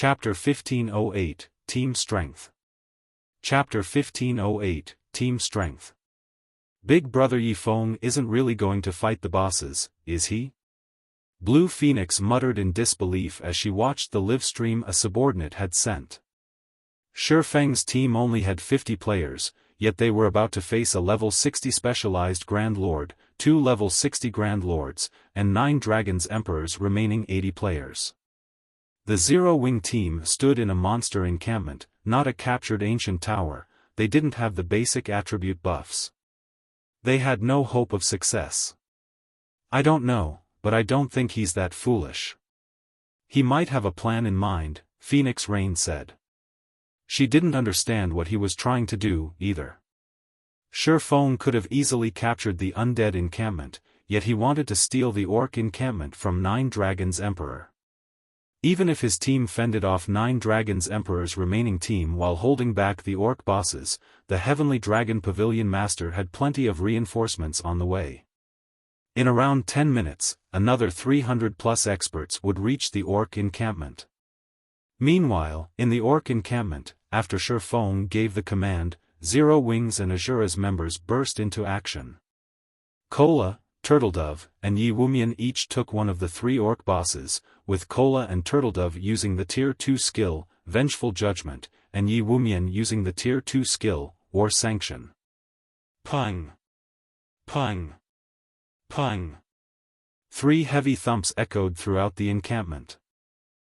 Chapter 1508, Team Strength. Chapter 1508, Team Strength. Big Brother Yifeng isn't really going to fight the bosses, is he? Blue Phoenix muttered in disbelief as she watched the live stream a subordinate had sent. Shifeng's team only had 50 players, yet they were about to face a level 60 specialized Grand Lord, 2 level 60 Grand Lords, and 9 Dragons Emperors remaining 80 players. The Zero-Wing team stood in a monster encampment, not a captured ancient tower. They didn't have the basic attribute buffs. They had no hope of success. I don't know, but I don't think he's that foolish. He might have a plan in mind, Phoenix Rain said. She didn't understand what he was trying to do, either. Xiaofan could have easily captured the undead encampment, yet he wanted to steal the orc encampment from 9 Dragons Emperor. Even if his team fended off 9 Dragons Emperor's remaining team while holding back the orc bosses, the Heavenly Dragon Pavilion Master had plenty of reinforcements on the way. In around 10 minutes, another 300+ experts would reach the orc encampment. Meanwhile, in the orc encampment, after Xiaofan gave the command, Zero Wings and Azura's members burst into action. Kola, Turtledove, and Yi Wumian each took one of the 3 orc bosses, with Kola and Turtledove using the Tier 2 skill, Vengeful Judgment, and Yi Wumian using the Tier 2 skill, War Sanction. Pung! Pung! Pung! 3 heavy thumps echoed throughout the encampment.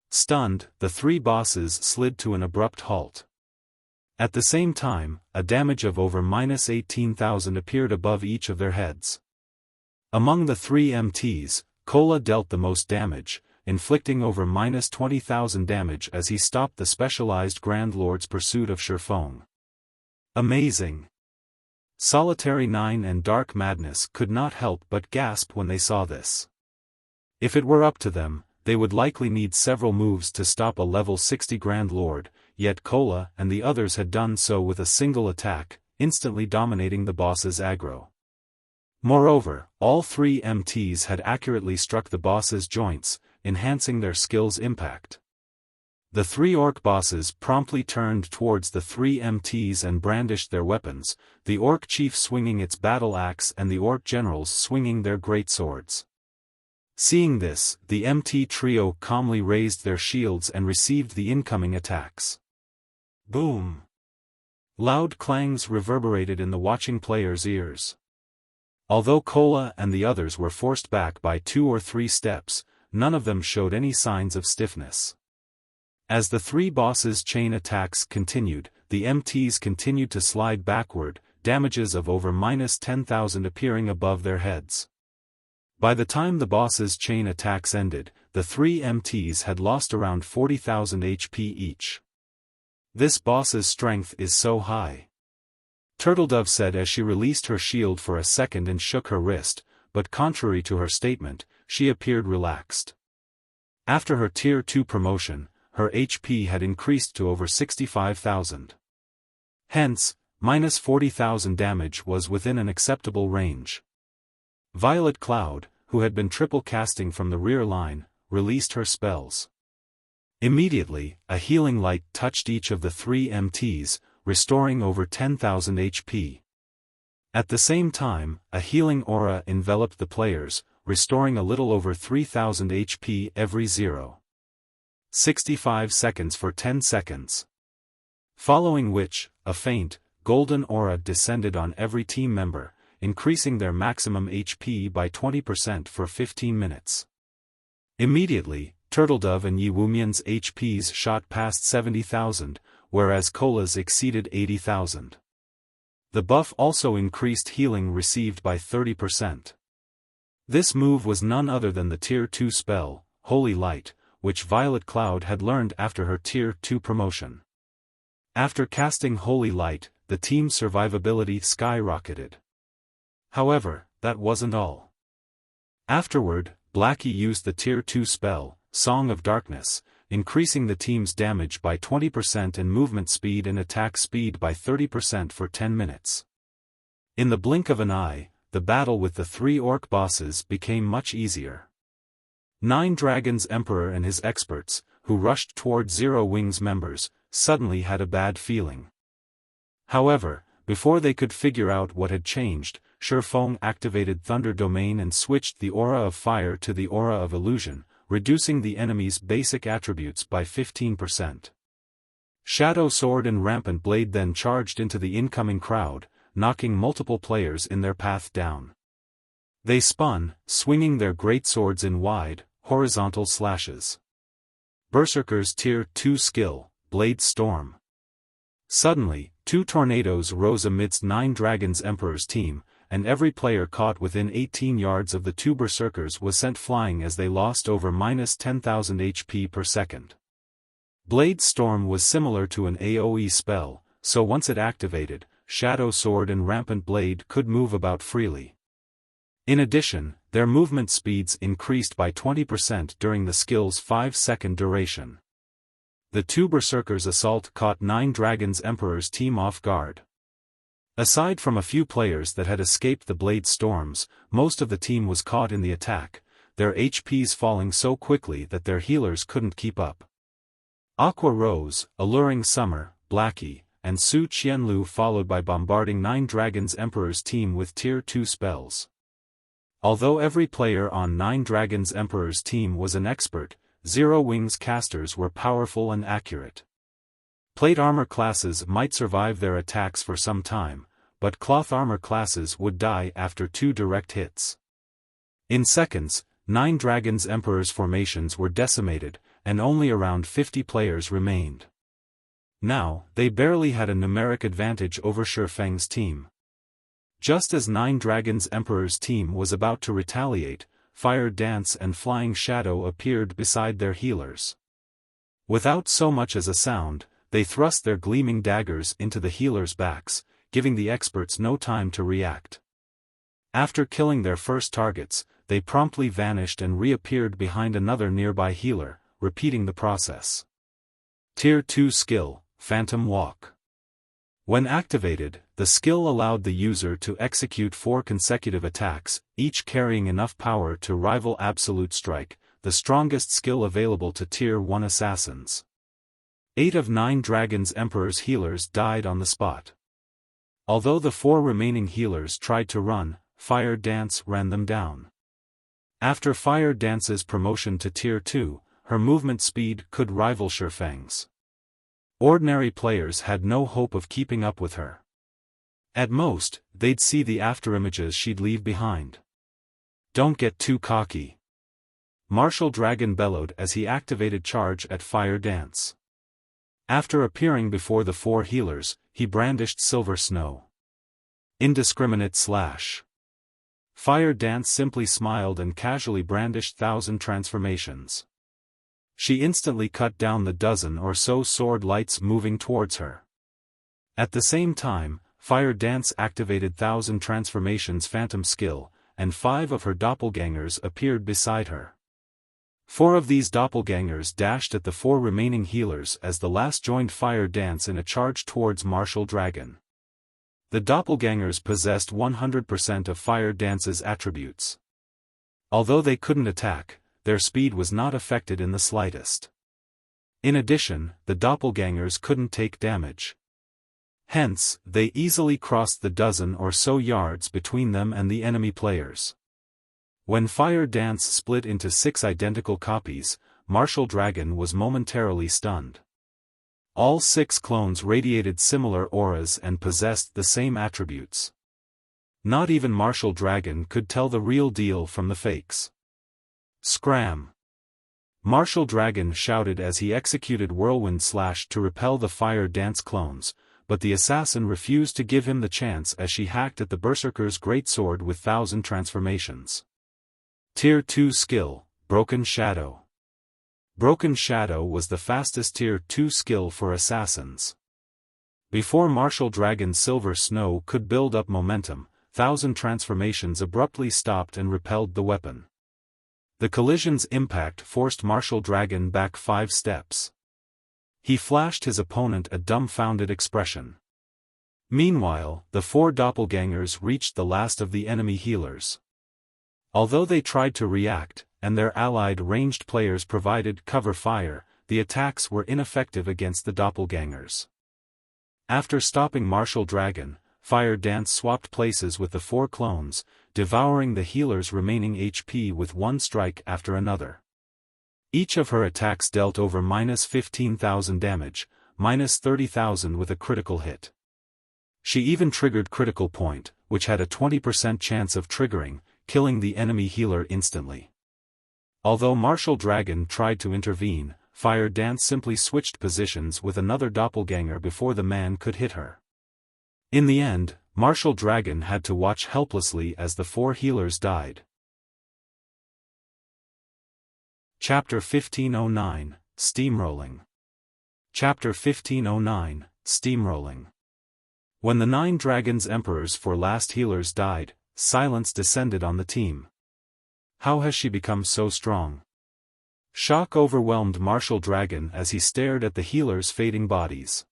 Stunned, the 3 bosses slid to an abrupt halt. At the same time, a damage of over -18,000 appeared above each of their heads. Among the 3 MTs, Kola dealt the most damage, inflicting over -20,000 damage as he stopped the specialized Grand Lord's pursuit of Xiaofan. Amazing! Solitary 9 and Dark Madness could not help but gasp when they saw this. If it were up to them, they would likely need several moves to stop a level 60 Grand Lord, yet Kola and the others had done so with a single attack, instantly dominating the boss's aggro. Moreover, all 3 MTs had accurately struck the boss's joints, enhancing their skill's impact. The 3 orc bosses promptly turned towards the 3 MTs and brandished their weapons, the orc chief swinging its battle axe and the orc generals swinging their great swords. Seeing this, the MT trio calmly raised their shields and received the incoming attacks. Boom! Loud clangs reverberated in the watching players' ears. Although Kola and the others were forced back by 2 or 3 steps, none of them showed any signs of stiffness. As the 3 bosses' chain attacks continued, the MTs continued to slide backward, damages of over -10,000 appearing above their heads. By the time the boss's chain attacks ended, the 3 MTs had lost around 40,000 HP each. This boss's strength is so high. Turtledove said as she released her shield for a second and shook her wrist, but contrary to her statement, she appeared relaxed. After her Tier 2 promotion, her HP had increased to over 65,000. Hence, -40,000 damage was within an acceptable range. Violet Cloud, who had been triple casting from the rear line, released her spells. Immediately, a healing light touched each of the 3 MTs, restoring over 10,000 HP. At the same time, a healing aura enveloped the players, restoring a little over 3,000 HP every 0.65 seconds for 10 seconds. Following which, a faint, golden aura descended on every team member, increasing their maximum HP by 20% for 15 minutes. Immediately, Turtledove and Yi Wumian's HPs shot past 70,000, whereas Kola's exceeded 80,000. The buff also increased healing received by 30%. This move was none other than the Tier 2 spell, Holy Light, which Violet Cloud had learned after her Tier 2 promotion. After casting Holy Light, the team's survivability skyrocketed. However, that wasn't all. Afterward, Blackie used the Tier 2 spell, Song of Darkness, increasing the team's damage by 20% and movement speed and attack speed by 30% for 10 minutes. In the blink of an eye, the battle with the 3 orc bosses became much easier. 9 Dragons Emperor and his experts, who rushed toward Zero Wing's members, suddenly had a bad feeling. However, before they could figure out what had changed, Xiaofan activated Thunder Domain and switched the aura of fire to the aura of illusion, reducing the enemy's basic attributes by 15%. Shadow Sword and Rampant Blade then charged into the incoming crowd, knocking multiple players in their path down. They spun, swinging their greatswords in wide, horizontal slashes. Berserker's Tier 2 skill, Blade Storm. Suddenly, 2 tornadoes rose amidst 9 Dragons Emperor's team, and every player caught within 18 yards of the 2 berserkers was sent flying as they lost over -10,000 HP per second. Blade Storm was similar to an AoE spell, so once it activated, Shadow Sword and Rampant Blade could move about freely. In addition, their movement speeds increased by 20% during the skill's 5-second duration. The 2 berserkers' assault caught 9 Dragons Emperor's team off guard. Aside from a few players that had escaped the blade storms, most of the team was caught in the attack, their HPs falling so quickly that their healers couldn't keep up. Aqua Rose, Alluring Summer, Blackie, and Su Qianlu followed by bombarding 9 Dragons Emperor's team with Tier 2 spells. Although every player on 9 Dragons Emperor's team was an expert, Zero Wing's casters were powerful and accurate. Plate armor classes might survive their attacks for some time, but cloth armor classes would die after 2 direct hits. In seconds, 9 Dragons Emperor's formations were decimated, and only around 50 players remained. Now, they barely had a numeric advantage over Xiaofang's team. Just as 9 Dragons Emperor's team was about to retaliate, Fire Dance and Flying Shadow appeared beside their healers. Without so much as a sound, they thrust their gleaming daggers into the healers' backs, giving the experts no time to react. After killing their first targets, they promptly vanished and reappeared behind another nearby healer, repeating the process. Tier 2 skill, Phantom Walk. When activated, the skill allowed the user to execute 4 consecutive attacks, each carrying enough power to rival Absolute Strike, the strongest skill available to Tier 1 assassins. 8 of 9 Dragons Emperor's healers died on the spot. Although the 4 remaining healers tried to run, Fire Dance ran them down. After Fire Dance's promotion to Tier 2, her movement speed could rival Xiaofang's. Ordinary players had no hope of keeping up with her. At most, they'd see the afterimages she'd leave behind. Don't get too cocky. Martial Dragon bellowed as he activated charge at Fire Dance. After appearing before the 4 healers, he brandished Silver Snow. Indiscriminate slash. Fire Dance simply smiled and casually brandished 1,000 transformations. She instantly cut down the dozen or so sword lights moving towards her. At the same time, Fire Dance activated 1,000 transformations phantom skill, and 5 of her doppelgangers appeared beside her. 4 of these doppelgangers dashed at the 4 remaining healers as the last joined Fire Dance in a charge towards Martial Dragon. The doppelgangers possessed 100% of Fire Dance's attributes. Although they couldn't attack, their speed was not affected in the slightest. In addition, the doppelgangers couldn't take damage. Hence, they easily crossed the dozen or so yards between them and the enemy players. When Fire Dance split into 6 identical copies, Martial Dragon was momentarily stunned. All 6 clones radiated similar auras and possessed the same attributes. Not even Martial Dragon could tell the real deal from the fakes. Scram! Martial Dragon shouted as he executed Whirlwind Slash to repel the Fire Dance clones, but the assassin refused to give him the chance as she hacked at the Berserker's greatsword with 1,000 transformations. Tier 2 skill, Broken Shadow. Broken Shadow was the fastest Tier 2 skill for assassins. Before Martial Dragon's Silver Snow could build up momentum, 1,000 transformations abruptly stopped and repelled the weapon. The collision's impact forced Martial Dragon back 5 steps. He flashed his opponent a dumbfounded expression. Meanwhile, the 4 doppelgangers reached the last of the enemy healers. Although they tried to react, and their allied ranged players provided cover fire, the attacks were ineffective against the doppelgangers. After stopping Martial Dragon, Fire Dance swapped places with the 4 clones, devouring the healer's remaining HP with one strike after another. Each of her attacks dealt over -15,000 damage, -30,000 with a critical hit. She even triggered Critical Point, which had a 20% chance of triggering, killing the enemy healer instantly. Although Martial Dragon tried to intervene, Fire Dance simply switched positions with another doppelganger before the man could hit her. In the end, Martial Dragon had to watch helplessly as the 4 healers died. Chapter 1509, Steamrolling. Chapter 1509, Steamrolling. When the 9 Dragons Emperors for last healers died, silence descended on the team. How has she become so strong? Shock overwhelmed Martial Dragon as he stared at the healers' fading bodies.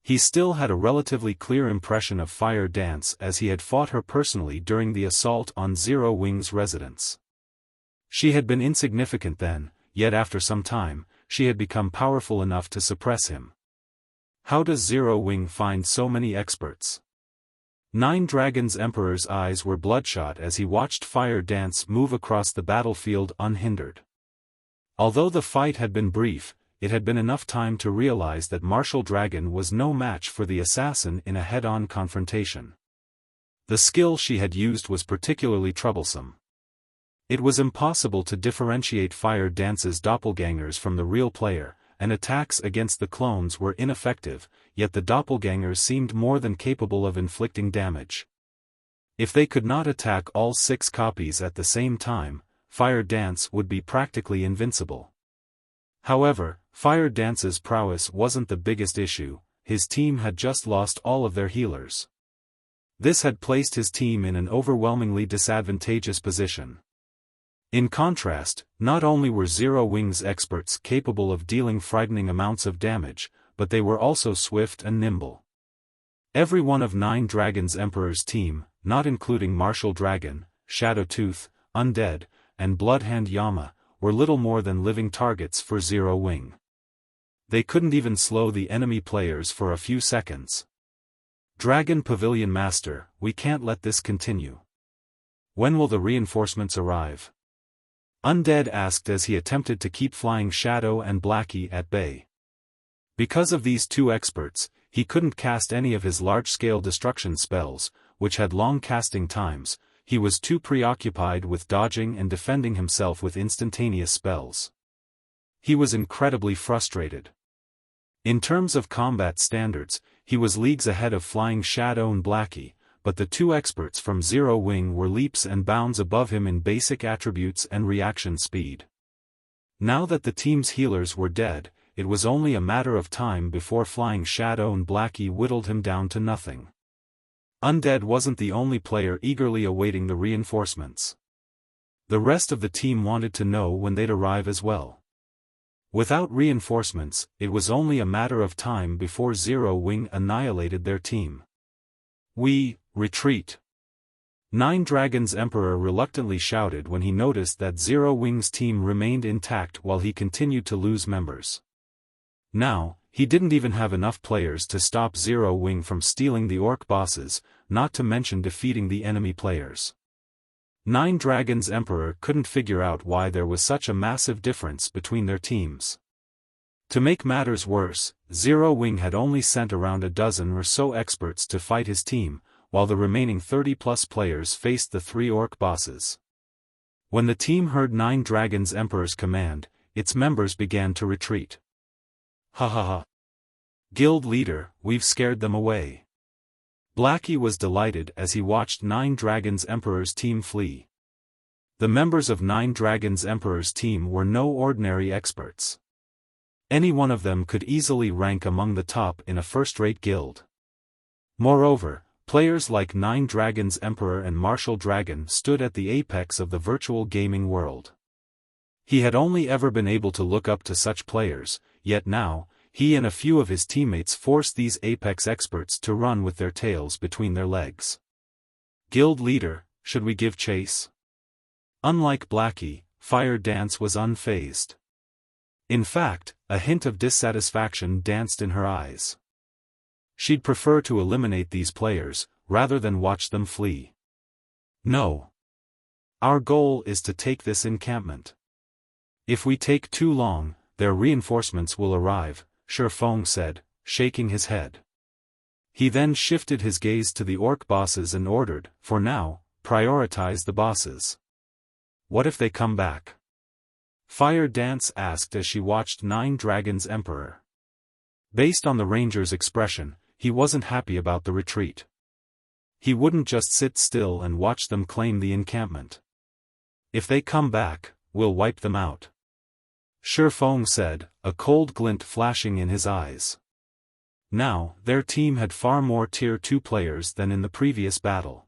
He still had a relatively clear impression of Fire Dance as he had fought her personally during the assault on Zero Wing's residence. She had been insignificant then, yet after some time, she had become powerful enough to suppress him. How does Zero Wing find so many experts? 9 Dragons Emperor's eyes were bloodshot as he watched Fire Dance move across the battlefield unhindered. Although the fight had been brief, it had been enough time to realize that Martial Dragon was no match for the assassin in a head-on confrontation. The skill she had used was particularly troublesome. It was impossible to differentiate Fire Dance's doppelgangers from the real player, and attacks against the clones were ineffective, yet the doppelgangers seemed more than capable of inflicting damage. If they could not attack all 6 copies at the same time, Fire Dance would be practically invincible. However, Fire Dance's prowess wasn't the biggest issue, his team had just lost all of their healers. This had placed his team in an overwhelmingly disadvantageous position. In contrast, not only were Zero Wing's experts capable of dealing frightening amounts of damage, but they were also swift and nimble. Every one of 9 Dragons Emperor's team, not including Martial Dragon, Shadowtooth, Undead, and Bloodhand Yama, were little more than living targets for Zero Wing. They couldn't even slow the enemy players for a few seconds. Dragon Pavilion Master, we can't let this continue. When will the reinforcements arrive? Undead asked as he attempted to keep Flying Shadow and Blackie at bay. Because of these 2 experts, he couldn't cast any of his large-scale destruction spells, which had long casting times. He was too preoccupied with dodging and defending himself with instantaneous spells. He was incredibly frustrated. In terms of combat standards, he was leagues ahead of Flying Shadow and Blackie, but the 2 experts from Zero Wing were leaps and bounds above him in basic attributes and reaction speed. Now that the team's healers were dead, it was only a matter of time before Flying Shadow and Blackie whittled him down to nothing. Undead wasn't the only player eagerly awaiting the reinforcements. The rest of the team wanted to know when they'd arrive as well. Without reinforcements, it was only a matter of time before Zero Wing annihilated their team. We retreat. 9 Dragons Emperor reluctantly shouted when he noticed that Zero Wing's team remained intact while he continued to lose members. Now, he didn't even have enough players to stop Zero Wing from stealing the orc bosses, not to mention defeating the enemy players. 9 Dragons Emperor couldn't figure out why there was such a massive difference between their teams. To make matters worse, Zero Wing had only sent around a dozen or so experts to fight his team, while the remaining 30-plus players faced the 3 orc bosses. When the team heard 9 Dragons Emperor's command, its members began to retreat. Ha ha ha. Guild leader, we've scared them away. Blackie was delighted as he watched 9 Dragons Emperor's team flee. The members of 9 Dragons Emperor's team were no ordinary experts. Any one of them could easily rank among the top in a first-rate guild. Moreover, players like 9 Dragons Emperor and Martial Dragon stood at the apex of the virtual gaming world. He had only ever been able to look up to such players, yet now, he and a few of his teammates forced these apex experts to run with their tails between their legs. Guild leader, should we give chase? Unlike Blackie, Fire Dance was unfazed. In fact, a hint of dissatisfaction danced in her eyes. She'd prefer to eliminate these players, rather than watch them flee. No. Our goal is to take this encampment. If we take too long, their reinforcements will arrive, Xiaofan said, shaking his head. He then shifted his gaze to the orc bosses and ordered, for now, prioritize the bosses. What if they come back? Fire Dance asked as she watched Nine Dragons Emperor. Based on the ranger's expression, he wasn't happy about the retreat. He wouldn't just sit still and watch them claim the encampment. If they come back, we'll wipe them out. Xiaofan said, a cold glint flashing in his eyes. Now, their team had far more Tier 2 players than in the previous battle.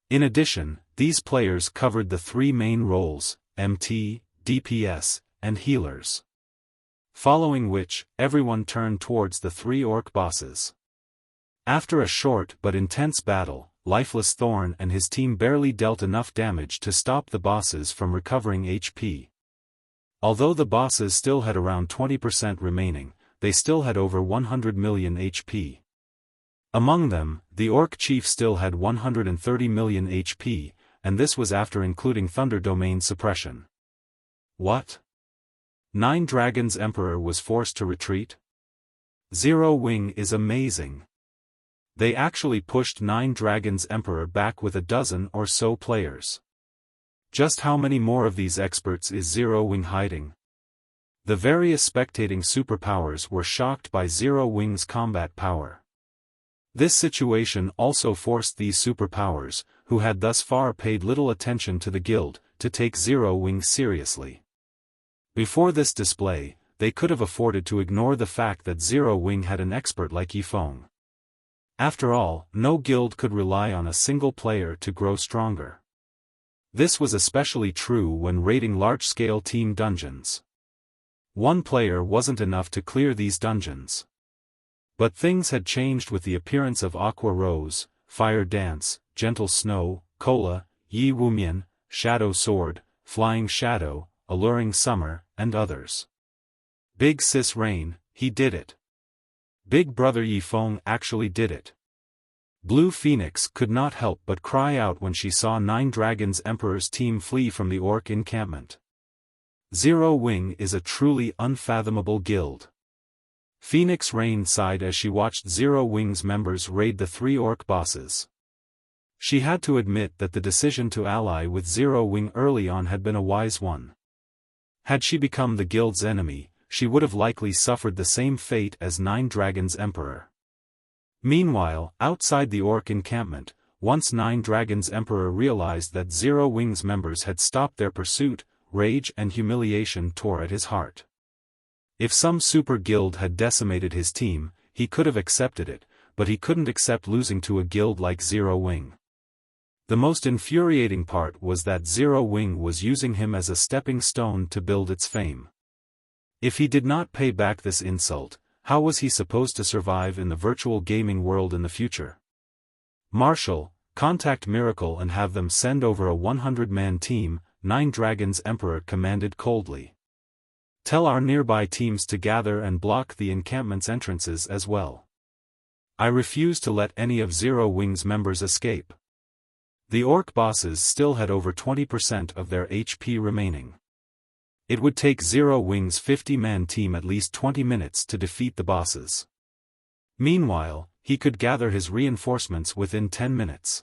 In addition, these players covered the three main roles, MT, DPS, and healers. Following which, everyone turned towards the three orc bosses. After a short but intense battle, Lifeless Thorn and his team barely dealt enough damage to stop the bosses from recovering HP. Although the bosses still had around 20% remaining, they still had over 100 million HP. Among them, the Orc Chief still had 130 million HP, and this was after including Thunder Domain suppression. What? Nine Dragons Emperor was forced to retreat? Zero Wing is amazing. They actually pushed Nine Dragons Emperor back with a dozen or so players. Just how many more of these experts is Zero Wing hiding? The various spectating superpowers were shocked by Zero Wing's combat power. This situation also forced these superpowers, who had thus far paid little attention to the guild, to take Zero Wing seriously. Before this display, they could have afforded to ignore the fact that Zero Wing had an expert like Yifeng. After all, no guild could rely on a single player to grow stronger. This was especially true when raiding large-scale team dungeons. One player wasn't enough to clear these dungeons. But things had changed with the appearance of Aqua Rose, Fire Dance, Gentle Snow, Cola, Yi Wumian, Shadow Sword, Flying Shadow, Alluring Summer, and others. Big Sis Rain, he did it. Big Brother Yifeng actually did it. Blue Phoenix could not help but cry out when she saw Nine Dragons Emperor's team flee from the orc encampment. Zero Wing is a truly unfathomable guild. Phoenix Rain sighed as she watched Zero Wing's members raid the three orc bosses. She had to admit that the decision to ally with Zero Wing early on had been a wise one. Had she become the guild's enemy, she would have likely suffered the same fate as Nine Dragons Emperor. Meanwhile, outside the orc encampment, once Nine Dragons Emperor realized that Zero Wing's members had stopped their pursuit, rage and humiliation tore at his heart. If some super guild had decimated his team, he could have accepted it, but he couldn't accept losing to a guild like Zero Wing. The most infuriating part was that Zero Wing was using him as a stepping stone to build its fame. If he did not pay back this insult, how was he supposed to survive in the virtual gaming world in the future? Marshal, contact Miracle and have them send over a 100-man team, Nine Dragons Emperor commanded coldly. Tell our nearby teams to gather and block the encampment's entrances as well. I refuse to let any of Zero Wing's members escape. The orc bosses still had over 20% of their HP remaining. It would take Zero Wing's 50-man team at least 20 minutes to defeat the bosses. Meanwhile, he could gather his reinforcements within 10 minutes.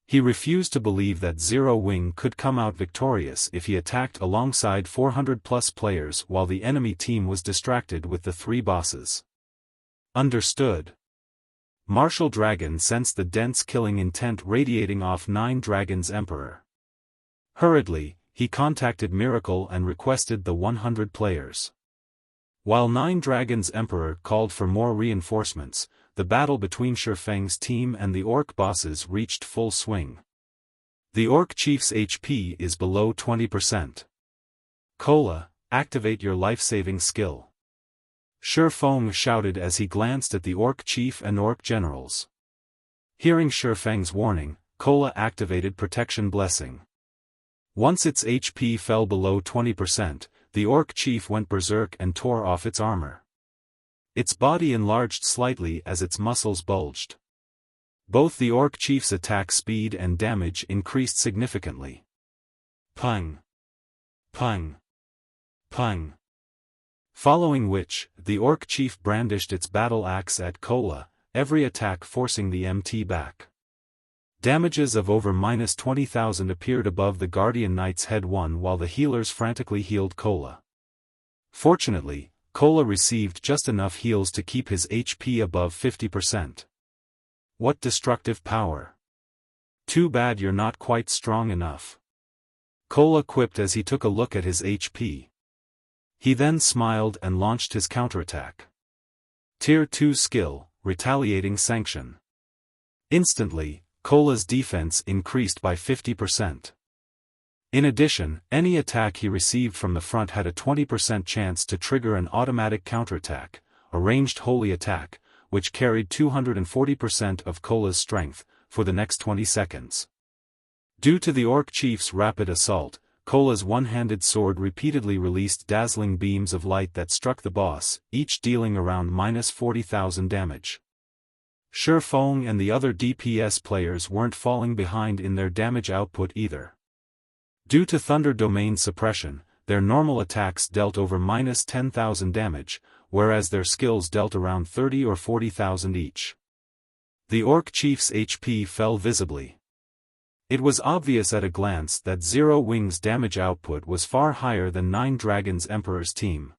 He refused to believe that Zero Wing could come out victorious if he attacked alongside 400-plus players while the enemy team was distracted with the three bosses. Understood. Martial Dragon sensed the dense killing intent radiating off Nine Dragons Emperor. Hurriedly, he contacted Miracle and requested the 100 players. While Nine Dragons Emperor called for more reinforcements, the battle between Xiaofang's team and the orc bosses reached full swing. The orc chief's HP is below 20%. Cola, activate your life-saving skill. Xiaofan shouted as he glanced at the orc chief and orc generals. Hearing Xiaofang's warning, Cola activated Protection Blessing. Once its HP fell below 20%, the orc chief went berserk and tore off its armor. Its body enlarged slightly as its muscles bulged. Both the orc chief's attack speed and damage increased significantly. Pung! Pung! Pung! Following which, the orc chief brandished its battle axe at Kola, every attack forcing the MT back. Damages of over -20,000 appeared above the Guardian Knight's head while the healers frantically healed Kola. Fortunately, Kola received just enough heals to keep his HP above 50%. What destructive power! Too bad you're not quite strong enough. Kola quipped as he took a look at his HP. He then smiled and launched his counterattack. Tier 2 skill, Retaliating Sanction. Instantly, Kola's defense increased by 50%. In addition, any attack he received from the front had a 20% chance to trigger an automatic counterattack, a ranged holy attack, which carried 240% of Kola's strength, for the next 20 seconds. Due to the orc chief's rapid assault, Kola's one-handed sword repeatedly released dazzling beams of light that struck the boss, each dealing around -40,000 damage. Xiaofan and the other DPS players weren't falling behind in their damage output either. Due to Thunder Domain suppression, their normal attacks dealt over -10,000 damage, whereas their skills dealt around 30 or 40,000 each. The orc chief's HP fell visibly. It was obvious at a glance that Zero Wing's damage output was far higher than Nine Dragons' Emperor's team.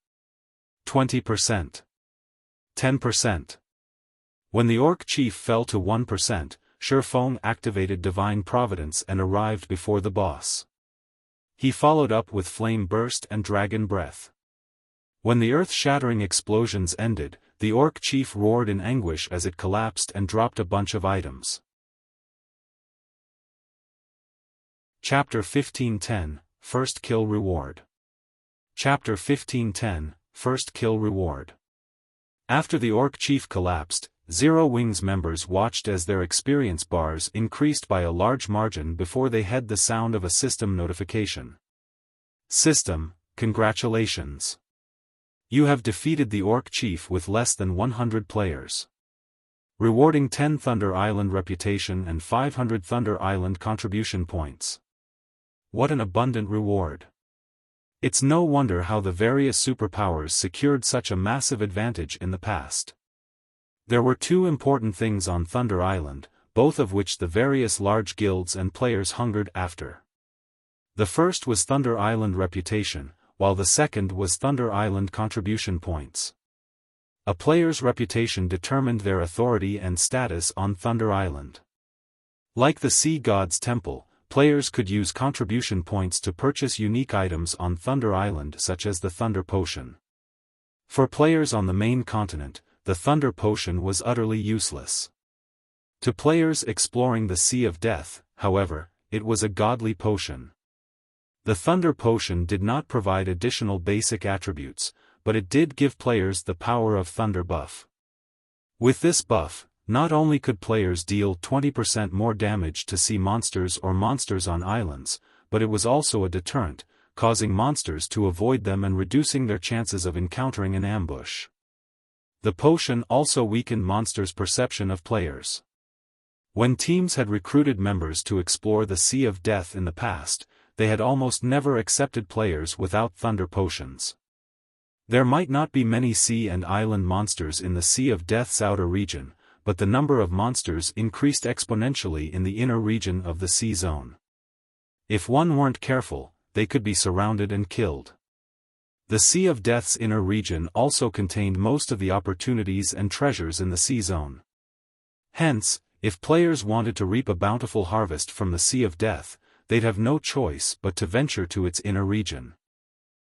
20%. 10%. When the orc chief fell to 1%, Xiaofan activated Divine Providence and arrived before the boss. He followed up with Flame Burst and Dragon Breath. When the earth-shattering explosions ended, the orc chief roared in anguish as it collapsed and dropped a bunch of items. Chapter 1510, First Kill Reward. Chapter 1510, First Kill Reward. After the orc chief collapsed, Zero Wing's members watched as their experience bars increased by a large margin before they had the sound of a system notification. System, congratulations. You have defeated the orc chief with less than 100 players. Rewarding 10 Thunder Island reputation and 500 Thunder Island contribution points. What an abundant reward. It's no wonder how the various superpowers secured such a massive advantage in the past. There were two important things on Thunder Island, both of which the various large guilds and players hungered after. The first was Thunder Island reputation, while the second was Thunder Island contribution points. A player's reputation determined their authority and status on Thunder Island. Like the Sea God's Temple, players could use contribution points to purchase unique items on Thunder Island such as the Thunder Potion. For players on the main continent, the Thunder Potion was utterly useless. To players exploring the Sea of Death, however, it was a godly potion. The Thunder Potion did not provide additional basic attributes, but it did give players the power of Thunder buff. With this buff, not only could players deal 20% more damage to sea monsters or monsters on islands, but it was also a deterrent, causing monsters to avoid them and reducing their chances of encountering an ambush. The potion also weakened monsters' perception of players. When teams had recruited members to explore the Sea of Death in the past, they had almost never accepted players without Thunder Potions. There might not be many sea and island monsters in the Sea of Death's outer region, but the number of monsters increased exponentially in the inner region of the sea zone. If one weren't careful, they could be surrounded and killed. The Sea of Death's inner region also contained most of the opportunities and treasures in the sea zone. Hence, if players wanted to reap a bountiful harvest from the Sea of Death, they'd have no choice but to venture to its inner region.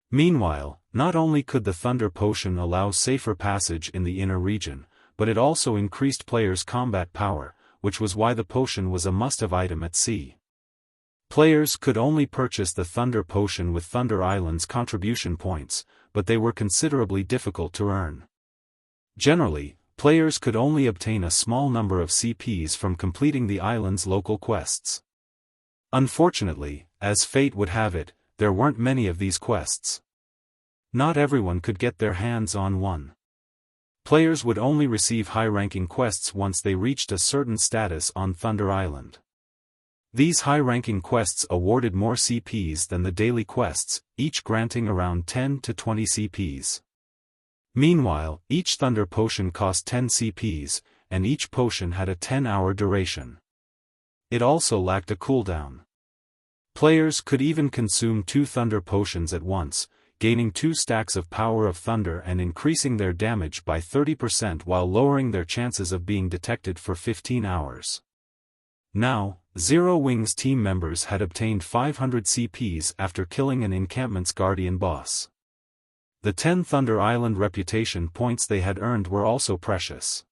Meanwhile, not only could the Thunder Potion allow safer passage in the inner region, but it also increased players' combat power, which was why the potion was a must-have item at sea. Players could only purchase the Thunder Potion with Thunder Island's contribution points, but they were considerably difficult to earn. Generally, players could only obtain a small number of CPs from completing the island's local quests. Unfortunately, as fate would have it, there weren't many of these quests. not everyone could get their hands on one. Players would only receive high-ranking quests once they reached a certain status on Thunder Island. These high-ranking quests awarded more CPs than the daily quests, each granting around 10 to 20 CPs. Meanwhile, each Thunder potion cost 10 CPs, and each potion had a 10-hour duration. It also lacked a cooldown. Players could even consume 2 Thunder potions at once, gaining 2 stacks of Power of Thunder and increasing their damage by 30% while lowering their chances of being detected for 15 hours. Now, Zero Wings team members had obtained 500 CPs after killing an encampment's guardian boss. The 10 Thunder Island reputation points they had earned were also precious.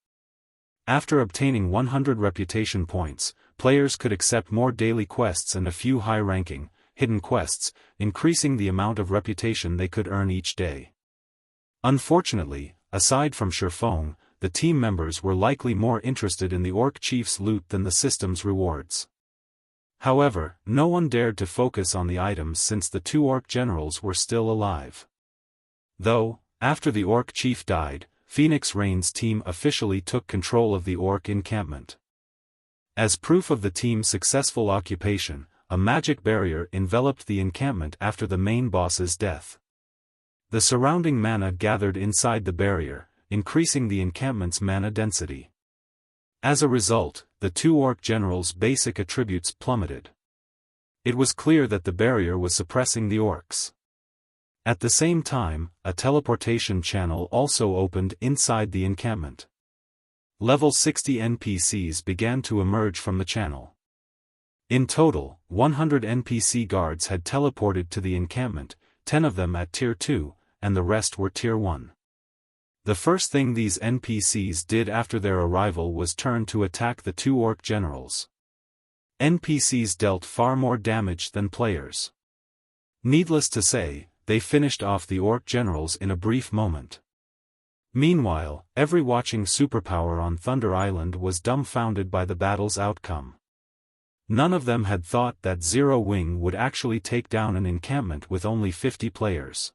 After obtaining 100 reputation points, players could accept more daily quests and a few high-ranking, hidden quests, increasing the amount of reputation they could earn each day. Unfortunately, aside from Xiaofan, the team members were likely more interested in the Orc Chief's loot than the system's rewards. However, no one dared to focus on the items since the 2 Orc generals were still alive. Though, after the Orc Chief died, Phoenix Rain's team officially took control of the Orc encampment. As proof of the team's successful occupation, a magic barrier enveloped the encampment after the main boss's death. The surrounding mana gathered inside the barrier, increasing the encampment's mana density. As a result, the 2 Orc generals' basic attributes plummeted. It was clear that the barrier was suppressing the orcs. At the same time, a teleportation channel also opened inside the encampment. Level 60 NPCs began to emerge from the channel. In total, 100 NPC guards had teleported to the encampment, 10 of them at Tier 2, and the rest were Tier 1. The first thing these NPCs did after their arrival was turn to attack the 2 Orc generals. NPCs dealt far more damage than players. Needless to say, they finished off the Orc generals in a brief moment. Meanwhile, every watching superpower on Thunder Island was dumbfounded by the battle's outcome. None of them had thought that Zero Wing would actually take down an encampment with only 50 players.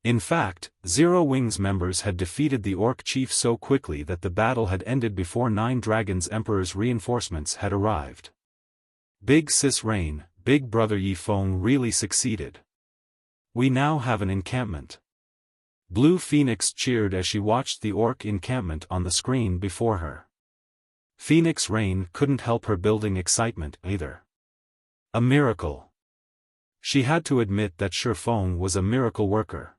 In fact, Zero Wing's members had defeated the Orc Chief so quickly that the battle had ended before 9 Dragons Emperor's reinforcements had arrived. Big Sis Rain, Big Brother Yifeng really succeeded. We now have an encampment. Blue Phoenix cheered as she watched the Orc encampment on the screen before her. Phoenix Rain couldn't help her building excitement either. A miracle. She had to admit that Xiaofan was a miracle worker.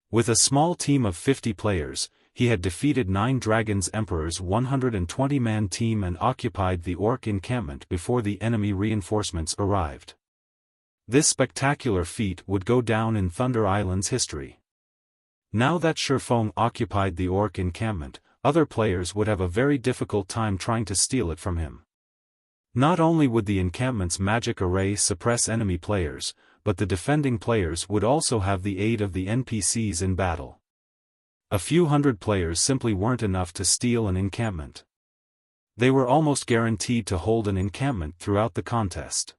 With a small team of 50 players, he had defeated 9 Dragons Emperor's 120-man team and occupied the Orc encampment before the enemy reinforcements arrived. This spectacular feat would go down in Thunder Island's history. Now that Xiaofan occupied the Orc encampment, other players would have a very difficult time trying to steal it from him. Not only would the encampment's magic array suppress enemy players, but the defending players would also have the aid of the NPCs in battle. A few hundred players simply weren't enough to steal an encampment. They were almost guaranteed to hold an encampment throughout the contest.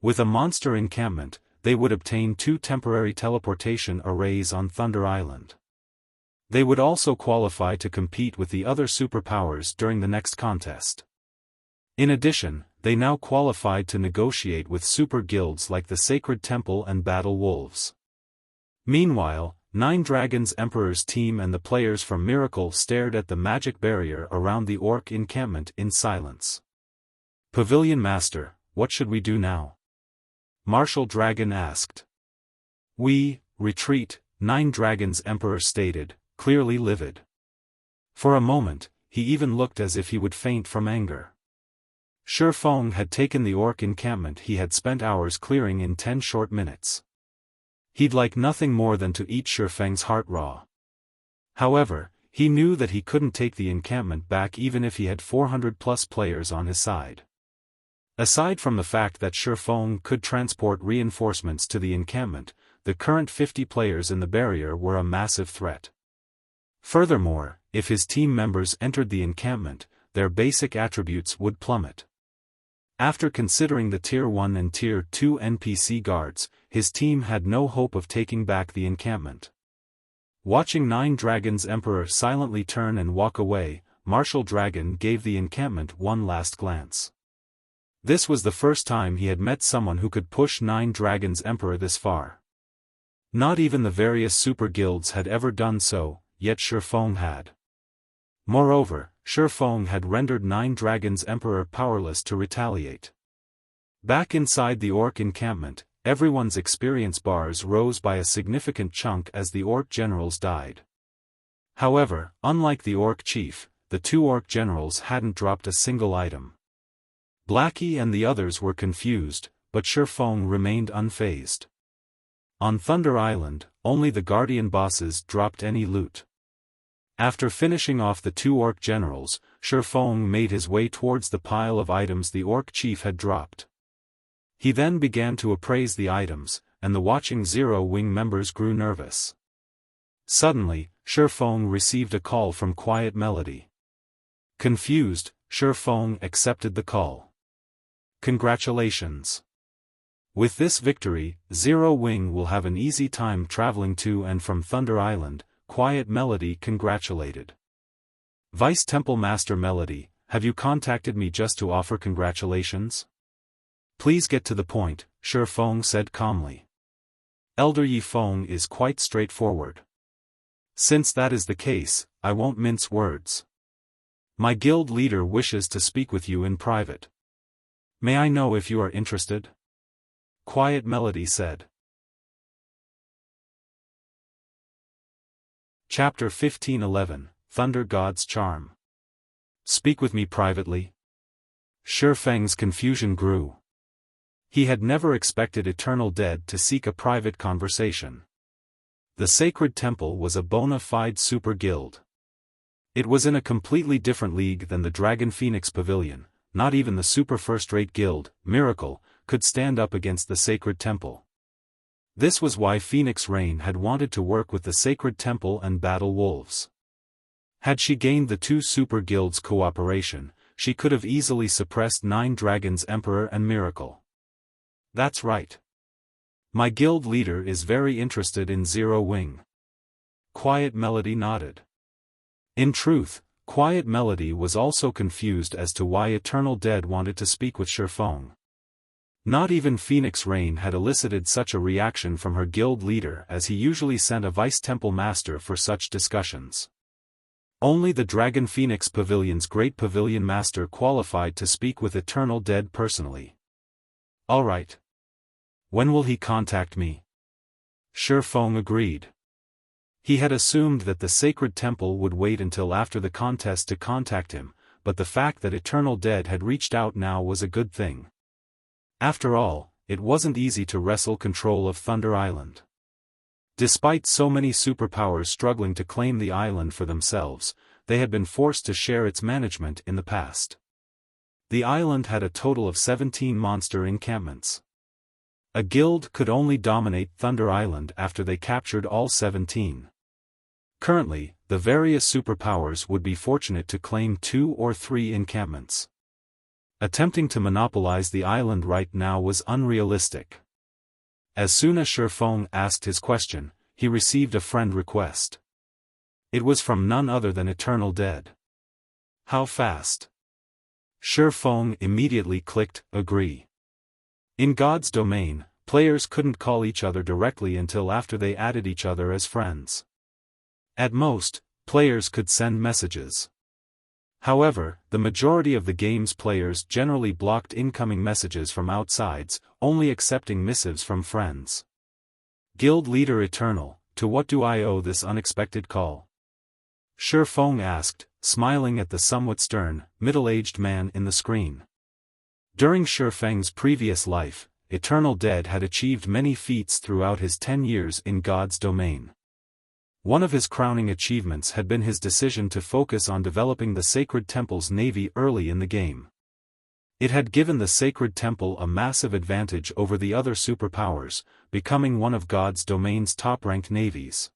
With a monster encampment, they would obtain 2 temporary teleportation arrays on Thunder Island. They would also qualify to compete with the other superpowers during the next contest. In addition, they now qualified to negotiate with super guilds like the Sacred Temple and Battle Wolves. Meanwhile, 9 Dragons Emperor's team and the players from Miracle stared at the magic barrier around the Orc encampment in silence. Pavilion Master, what should we do now? Martial Dragon asked. We retreat, 9 Dragons Emperor stated, clearly livid. For a moment, he even looked as if he would faint from anger. Xiaofan had taken the Orc encampment he had spent hours clearing in 10 short minutes. He'd like nothing more than to eat Xiaofang's heart raw. However, he knew that he couldn't take the encampment back even if he had 400+ players on his side. Aside from the fact that Xiaofan could transport reinforcements to the encampment, the current 50 players in the barrier were a massive threat. Furthermore, if his team members entered the encampment, their basic attributes would plummet. After considering the Tier 1 and Tier 2 NPC guards, his team had no hope of taking back the encampment. Watching Nine Dragons' Emperor silently turn and walk away, Martial Dragon gave the encampment one last glance. This was the first time he had met someone who could push Nine Dragons' Emperor this far. Not even the various super guilds had ever done so, yet Xiaofan had. Moreover, Xiaofan had rendered Nine Dragons' Emperor powerless to retaliate. Back inside the orc encampment, everyone's experience bars rose by a significant chunk as the orc generals died. However, unlike the orc chief, the two orc generals hadn't dropped a single item. Blackie and the others were confused, but Xiaofan remained unfazed. On Thunder Island, only the Guardian bosses dropped any loot. After finishing off the two orc generals, Xiaofan made his way towards the pile of items the orc chief had dropped. He then began to appraise the items, and the watching Zero Wing members grew nervous. Suddenly, Xiaofan received a call from Quiet Melody. Confused, Xiaofan accepted the call. Congratulations. With this victory, Zero Wing will have an easy time traveling to and from Thunder Island, Quiet Melody congratulated. Vice Temple Master Melody, have you contacted me just to offer congratulations? Please get to the point, Xiaofan said calmly. Elder Yifeng is quite straightforward. Since that is the case, I won't mince words. My guild leader wishes to speak with you in private. May I know if you are interested? Quiet Melody said. Chapter 1511, Thunder God's Charm. Speak with me privately. Xiaofang's confusion grew. He had never expected Eternal Dead to seek a private conversation. The Sacred Temple was a bona fide super guild. It was in a completely different league than the Dragon Phoenix Pavilion. Not even the super first-rate guild, Miracle, could stand up against the Sacred Temple. This was why Phoenix Rain had wanted to work with the Sacred Temple and battle wolves. Had she gained the two super guilds' cooperation, she could have easily suppressed Nine Dragons' Emperor and Miracle. That's right. My guild leader is very interested in Zero Wing. Quiet Melody nodded. In truth, Quiet Melody was also confused as to why Eternal Dead wanted to speak with Xiaofan. Not even Phoenix Rain had elicited such a reaction from her guild leader, as he usually sent a vice temple master for such discussions. Only the Dragon Phoenix Pavilion's Great Pavilion Master qualified to speak with Eternal Dead personally. All right. When will he contact me? Xiaofan agreed. He had assumed that the Sacred Temple would wait until after the contest to contact him, but the fact that Eternal Dead had reached out now was a good thing. After all, it wasn't easy to wrestle control of Thunder Island. Despite so many superpowers struggling to claim the island for themselves, they had been forced to share its management in the past. The island had a total of 17 monster encampments. A guild could only dominate Thunder Island after they captured all 17. Currently, the various superpowers would be fortunate to claim 2 or 3 encampments. Attempting to monopolize the island right now was unrealistic. As soon as Xiaofan asked his question, he received a friend request. It was from none other than Eternal Dead. How fast? Xiaofan immediately clicked agree. In God's domain, players couldn't call each other directly until after they added each other as friends. At most, players could send messages. However, the majority of the game's players generally blocked incoming messages from outsides, only accepting missives from friends. Guild Leader Eternal, to what do I owe this unexpected call? Xiaofan asked, smiling at the somewhat stern, middle-aged man in the screen. During Xiaofang's previous life, Eternal Dead had achieved many feats throughout his 10 years in God's domain. One of his crowning achievements had been his decision to focus on developing the Sacred Temple's navy early in the game. It had given the Sacred Temple a massive advantage over the other superpowers, becoming one of God's domain's top-ranked navies.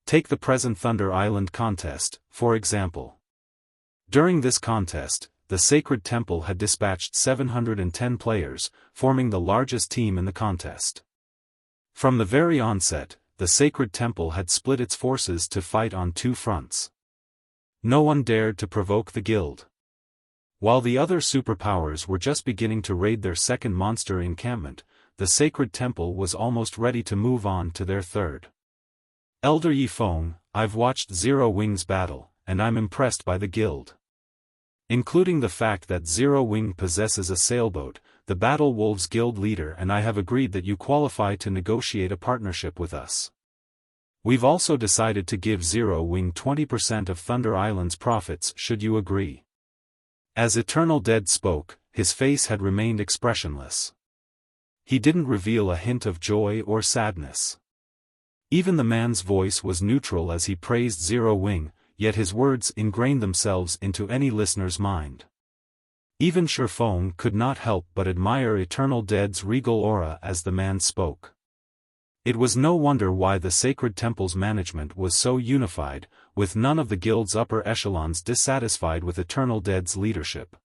Take the present Thunder Island contest, for example. During this contest, the Sacred Temple had dispatched 710 players, forming the largest team in the contest. From the very onset, the sacred temple had split its forces to fight on two fronts. No one dared to provoke the guild. While the other superpowers were just beginning to raid their second monster encampment, the sacred temple was almost ready to move on to their third. Elder Yifeng, I've watched Zero Wing's battle, and I'm impressed by the guild. Including the fact that Zero Wing possesses a sailboat, the Battle Wolves Guild leader and I have agreed that you qualify to negotiate a partnership with us. We've also decided to give Zero Wing 20% of Thunder Island's profits should you agree. As Eternal Dead spoke, his face had remained expressionless. He didn't reveal a hint of joy or sadness. Even the man's voice was neutral as he praised Zero Wing, yet his words ingrained themselves into any listener's mind. Even Xiaofan could not help but admire Eternal Dead's regal aura as the man spoke. It was no wonder why the Sacred Temple's management was so unified, with none of the guild's upper echelons dissatisfied with Eternal Dead's leadership.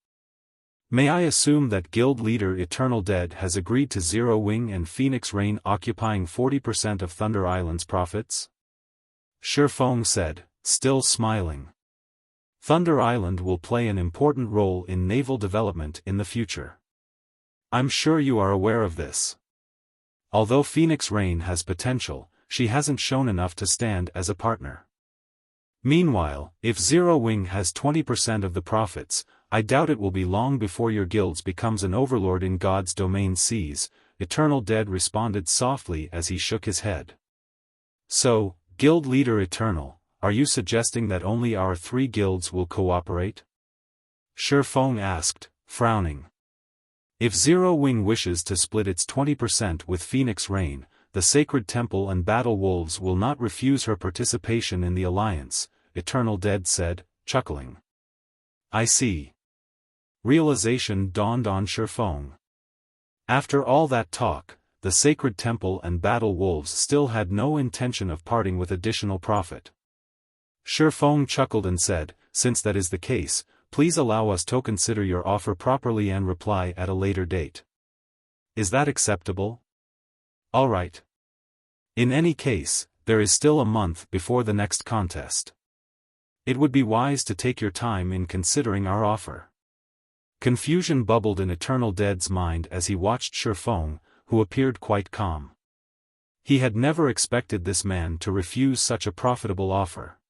May I assume that guild leader Eternal Dead has agreed to Zero Wing and Phoenix Rain occupying 40% of Thunder Island's profits? Xiaofan said, still smiling. Thunder Island will play an important role in naval development in the future. I'm sure you are aware of this. Although Phoenix Rain has potential, she hasn't shown enough to stand as a partner. Meanwhile, if Zero Wing has 20% of the profits, I doubt it will be long before your guilds becomes an overlord in God's domain seas, Eternal Dead responded softly as he shook his head. So, guild leader Eternal, are you suggesting that only our three guilds will cooperate? Xiaofan asked, frowning. If Zero Wing wishes to split its 20% with Phoenix Rain, the Sacred Temple and Battle Wolves will not refuse her participation in the alliance, Eternal Dead said, chuckling. I see. Realization dawned on Xiaofan. After all that talk, the Sacred Temple and Battle Wolves still had no intention of parting with additional profit. Xiaofan chuckled and said, since that is the case, please allow us to consider your offer properly and reply at a later date. Is that acceptable? All right. In any case, there is still a month before the next contest. It would be wise to take your time in considering our offer. Confusion bubbled in Eternal Dead's mind as he watched Xiaofan, who appeared quite calm. He had never expected this man to refuse such a profitable offer.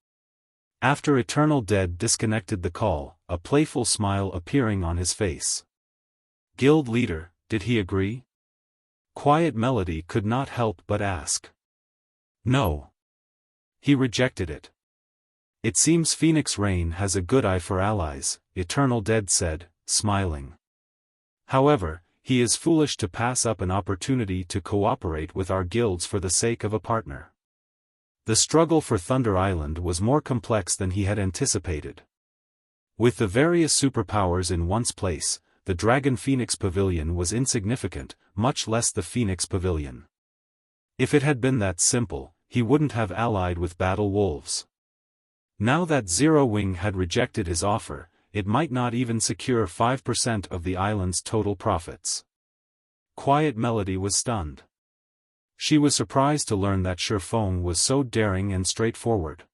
After Eternal Dead disconnected the call, a playful smile appearing on his face. Guild leader, did he agree? Quiet Melody could not help but ask. No. He rejected it. It seems Phoenix Rain has a good eye for allies, Eternal Dead said, smiling. However, he is foolish to pass up an opportunity to cooperate with our guilds for the sake of a partner. The struggle for Thunder Island was more complex than he had anticipated. With the various superpowers in one's place, the Dragon Phoenix Pavilion was insignificant, much less the Phoenix Pavilion. If it had been that simple, he wouldn't have allied with Battle Wolves. Now that Zero Wing had rejected his offer, it might not even secure 5% of the island's total profits. Quiet Melody was stunned. She was surprised to learn that Xiaofan was so daring and straightforward.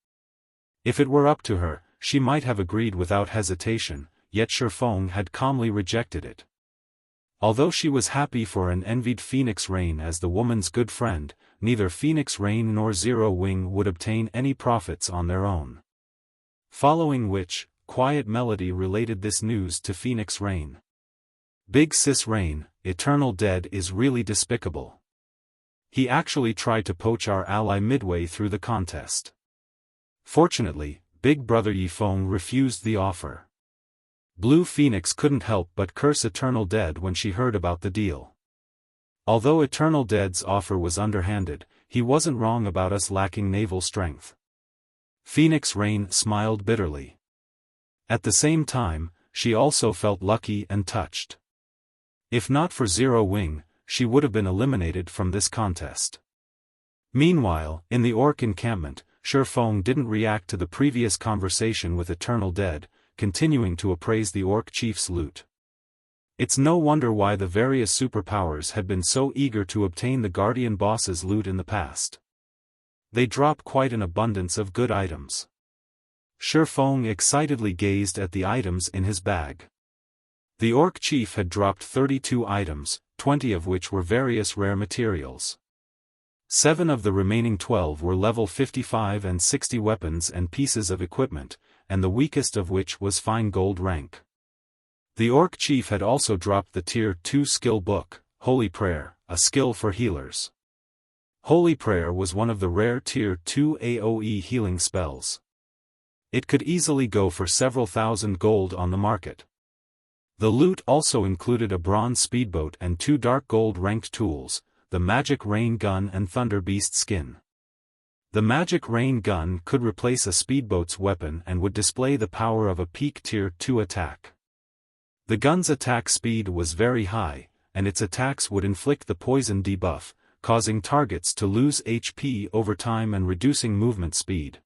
If it were up to her, she might have agreed without hesitation, yet Xiaofan had calmly rejected it. Although she was happy for and envied Phoenix Rain as the woman's good friend, neither Phoenix Rain nor Zero Wing would obtain any profits on their own. Following which, Quiet Melody related this news to Phoenix Rain. Big Sis Rain, Eternal Dead is really despicable. He actually tried to poach our ally midway through the contest. Fortunately, Big Brother Yifeng refused the offer. Blue Phoenix couldn't help but curse Eternal Dead when she heard about the deal. Although Eternal Dead's offer was underhanded, he wasn't wrong about us lacking naval strength. Phoenix Rain smiled bitterly. At the same time, she also felt lucky and touched. If not for Zero Wing, she would have been eliminated from this contest. Meanwhile, in the Orc encampment, Xiaofan didn't react to the previous conversation with Eternal Dead, continuing to appraise the Orc chief's loot. It's no wonder why the various superpowers had been so eager to obtain the Guardian boss's loot in the past. They drop quite an abundance of good items. Xiaofan excitedly gazed at the items in his bag. The orc chief had dropped 32 items, 20 of which were various rare materials. 7 of the remaining 12 were level 55 and 60 weapons and pieces of equipment, and the weakest of which was fine gold rank. The orc chief had also dropped the tier 2 skill book, Holy Prayer, a skill for healers. Holy Prayer was one of the rare tier 2 AoE healing spells. It could easily go for several thousand gold on the market. The loot also included a bronze speedboat and 2 dark gold ranked tools, the magic rain gun and thunder beast skin. The magic rain gun could replace a speedboat's weapon and would display the power of a peak tier 2 attack. The gun's attack speed was very high, and its attacks would inflict the poison debuff, causing targets to lose HP over time and reducing movement speed.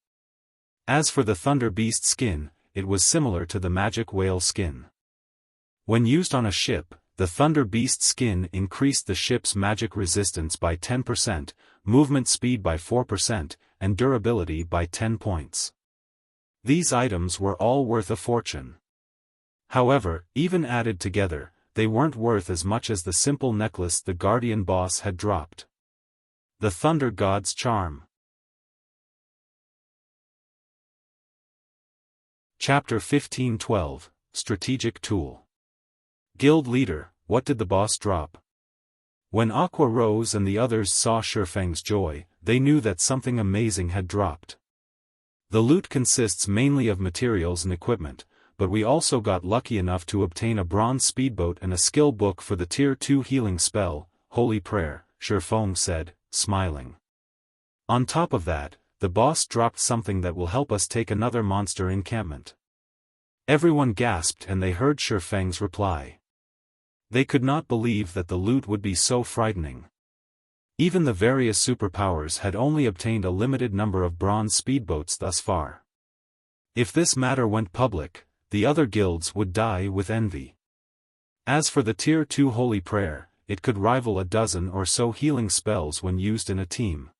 As for the thunder beast skin, it was similar to the magic whale skin. When used on a ship, the thunder beast skin increased the ship's magic resistance by 10%, movement speed by 4%, and durability by 10 points. These items were all worth a fortune. However, even added together, they weren't worth as much as the simple necklace the Guardian boss had dropped. The Thunder God's Charm. Chapter 15:12, Strategic Tool. Guild Leader, what did the boss drop? When Aqua Rose and the others saw Xiaofan's joy, they knew that something amazing had dropped. The loot consists mainly of materials and equipment, but we also got lucky enough to obtain a bronze speedboat and a skill book for the tier 2 healing spell, Holy Prayer, Xiaofan said, smiling. On top of that, the boss dropped something that will help us take another monster encampment. Everyone gasped and they heard Xiaofan's reply. They could not believe that the loot would be so frightening. Even the various superpowers had only obtained a limited number of bronze speedboats thus far. If this matter went public, the other guilds would die with envy. As for the tier 2 Holy Prayer, it could rival a dozen or so healing spells when used in a team.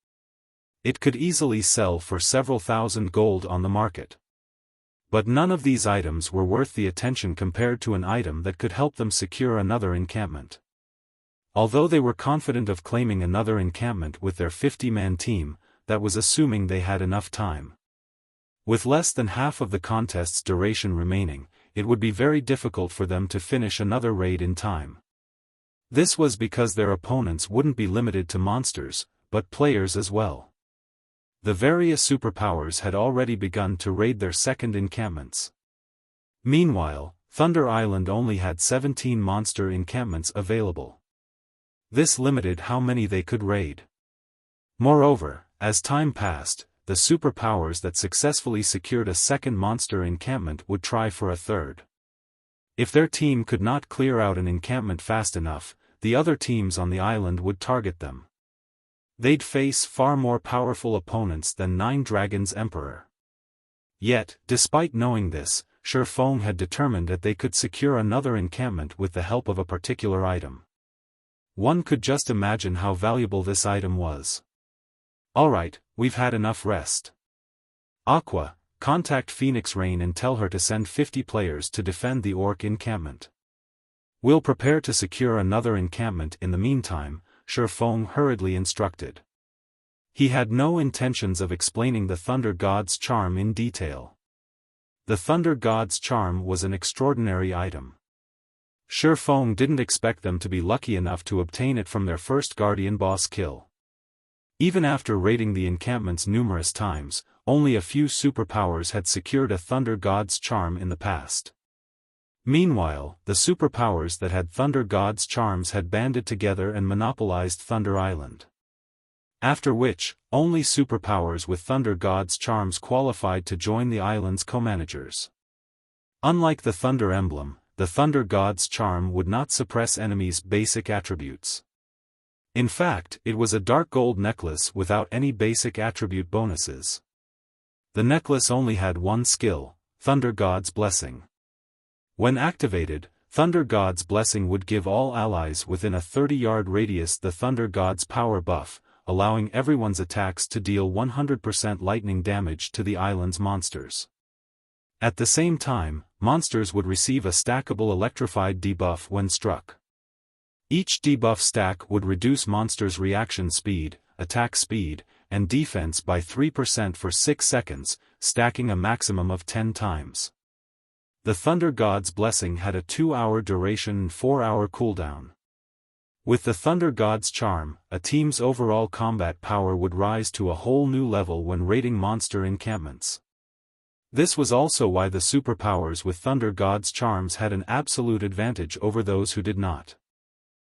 It could easily sell for several thousand gold on the market. But none of these items were worth the attention compared to an item that could help them secure another encampment. Although they were confident of claiming another encampment with their 50-man team, that was assuming they had enough time. With less than half of the contest's duration remaining, it would be very difficult for them to finish another raid in time. This was because their opponents wouldn't be limited to monsters, but players as well. The various superpowers had already begun to raid their second encampments. Meanwhile, Thunder Island only had 17 monster encampments available. This limited how many they could raid. Moreover, as time passed, the superpowers that successfully secured a second monster encampment would try for a third. If their team could not clear out an encampment fast enough, the other teams on the island would target them. They'd face far more powerful opponents than Nine Dragons Emperor. Yet, despite knowing this, Xiaofan had determined that they could secure another encampment with the help of a particular item. One could just imagine how valuable this item was. Alright, we've had enough rest. Aqua, contact Phoenix Rain and tell her to send 50 players to defend the orc encampment. We'll prepare to secure another encampment in the meantime, Xiaofan hurriedly instructed. He had no intentions of explaining the Thunder God's Charm in detail. The Thunder God's Charm was an extraordinary item. Xiaofan didn't expect them to be lucky enough to obtain it from their first Guardian boss kill. Even after raiding the encampments numerous times, only a few superpowers had secured a Thunder God's Charm in the past. Meanwhile, the superpowers that had Thunder God's Charms had banded together and monopolized Thunder Island. After which, only superpowers with Thunder God's Charms qualified to join the island's co-managers. Unlike the Thunder Emblem, the Thunder God's Charm would not suppress enemies' basic attributes. In fact, it was a dark gold necklace without any basic attribute bonuses. The necklace only had one skill, Thunder God's Blessing. When activated, Thunder God's Blessing would give all allies within a 30-yard radius the Thunder God's power buff, allowing everyone's attacks to deal 100% lightning damage to the island's monsters. At the same time, monsters would receive a stackable electrified debuff when struck. Each debuff stack would reduce monsters' reaction speed, attack speed, and defense by 3% for 6 seconds, stacking a maximum of 10 times. The Thunder God's Blessing had a 2-hour duration and 4-hour cooldown. With the Thunder God's Charm, a team's overall combat power would rise to a whole new level when raiding monster encampments. This was also why the superpowers with Thunder God's Charms had an absolute advantage over those who did not.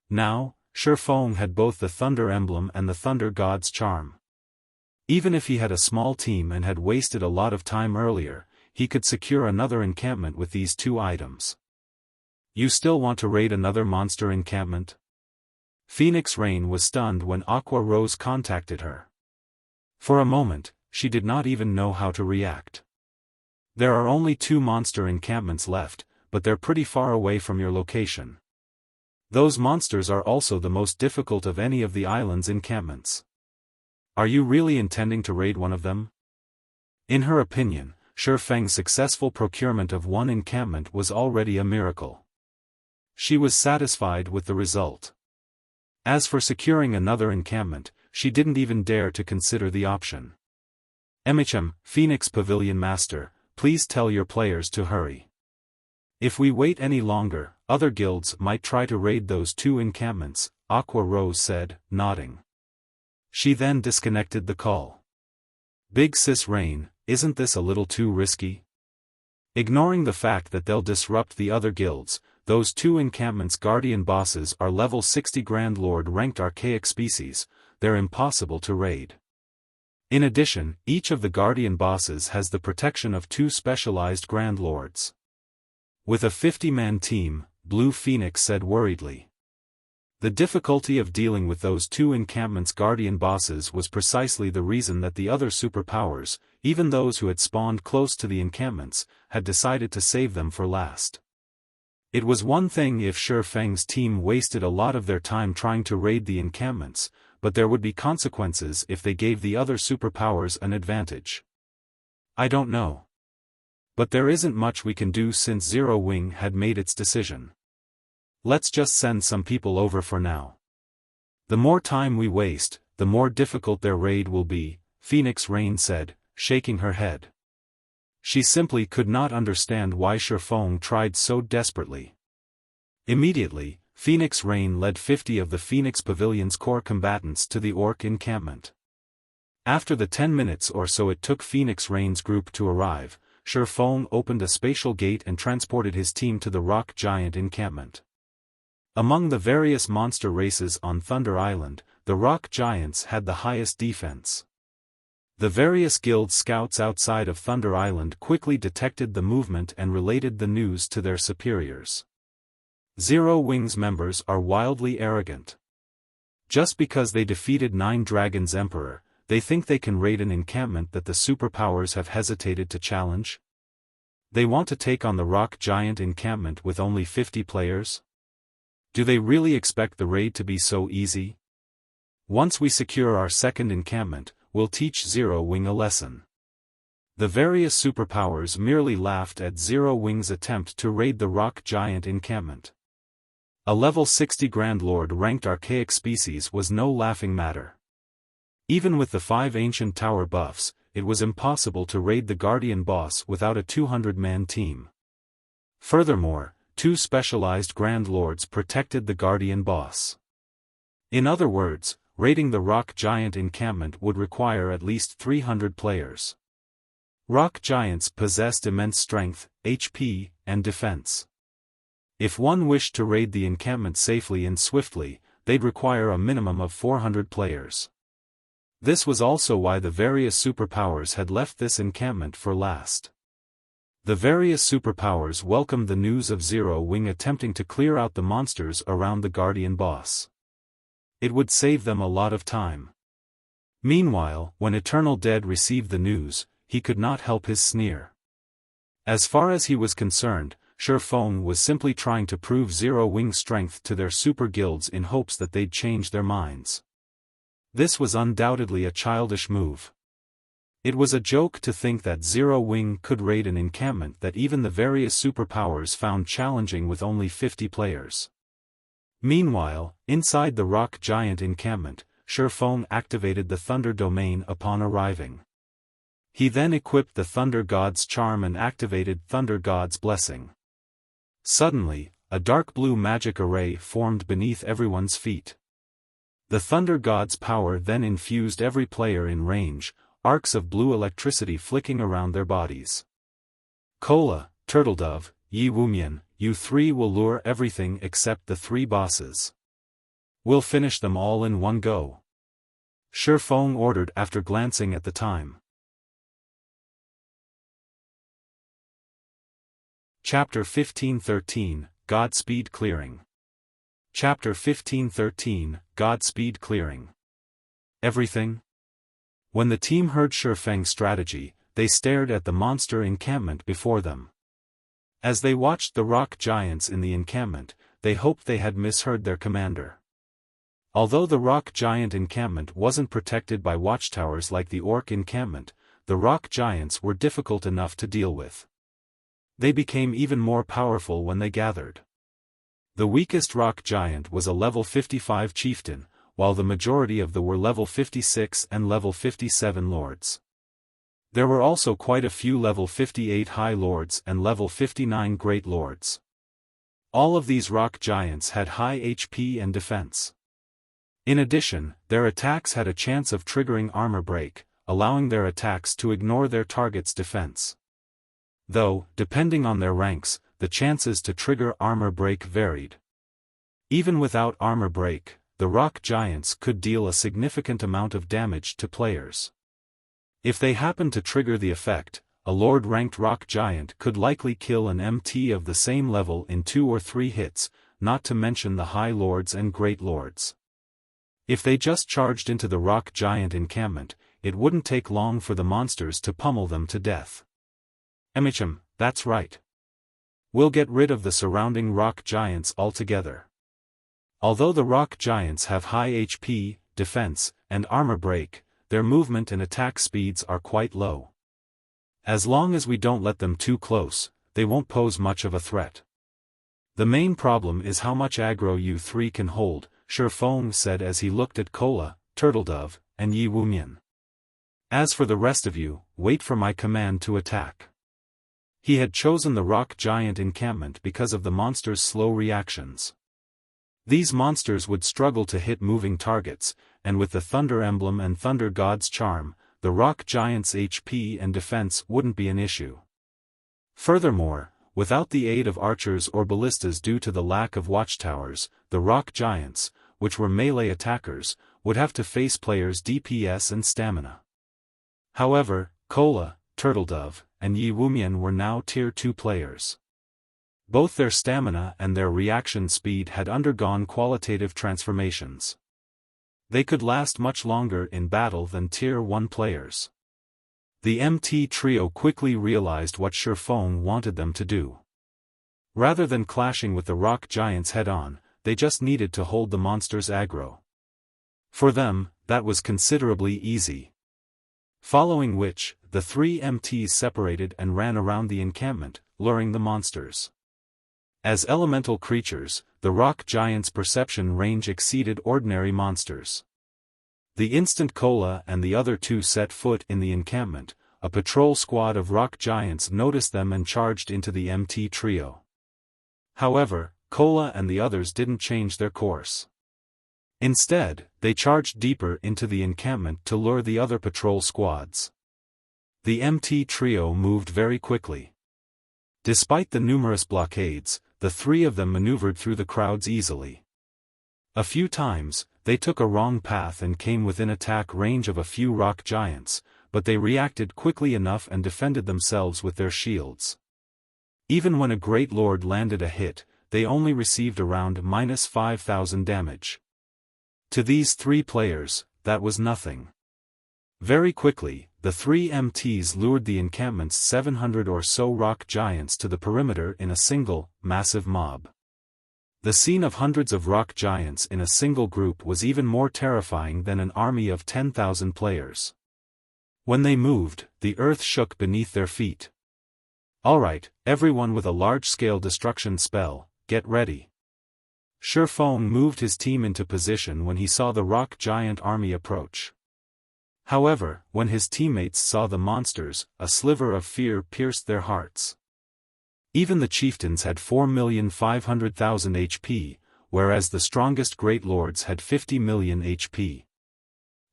Now, Xiaofan had both the Thunder Emblem and the Thunder God's Charm. Even if he had a small team and had wasted a lot of time earlier, he could secure another encampment with these 2 items. You still want to raid another monster encampment? Phoenix Rain was stunned when Aqua Rose contacted her. For a moment, she did not even know how to react. There are only 2 monster encampments left, but they're pretty far away from your location. Those monsters are also the most difficult of any of the island's encampments. Are you really intending to raid one of them? In her opinion, Xiaofang's successful procurement of one encampment was already a miracle. She was satisfied with the result. As for securing another encampment, she didn't even dare to consider the option. MHM, Phoenix Pavilion Master, please tell your players to hurry. If we wait any longer, other guilds might try to raid those 2 encampments, Aqua Rose said, nodding. She then disconnected the call. Big Sis Rain, isn't this a little too risky? Ignoring the fact that they'll disrupt the other guilds, those 2 encampments' guardian bosses are level 60 Grand Lord ranked archaic species, they're impossible to raid. In addition, each of the guardian bosses has the protection of 2 specialized Grand Lords. With a 50-man team, Blue Phoenix said worriedly. The difficulty of dealing with those 2 encampments' guardian bosses was precisely the reason that the other superpowers, even those who had spawned close to the encampments, had decided to save them for last. It was one thing if Xiaofang's team wasted a lot of their time trying to raid the encampments, but there would be consequences if they gave the other superpowers an advantage. I don't know. But there isn't much we can do since Zero Wing had made its decision. Let's just send some people over for now. The more time we waste, the more difficult their raid will be, Phoenix Rain said, shaking her head. She simply could not understand why Xiaofan tried so desperately. Immediately, Phoenix Rain led 50 of the Phoenix Pavilion's core combatants to the Orc encampment. After the 10 minutes or so it took Phoenix Rain's group to arrive, Xiaofan opened a spatial gate and transported his team to the Rock Giant encampment. Among the various monster races on Thunder Island, the Rock Giants had the highest defense. The various guild scouts outside of Thunder Island quickly detected the movement and related the news to their superiors. Zero Wing's members are wildly arrogant. Just because they defeated 9 Dragons Emperor, they think they can raid an encampment that the superpowers have hesitated to challenge? They want to take on the Rock Giant encampment with only 50 players? Do they really expect the raid to be so easy? Once we secure our second encampment, we'll teach Zero Wing a lesson. The various superpowers merely laughed at Zero Wing's attempt to raid the Rock Giant encampment. A level 60 Grand Lord ranked archaic species was no laughing matter. Even with the 5 ancient tower buffs, it was impossible to raid the Guardian boss without a 200-man team. Furthermore, 2 specialized Grand Lords protected the Guardian boss. In other words, raiding the Rock Giant encampment would require at least 300 players. Rock Giants possessed immense strength, HP, and defense. If one wished to raid the encampment safely and swiftly, they'd require a minimum of 400 players. This was also why the various superpowers had left this encampment for last. The various superpowers welcomed the news of Zero Wing attempting to clear out the monsters around the Guardian boss. It would save them a lot of time. Meanwhile, when Eternal Dead received the news, he could not help his sneer. As far as he was concerned, Xiaofan was simply trying to prove zero-wing strength to their super guilds in hopes that they'd change their minds. This was undoubtedly a childish move. It was a joke to think that zero-wing could raid an encampment that even the various superpowers found challenging with only 50 players. Meanwhile, inside the rock giant encampment, Xiaofan activated the Thunder Domain upon arriving. He then equipped the Thunder God's Charm and activated Thunder God's Blessing. Suddenly, a dark blue magic array formed beneath everyone's feet. The Thunder God's power then infused every player in range, arcs of blue electricity flicking around their bodies. Kola, Turtledove, Yi Wumian, you three will lure everything except the three bosses. We'll finish them all in one go. Xiaofan ordered after glancing at the time. Chapter 15:13, Godspeed Clearing. Chapter 15:13, Godspeed Clearing. Everything? When the team heard Xiaofang's strategy, they stared at the monster encampment before them. As they watched the rock giants in the encampment, they hoped they had misheard their commander. Although the rock giant encampment wasn't protected by watchtowers like the orc encampment, the rock giants were difficult enough to deal with. They became even more powerful when they gathered. The weakest rock giant was a level 55 chieftain, while the majority of them were level 56 and level 57 lords. There were also quite a few level 58 high lords and level 59 great lords. All of these rock giants had high HP and defense. In addition, their attacks had a chance of triggering armor break, allowing their attacks to ignore their target's defense. Though, depending on their ranks, the chances to trigger armor break varied. Even without armor break, the rock giants could deal a significant amount of damage to players. If they happened to trigger the effect, a lord-ranked rock giant could likely kill an MT of the same level in 2 or 3 hits, not to mention the high lords and great lords. If they just charged into the rock giant encampment, it wouldn't take long for the monsters to pummel them to death. That's right. We'll get rid of the surrounding rock giants altogether. Although the rock giants have high HP, defense, and armor break, their movement and attack speeds are quite low. As long as we don't let them too close, they won't pose much of a threat. The main problem is how much aggro you three can hold, Xiaofan said as he looked at Kola, Turtledove, and Yi Wumian. As for the rest of you, wait for my command to attack. He had chosen the rock giant encampment because of the monsters' slow reactions. These monsters would struggle to hit moving targets, and with the Thunder Emblem and Thunder God's Charm, the rock giant's HP and defense wouldn't be an issue. Furthermore, without the aid of archers or ballistas due to the lack of watchtowers, the rock giants, which were melee attackers, would have to face players' DPS and stamina. However, Kola, Turtledove, and Yi Wumian were now Tier 2 players. Both their stamina and their reaction speed had undergone qualitative transformations. They could last much longer in battle than Tier 1 players. The MT trio quickly realized what Xiaofan wanted them to do. Rather than clashing with the rock giants head-on, they just needed to hold the monsters aggro. For them, that was considerably easy. Following which, the 3 MTs separated and ran around the encampment, luring the monsters. As elemental creatures, the rock giants' perception range exceeded ordinary monsters. The instant Kola and the other 2 set foot in the encampment, a patrol squad of rock giants noticed them and charged into the MT trio. However, Kola and the others didn't change their course. Instead, they charged deeper into the encampment to lure the other patrol squads. The MT trio moved very quickly. Despite the numerous blockades, the 3 of them maneuvered through the crowds easily. A few times, they took a wrong path and came within attack range of a few rock giants, but they reacted quickly enough and defended themselves with their shields. Even when a great lord landed a hit, they only received around -5,000 damage. To these 3 players, that was nothing. Very quickly, the three MTs lured the encampment's 700 or so rock giants to the perimeter in a single, massive mob. The scene of hundreds of rock giants in a single group was even more terrifying than an army of 10,000 players. When they moved, the earth shook beneath their feet. Alright, everyone with a large-scale destruction spell, get ready. Xiaofan moved his team into position when he saw the rock giant army approach. However, when his teammates saw the monsters, a sliver of fear pierced their hearts. Even the chieftains had 4,500,000 HP, whereas the strongest great lords had 50 million HP.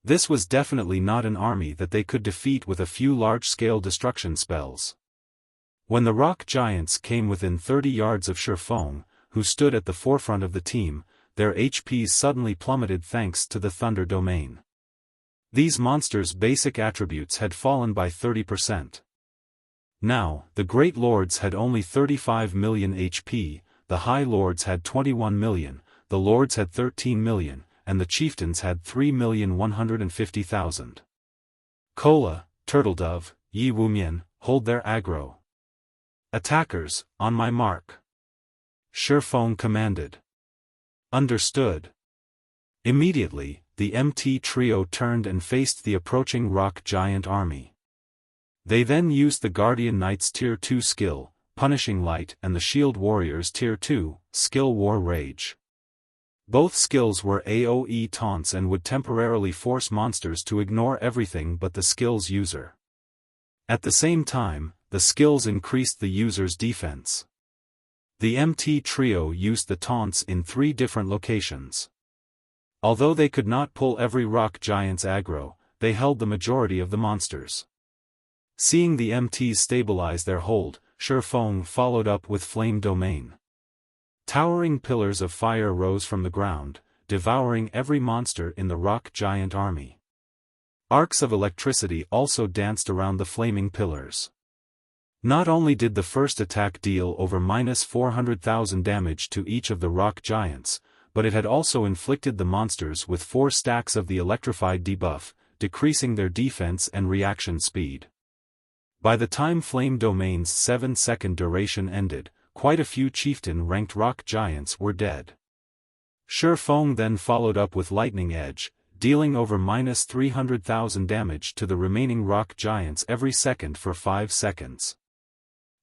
This was definitely not an army that they could defeat with a few large-scale destruction spells. When the rock giants came within 30 yards of Xiaofan, who stood at the forefront of the team, their HPs suddenly plummeted thanks to the Thunder Domain. These monsters' basic attributes had fallen by 30%. Now, the Great Lords had only 35 million HP, the High Lords had 21 million, the Lords had 13 million, and the Chieftains had 3,150,000. Kola, Turtledove, Yi Wumian, hold their aggro. Attackers, on my mark. Xiaofan commanded. Understood. Immediately, the MT trio turned and faced the approaching rock giant army. They then used the Guardian Knight's Tier 2 skill, Punishing Light, and the Shield Warrior's Tier 2 skill, War Rage. Both skills were AoE taunts and would temporarily force monsters to ignore everything but the skill's user. At the same time, the skills increased the user's defense. The MT trio used the taunts in 3 different locations. Although they could not pull every rock giant's aggro, they held the majority of the monsters. Seeing the MTs stabilize their hold, Xiaofan followed up with Flame Domain. Towering pillars of fire rose from the ground, devouring every monster in the rock giant army. Arcs of electricity also danced around the flaming pillars. Not only did the first attack deal over -400,000 damage to each of the rock giants, but it had also inflicted the monsters with 4 stacks of the electrified debuff, decreasing their defense and reaction speed. By the time Flame Domain's 7-second duration ended, quite a few chieftain-ranked rock giants were dead. Xiaofan then followed up with Lightning Edge, dealing over -300,000 damage to the remaining rock giants every second for 5 seconds.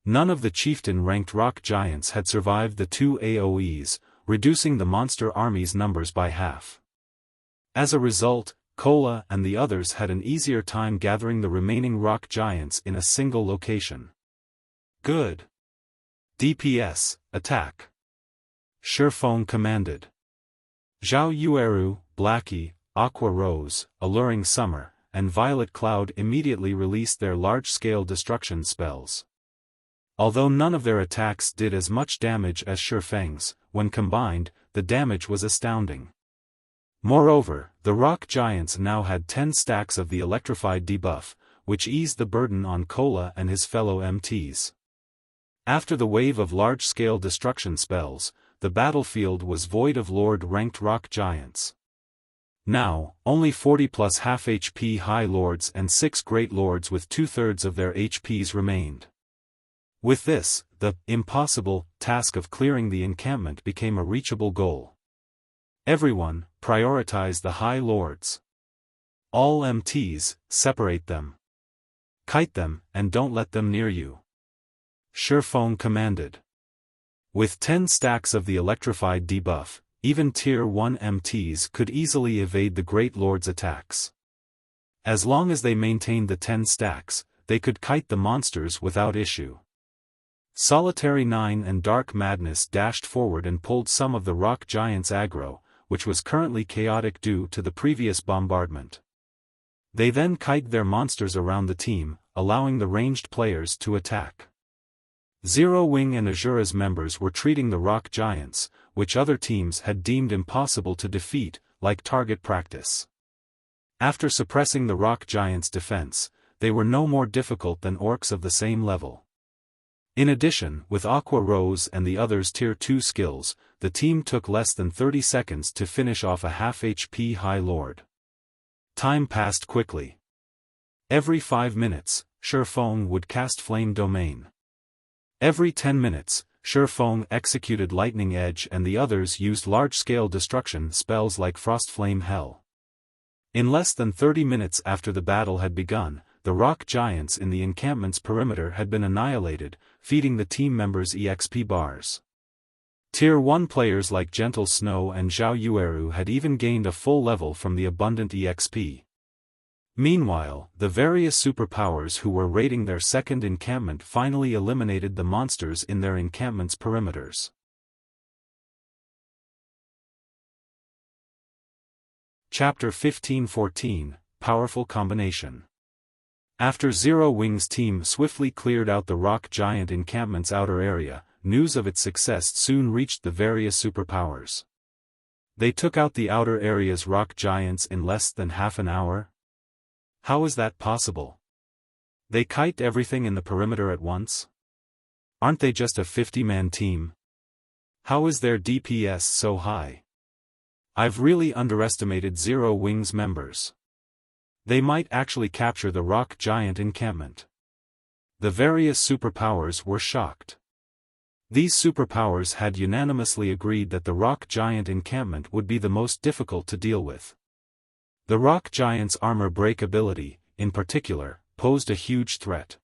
None of the chieftain-ranked rock giants had survived the 2 AoEs, reducing the monster army's numbers by half. As a result, Kola and the others had an easier time gathering the remaining rock giants in a single location. Good. DPS, attack. Xiaofan commanded. Zhao Yueru, Blackie, Aqua Rose, Alluring Summer, and Violet Cloud immediately released their large-scale destruction spells. Although none of their attacks did as much damage as Xiaofan's, when combined, the damage was astounding. Moreover, the rock giants now had 10 stacks of the electrified debuff, which eased the burden on Kola and his fellow MTs. After the wave of large-scale destruction spells, the battlefield was void of Lord-ranked rock giants. Now, only 40 plus half HP High Lords and 6 Great Lords with 2/3 of their HPs remained. With this, the impossible task of clearing the encampment became a reachable goal. Everyone, prioritize the High Lords. All MTs, separate them. Kite them, and don't let them near you. Xiaofan commanded. With 10 stacks of the electrified debuff, even Tier 1 MTs could easily evade the Great Lord's attacks. As long as they maintained the 10 stacks, they could kite the monsters without issue. Solitary 9 and Dark Madness dashed forward and pulled some of the rock giants' aggro, which was currently chaotic due to the previous bombardment. They then kited their monsters around the team, allowing the ranged players to attack. Zero Wing and Azura's members were treating the rock giants, which other teams had deemed impossible to defeat, like target practice. After suppressing the rock giants' defense, they were no more difficult than orcs of the same level. In addition, with Aqua Rose and the others' Tier 2 skills, the team took less than 30 seconds to finish off a half HP High Lord. Time passed quickly. Every 5 minutes, Xiaofan would cast Flame Domain. Every 10 minutes, Xiaofan executed Lightning Edge and the others used large-scale destruction spells like Frost Flame Hell. In less than 30 minutes after the battle had begun, the rock giants in the encampment's perimeter had been annihilated, feeding the team members EXP bars. Tier 1 players like Gentle Snow and Zhao Yueru had even gained a full level from the abundant EXP. Meanwhile, the various superpowers who were raiding their second encampment finally eliminated the monsters in their encampment's perimeters. Chapter 15-14, Powerful Combination. After Zero Wing's team swiftly cleared out the rock giant encampment's outer area, news of its success soon reached the various superpowers. They took out the outer area's rock giants in less than half an hour? How is that possible? They kite everything in the perimeter at once? Aren't they just a 50-man team? How is their DPS so high? I've really underestimated Zero Wing's members. They might actually capture the rock giant encampment. The various superpowers were shocked. These superpowers had unanimously agreed that the rock giant encampment would be the most difficult to deal with. The rock giant's armor break ability, in particular, posed a huge threat.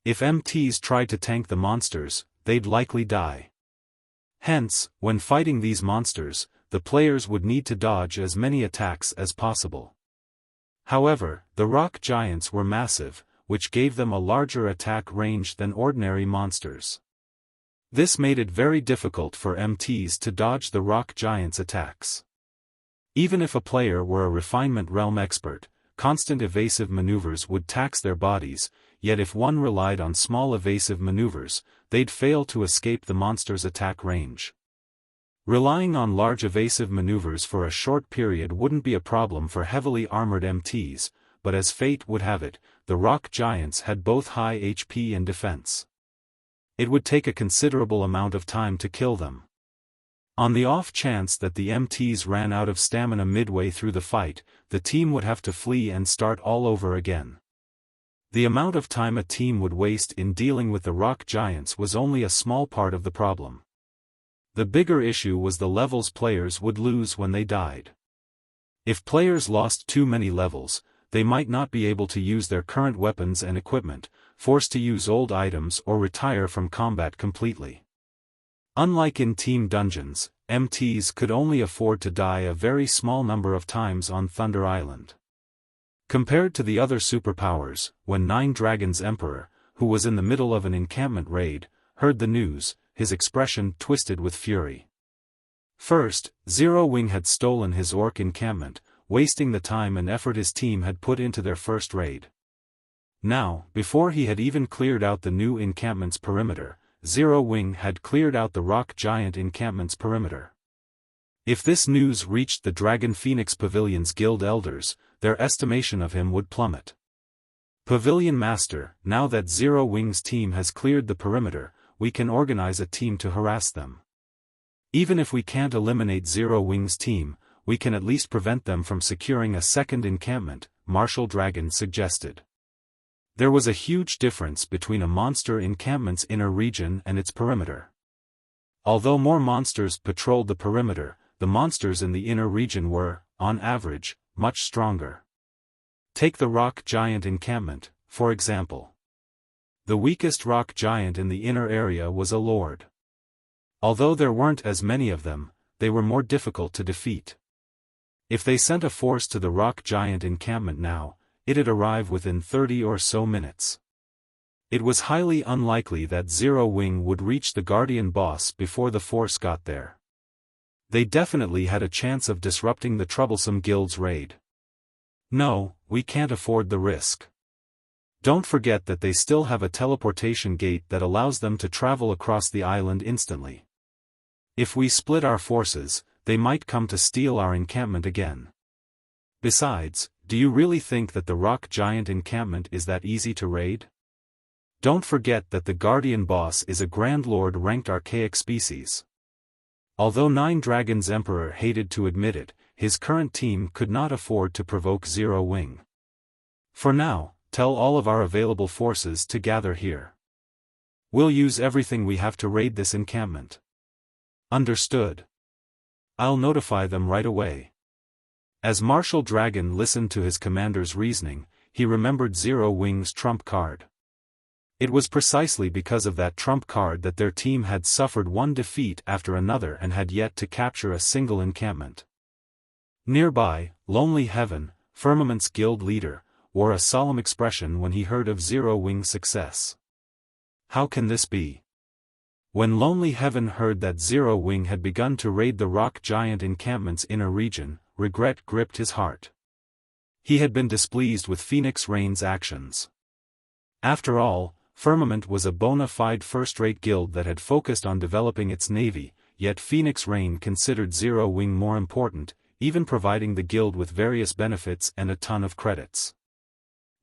If MTs tried to tank the monsters, they'd likely die. Hence, when fighting these monsters, the players would need to dodge as many attacks as possible. However, the rock giants were massive, which gave them a larger attack range than ordinary monsters. This made it very difficult for MTs to dodge the rock giants' attacks. Even if a player were a refinement realm expert, constant evasive maneuvers would tax their bodies, yet if one relied on small evasive maneuvers, they'd fail to escape the monster's attack range. Relying on large evasive maneuvers for a short period wouldn't be a problem for heavily armored MTs, but as fate would have it, the rock giants had both high HP and defense. It would take a considerable amount of time to kill them. On the off chance that the MTs ran out of stamina midway through the fight, the team would have to flee and start all over again. The amount of time a team would waste in dealing with the rock giants was only a small part of the problem. The bigger issue was the levels players would lose when they died. If players lost too many levels, they might not be able to use their current weapons and equipment, forced to use old items or retire from combat completely. Unlike in team dungeons, MTs could only afford to die a very small number of times on Thunder Island. Compared to the other superpowers, when Nine Dragons' Emperor, who was in the middle of an encampment raid, heard the news, his expression twisted with fury. First, Zero Wing had stolen his orc encampment, wasting the time and effort his team had put into their first raid. Now, before he had even cleared out the new encampment's perimeter, Zero Wing had cleared out the rock giant encampment's perimeter. If this news reached the Dragon Phoenix Pavilion's guild elders, their estimation of him would plummet. Pavilion Master, now that Zero Wing's team has cleared the perimeter, we can organize a team to harass them. Even if we can't eliminate Zero Wing's team, we can at least prevent them from securing a second encampment, Martial Dragon suggested. There was a huge difference between a monster encampment's inner region and its perimeter. Although more monsters patrolled the perimeter, the monsters in the inner region were, on average, much stronger. Take the rock giant encampment, for example. The weakest rock giant in the inner area was a lord. Although there weren't as many of them, they were more difficult to defeat. If they sent a force to the rock giant encampment now, it'd arrive within 30 or so minutes. It was highly unlikely that Zero Wing would reach the Guardian boss before the force got there. They definitely had a chance of disrupting the troublesome guild's raid. No, we can't afford the risk. Don't forget that they still have a teleportation gate that allows them to travel across the island instantly. If we split our forces, they might come to steal our encampment again. Besides, do you really think that the rock giant encampment is that easy to raid? Don't forget that the Guardian boss is a Grand Lord ranked archaic species. Although Nine Dragons' Emperor hated to admit it, his current team could not afford to provoke Zero Wing. For now, tell all of our available forces to gather here. We'll use everything we have to raid this encampment. Understood. I'll notify them right away. As Marshal Dragon listened to his commander's reasoning, he remembered Zero Wing's trump card. It was precisely because of that trump card that their team had suffered one defeat after another and had yet to capture a single encampment. Nearby, Lonely Heaven, Firmament's guild leader, wore a solemn expression when he heard of Zero Wing's success. How can this be? When Lonely Heaven heard that Zero Wing had begun to raid the rock giant encampment's inner region, regret gripped his heart. He had been displeased with Phoenix Rain's actions. After all, Firmament was a bona fide first-rate guild that had focused on developing its navy, yet Phoenix Rain considered Zero Wing more important, even providing the guild with various benefits and a ton of credits.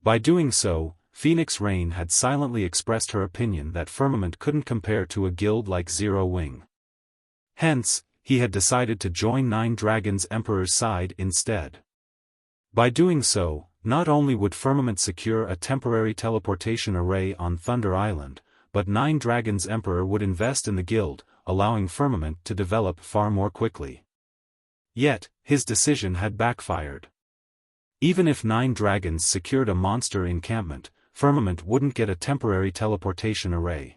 By doing so, Phoenix Rain had silently expressed her opinion that Firmament couldn't compare to a guild like Zero Wing. Hence, he had decided to join Nine Dragons' Emperor's side instead. By doing so, not only would Firmament secure a temporary teleportation array on Thunder Island, but Nine Dragons' Emperor would invest in the guild, allowing Firmament to develop far more quickly. Yet, his decision had backfired. Even if Nine Dragons secured a monster encampment, Firmament wouldn't get a temporary teleportation array.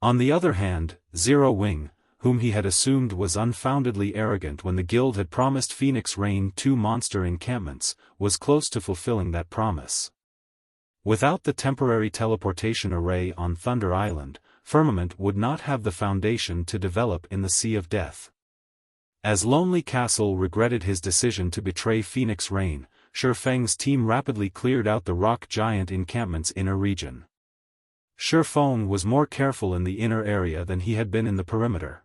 On the other hand, Zero Wing, whom he had assumed was unfoundedly arrogant when the guild had promised Phoenix Rain 2 monster encampments, was close to fulfilling that promise. Without the temporary teleportation array on Thunder Island, Firmament would not have the foundation to develop in the Sea of Death. As Lonely Castle regretted his decision to betray Phoenix Rain, Xiaofang's team rapidly cleared out the rock giant encampment's inner region. Xiaofan was more careful in the inner area than he had been in the perimeter.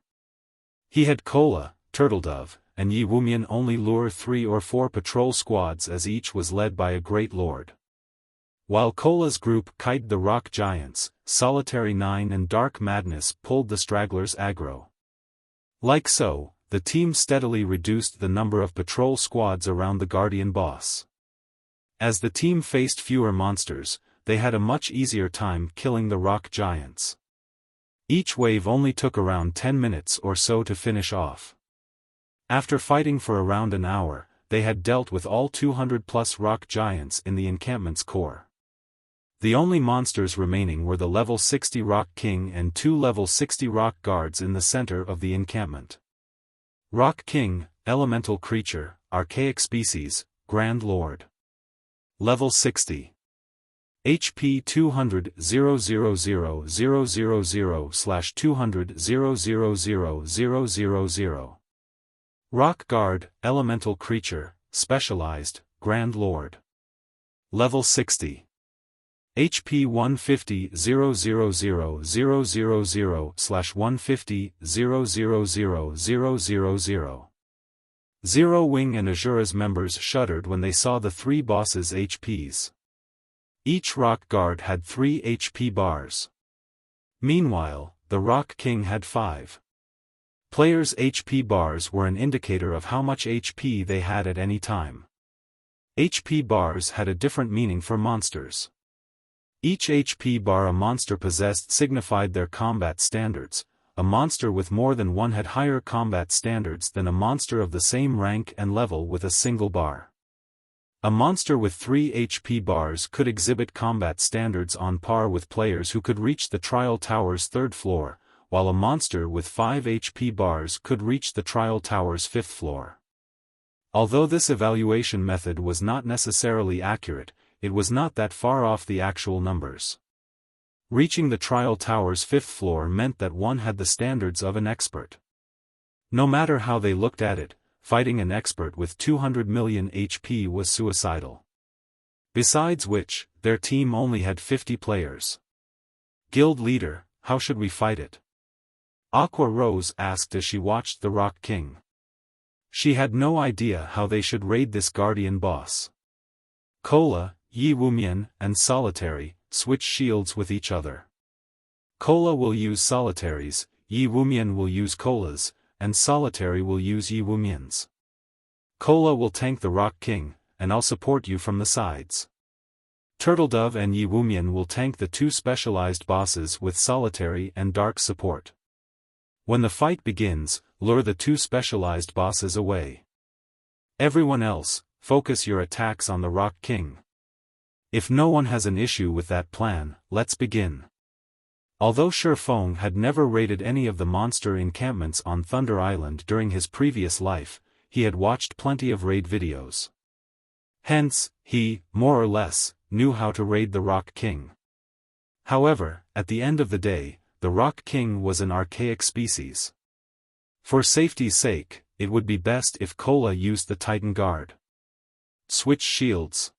He had Kola, Turtledove, and Yi Wumian only lure 3 or 4 patrol squads as each was led by a great lord. While Kola's group kited the rock giants, Solitary 9 and Dark Madness pulled the stragglers aggro. Like so, the team steadily reduced the number of patrol squads around the Guardian boss. As the team faced fewer monsters, they had a much easier time killing the rock giants. Each wave only took around 10 minutes or so to finish off. After fighting for around an hour, they had dealt with all 200+ rock giants in the encampment's core. The only monsters remaining were the level 60 Rock King and 2 level 60 Rock Guards in the center of the encampment. Rock King, Elemental Creature, Archaic Species, Grand Lord. Level 60. HP 200 00000/200 0000000. Rock Guard, Elemental Creature, Specialized, Grand Lord. Level 60. HP 150 00000/150 0000000. Zero Wing and Azura's members shuddered when they saw the 3 bosses' HPs. Each Rock Guard had 3 HP bars. Meanwhile, the Rock King had 5. Players' HP bars were an indicator of how much HP they had at any time. HP bars had a different meaning for monsters. Each HP bar a monster possessed signified their combat standards. A monster with more than one had higher combat standards than a monster of the same rank and level with a single bar. A monster with 3 HP bars could exhibit combat standards on par with players who could reach the Trial Tower's 3rd floor, while a monster with 5 HP bars could reach the Trial Tower's 5th floor. Although this evaluation method was not necessarily accurate, it was not that far off the actual numbers. Reaching the Trial Tower's 5th floor meant that one had the standards of an expert. No matter how they looked at it, fighting an expert with 200 million HP was suicidal. Besides which, their team only had 50 players. Guild leader, how should we fight it? Aqua Rose asked as she watched the Rock King. She had no idea how they should raid this guardian boss. Kola, Yi Wumian, and Solitary switch shields with each other. Kola will use Solitary's, Yi Wumian will use Kola's, and Solitary will use Yi Wumian's. Kola will tank the Rock King, and I'll support you from the sides. Turtledove and Yi Wumian will tank the two specialized bosses with solitary and dark support. When the fight begins, lure the two specialized bosses away. Everyone else, focus your attacks on the Rock King. If no one has an issue with that plan, let's begin. Although Xiaofan had never raided any of the monster encampments on Thunder Island during his previous life, he had watched plenty of raid videos. Hence, he, more or less, knew how to raid the Rock King. However, at the end of the day, the Rock King was an archaic species. For safety's sake, it would be best if Cola used the Titan Guard. Switch shields.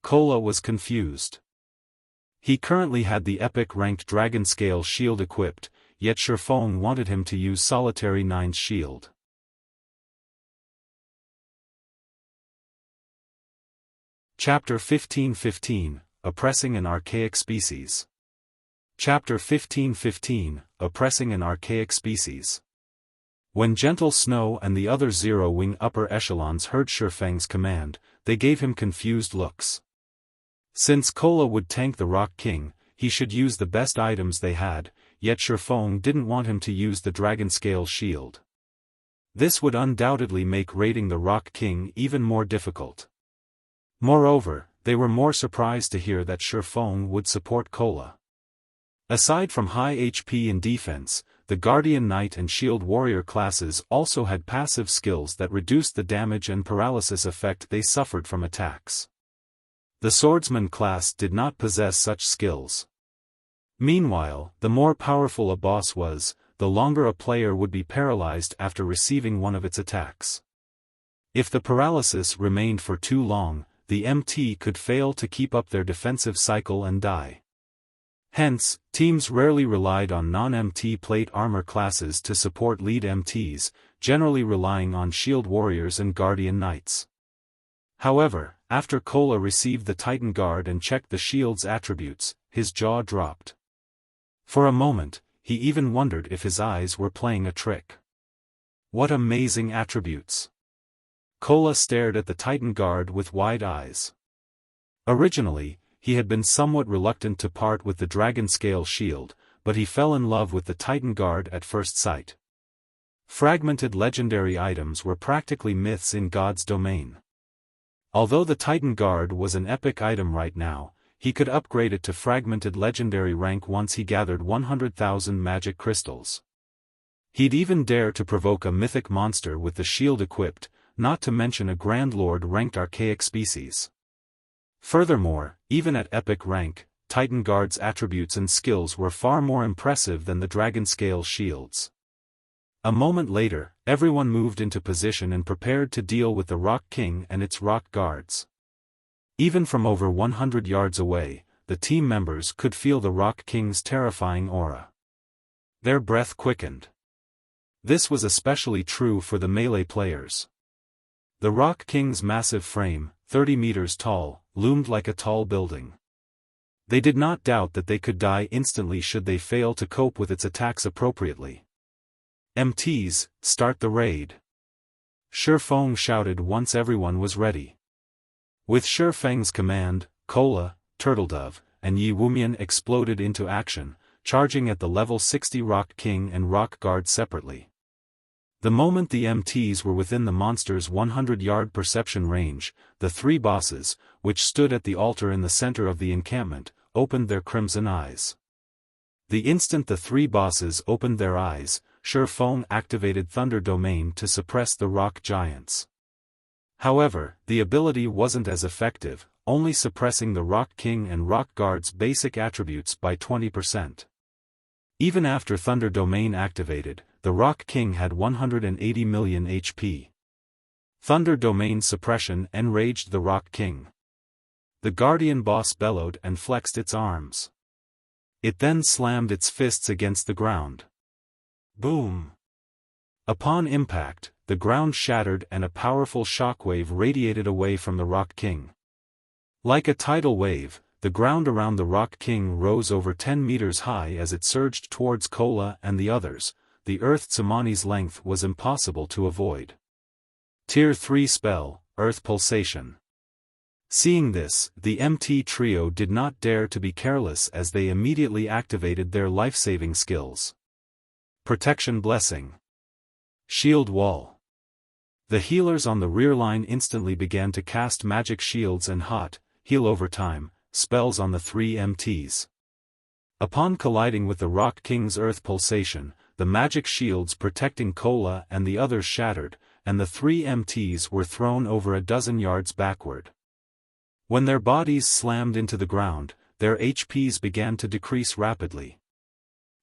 Cola was confused. He currently had the epic-ranked Dragon Scale shield equipped, yet Xiaofan wanted him to use Solitary 9's shield. Chapter 15:15, Oppressing an Archaic Species. Chapter 15:15, Oppressing an Archaic Species. When Gentle Snow and the other Zero-Wing upper echelons heard Xiaofan's command, they gave him confused looks. Since Cola would tank the Rock King, he should use the best items they had, yet Xiaofan didn't want him to use the Dragon Scale shield. This would undoubtedly make raiding the Rock King even more difficult. Moreover, they were more surprised to hear that Xiaofan would support Cola. Aside from high HP and defense, the Guardian Knight and Shield Warrior classes also had passive skills that reduced the damage and paralysis effect they suffered from attacks. The Swordsman class did not possess such skills. Meanwhile, the more powerful a boss was, the longer a player would be paralyzed after receiving one of its attacks. If the paralysis remained for too long, the MT could fail to keep up their defensive cycle and die. Hence, teams rarely relied on non-MT plate armor classes to support lead MTs, generally relying on Shield Warriors and Guardian Knights. However, after Cola received the Titan Guard and checked the shield's attributes, his jaw dropped. For a moment, he even wondered if his eyes were playing a trick. What amazing attributes! Cola stared at the Titan Guard with wide eyes. Originally, he had been somewhat reluctant to part with the Dragon Scale shield, but he fell in love with the Titan Guard at first sight. Fragmented legendary items were practically myths in God's domain. Although the Titan Guard was an epic item right now, he could upgrade it to fragmented legendary rank once he gathered 100,000 magic crystals. He'd even dare to provoke a mythic monster with the shield equipped, not to mention a Grand Lord ranked archaic species. Furthermore, even at epic rank, Titan Guard's attributes and skills were far more impressive than the Dragon Scale shields. A moment later, everyone moved into position and prepared to deal with the Rock King and its Rock Guards. Even from over 100 yards away, the team members could feel the Rock King's terrifying aura. Their breath quickened. This was especially true for the melee players. The Rock King's massive frame, 30 meters tall, loomed like a tall building. They did not doubt that they could die instantly should they fail to cope with its attacks appropriately. MTs, start the raid. Xiaofan shouted once everyone was ready. With Xiaofang's command, Cola, Turtledove, and Yi Wumian exploded into action, charging at the level 60 Rock King and Rock Guard separately. The moment the MTs were within the monster's 100-yard perception range, the three bosses, which stood at the altar in the center of the encampment, opened their crimson eyes. The instant the three bosses opened their eyes, Xiaofan activated Thunder Domain to suppress the rock giants. However, the ability wasn't as effective, only suppressing the Rock King and Rock Guard's basic attributes by 20%. Even after Thunder Domain activated, the Rock King had 180 million HP. Thunder Domain suppression enraged the Rock King. The Guardian boss bellowed and flexed its arms. It then slammed its fists against the ground. Boom! Upon impact, the ground shattered and a powerful shockwave radiated away from the Rock King. Like a tidal wave, the ground around the Rock King rose over 10 meters high as it surged towards Cola and the others. The Earth Tsumane's length was impossible to avoid. Tier 3 spell, Earth Pulsation. Seeing this, the MT trio did not dare to be careless as they immediately activated their life-saving skills. Protection Blessing. Shield Wall. The healers on the rear line instantly began to cast magic shields and heal over time spells on the three MTs. Upon colliding with the Rock King's Earth Pulsation, the magic shields protecting Kola and the others shattered, and the three MTs were thrown over a dozen yards backward. When their bodies slammed into the ground, their HPs began to decrease rapidly.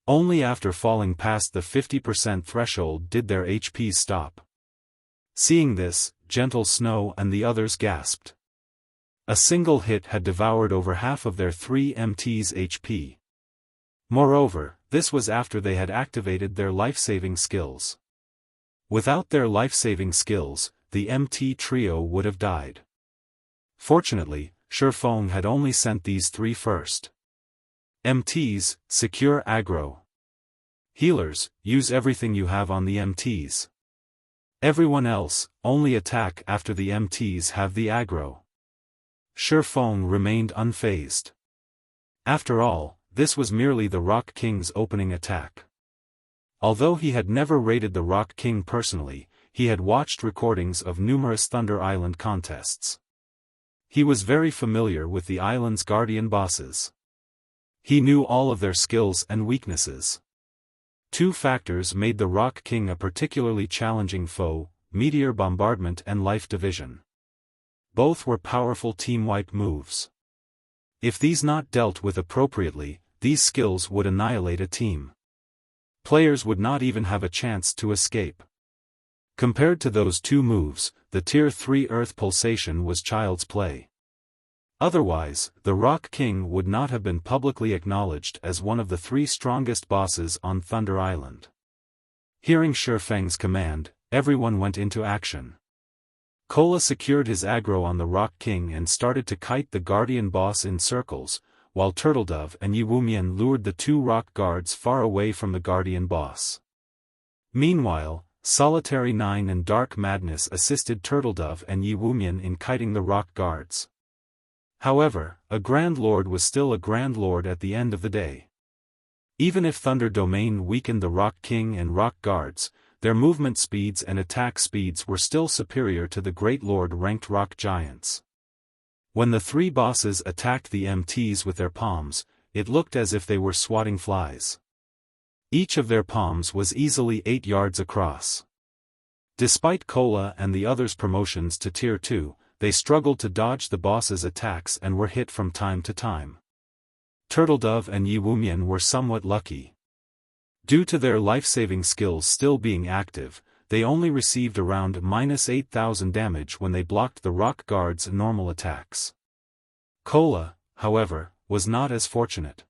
Only after falling past the 50% threshold did their HPs stop. Seeing this, Gentle Snow and the others gasped. A single hit had devoured over half of their three MTs' HP. Moreover, this was after they had activated their life-saving skills. Without their life-saving skills, the MT trio would have died. Fortunately, Xiaofan had only sent these three first. MTs, secure aggro. Healers, use everything you have on the MTs. Everyone else, only attack after the MTs have the aggro. Xiaofan remained unfazed. After all, this was merely the Rock King's opening attack. Although he had never raided the Rock King personally, he had watched recordings of numerous Thunder Island contests. He was very familiar with the island's guardian bosses. He knew all of their skills and weaknesses. Two factors made the Rock King a particularly challenging foe: Meteor Bombardment and Life Division. Both were powerful team-wipe moves. If these not dealt with appropriately, these skills would annihilate a team. Players would not even have a chance to escape. Compared to those two moves, the Tier 3 Earth Pulsation was child's play. Otherwise, the Rock King would not have been publicly acknowledged as one of the three strongest bosses on Thunder Island. Hearing Xiaofan's command, everyone went into action. Kola secured his aggro on the Rock King and started to kite the Guardian boss in circles, while Turtledove and Yiwumian lured the two rock guards far away from the Guardian boss. Meanwhile, Solitary 9 and Dark Madness assisted Turtledove and Yiwumian in kiting the rock guards. However, a Grand Lord was still a Grand Lord at the end of the day. Even if Thunder Domain weakened the Rock King and Rock Guards, their movement speeds and attack speeds were still superior to the Great Lord-ranked Rock Giants. When the three bosses attacked the MTs with their palms, it looked as if they were swatting flies. Each of their palms was easily 8 yards across. Despite Kola and the others' promotions to Tier 2, they struggled to dodge the boss's attacks and were hit from time to time. Turtledove and Yiwumian were somewhat lucky. Due to their life-saving skills still being active, they only received around -8,000 damage when they blocked the Rock Guard's normal attacks. Kola, however, was not as fortunate.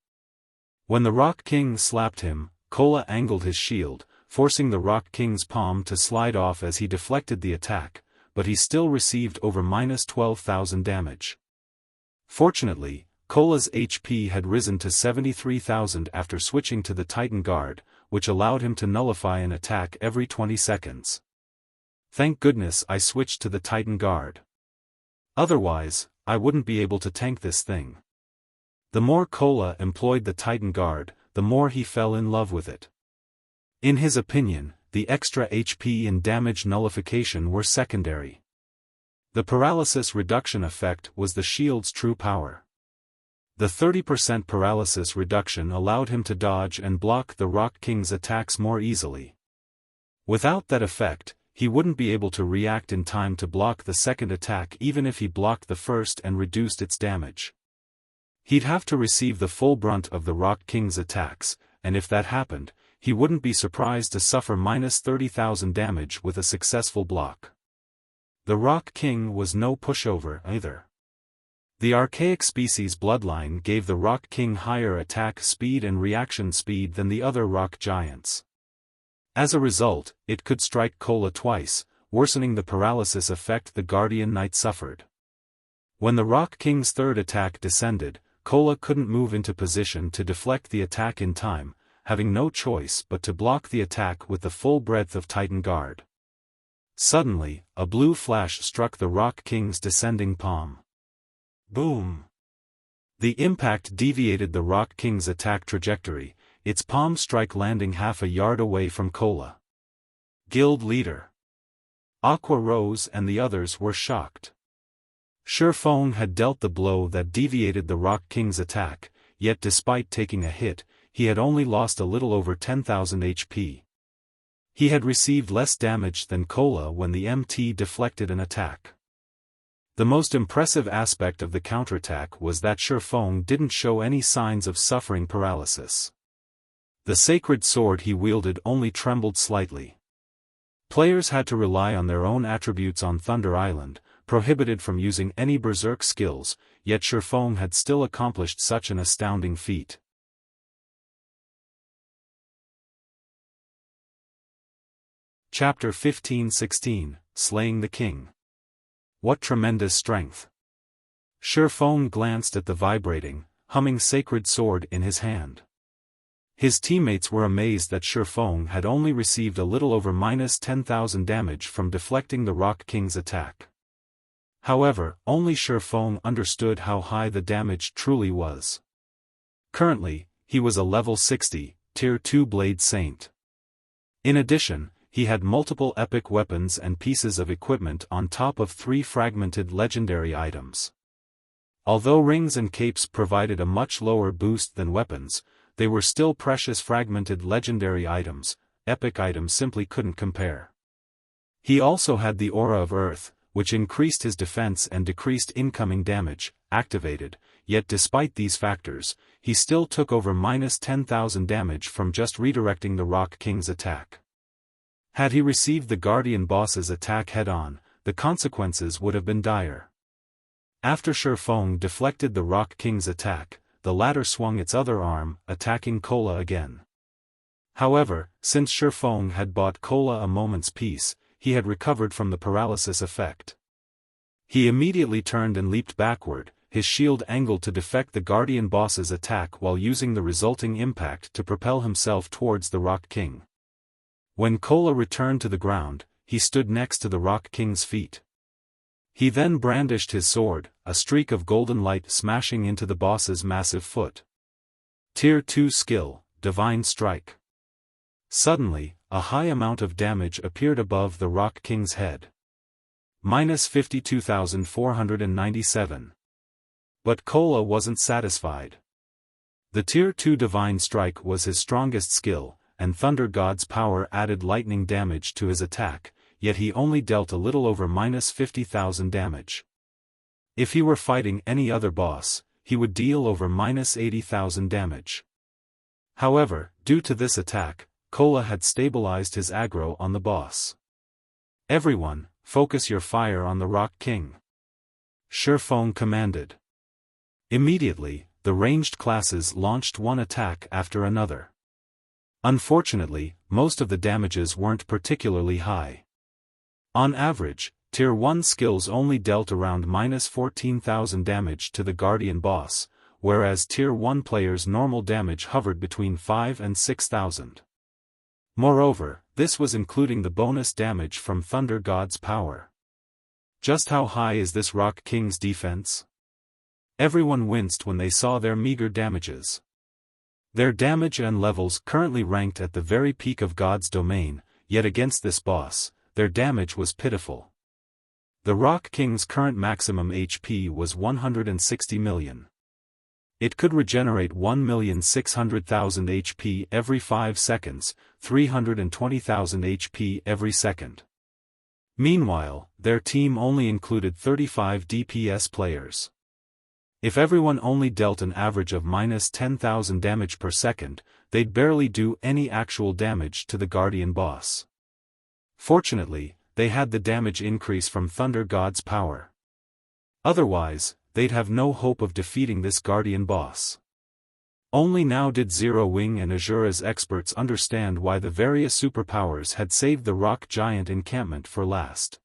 When the Rock King slapped him, Kola angled his shield, forcing the Rock King's palm to slide off as he deflected the attack, but he still received over -12,000 damage. Fortunately, Kola's HP had risen to 73,000 after switching to the Titan Guard, which allowed him to nullify an attack every 20 seconds. Thank goodness I switched to the Titan Guard. Otherwise, I wouldn't be able to tank this thing. The more Kola employed the Titan Guard, the more he fell in love with it. In his opinion, the extra HP and damage nullification were secondary. The paralysis reduction effect was the shield's true power. The 30% paralysis reduction allowed him to dodge and block the Rock King's attacks more easily. Without that effect, he wouldn't be able to react in time to block the second attack even if he blocked the first and reduced its damage. He'd have to receive the full brunt of the Rock King's attacks, and if that happened, he wouldn't be surprised to suffer -30,000 damage with a successful block. The Rock King was no pushover either. The Archaic species bloodline gave the Rock King higher attack speed and reaction speed than the other rock giants. As a result, it could strike Kola twice, worsening the paralysis effect the Guardian Knight suffered. When the Rock King's third attack descended, Kola couldn't move into position to deflect the attack in time, having no choice but to block the attack with the full breadth of Titan Guard. Suddenly, a blue flash struck the Rock King's descending palm. Boom! The impact deviated the Rock King's attack trajectory, its palm strike landing half a yard away from Cola. Guild leader Aqua rose and the others were shocked. Xiaofan had dealt the blow that deviated the Rock King's attack, yet despite taking a hit, he had only lost a little over 10,000 HP. He had received less damage than Cola when the MT deflected an attack. The most impressive aspect of the counterattack was that Xiaofan didn't show any signs of suffering paralysis. The sacred sword he wielded only trembled slightly. Players had to rely on their own attributes on Thunder Island, prohibited from using any berserk skills, yet Xiaofan had still accomplished such an astounding feat. Chapter 15-16, Slaying the King. What tremendous strength! Xiaofan glanced at the vibrating, humming sacred sword in his hand. His teammates were amazed that Xiaofan had only received a little over -10,000 damage from deflecting the Rock King's attack. However, only Xiaofan understood how high the damage truly was. Currently, he was a level 60, Tier 2 Blade Saint. In addition, he had multiple epic weapons and pieces of equipment on top of 3 fragmented legendary items. Although rings and capes provided a much lower boost than weapons, they were still precious fragmented legendary items. Epic items simply couldn't compare. He also had the Aura of Earth, which increased his defense and decreased incoming damage, activated, yet despite these factors, he still took over -10,000 damage from just redirecting the Rock King's attack. Had he received the Guardian boss's attack head-on, the consequences would have been dire. After Xiaofan deflected the Rock King's attack, the latter swung its other arm, attacking Cola again. However, since Xiaofan had bought Cola a moment's peace, he had recovered from the paralysis effect. He immediately turned and leaped backward, his shield angled to deflect the Guardian boss's attack while using the resulting impact to propel himself towards the Rock King. When Cola returned to the ground, he stood next to the Rock King's feet. He then brandished his sword, a streak of golden light smashing into the boss's massive foot. Tier 2 skill, Divine Strike. Suddenly, a high amount of damage appeared above the Rock King's head. -52,497. But Cola wasn't satisfied. The Tier 2 Divine Strike was his strongest skill, and Thunder God's power added lightning damage to his attack, yet he only dealt a little over -50,000 damage. If he were fighting any other boss, he would deal over -80,000 damage. However, due to this attack, Cola had stabilized his aggro on the boss. Everyone, focus your fire on the Rock King. Xiaofan commanded. Immediately, the ranged classes launched one attack after another. Unfortunately, most of the damages weren't particularly high. On average, Tier 1 skills only dealt around -14,000 damage to the Guardian boss, whereas Tier 1 players' normal damage hovered between 5,000 and 6,000. Moreover, this was including the bonus damage from Thunder God's power. Just how high is this Rock King's defense? Everyone winced when they saw their meager damages. Their damage and levels currently ranked at the very peak of God's domain, yet against this boss, their damage was pitiful. The Rock King's current maximum HP was 160 million. It could regenerate 1,600,000 HP every 5 seconds, 320,000 HP every second. Meanwhile, their team only included 35 DPS players. If everyone only dealt an average of -10,000 damage per second, they'd barely do any actual damage to the Guardian boss. Fortunately, they had the damage increase from Thunder God's power. Otherwise, they'd have no hope of defeating this Guardian boss. Only now did Zero Wing and Azura's experts understand why the various superpowers had saved the Rock Giant encampment for last.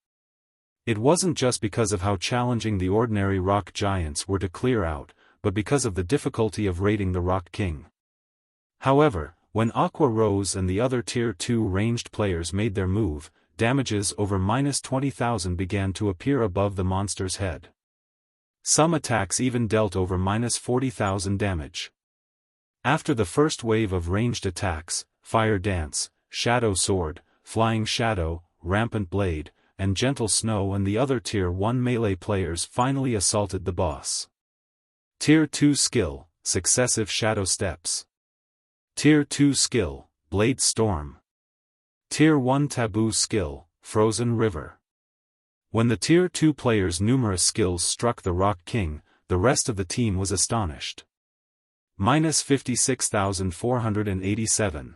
It wasn't just because of how challenging the ordinary rock giants were to clear out, but because of the difficulty of raiding the Rock King. However, when Aqua Rose and the other Tier 2 ranged players made their move, damages over -20,000 began to appear above the monster's head. Some attacks even dealt over -40,000 damage. After the first wave of ranged attacks, Fire Dance, Shadow Sword, Flying Shadow, Rampant Blade, and Gentle Snow and the other Tier 1 melee players finally assaulted the boss. Tier 2 Skill, Successive Shadow Steps. Tier 2 Skill, Blade Storm. Tier 1 Taboo Skill, Frozen River. When the Tier 2 players' numerous skills struck the Rock King, the rest of the team was astonished. -56,487.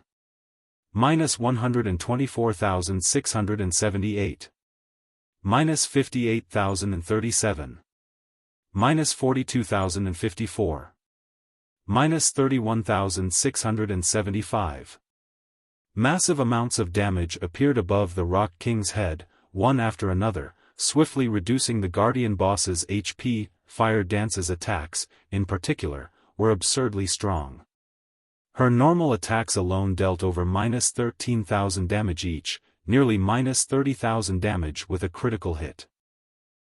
-124,678. -58,037. -42,054. -31,675. Massive amounts of damage appeared above the Rock King's head, one after another, swiftly reducing the Guardian boss's HP. Fire Dance's attacks, in particular, were absurdly strong. Her normal attacks alone dealt over -13,000 damage each, nearly -30,000 damage with a critical hit.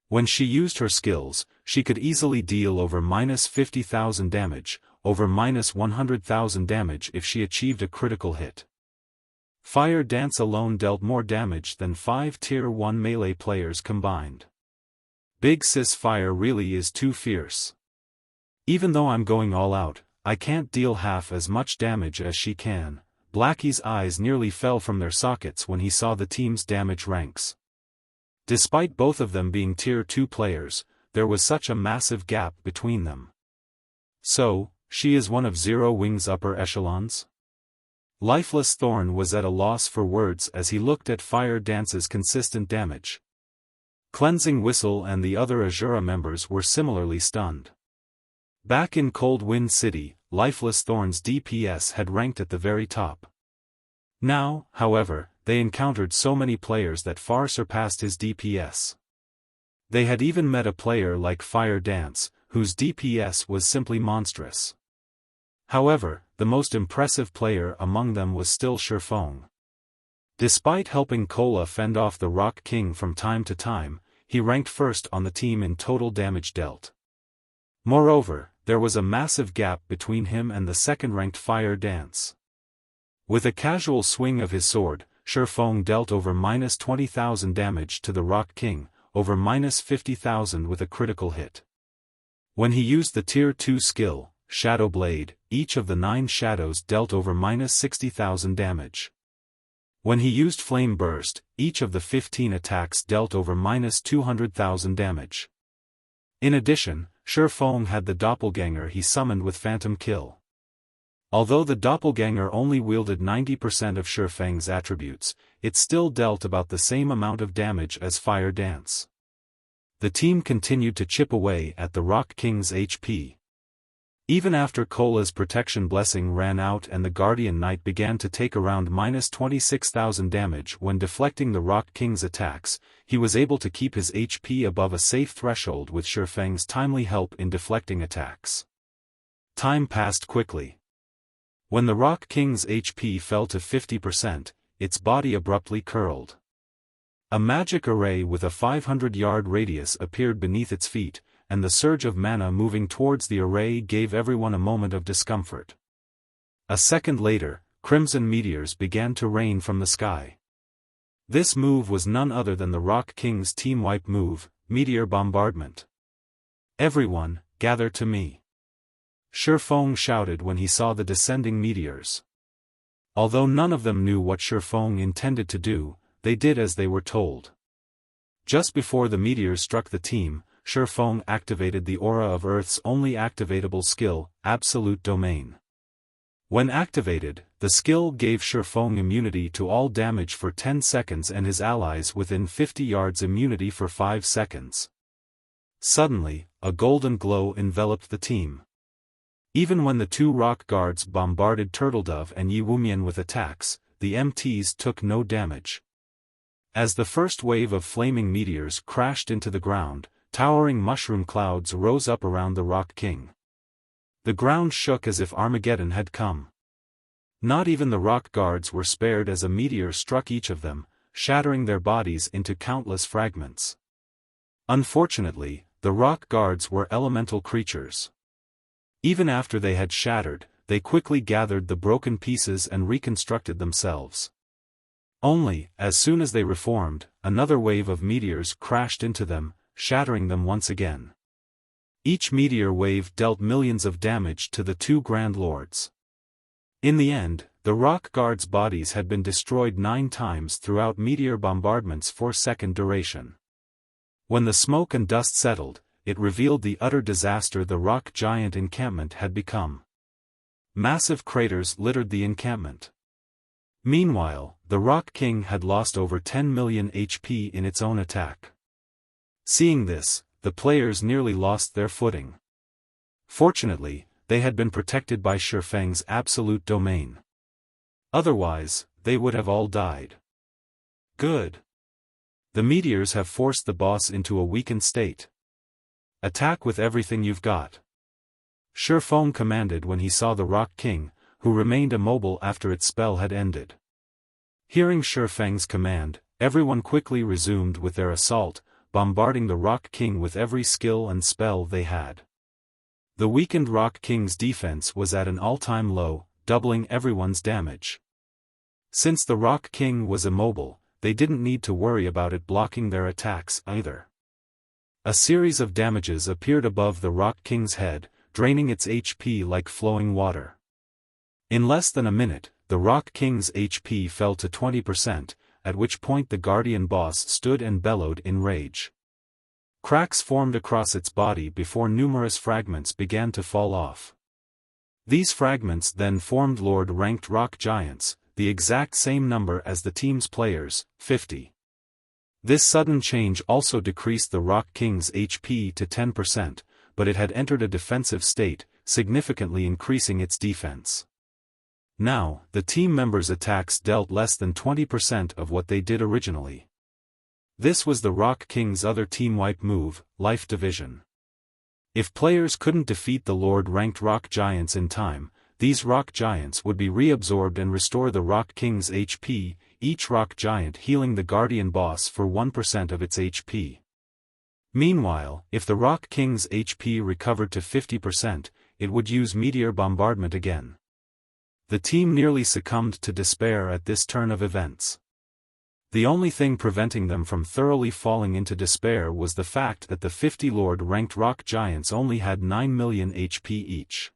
When she used her skills, she could easily deal over -50,000 damage, over -100,000 damage if she achieved a critical hit. Fire Dance alone dealt more damage than 5 Tier 1 melee players combined. Big Sis Fire really is too fierce. Even though I'm going all out, I can't deal half as much damage as she can. Blackie's eyes nearly fell from their sockets when he saw the team's damage ranks. Despite both of them being Tier 2 players, there was such a massive gap between them. So, she is one of Zero Wing's upper echelons? Lifeless Thorn was at a loss for words as he looked at Fire Dance's consistent damage. Cleansing Whistle and the other Azura members were similarly stunned. Back in Cold Wind City, Lifeless Thorn's DPS had ranked at the very top. Now, however, they encountered so many players that far surpassed his DPS. They had even met a player like Fire Dance, whose DPS was simply monstrous. However, the most impressive player among them was still Xiaofan. Despite helping Cola fend off the Rock King from time to time, he ranked first on the team in total damage dealt. Moreover, there was a massive gap between him and the second-ranked Fire Dance. With a casual swing of his sword, Xiaofan dealt over -20,000 damage to the Rock King, over -50,000 with a critical hit. When he used the Tier 2 skill, Shadow Blade, each of the 9 shadows dealt over -60,000 damage. When he used Flame Burst, each of the 15 attacks dealt over -200,000 damage. In addition, Xiaofan had the doppelganger he summoned with Phantom Kill. Although the doppelganger only wielded 90% of Xiaofan's attributes, it still dealt about the same amount of damage as Fire Dance. The team continued to chip away at the Rock King's HP. Even after Cola's protection blessing ran out and the Guardian Knight began to take around -26,000 damage when deflecting the Rock King's attacks, he was able to keep his HP above a safe threshold with Xiaofang's timely help in deflecting attacks. Time passed quickly. When the Rock King's HP fell to 50%, its body abruptly curled. A magic array with a 500-yard radius appeared beneath its feet, and the surge of mana moving towards the array gave everyone a moment of discomfort. A second later, crimson meteors began to rain from the sky. This move was none other than the Rock King's team wipe move, Meteor Bombardment. "Everyone, gather to me!" Xiaofan shouted when he saw the descending meteors. Although none of them knew what Xiaofan intended to do, they did as they were told. Just before the meteors struck the team, Xiaofan activated the aura of Earth's only activatable skill, Absolute Domain. When activated, the skill gave Xiaofan immunity to all damage for 10 seconds and his allies within 50 yards immunity for 5 seconds. Suddenly, a golden glow enveloped the team. Even when the 2 rock guards bombarded Turtledove and Yi Wumian with attacks, the MTs took no damage. As the first wave of flaming meteors crashed into the ground, towering mushroom clouds rose up around the Rock King. The ground shook as if Armageddon had come. Not even the rock guards were spared as a meteor struck each of them, shattering their bodies into countless fragments. Unfortunately, the rock guards were elemental creatures. Even after they had shattered, they quickly gathered the broken pieces and reconstructed themselves. Only, as soon as they reformed, another wave of meteors crashed into them, shattering them once again. Each meteor wave dealt millions of damage to the two Grand Lords. In the end, the rock guards' bodies had been destroyed 9 times throughout meteor bombardments for second duration. When the smoke and dust settled, it revealed the utter disaster the rock giant encampment had become. Massive craters littered the encampment. Meanwhile, the Rock King had lost over 10 million HP in its own attack. Seeing this, the players nearly lost their footing. Fortunately, they had been protected by Xiaofan's absolute domain. Otherwise, they would have all died. Good. The meteors have forced the boss into a weakened state. Attack with everything you've got. Xiaofan commanded when he saw the Rock King, who remained immobile after its spell had ended. Hearing Xiaofan's command, everyone quickly resumed with their assault, bombarding the Rock King with every skill and spell they had. The weakened Rock King's defense was at an all-time low, doubling everyone's damage. Since the Rock King was immobile, they didn't need to worry about it blocking their attacks either. A series of damages appeared above the Rock King's head, draining its HP like flowing water. In less than a minute, the Rock King's HP fell to 20%, at which point the Guardian boss stood and bellowed in rage. Cracks formed across its body before numerous fragments began to fall off. These fragments then formed Lord-ranked rock giants, the exact same number as the team's players, 50. This sudden change also decreased the Rock King's HP to 10%, but it had entered a defensive state, significantly increasing its defense. Now, the team members' attacks dealt less than 20% of what they did originally. This was the Rock King's other team-wipe move, Life Division. If players couldn't defeat the Lord-ranked rock giants in time, these rock giants would be reabsorbed and restore the Rock King's HP, each rock giant healing the Guardian boss for 1% of its HP. Meanwhile, if the Rock King's HP recovered to 50%, it would use meteor bombardment again. The team nearly succumbed to despair at this turn of events. The only thing preventing them from thoroughly falling into despair was the fact that the 50 Lord-ranked rock giants only had 9 million HP each.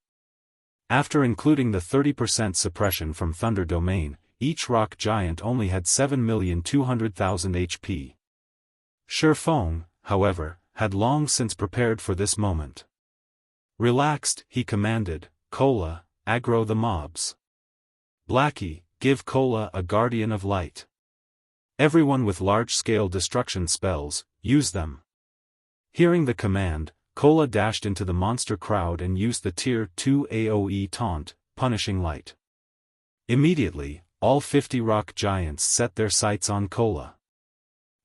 After including the 30% suppression from Thunder Domain, each rock giant only had 7,200,000 HP. Xiaofan, however, had long since prepared for this moment. Relaxed, he commanded, "Cola, aggro the mobs. Blackie, give Cola a Guardian of Light. Everyone with large-scale destruction spells, use them." Hearing the command, Cola dashed into the monster crowd and used the Tier 2 AoE taunt, Punishing Light. Immediately, all 50 rock giants set their sights on Cola.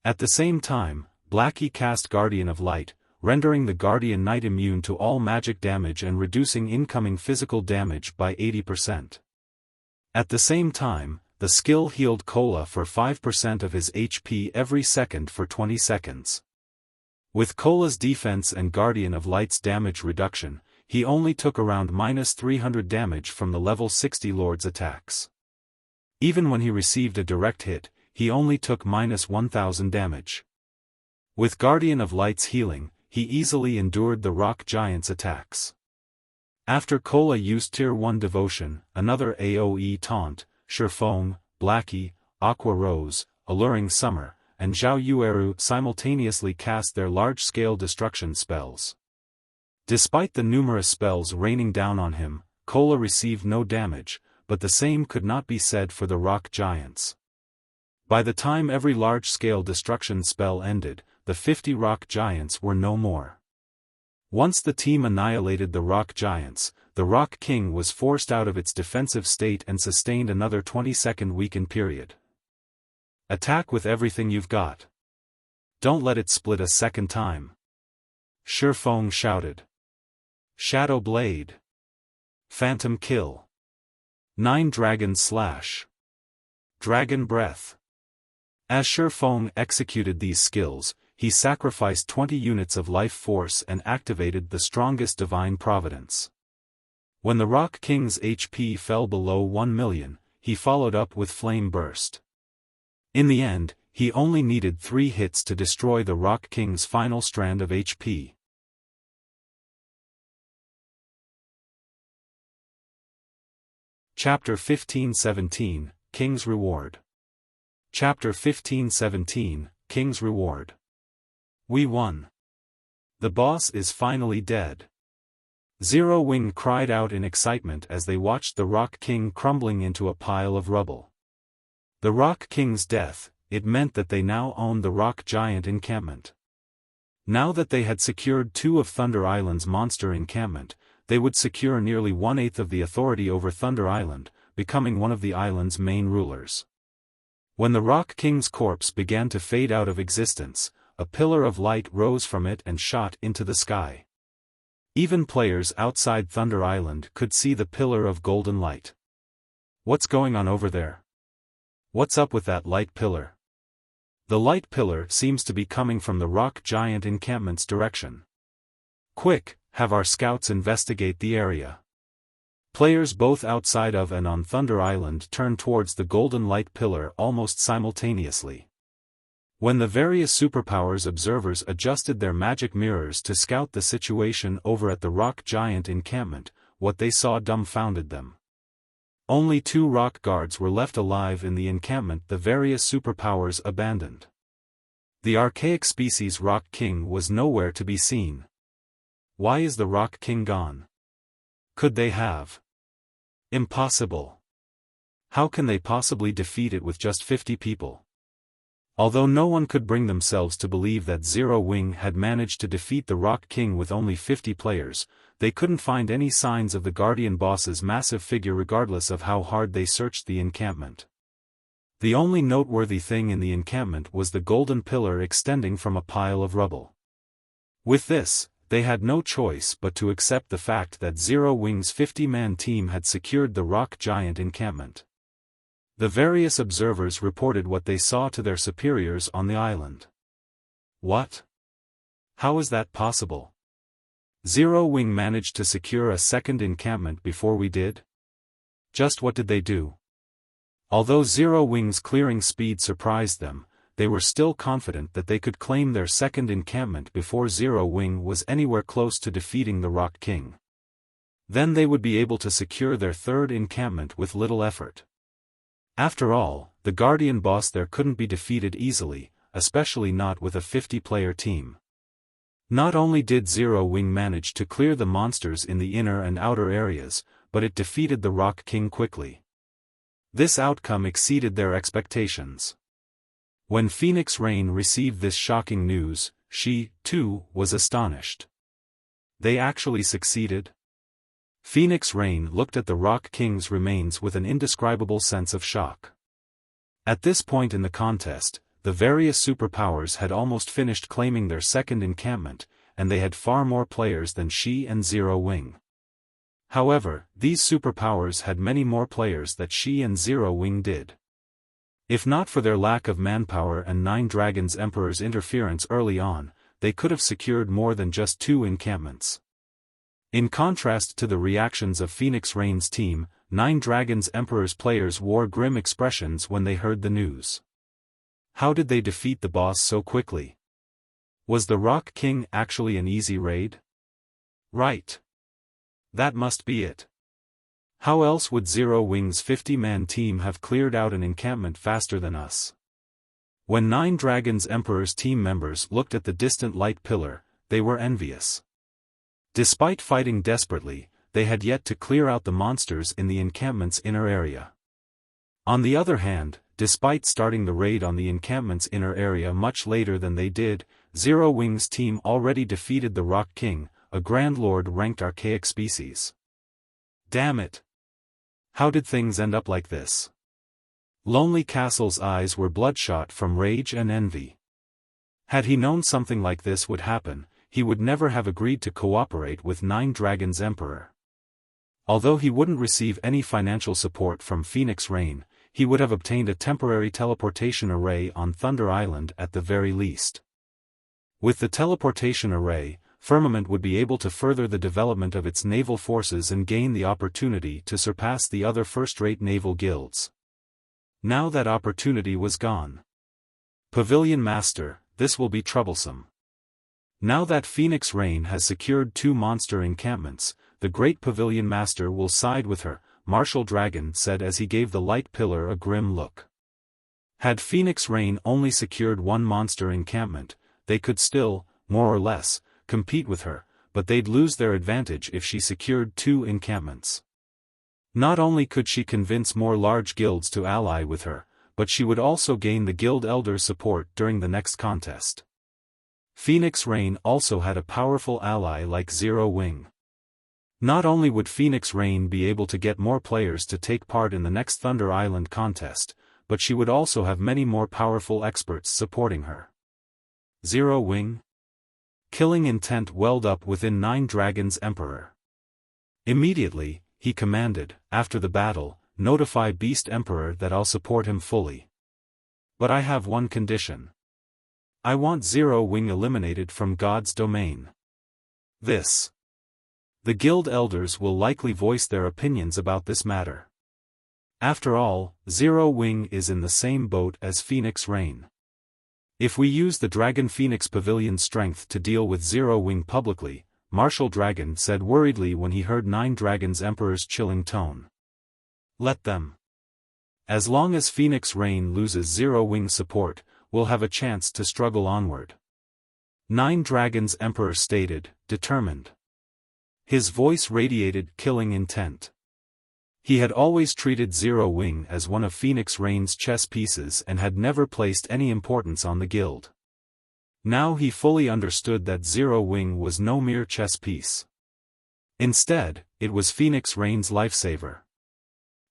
At the same time, Blackie cast Guardian of Light, rendering the Guardian Knight immune to all magic damage and reducing incoming physical damage by 80%. At the same time, the skill healed Cola for 5% of his HP every second for 20 seconds. With Cola's defense and Guardian of Light's damage reduction, he only took around -300 damage from the level 60 Lord's attacks. Even when he received a direct hit, he only took -1000 damage. With Guardian of Light's healing, he easily endured the rock giant's attacks. After Cola used Tier 1 Devotion, another AoE taunt, Xiaofan, Blackie, Aqua Rose, Alluring Summer, and Zhao Yueru simultaneously cast their large-scale destruction spells. Despite the numerous spells raining down on him, Cola received no damage, but the same could not be said for the rock giants. By the time every large-scale destruction spell ended, the 50 rock giants were no more. Once the team annihilated the rock giants, the Rock King was forced out of its defensive state and sustained another 20-second weakened period. Attack with everything you've got. Don't let it split a second time. Xiaofan shouted. Shadow Blade. Phantom Kill. 9 Dragon Slash. Dragon Breath. As Xiaofan executed these skills, he sacrificed 20 units of life force and activated the strongest divine providence. When the Rock King's HP fell below 1 million, he followed up with Flame Burst. In the end, he only needed 3 hits to destroy the Rock King's final strand of HP. Chapter 1517, King's Reward. Chapter 1517, King's Reward. We won. The boss is finally dead. Zero Wing cried out in excitement as they watched the Rock King crumbling into a pile of rubble. The Rock King's death, it meant that they now owned the Rock Giant encampment. Now that they had secured 2 of Thunder Island's monster encampment, they would secure nearly 1/8 of the authority over Thunder Island, becoming one of the island's main rulers. When the Rock King's corpse began to fade out of existence, a pillar of light rose from it and shot into the sky. Even players outside Thunder Island could see the pillar of golden light. What's going on over there? What's up with that light pillar? The light pillar seems to be coming from the Rock Giant encampment's direction. Quick, have our scouts investigate the area. Players both outside of and on Thunder Island turned towards the golden light pillar almost simultaneously. When the various superpowers observers adjusted their magic mirrors to scout the situation over at the Rock Giant encampment, what they saw dumbfounded them. Only 2 rock guards were left alive in the encampment the various superpowers abandoned. The archaic species Rock King was nowhere to be seen. Why is the Rock King gone? Could they have? Impossible. How can they possibly defeat it with just 50 people? Although no one could bring themselves to believe that Zero Wing had managed to defeat the Rock King with only 50 players, they couldn't find any signs of the Guardian boss's massive figure regardless of how hard they searched the encampment. The only noteworthy thing in the encampment was the golden pillar extending from a pile of rubble. With this, they had no choice but to accept the fact that Zero Wing's 50-man team had secured the Rock Giant encampment. The various observers reported what they saw to their superiors on the island. What? How is that possible? Zero Wing managed to secure a second encampment before we did? Just what did they do? Although Zero Wing's clearing speed surprised them, they were still confident that they could claim their second encampment before Zero Wing was anywhere close to defeating the Rock King. Then they would be able to secure their third encampment with little effort. After all, the Guardian boss there couldn't be defeated easily, especially not with a 50-player team. Not only did Zero Wing manage to clear the monsters in the inner and outer areas, but it defeated the Rock King quickly. This outcome exceeded their expectations. When Phoenix Rain received this shocking news, she, too, was astonished. They actually succeeded? Phoenix Rain looked at the Rock King's remains with an indescribable sense of shock. At this point in the contest, the various superpowers had almost finished claiming their second encampment, and they had far more players than she and Zero Wing. However, these superpowers had many more players than she and Zero Wing did. If not for their lack of manpower and Nine Dragons Emperor's interference early on, they could have secured more than just 2 encampments. In contrast to the reactions of Phoenix Rain's team, Nine Dragons Emperor's players wore grim expressions when they heard the news. How did they defeat the boss so quickly? Was the Rock King actually an easy raid? Right. That must be it. How else would Zero Wing's 50-man team have cleared out an encampment faster than us? When Nine Dragons Emperor's team members looked at the distant light pillar, they were envious. Despite fighting desperately, they had yet to clear out the monsters in the encampment's inner area. On the other hand, despite starting the raid on the encampment's inner area much later than they did, Zero Wing's team already defeated the Rock King, a Grand Lord-ranked archaic species. Damn it! How did things end up like this? Lonely Castle's eyes were bloodshot from rage and envy. Had he known something like this would happen, he would never have agreed to cooperate with Nine Dragons Emperor. Although he wouldn't receive any financial support from Phoenix Rain, he would have obtained a temporary teleportation array on Thunder Island at the very least. With the teleportation array, Firmament would be able to further the development of its naval forces and gain the opportunity to surpass the other first-rate naval guilds. Now that opportunity was gone. Pavilion Master, this will be troublesome. Now that Phoenix Rain has secured 2 monster encampments, the Great Pavilion Master will side with her, Martial Dragon said as he gave the light pillar a grim look. Had Phoenix Rain only secured 1 monster encampment, they could still, more or less, compete with her, but they'd lose their advantage if she secured 2 encampments. Not only could she convince more large guilds to ally with her, but she would also gain the guild elder's support during the next contest. Phoenix Rain also had a powerful ally like Zero Wing. Not only would Phoenix Rain be able to get more players to take part in the next Thunder Island contest, but she would also have many more powerful experts supporting her. Zero Wing? Killing intent welled up within Nine Dragons' Emperor. Immediately, he commanded, after the battle, notify Beast Emperor that I'll support him fully. But I have one condition. I want Zero Wing eliminated from God's domain. This. The guild elders will likely voice their opinions about this matter. After all, Zero Wing is in the same boat as Phoenix Rain. If we use the Dragon Phoenix Pavilion's strength to deal with Zero Wing publicly, Martial Dragon said worriedly when he heard Nine Dragons' Emperor's chilling tone. Let them. As long as Phoenix Rain loses Zero Wing support, we'll have a chance to struggle onward. Nine Dragons' Emperor stated, determined. His voice radiated killing intent. He had always treated Zero Wing as one of Phoenix Rain's chess pieces and had never placed any importance on the guild. Now he fully understood that Zero Wing was no mere chess piece. Instead, it was Phoenix Rain's lifesaver.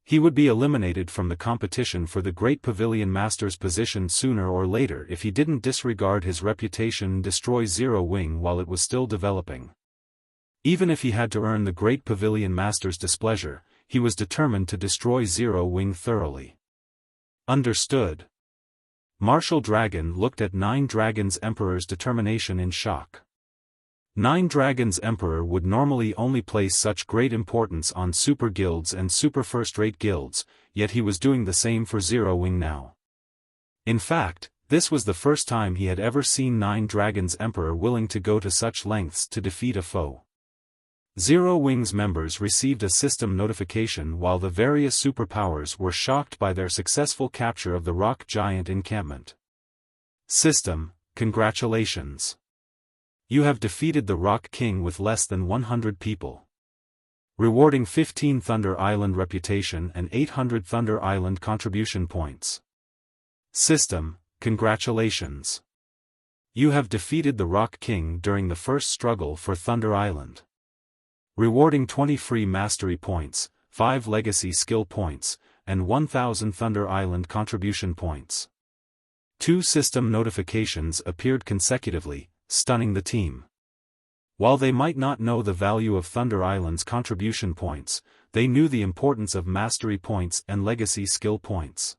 He would be eliminated from the competition for the Great Pavilion Master's position sooner or later if he didn't disregard his reputation and destroy Zero Wing while it was still developing. Even if he had to earn the Great Pavilion Master's displeasure, he was determined to destroy Zero Wing thoroughly. Understood. Martial Dragon looked at Nine Dragons' Emperor's determination in shock. Nine Dragons' Emperor would normally only place such great importance on super guilds and super first-rate guilds, yet he was doing the same for Zero Wing now. In fact, this was the first time he had ever seen Nine Dragons' Emperor willing to go to such lengths to defeat a foe. Zero Wing's members received a system notification while the various superpowers were shocked by their successful capture of the Rock Giant encampment. System, congratulations. You have defeated the Rock King with less than 100 people. Rewarding 15 Thunder Island reputation and 800 Thunder Island contribution points. System, congratulations. You have defeated the Rock King during the first struggle for Thunder Island. Rewarding 20 free mastery points, 5 legacy skill points, and 1000 Thunder Island contribution points. 2 system notifications appeared consecutively, stunning the team. While they might not know the value of Thunder Island's contribution points, they knew the importance of mastery points and legacy skill points.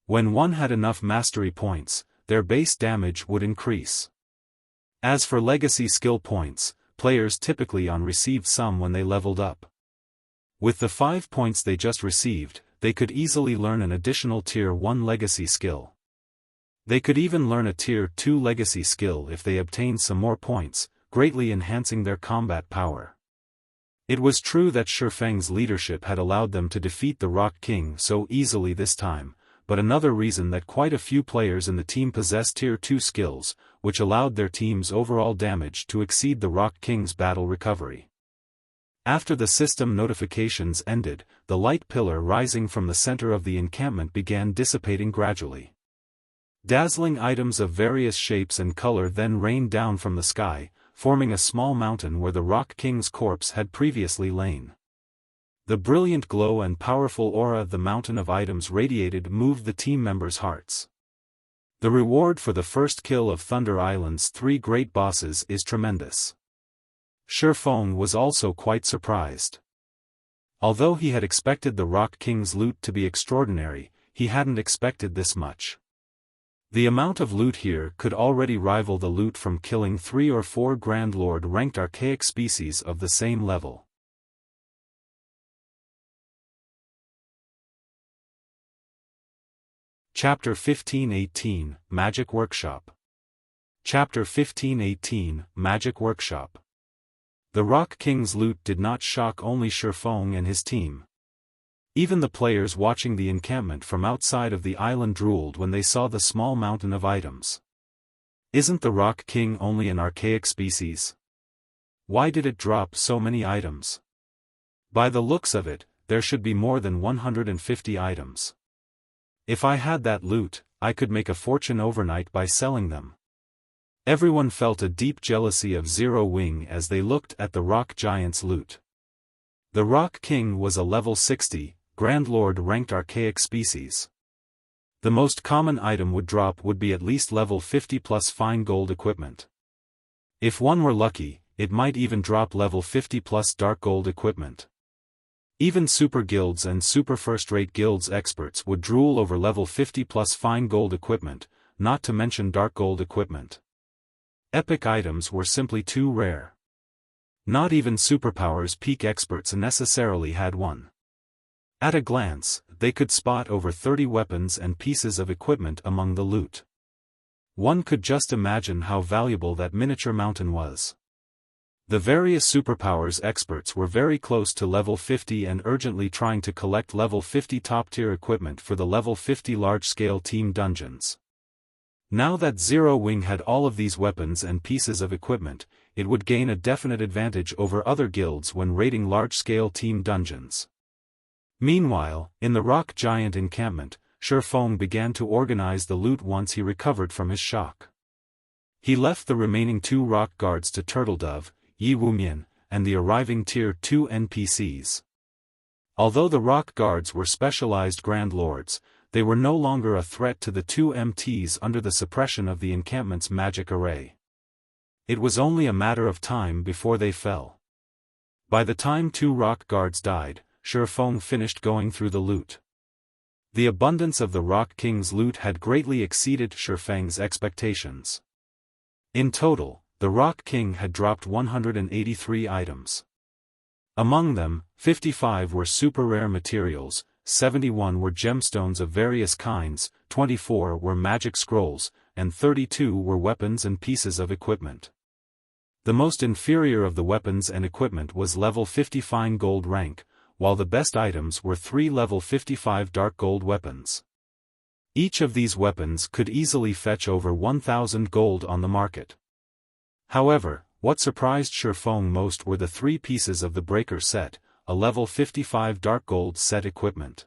When one had enough mastery points, their base damage would increase. As for legacy skill points, players typically received some when they leveled up. With the 5 points they just received, they could easily learn an additional Tier 1 legacy skill. They could even learn a Tier 2 legacy skill if they obtained some more points, greatly enhancing their combat power. It was true that Shifeng's leadership had allowed them to defeat the Rock King so easily this time, but another reason that quite a few players in the team possessed Tier 2 skills, which allowed their team's overall damage to exceed the Rock King's battle recovery. After the system notifications ended, the light pillar rising from the center of the encampment began dissipating gradually. Dazzling items of various shapes and color then rained down from the sky, forming a small mountain where the Rock King's corpse had previously lain. The brilliant glow and powerful aura the mountain of items radiated moved the team members' hearts. The reward for the first kill of Thunder Island's 3 great bosses is tremendous. Xiaofan was also quite surprised. Although he had expected the Rock King's loot to be extraordinary, he hadn't expected this much. The amount of loot here could already rival the loot from killing 3 or 4 Grand Lord ranked archaic species of the same level. Chapter 1518, Magic Workshop. Chapter 1518, Magic Workshop. The Rock King's loot did not shock only Xiaofan and his team. Even the players watching the encampment from outside of the island drooled when they saw the small mountain of items. Isn't the Rock King only an archaic species? Why did it drop so many items? By the looks of it, there should be more than 150 items. If I had that loot, I could make a fortune overnight by selling them. Everyone felt a deep jealousy of Zero Wing as they looked at the Rock Giant's loot. The Rock King was a level 60, Grand Lord ranked archaic species. The most common item would drop would be at least level 50 plus fine gold equipment. If one were lucky, it might even drop level 50 plus dark gold equipment. Even super guilds and super first-rate guilds experts would drool over level 50 plus fine gold equipment, not to mention dark gold equipment. Epic items were simply too rare. Not even superpowers peak experts necessarily had one. At a glance, they could spot over 30 weapons and pieces of equipment among the loot. One could just imagine how valuable that miniature mountain was. The various superpowers experts were very close to level 50 and urgently trying to collect level 50 top-tier equipment for the level 50 large-scale team dungeons. Now that Zero Wing had all of these weapons and pieces of equipment, it would gain a definite advantage over other guilds when raiding large-scale team dungeons. Meanwhile, in the Rock Giant encampment, Xiaofan began to organize the loot once he recovered from his shock. He left the remaining 2 rock guards to Turtledove, Yi Wumian, and the arriving Tier 2 NPCs. Although the rock guards were specialized Grand Lords, they were no longer a threat to the 2 MTs under the suppression of the encampment's magic array. It was only a matter of time before they fell. By the time 2 rock guards died, Xiaofan finished going through the loot. The abundance of the Rock King's loot had greatly exceeded Xiaofan's expectations. In total, the Rock King had dropped 183 items. Among them, 55 were super rare materials, 71 were gemstones of various kinds, 24 were magic scrolls, and 32 were weapons and pieces of equipment. The most inferior of the weapons and equipment was level 50 fine gold rank, while the best items were 3 level 55 dark gold weapons. Each of these weapons could easily fetch over 1,000 gold on the market. However, what surprised Xiaofan most were the 3 pieces of the Breaker set, a level 55 dark gold set equipment.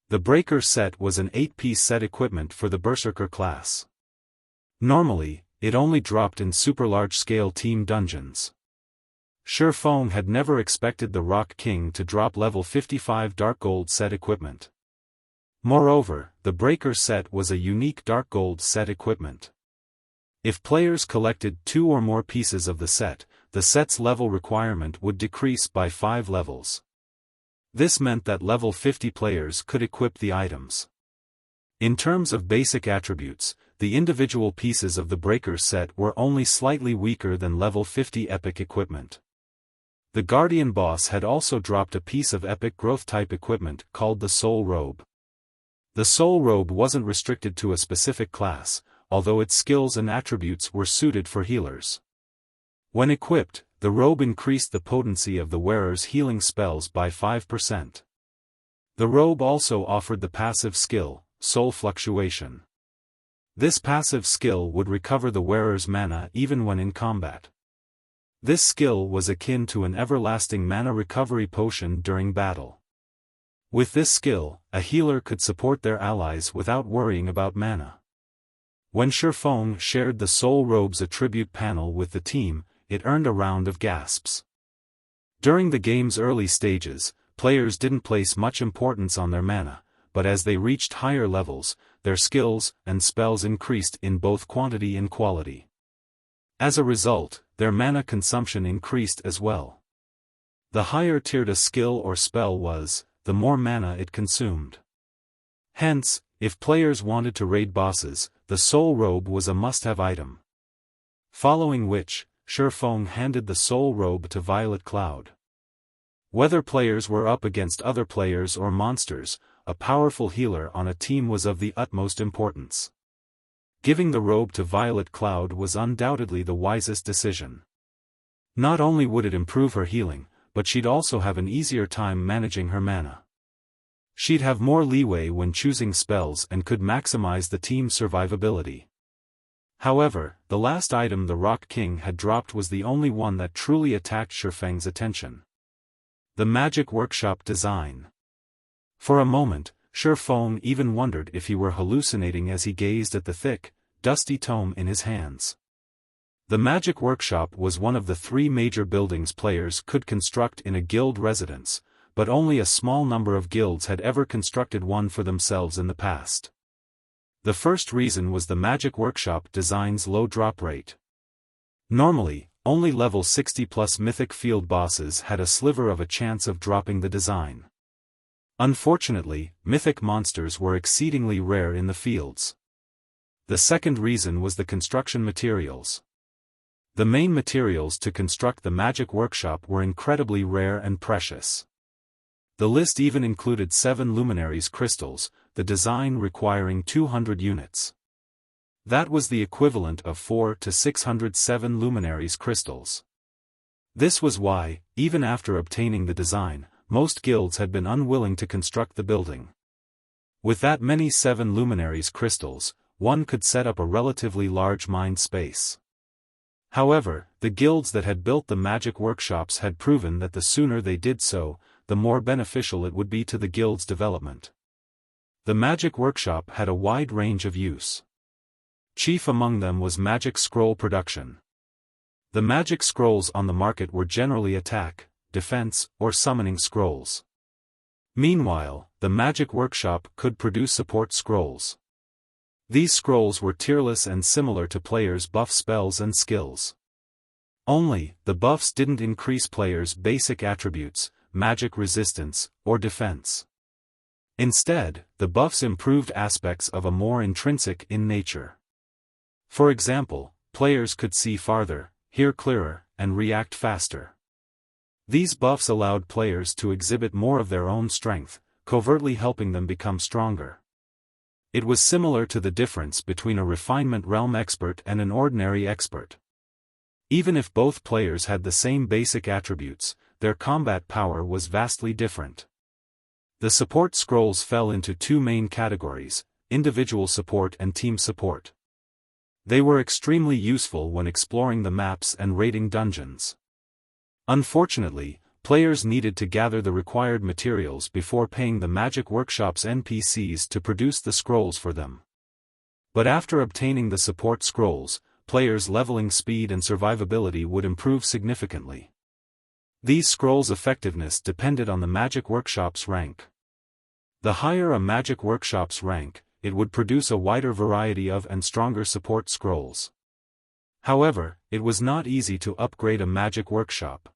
The Breaker set was an 8-piece set equipment for the Berserker class. Normally, it only dropped in super large-scale team dungeons. Xiaofan had never expected the Rock King to drop level 55 dark gold set equipment. Moreover, the Breaker set was a unique dark gold set equipment. If players collected 2 or more pieces of the set's level requirement would decrease by 5 levels. This meant that level 50 players could equip the items. In terms of basic attributes, the individual pieces of the Breaker set were only slightly weaker than level 50 epic equipment. The Guardian boss had also dropped a piece of epic growth type equipment called the Soul Robe. The Soul Robe wasn't restricted to a specific class, although its skills and attributes were suited for healers. When equipped, the robe increased the potency of the wearer's healing spells by 5%. The robe also offered the passive skill, Soul Fluctuation. This passive skill would recover the wearer's mana even when in combat. This skill was akin to an everlasting mana recovery potion during battle. With this skill, a healer could support their allies without worrying about mana. When Xiaofan shared the Soul Robe's attribute panel with the team, it earned a round of gasps. During the game's early stages, players didn't place much importance on their mana, but as they reached higher levels, their skills and spells increased in both quantity and quality. As a result, their mana consumption increased as well. The higher tiered a skill or spell was, the more mana it consumed. Hence, If players wanted to raid bosses, the Soul Robe was a must-have item. Following which, Xiaofan handed the Soul Robe to Violet Cloud. Whether players were up against other players or monsters, a powerful healer on a team was of the utmost importance. Giving the robe to Violet Cloud was undoubtedly the wisest decision. Not only would it improve her healing, but she'd also have an easier time managing her mana. She'd have more leeway when choosing spells and could maximize the team's survivability. However, the last item the Rock King had dropped was the only one that truly attacked Xiaofan's attention. The Magic Workshop design. For a moment, Xiaofan even wondered if he were hallucinating as he gazed at the thick, dusty tome in his hands. The Magic Workshop was one of the 3 major buildings players could construct in a guild residence, but only a small number of guilds had ever constructed one for themselves in the past. The first reason was the Magic Workshop design's low drop rate. Normally, only level 60+ mythic field bosses had a sliver of a chance of dropping the design. Unfortunately, mythic monsters were exceedingly rare in the fields. The second reason was the construction materials. The main materials to construct the Magic Workshop were incredibly rare and precious. The list even included 7 luminaries crystals, the design requiring 200 units. That was the equivalent of 4 to 607 luminaries crystals. This was why, even after obtaining the design, most guilds had been unwilling to construct the building. With that many 7 luminaries crystals, one could set up a relatively large mind space. However, the guilds that had built the Magic Workshops had proven that the sooner they did so, the more beneficial it would be to the guild's development. The Magic Workshop had a wide range of use. Chief among them was magic scroll production. The magic scrolls on the market were generally attack, defense, or summoning scrolls. Meanwhile, the Magic Workshop could produce support scrolls. These scrolls were tierless and similar to players' buff spells and skills. Only, the buffs didn't increase players' basic attributes, magic resistance, or defense. Instead, the buffs improved aspects of a more intrinsic in nature. For example, players could see farther, hear clearer, and react faster. These buffs allowed players to exhibit more of their own strength, covertly helping them become stronger. It was similar to the difference between a refinement realm expert and an ordinary expert. Even if both players had the same basic attributes, their combat power was vastly different. The support scrolls fell into 2 main categories, individual support and team support. They were extremely useful when exploring the maps and raiding dungeons. Unfortunately, players needed to gather the required materials before paying the Magic Workshop's NPCs to produce the scrolls for them. But after obtaining the support scrolls, players' leveling speed and survivability would improve significantly. These scrolls' effectiveness depended on the Magic Workshop's rank. The higher a Magic Workshop's rank, it would produce a wider variety of and stronger support scrolls. However, it was not easy to upgrade a Magic Workshop.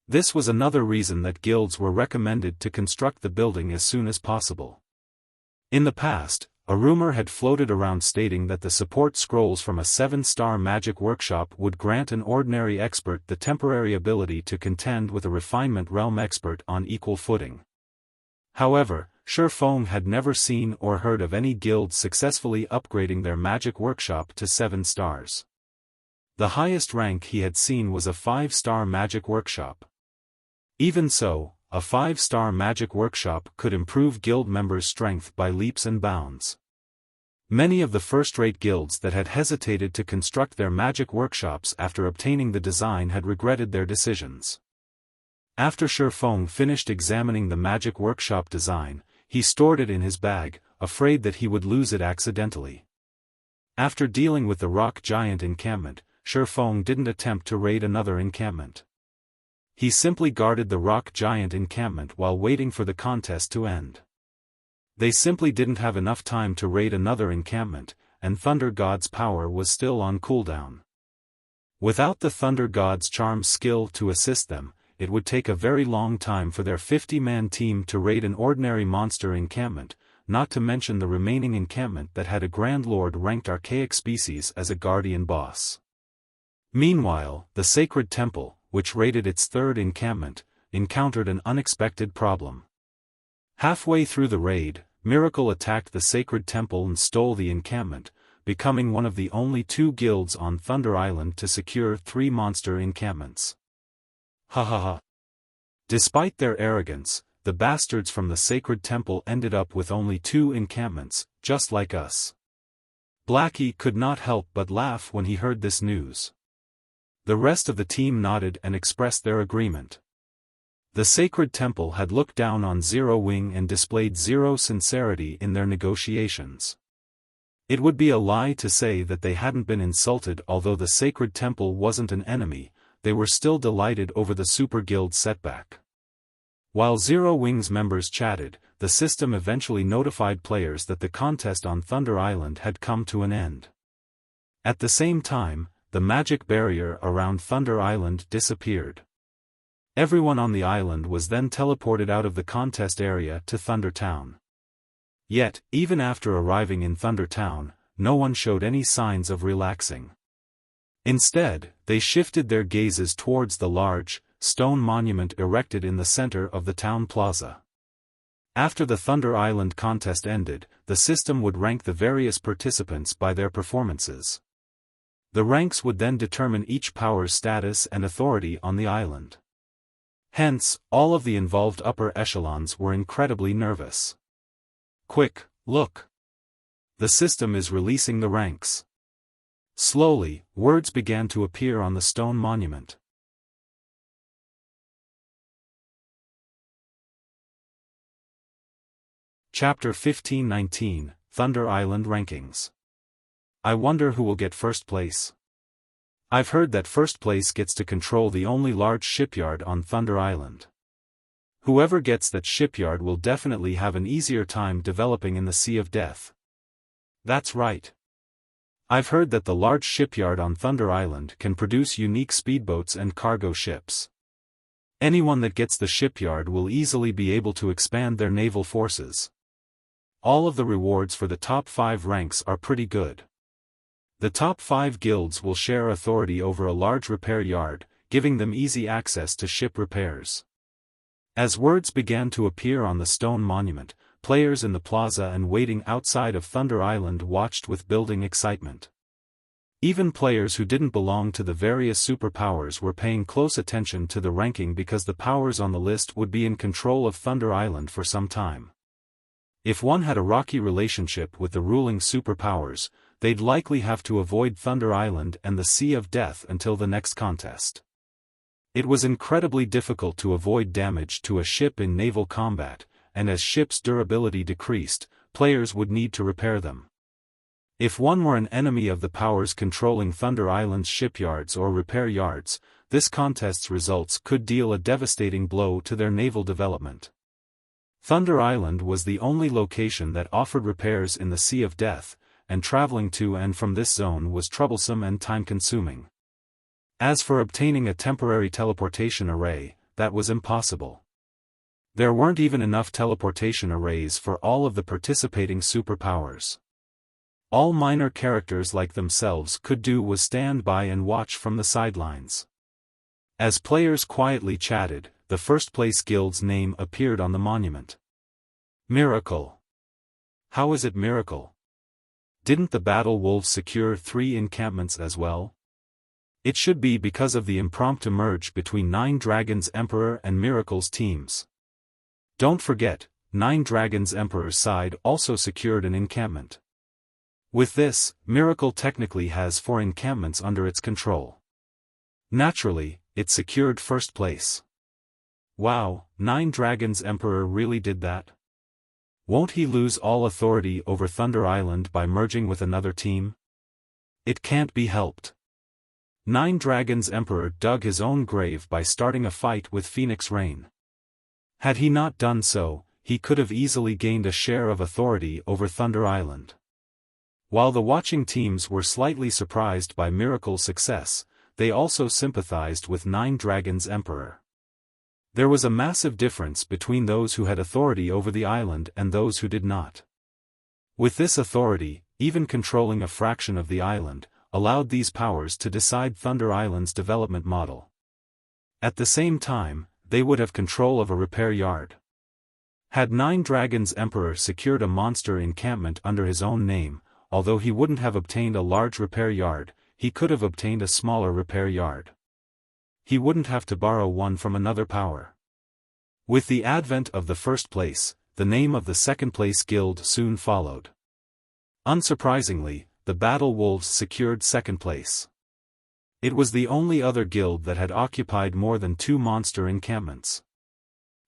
This was another reason that guilds were recommended to construct the building as soon as possible. In the past, a rumor had floated around stating that the support scrolls from a 7-star Magic Workshop would grant an ordinary expert the temporary ability to contend with a refinement realm expert on equal footing. However, Xiaofan had never seen or heard of any guild successfully upgrading their Magic Workshop to 7 stars. The highest rank he had seen was a 5-star Magic Workshop. Even so, a 5-star Magic Workshop could improve guild members' strength by leaps and bounds. Many of the first-rate guilds that had hesitated to construct their Magic Workshops after obtaining the design had regretted their decisions. After Xiaofan finished examining the Magic Workshop design, he stored it in his bag, afraid that he would lose it accidentally. After dealing with the rock giant encampment, Xiaofan didn't attempt to raid another encampment. He simply guarded the rock giant encampment while waiting for the contest to end. They simply didn't have enough time to raid another encampment, and Thunder God's power was still on cooldown. Without the Thunder God's charm skill to assist them, it would take a very long time for their 50-man team to raid an ordinary monster encampment, not to mention the remaining encampment that had a Grand Lord ranked Archaic species as a guardian boss. Meanwhile, the Sacred Temple, which raided its third encampment, encountered an unexpected problem. Halfway through the raid, Miracle attacked the Sacred Temple and stole the encampment, becoming one of the only 2 guilds on Thunder Island to secure 3 monster encampments. Ha ha ha. Despite their arrogance, the bastards from the Sacred Temple ended up with only 2 encampments, just like us. Blackie could not help but laugh when he heard this news. The rest of the team nodded and expressed their agreement. The Sacred Temple had looked down on Zero Wing and displayed zero sincerity in their negotiations. It would be a lie to say that they hadn't been insulted. Although the Sacred Temple wasn't an enemy, they were still delighted over the Super Guild setback. While Zero Wing's members chatted, the system eventually notified players that the contest on Thunder Island had come to an end. At the same time, the magic barrier around Thunder Island disappeared. Everyone on the island was then teleported out of the contest area to Thunder Town. Yet, even after arriving in Thunder Town, no one showed any signs of relaxing. Instead, they shifted their gazes towards the large, stone monument erected in the center of the town plaza. After the Thunder Island contest ended, the system would rank the various participants by their performances. The ranks would then determine each power's status and authority on the island. Hence, all of the involved upper echelons were incredibly nervous. Quick, look! The system is releasing the ranks. Slowly, words began to appear on the stone monument. Chapter 1519, Thunder Island Rankings. I wonder who will get first place. I've heard that first place gets to control the only large shipyard on Thunder Island. Whoever gets that shipyard will definitely have an easier time developing in the Sea of Death. That's right. I've heard that the large shipyard on Thunder Island can produce unique speedboats and cargo ships. Anyone that gets the shipyard will easily be able to expand their naval forces. All of the rewards for the top 5 ranks are pretty good. The top 5 guilds will share authority over a large repair yard, giving them easy access to ship repairs. As words began to appear on the stone monument, players in the plaza and waiting outside of Thunder Island watched with building excitement. Even players who didn't belong to the various superpowers were paying close attention to the ranking because the powers on the list would be in control of Thunder Island for some time. If one had a rocky relationship with the ruling superpowers, they'd likely have to avoid Thunder Island and the Sea of Death until the next contest. It was incredibly difficult to avoid damage to a ship in naval combat, and as ships' durability decreased, players would need to repair them. If one were an enemy of the powers controlling Thunder Island's shipyards or repair yards, this contest's results could deal a devastating blow to their naval development. Thunder Island was the only location that offered repairs in the Sea of Death, and traveling to and from this zone was troublesome and time-consuming. As for obtaining a temporary teleportation array, that was impossible. There weren't even enough teleportation arrays for all of the participating superpowers. All minor characters like themselves could do was stand by and watch from the sidelines. As players quietly chatted, the first-place guild's name appeared on the monument. Miracle. How is it Miracle? Didn't the Battle Wolves secure 3 encampments as well? It should be because of the impromptu merge between Nine Dragons Emperor and Miracle's teams. Don't forget, Nine Dragons Emperor's side also secured an encampment. With this, Miracle technically has 4 encampments under its control. Naturally, it secured first place. Wow, Nine Dragons Emperor really did that? Won't he lose all authority over Thunder Island by merging with another team? It can't be helped. Nine Dragons Emperor dug his own grave by starting a fight with Phoenix Rain. Had he not done so, he could have easily gained a share of authority over Thunder Island. While the watching teams were slightly surprised by Miracle's success, they also sympathized with Nine Dragons Emperor. There was a massive difference between those who had authority over the island and those who did not. With this authority, even controlling a fraction of the island, allowed these powers to decide Thunder Island's development model. At the same time, they would have control of a repair yard. Had Nine Dragons Emperor secured a monster encampment under his own name, although he wouldn't have obtained a large repair yard, he could have obtained a smaller repair yard. He wouldn't have to borrow one from another power. With the advent of the first place, the name of the second place guild soon followed. Unsurprisingly, the Battle Wolves secured second place. It was the only other guild that had occupied more than 2 monster encampments.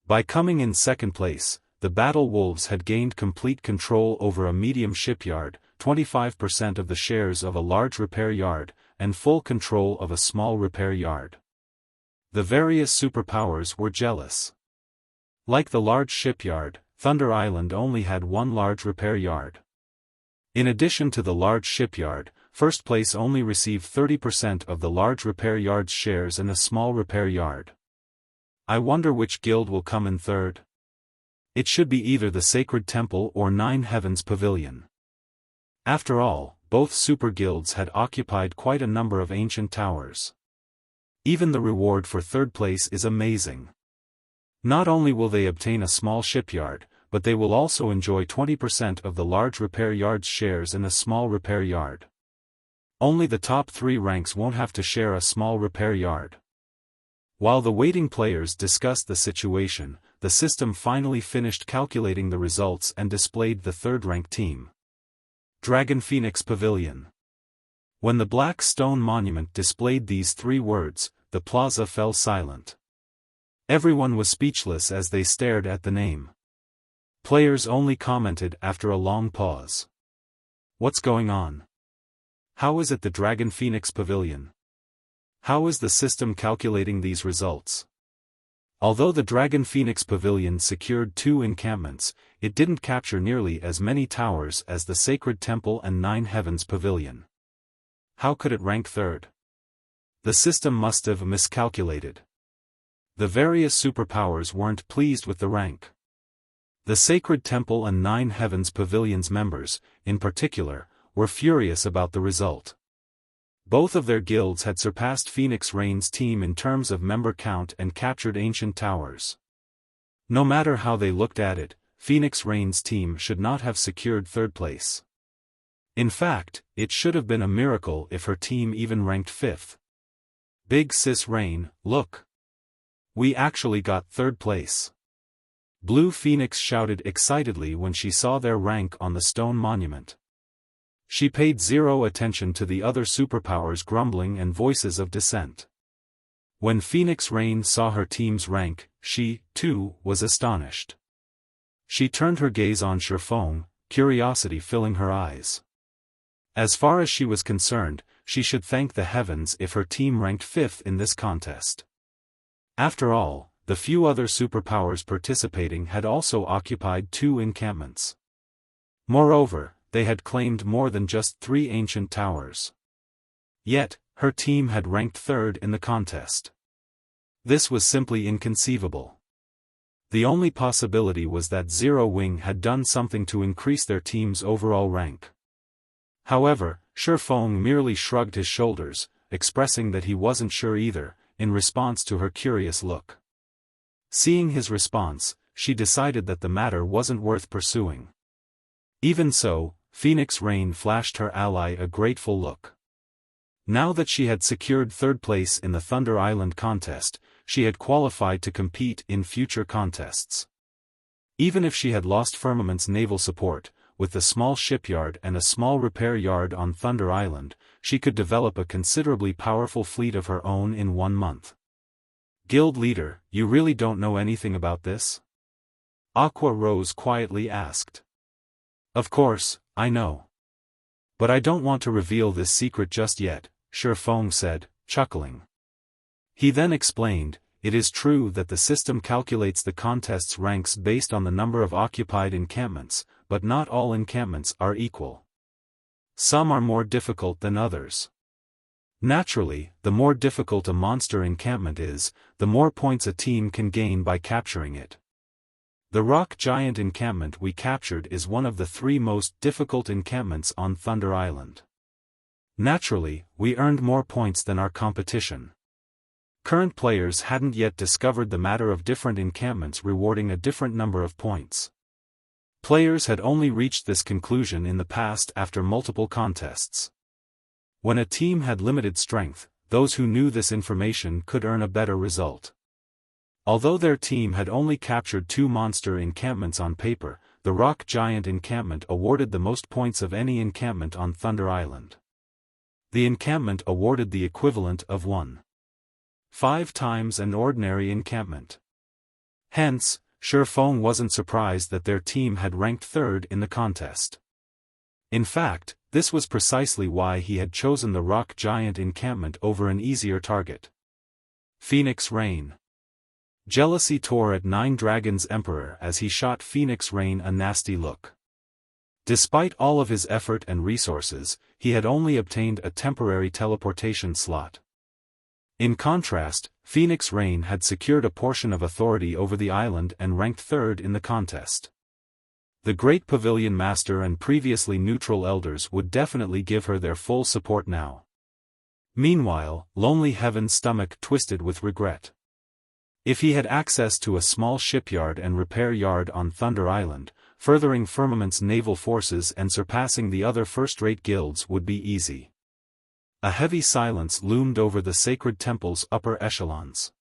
By coming in second place, the Battle Wolves had gained complete control over a medium shipyard, 25% of the shares of a large repair yard, and full control of a small repair yard. The various superpowers were jealous. Like the large shipyard, Thunder Island only had one large repair yard. In addition to the large shipyard, first place only received 30% of the large repair yard's shares and a small repair yard. I wonder which guild will come in third. It should be either the Sacred Temple or Nine Heavens Pavilion. After all, both super guilds had occupied quite a number of ancient towers. Even the reward for third place is amazing. Not only will they obtain a small shipyard, but they will also enjoy 20% of the large repair yard's shares in a small repair yard. Only the top 3 ranks won't have to share a small repair yard. While the waiting players discussed the situation, the system finally finished calculating the results and displayed the third-ranked team. Dragon Phoenix Pavilion. When the black stone monument displayed these 3 words, the plaza fell silent. Everyone was speechless as they stared at the name. Players only commented after a long pause. What's going on? How is it the Dragon Phoenix Pavilion? How is the system calculating these results? Although the Dragon Phoenix Pavilion secured 2 encampments, it didn't capture nearly as many towers as the Sacred Temple and Nine Heavens Pavilion. How could it rank third? The system must have miscalculated. The various superpowers weren't pleased with the rank. The Sacred Temple and Nine Heavens Pavilion's members, in particular, were furious about the result. Both of their guilds had surpassed Phoenix Rain's team in terms of member count and captured ancient towers. No matter how they looked at it, Phoenix Rain's team should not have secured third place. In fact, it should have been a miracle if her team even ranked 5th. Big Sis Rain, look! We actually got third place. Blue Phoenix shouted excitedly when she saw their rank on the stone monument. She paid 0 attention to the other superpowers' grumbling and voices of dissent. When Phoenix Rain saw her team's rank, she, too, was astonished. She turned her gaze on Xiaofan, curiosity filling her eyes. As far as she was concerned, she should thank the heavens if her team ranked 5th in this contest. After all, the few other superpowers participating had also occupied 2 encampments. Moreover, they had claimed more than just 3 ancient towers. Yet, her team had ranked 3rd in the contest. This was simply inconceivable. The only possibility was that Zero Wing had done something to increase their team's overall rank. However, Xiaofan merely shrugged his shoulders, expressing that he wasn't sure either, in response to her curious look. Seeing his response, she decided that the matter wasn't worth pursuing. Even so, Phoenix Rain flashed her ally a grateful look. Now that she had secured 3rd place in the Thunder Island contest, she had qualified to compete in future contests. Even if she had lost Firmament's naval support, with the small shipyard and a small repair yard on Thunder Island, she could develop a considerably powerful fleet of her own in 1 month. Guild leader, you really don't know anything about this? Aqua Rose quietly asked. Of course, I know. But I don't want to reveal this secret just yet, Xiaofan said, chuckling. He then explained, it is true that the system calculates the contest's ranks based on the number of occupied encampments, but not all encampments are equal. Some are more difficult than others. Naturally, the more difficult a monster encampment is, the more points a team can gain by capturing it. The rock giant encampment we captured is one of the 3 most difficult encampments on Thunder Island. Naturally, we earned more points than our competition. Current players hadn't yet discovered the matter of different encampments rewarding a different number of points. Players had only reached this conclusion in the past after multiple contests. When a team had limited strength, those who knew this information could earn a better result. Although their team had only captured 2 monster encampments on paper, the rock giant encampment awarded the most points of any encampment on Thunder Island. The encampment awarded the equivalent of 1.5 times an ordinary encampment. Hence, Xiaofan wasn't surprised that their team had ranked 3rd in the contest. In fact, this was precisely why he had chosen the rock giant encampment over an easier target. Phoenix Rain. Jealousy tore at Nine Dragons' Emperor as he shot Phoenix Rain a nasty look. Despite all of his effort and resources, he had only obtained a temporary teleportation slot. In contrast, Phoenix Rain had secured a portion of authority over the island and ranked 3rd in the contest. The Great Pavilion Master and previously neutral elders would definitely give her their full support now. Meanwhile, Lonely Heaven's stomach twisted with regret. If he had access to a small shipyard and repair yard on Thunder Island, furthering Firmament's naval forces and surpassing the other first-rate guilds would be easy. A heavy silence loomed over the sacred temple's upper echelons.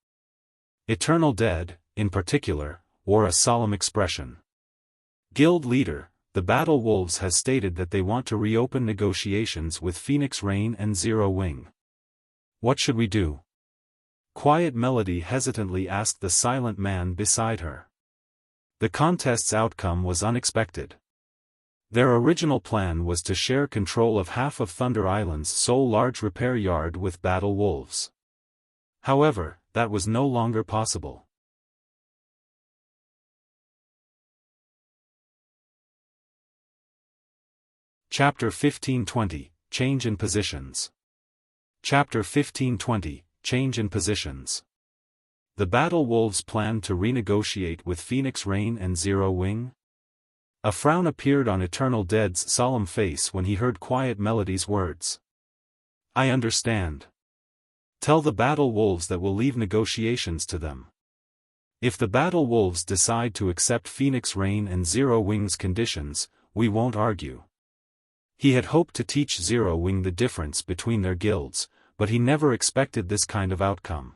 Eternal Dead, in particular, wore a solemn expression. Guild leader, the Battle Wolves has stated that they want to reopen negotiations with Phoenix Rain and Zero Wing. What should we do? Quiet Melody hesitantly asked the silent man beside her. The contest's outcome was unexpected. Their original plan was to share control of half of Thunder Island's sole large repair yard with Battle Wolves. However, that was no longer possible. Chapter 1520, Change in Positions. Chapter 1520, Change in Positions. The Battle Wolves planned to renegotiate with Phoenix Rain and Zero Wing. A frown appeared on Eternal Dead's solemn face when he heard Quiet Melody's words. I understand. Tell the Battle Wolves that we'll leave negotiations to them. If the Battle Wolves decide to accept Phoenix Rain and Zero Wing's conditions, we won't argue. He had hoped to teach Zero Wing the difference between their guilds, but he never expected this kind of outcome.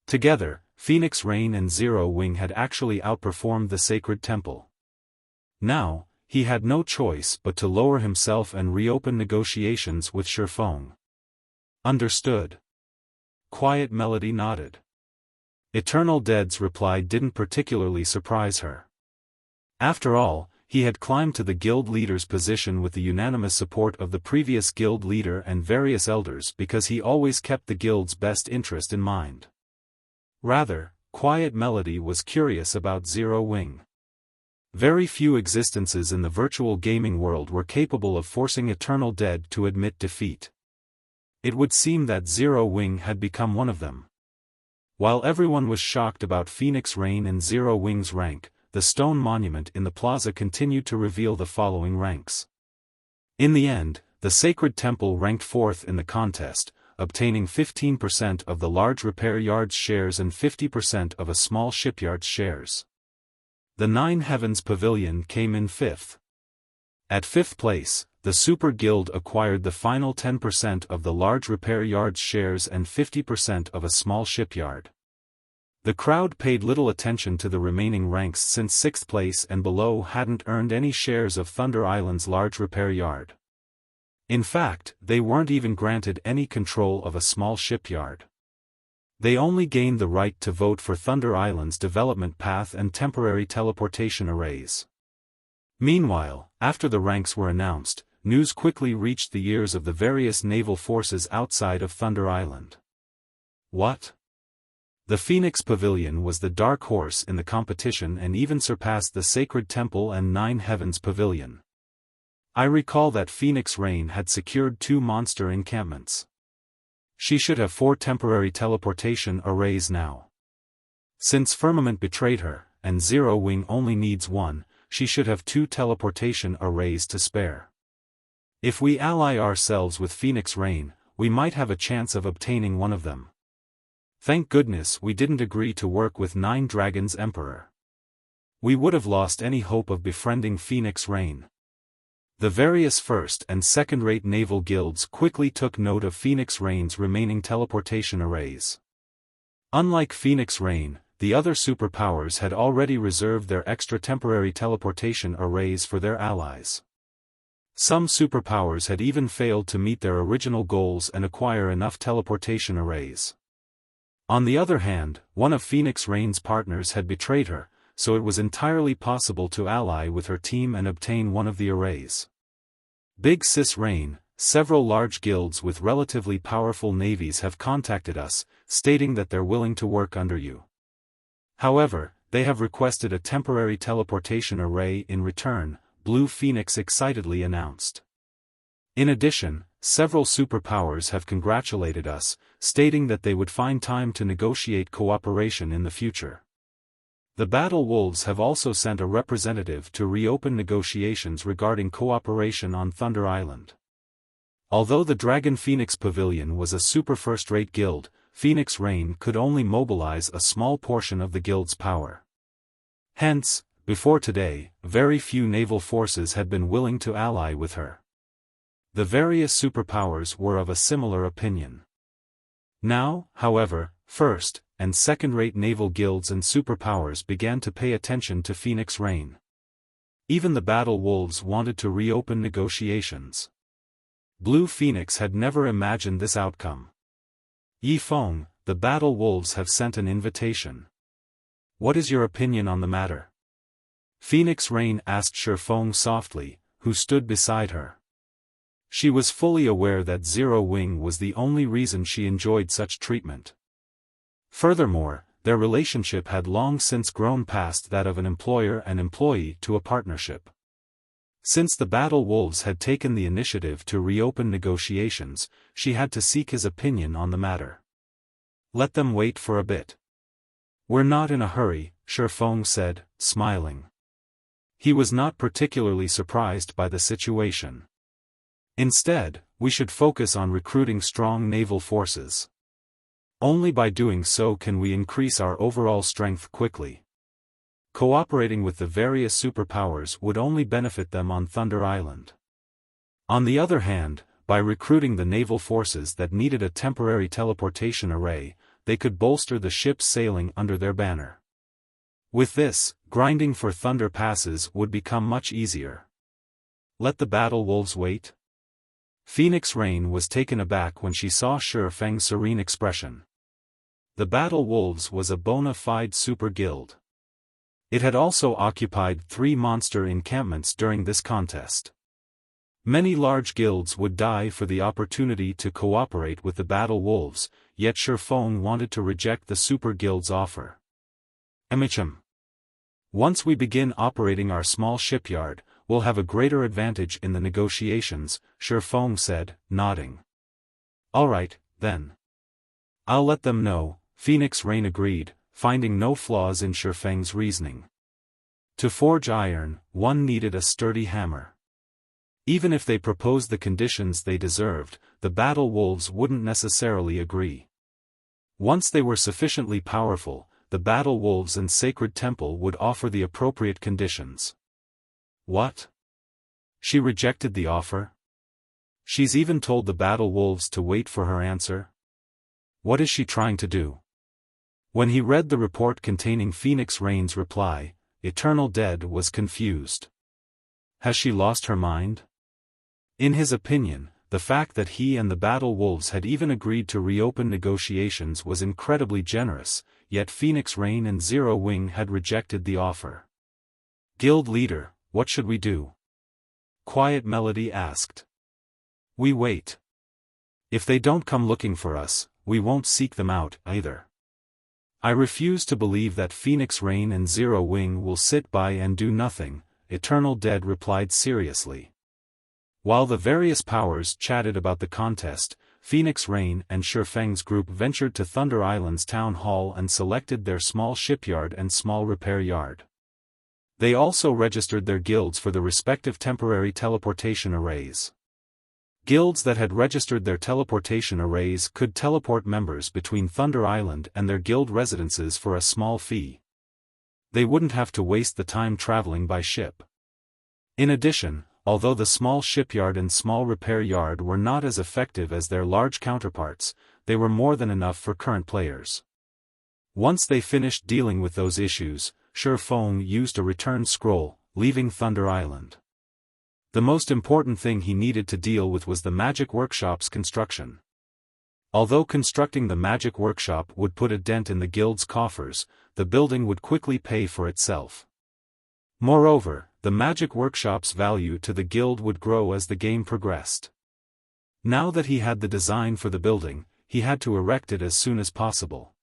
Together, Phoenix Rain and Zero Wing had actually outperformed the Sacred Temple. Now, he had no choice but to lower himself and reopen negotiations with Xiaofan. Understood. Quiet Melody nodded. Eternal Dead's reply didn't particularly surprise her. After all, he had climbed to the guild leader's position with the unanimous support of the previous guild leader and various elders because he always kept the guild's best interest in mind. Rather, Quiet Melody was curious about Zero Wing. Very few existences in the virtual gaming world were capable of forcing Eternal Dead to admit defeat. It would seem that Zero Wing had become one of them. While everyone was shocked about Phoenix Rain and Zero Wing's rank, the stone monument in the plaza continued to reveal the following ranks. In the end, the Sacred Temple ranked 4th in the contest, obtaining 15% of the large repair yard's shares and 50% of a small shipyard's shares. The Nine Heavens Pavilion came in 5th. At 5th place, the Super Guild acquired the final 10% of the large repair yard's shares and 50% of a small shipyard. The crowd paid little attention to the remaining ranks since 6th place and below hadn't earned any shares of Thunder Island's large repair yard. In fact, they weren't even granted any control of a small shipyard. They only gained the right to vote for Thunder Island's development path and temporary teleportation arrays. Meanwhile, after the ranks were announced, news quickly reached the ears of the various naval forces outside of Thunder Island. What? The Phoenix Pavilion was the dark horse in the competition and even surpassed the Sacred Temple and Nine Heavens Pavilion. I recall that Phoenix Rain had secured 2 monster encampments. She should have 4 temporary teleportation arrays now. Since Firmament betrayed her, and Zero Wing only needs one, she should have 2 teleportation arrays to spare. If we ally ourselves with Phoenix Rain, we might have a chance of obtaining one of them. Thank goodness we didn't agree to work with 9 Dragons Emperor. We would have lost any hope of befriending Phoenix Rain. The various first- and second-rate naval guilds quickly took note of Phoenix Rain's remaining teleportation arrays. Unlike Phoenix Rain, the other superpowers had already reserved their extra temporary teleportation arrays for their allies. Some superpowers had even failed to meet their original goals and acquire enough teleportation arrays. On the other hand, one of Phoenix Rain's partners had betrayed her, so it was entirely possible to ally with her team and obtain one of the arrays. Big Sis Rain, several large guilds with relatively powerful navies have contacted us, stating that they're willing to work under you. However, they have requested a temporary teleportation array in return, Blue Phoenix excitedly announced. In addition, several superpowers have congratulated us, stating that they would find time to negotiate cooperation in the future. The Battle Wolves have also sent a representative to reopen negotiations regarding cooperation on Thunder Island. Although the Dragon Phoenix Pavilion was a super first-rate guild, Phoenix Rain could only mobilize a small portion of the guild's power. Hence, before today, very few naval forces had been willing to ally with her. The various superpowers were of a similar opinion. Now, however, first- and second-rate naval guilds and superpowers began to pay attention to Phoenix Rain. Even the Battle Wolves wanted to reopen negotiations. Blue Phoenix had never imagined this outcome. Yifeng, the Battle Wolves have sent an invitation. What is your opinion on the matter? Phoenix Rain asked Xiaofan softly, who stood beside her. She was fully aware that Zero Wing was the only reason she enjoyed such treatment. Furthermore, their relationship had long since grown past that of an employer and employee to a partnership. Since the Battle Wolves had taken the initiative to reopen negotiations, she had to seek his opinion on the matter. Let them wait for a bit. We're not in a hurry, Xiaofan said, smiling. He was not particularly surprised by the situation. Instead, we should focus on recruiting strong naval forces. Only by doing so can we increase our overall strength quickly. Cooperating with the various superpowers would only benefit them on Thunder Island. On the other hand, by recruiting the naval forces that needed a temporary teleportation array, they could bolster the ships sailing under their banner. With this, grinding for Thunder passes would become much easier. Let the Battle Wolves wait? Phoenix Rain was taken aback when she saw Xiaofang's serene expression. The Battle Wolves was a bona fide super guild. It had also occupied 3 monster encampments during this contest. Many large guilds would die for the opportunity to cooperate with the Battle Wolves, yet Xiaofan wanted to reject the super guild's offer. Once we begin operating our small shipyard, we'll have a greater advantage in the negotiations, Xiaofan said, nodding. Alright, then. I'll let them know, Phoenix Rain agreed, finding no flaws in Xiaofang's reasoning. To forge iron, one needed a sturdy hammer. Even if they proposed the conditions they deserved, the Battle Wolves wouldn't necessarily agree. Once they were sufficiently powerful, the Battle Wolves and Sacred Temple would offer the appropriate conditions. What? She rejected the offer? She's even told the Battle Wolves to wait for her answer? What is she trying to do? When he read the report containing Phoenix Rain's reply, Eternal Dead was confused. Has she lost her mind? In his opinion, the fact that he and the Battle Wolves had even agreed to reopen negotiations was incredibly generous, yet Phoenix Rain and Zero Wing had rejected the offer. Guild leader, what should we do? Quiet Melody asked. We wait. If they don't come looking for us, we won't seek them out, either. I refuse to believe that Phoenix Rain and Zero Wing will sit by and do nothing, Eternal Dead replied seriously. While the various powers chatted about the contest, Phoenix Rain and Xiaofan's group ventured to Thunder Island's town hall and selected their small shipyard and small repair yard. They also registered their guilds for the respective temporary teleportation arrays. Guilds that had registered their teleportation arrays could teleport members between Thunder Island and their guild residences for a small fee. They wouldn't have to waste the time traveling by ship. In addition, although the small shipyard and small repair yard were not as effective as their large counterparts, they were more than enough for current players. Once they finished dealing with those issues, Xiaofan used a return scroll, leaving Thunder Island. The most important thing he needed to deal with was the magic workshop's construction. Although constructing the magic workshop would put a dent in the guild's coffers, the building would quickly pay for itself. Moreover, the magic workshop's value to the guild would grow as the game progressed. Now that he had the design for the building, he had to erect it as soon as possible.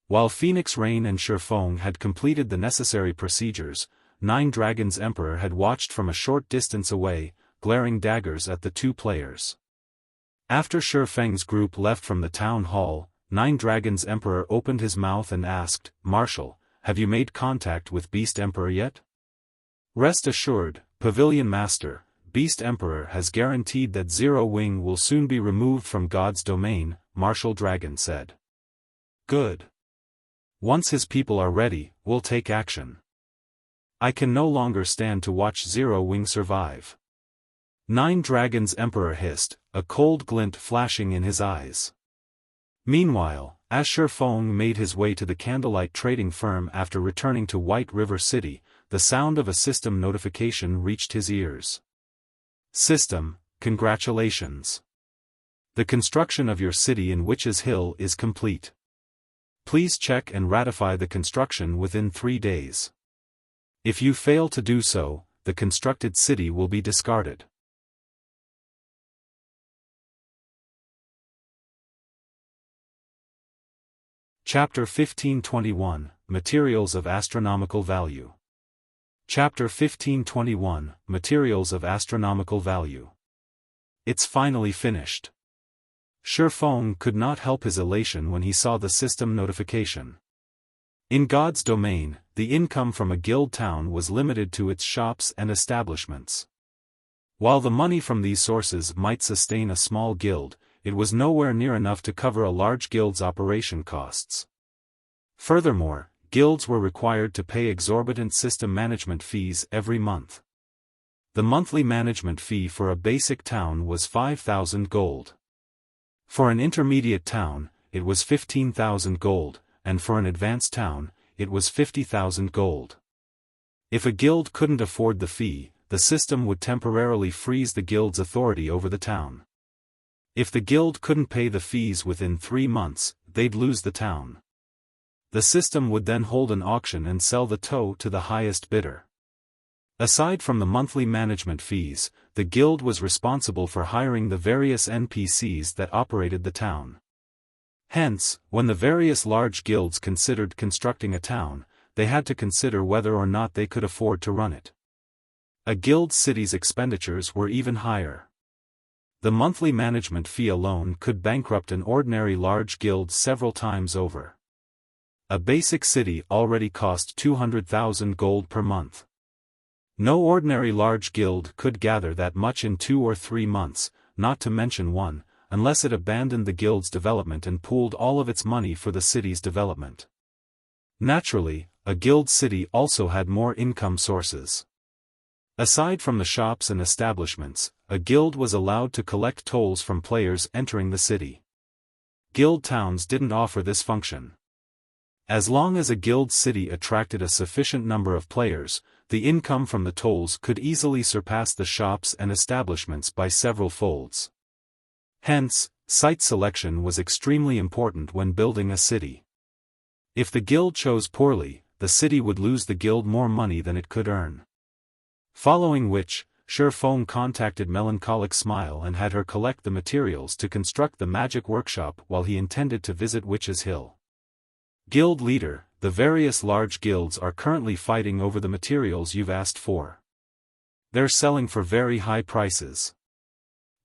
While Phoenix Rain and Xiaofan had completed the necessary procedures, Nine Dragons' Emperor had watched from a short distance away, glaring daggers at the two players. After Xiaofang's group left from the town hall, Nine Dragons' Emperor opened his mouth and asked, "Marshal, have you made contact with Beast Emperor yet?" "Rest assured, Pavilion Master, Beast Emperor has guaranteed that Zero Wing will soon be removed from God's domain," Marshal Dragon said. "Good. Once his people are ready, we'll take action. I can no longer stand to watch Zero Wing survive." Nine Dragons' Emperor hissed, a cold glint flashing in his eyes. Meanwhile, as Xiaofan made his way to the candlelight trading firm after returning to White River City, the sound of a system notification reached his ears. "System, congratulations. The construction of your city in Witch's Hill is complete. Please check and ratify the construction within 3 days. If you fail to do so, the constructed city will be discarded." Chapter 1521, Materials of Astronomical Value. Chapter 1521, Materials of Astronomical Value. It's finally finished. Xiaofan could not help his elation when he saw the system notification. In God's domain, the income from a guild town was limited to its shops and establishments. While the money from these sources might sustain a small guild, it was nowhere near enough to cover a large guild's operation costs. Furthermore, guilds were required to pay exorbitant system management fees every month. The monthly management fee for a basic town was 5,000 gold. For an intermediate town, it was 15,000 gold, and for an advanced town, it was 50,000 gold. If a guild couldn't afford the fee, the system would temporarily freeze the guild's authority over the town. If the guild couldn't pay the fees within 3 months, they'd lose the town. The system would then hold an auction and sell the toe to the highest bidder. Aside from the monthly management fees, the guild was responsible for hiring the various NPCs that operated the town. Hence, when the various large guilds considered constructing a town, they had to consider whether or not they could afford to run it. A guild city's expenditures were even higher. The monthly management fee alone could bankrupt an ordinary large guild several times over. A basic city already cost 200,000 gold per month. No ordinary large guild could gather that much in 2 or 3 months, not to mention one, unless it abandoned the guild's development and pooled all of its money for the city's development. Naturally, a guild city also had more income sources. Aside from the shops and establishments, a guild was allowed to collect tolls from players entering the city. Guild towns didn't offer this function. As long as a guild city attracted a sufficient number of players, the income from the tolls could easily surpass the shops and establishments by several folds. Hence, site selection was extremely important when building a city. If the guild chose poorly, the city would lose the guild more money than it could earn. Following which, Xiaofan contacted Melancholic Smile and had her collect the materials to construct the magic workshop while he intended to visit Witch's Hill. Guild leader, the various large guilds are currently fighting over the materials you've asked for. They're selling for very high prices.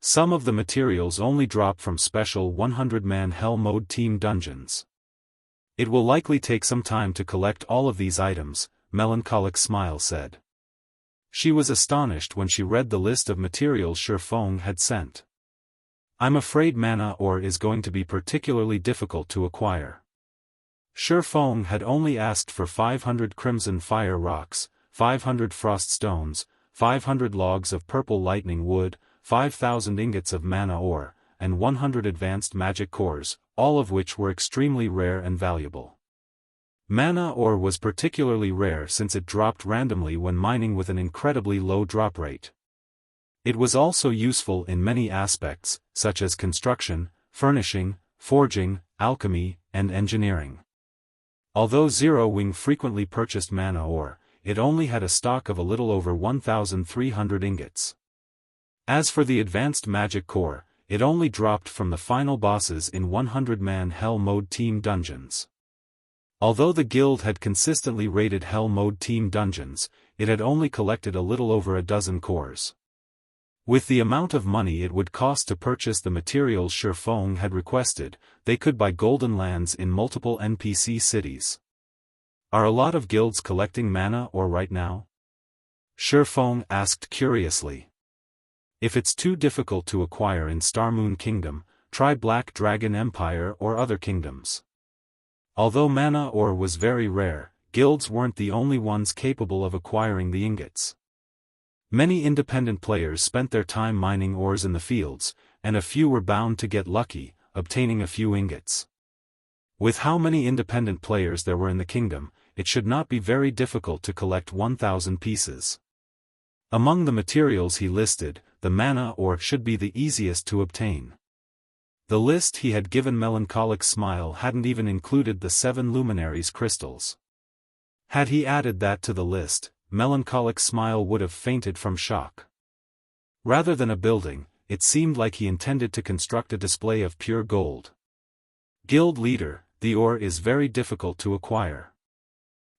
Some of the materials only drop from special 100-man Hell Mode team dungeons. It will likely take some time to collect all of these items, Melancholic Smile said. She was astonished when she read the list of materials Xiaofan had sent. I'm afraid mana ore is going to be particularly difficult to acquire. Xiaofan had only asked for 500 crimson fire rocks, 500 frost stones, 500 logs of purple lightning wood, 5,000 ingots of mana ore, and 100 advanced magic cores, all of which were extremely rare and valuable. Mana ore was particularly rare since it dropped randomly when mining with an incredibly low drop rate. It was also useful in many aspects, such as construction, furnishing, forging, alchemy, and engineering. Although Zero Wing frequently purchased mana ore, it only had a stock of a little over 1,300 ingots. As for the advanced magic core, it only dropped from the final bosses in 100-man Hell Mode team dungeons. Although the guild had consistently raided Hell Mode team dungeons, it had only collected a little over a dozen cores. With the amount of money it would cost to purchase the materials Xiaofan had requested, they could buy golden lands in multiple NPC cities. Are a lot of guilds collecting mana ore right now? Xiaofan asked curiously. If it's too difficult to acquire in Star Moon Kingdom, try Black Dragon Empire or other kingdoms. Although mana ore was very rare, guilds weren't the only ones capable of acquiring the ingots. Many independent players spent their time mining ores in the fields, and a few were bound to get lucky, obtaining a few ingots. With how many independent players there were in the kingdom, it should not be very difficult to collect 1,000 pieces. Among the materials he listed, the mana ore should be the easiest to obtain. The list he had given Melancholic Smile hadn't even included the 7 luminaries crystals. Had he added that to the list, Melancholic Smile would have fainted from shock. Rather than a building, it seemed like he intended to construct a display of pure gold. Guild leader, the ore is very difficult to acquire.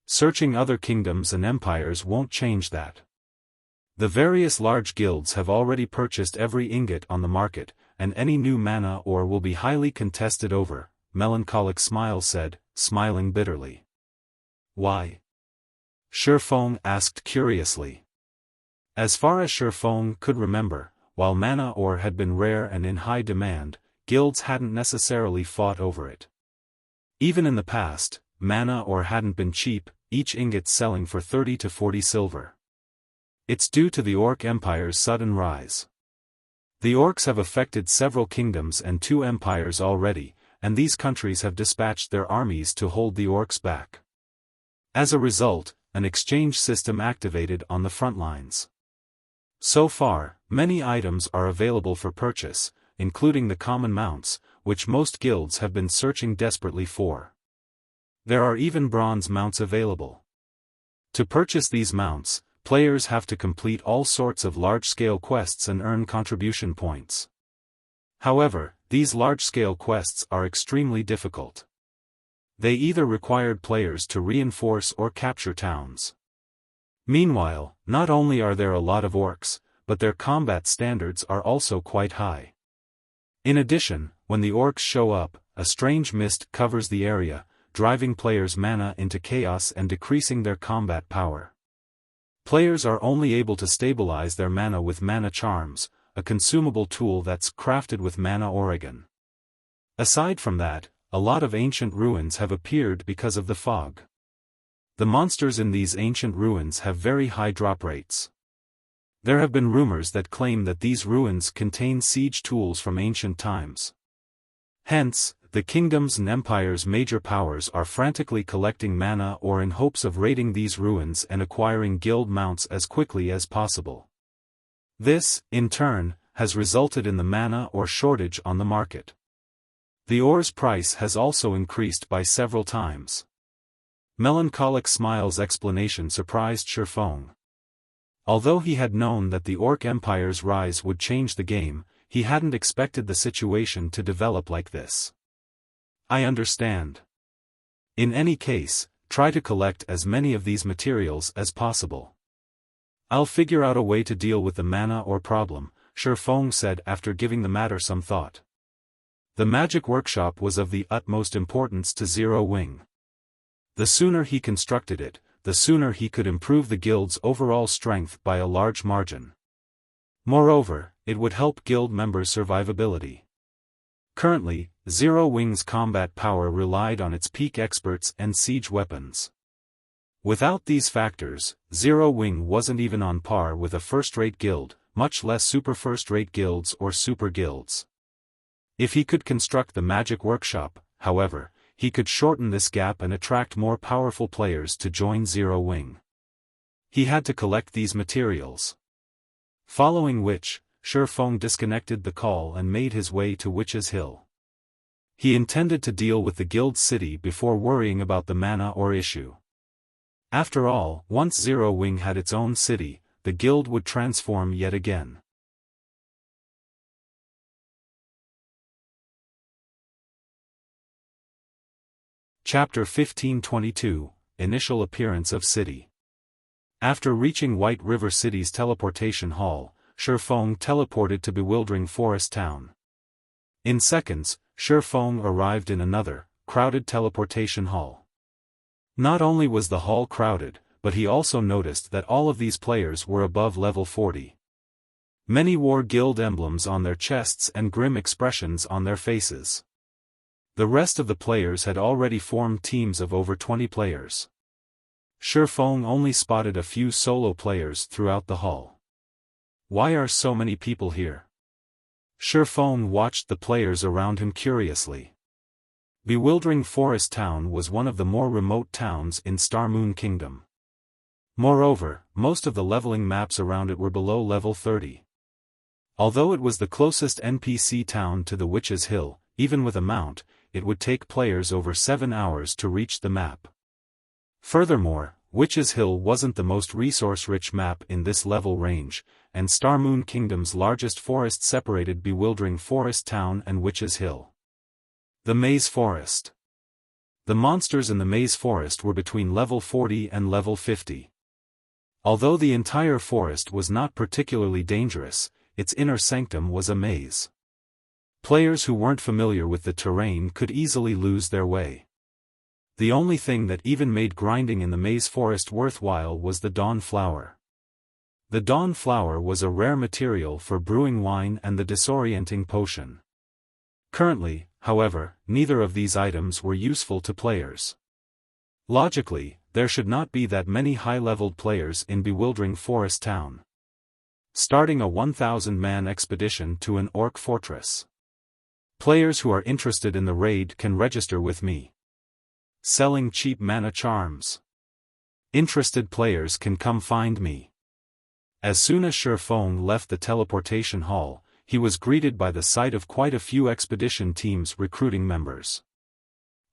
Searching other kingdoms and empires won't change that. The various large guilds have already purchased every ingot on the market, and any new mana ore will be highly contested over, Melancholic Smile said, smiling bitterly. Why? Xiaofan asked curiously. As far as Xiaofan could remember, while mana ore had been rare and in high demand, guilds hadn't necessarily fought over it. Even in the past, mana ore hadn't been cheap, each ingot selling for 30 to 40 silver. It's due to the Orc Empire's sudden rise. The Orcs have affected several kingdoms and 2 empires already, and these countries have dispatched their armies to hold the Orcs back. As a result, an exchange system activated on the front lines. So far, many items are available for purchase, including the common mounts, which most guilds have been searching desperately for. There are even bronze mounts available. To purchase these mounts, players have to complete all sorts of large-scale quests and earn contribution points. However, these large-scale quests are extremely difficult. They either required players to reinforce or capture towns. Meanwhile, not only are there a lot of orcs, but their combat standards are also quite high. In addition, when the orcs show up, a strange mist covers the area, driving players' mana into chaos and decreasing their combat power. Players are only able to stabilize their mana with mana charms, a consumable tool that's crafted with mana oregon. Aside from that, a lot of ancient ruins have appeared because of the fog. The monsters in these ancient ruins have very high drop rates. There have been rumors that claim that these ruins contain siege tools from ancient times. Hence, the kingdoms and empires' major powers are frantically collecting mana ore in hopes of raiding these ruins and acquiring guild mounts as quickly as possible. This, in turn, has resulted in the mana ore shortage on the market. The ore's price has also increased by several times. Melancholic Smile's explanation surprised Xiaofan. Although he had known that the Orc Empire's rise would change the game, he hadn't expected the situation to develop like this. I understand. In any case, try to collect as many of these materials as possible. I'll figure out a way to deal with the mana ore problem, Xiaofan said after giving the matter some thought. The magic workshop was of the utmost importance to Zero Wing. The sooner he constructed it, the sooner he could improve the guild's overall strength by a large margin. Moreover, it would help guild members' survivability. Currently, Zero Wing's combat power relied on its peak experts and siege weapons. Without these factors, Zero Wing wasn't even on par with a first-rate guild, much less super first-rate guilds or super guilds. If he could construct the magic workshop, however, he could shorten this gap and attract more powerful players to join Zero Wing. He had to collect these materials. Following which, Xiaofan disconnected the call and made his way to Witch's Hill. He intended to deal with the guild city before worrying about the mana ore issue. After all, once Zero Wing had its own city, the guild would transform yet again. Chapter 1522, Initial Appearance of City. After reaching White River City's teleportation hall, Xiaofan teleported to Bewildering Forest Town. In seconds, Xiaofan arrived in another, crowded teleportation hall. Not only was the hall crowded, but he also noticed that all of these players were above level 40. Many wore guild emblems on their chests and grim expressions on their faces. The rest of the players had already formed teams of over 20 players. Xiaofan only spotted a few solo players throughout the hall. Why are so many people here? Xiaofan watched the players around him curiously. Bewildering Forest Town was one of the more remote towns in Star Moon Kingdom. Moreover, most of the leveling maps around it were below level 30. Although it was the closest NPC town to the Witch's Hill, even with a mount, it would take players over 7 hours to reach the map. Furthermore, Witch's Hill wasn't the most resource-rich map in this level range, and Star Moon Kingdom's largest forest separated Bewildering Forest Town and Witch's Hill. The Maze Forest. The monsters in the Maze Forest were between level 40 and level 50. Although the entire forest was not particularly dangerous, its inner sanctum was a maze. Players who weren't familiar with the terrain could easily lose their way. The only thing that even made grinding in the Maze Forest worthwhile was the Dawn Flower. The Dawn Flower was a rare material for brewing wine and the disorienting potion. Currently, however, neither of these items were useful to players. Logically, there should not be that many high-leveled players in Bewildering Forest Town. Starting a 1,000-man expedition to an orc fortress. Players who are interested in the raid can register with me. Selling cheap mana charms. Interested players can come find me. As soon as Xiaofan left the teleportation hall, he was greeted by the sight of quite a few expedition teams recruiting members.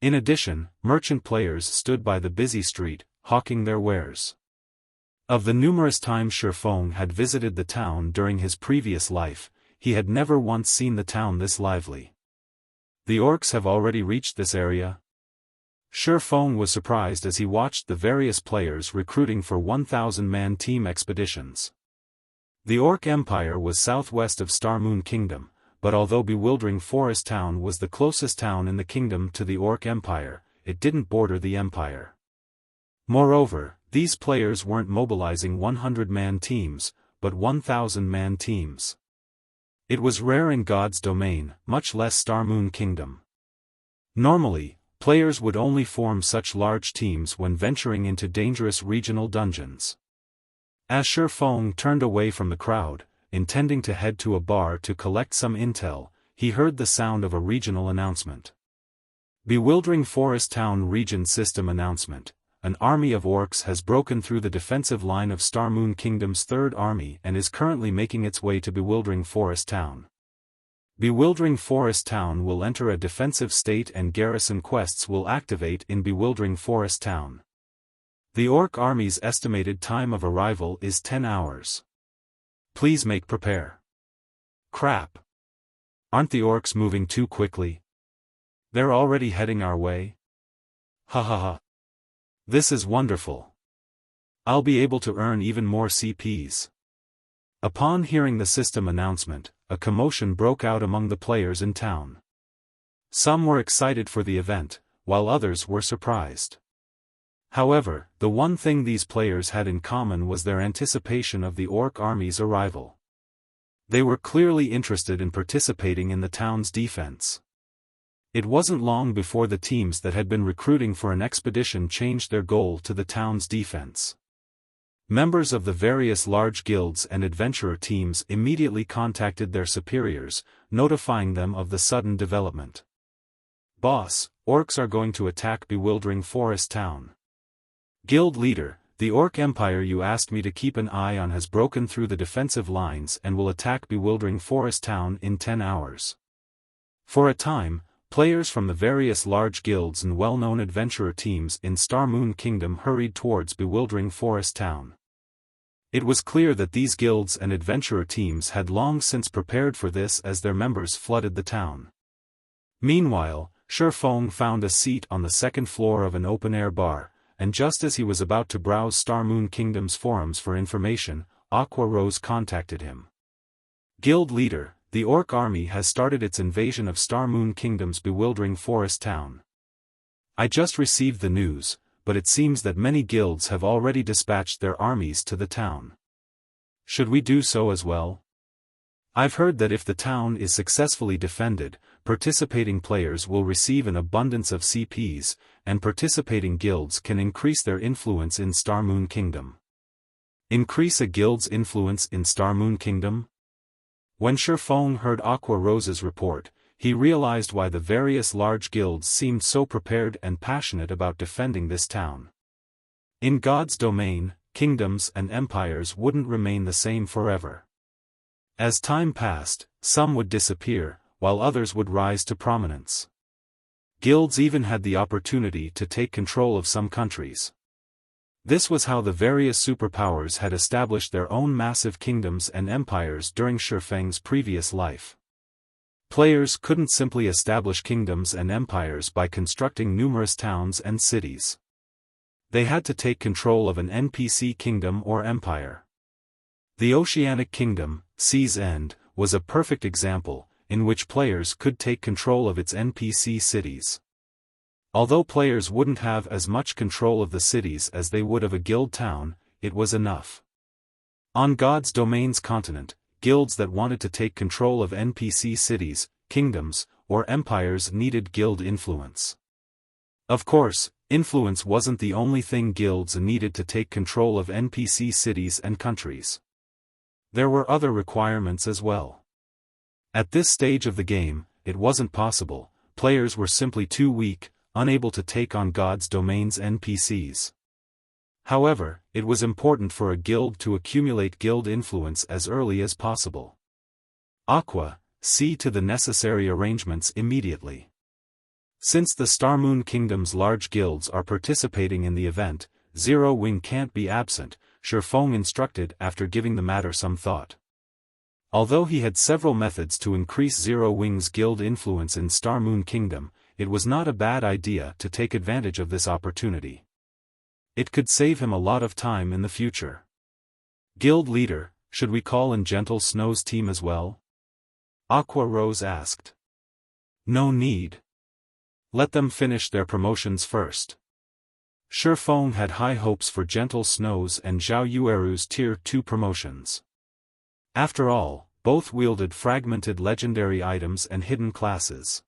In addition, merchant players stood by the busy street, hawking their wares. Of the numerous times Xiaofan had visited the town during his previous life, he had never once seen the town this lively. The orcs have already reached this area? Xiaofan was surprised as he watched the various players recruiting for 1,000-man team expeditions. The Orc Empire was southwest of Star Moon Kingdom, but although Bewildering Forest Town was the closest town in the kingdom to the Orc Empire, it didn't border the empire. Moreover, these players weren't mobilizing 100-man teams, but 1,000-man teams. It was rare in God's domain, much less Star Moon Kingdom. Normally, players would only form such large teams when venturing into dangerous regional dungeons. As Xiaofan turned away from the crowd, intending to head to a bar to collect some intel, he heard the sound of a regional announcement. Bewildering Forest Town Region System Announcement. An army of orcs has broken through the defensive line of Star Moon Kingdom's Third Army and is currently making its way to Bewildering Forest Town. Bewildering Forest Town will enter a defensive state and garrison quests will activate in Bewildering Forest Town. The Orc Army's estimated time of arrival is 10 hours. Please prepare. Crap. Aren't the orcs moving too quickly? They're already heading our way? Ha ha ha. This is wonderful. I'll be able to earn even more CPs. Upon hearing the system announcement, a commotion broke out among the players in town. Some were excited for the event, while others were surprised. However, the one thing these players had in common was their anticipation of the orc army's arrival. They were clearly interested in participating in the town's defense. It wasn't long before the teams that had been recruiting for an expedition changed their goal to the town's defense. Members of the various large guilds and adventurer teams immediately contacted their superiors, notifying them of the sudden development. "Boss, orcs are going to attack Bewildering Forest Town. Guild leader, the Orc Empire you asked me to keep an eye on has broken through the defensive lines and will attack Bewildering Forest Town in 10 hours. For a time, players from the various large guilds and well-known adventurer teams in Star Moon Kingdom hurried towards Bewildering Forest Town. It was clear that these guilds and adventurer teams had long since prepared for this as their members flooded the town. Meanwhile, Xiaofan found a seat on the second floor of an open-air bar, and just as he was about to browse Star Moon Kingdom's forums for information, Aqua Rose contacted him. "Guild leader, the Orc army has started its invasion of Star Moon Kingdom's Bewildering Forest Town. I just received the news, but it seems that many guilds have already dispatched their armies to the town. Should we do so as well? I've heard that if the town is successfully defended, participating players will receive an abundance of CPs, and participating guilds can increase their influence in Star Moon Kingdom." Increase a guild's influence in Star Moon Kingdom? When Xiaofan heard Aqua Rose's report, he realized why the various large guilds seemed so prepared and passionate about defending this town. In God's domain, kingdoms and empires wouldn't remain the same forever. As time passed, some would disappear, while others would rise to prominence. Guilds even had the opportunity to take control of some countries. This was how the various superpowers had established their own massive kingdoms and empires during Xiaofang's previous life. Players couldn't simply establish kingdoms and empires by constructing numerous towns and cities. They had to take control of an NPC kingdom or empire. The Oceanic Kingdom, Sea's End, was a perfect example, in which players could take control of its NPC cities. Although players wouldn't have as much control of the cities as they would of a guild town, it was enough. On God's Domain's continent, guilds that wanted to take control of NPC cities, kingdoms, or empires needed guild influence. Of course, influence wasn't the only thing guilds needed to take control of NPC cities and countries. There were other requirements as well. At this stage of the game, it wasn't possible, players were simply too weak, unable to take on God's Domain's NPCs. However, it was important for a guild to accumulate guild influence as early as possible. Aqua, see to the necessary arrangements immediately. Since the Star Moon Kingdom's large guilds are participating in the event, Zero Wing can't be absent, Xiaofan instructed after giving the matter some thought. Although he had several methods to increase Zero Wing's guild influence in Star Moon Kingdom, it was not a bad idea to take advantage of this opportunity. It could save him a lot of time in the future. "Guild leader, should we call in Gentle Snow's team as well?" Aqua Rose asked. "No need. Let them finish their promotions first." Xiaofan had high hopes for Gentle Snow's and Zhao Yueru's Tier 2 promotions. After all, both wielded fragmented legendary items and hidden classes.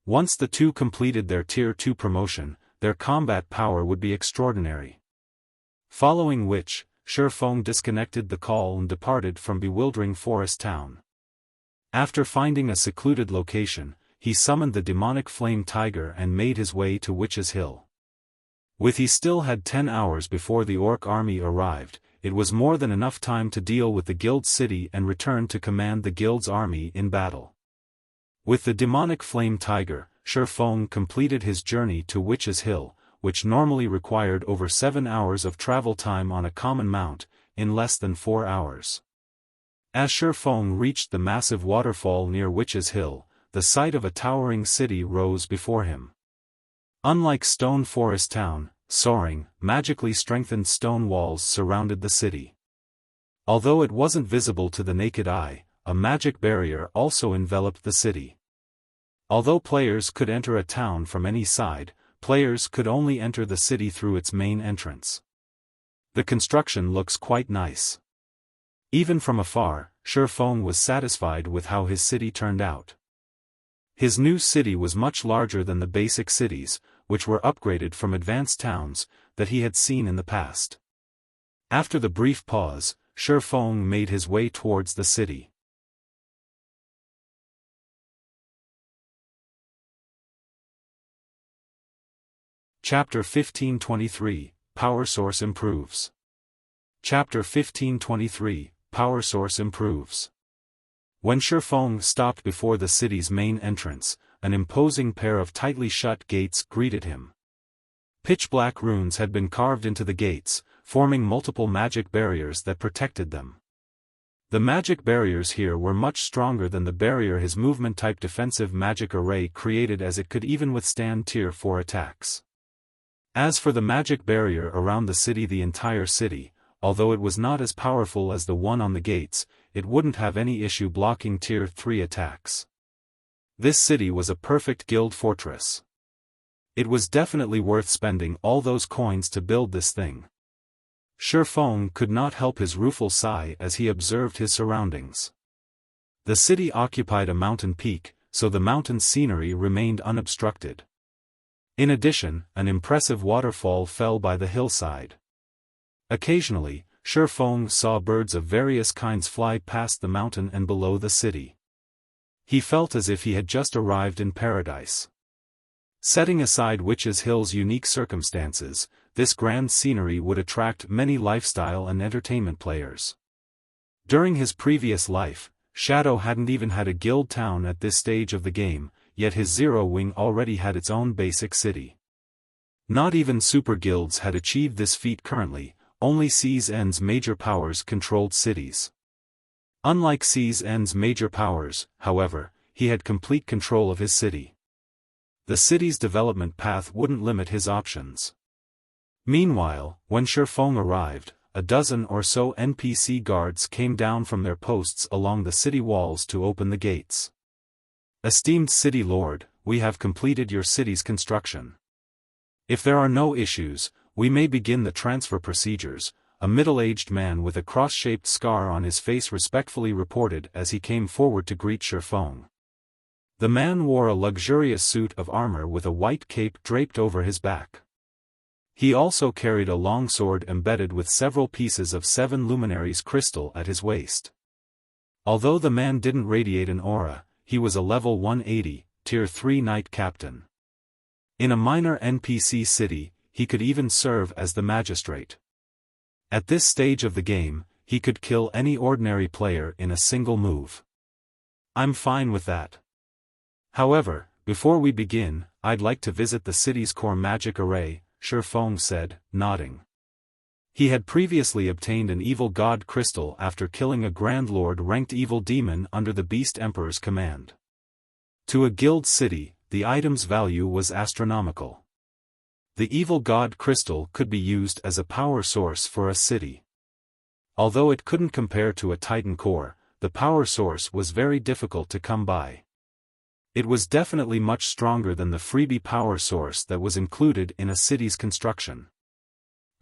Once the two completed their Tier 2 promotion, their combat power would be extraordinary. Following which, Xiaofan disconnected the call and departed from Bewildering Forest Town. After finding a secluded location, he summoned the demonic flame tiger and made his way to Witch's Hill. He still had 10 hours before the orc army arrived, it was more than enough time to deal with the guild city and return to command the guild's army in battle. With the demonic flame tiger, Xiaofan completed his journey to Witch's Hill, which normally required over 7 hours of travel time on a common mount, in less than 4 hours. As Xiaofan reached the massive waterfall near Witch's Hill, the sight of a towering city rose before him. Unlike Stone Forest Town, soaring, magically strengthened stone walls surrounded the city. Although it wasn't visible to the naked eye, a magic barrier also enveloped the city. Although players could enter a town from any side, players could only enter the city through its main entrance. The construction looks quite nice. Even from afar, Xiaofan was satisfied with how his city turned out. His new city was much larger than the basic cities, which were upgraded from advanced towns, that he had seen in the past. After the brief pause, Xiaofan made his way towards the city. Chapter 1523, Power Source Improves. Chapter 1523, Power Source Improves. When Xiaofan stopped before the city's main entrance, an imposing pair of tightly shut gates greeted him. Pitch-black runes had been carved into the gates, forming multiple magic barriers that protected them. The magic barriers here were much stronger than the barrier his movement-type defensive magic array created, as it could even withstand Tier 4 attacks. As for the magic barrier around the city, the entire city, although it was not as powerful as the one on the gates, it wouldn't have any issue blocking Tier 3 attacks. This city was a perfect guild fortress. It was definitely worth spending all those coins to build this thing. Xiaofan could not help his rueful sigh as he observed his surroundings. The city occupied a mountain peak, so the mountain scenery remained unobstructed. In addition, an impressive waterfall fell by the hillside. Occasionally, Xiaofan saw birds of various kinds fly past the mountain and below the city. He felt as if he had just arrived in paradise. Setting aside Witch's Hill's unique circumstances, this grand scenery would attract many lifestyle and entertainment players. During his previous life, Shadow hadn't even had a guild town at this stage of the game, yet his Zero Wing already had its own basic city. Not even super guilds had achieved this feat currently. Only CZN's major powers controlled cities. Unlike CZN's major powers, however, he had complete control of his city. The city's development path wouldn't limit his options. Meanwhile, when Xiaofan arrived, a dozen or so NPC guards came down from their posts along the city walls to open the gates. Esteemed City Lord, we have completed your city's construction. If there are no issues, we may begin the transfer procedures, a middle-aged man with a cross-shaped scar on his face respectfully reported as he came forward to greet Xiaofan. The man wore a luxurious suit of armor with a white cape draped over his back. He also carried a long sword embedded with several pieces of 7 luminaries crystal at his waist. Although the man didn't radiate an aura, he was a level 180, Tier 3 Knight Captain. In a minor NPC city, he could even serve as the magistrate. At this stage of the game, he could kill any ordinary player in a single move. I'm fine with that. However, before we begin, I'd like to visit the city's core magic array, Xiaofan said, nodding. He had previously obtained an evil god crystal after killing a Grand Lord-ranked evil demon under the Beast Emperor's command. To a guild city, the item's value was astronomical. The evil god crystal could be used as a power source for a city. Although it couldn't compare to a Titan core, the power source was very difficult to come by. It was definitely much stronger than the freebie power source that was included in a city's construction.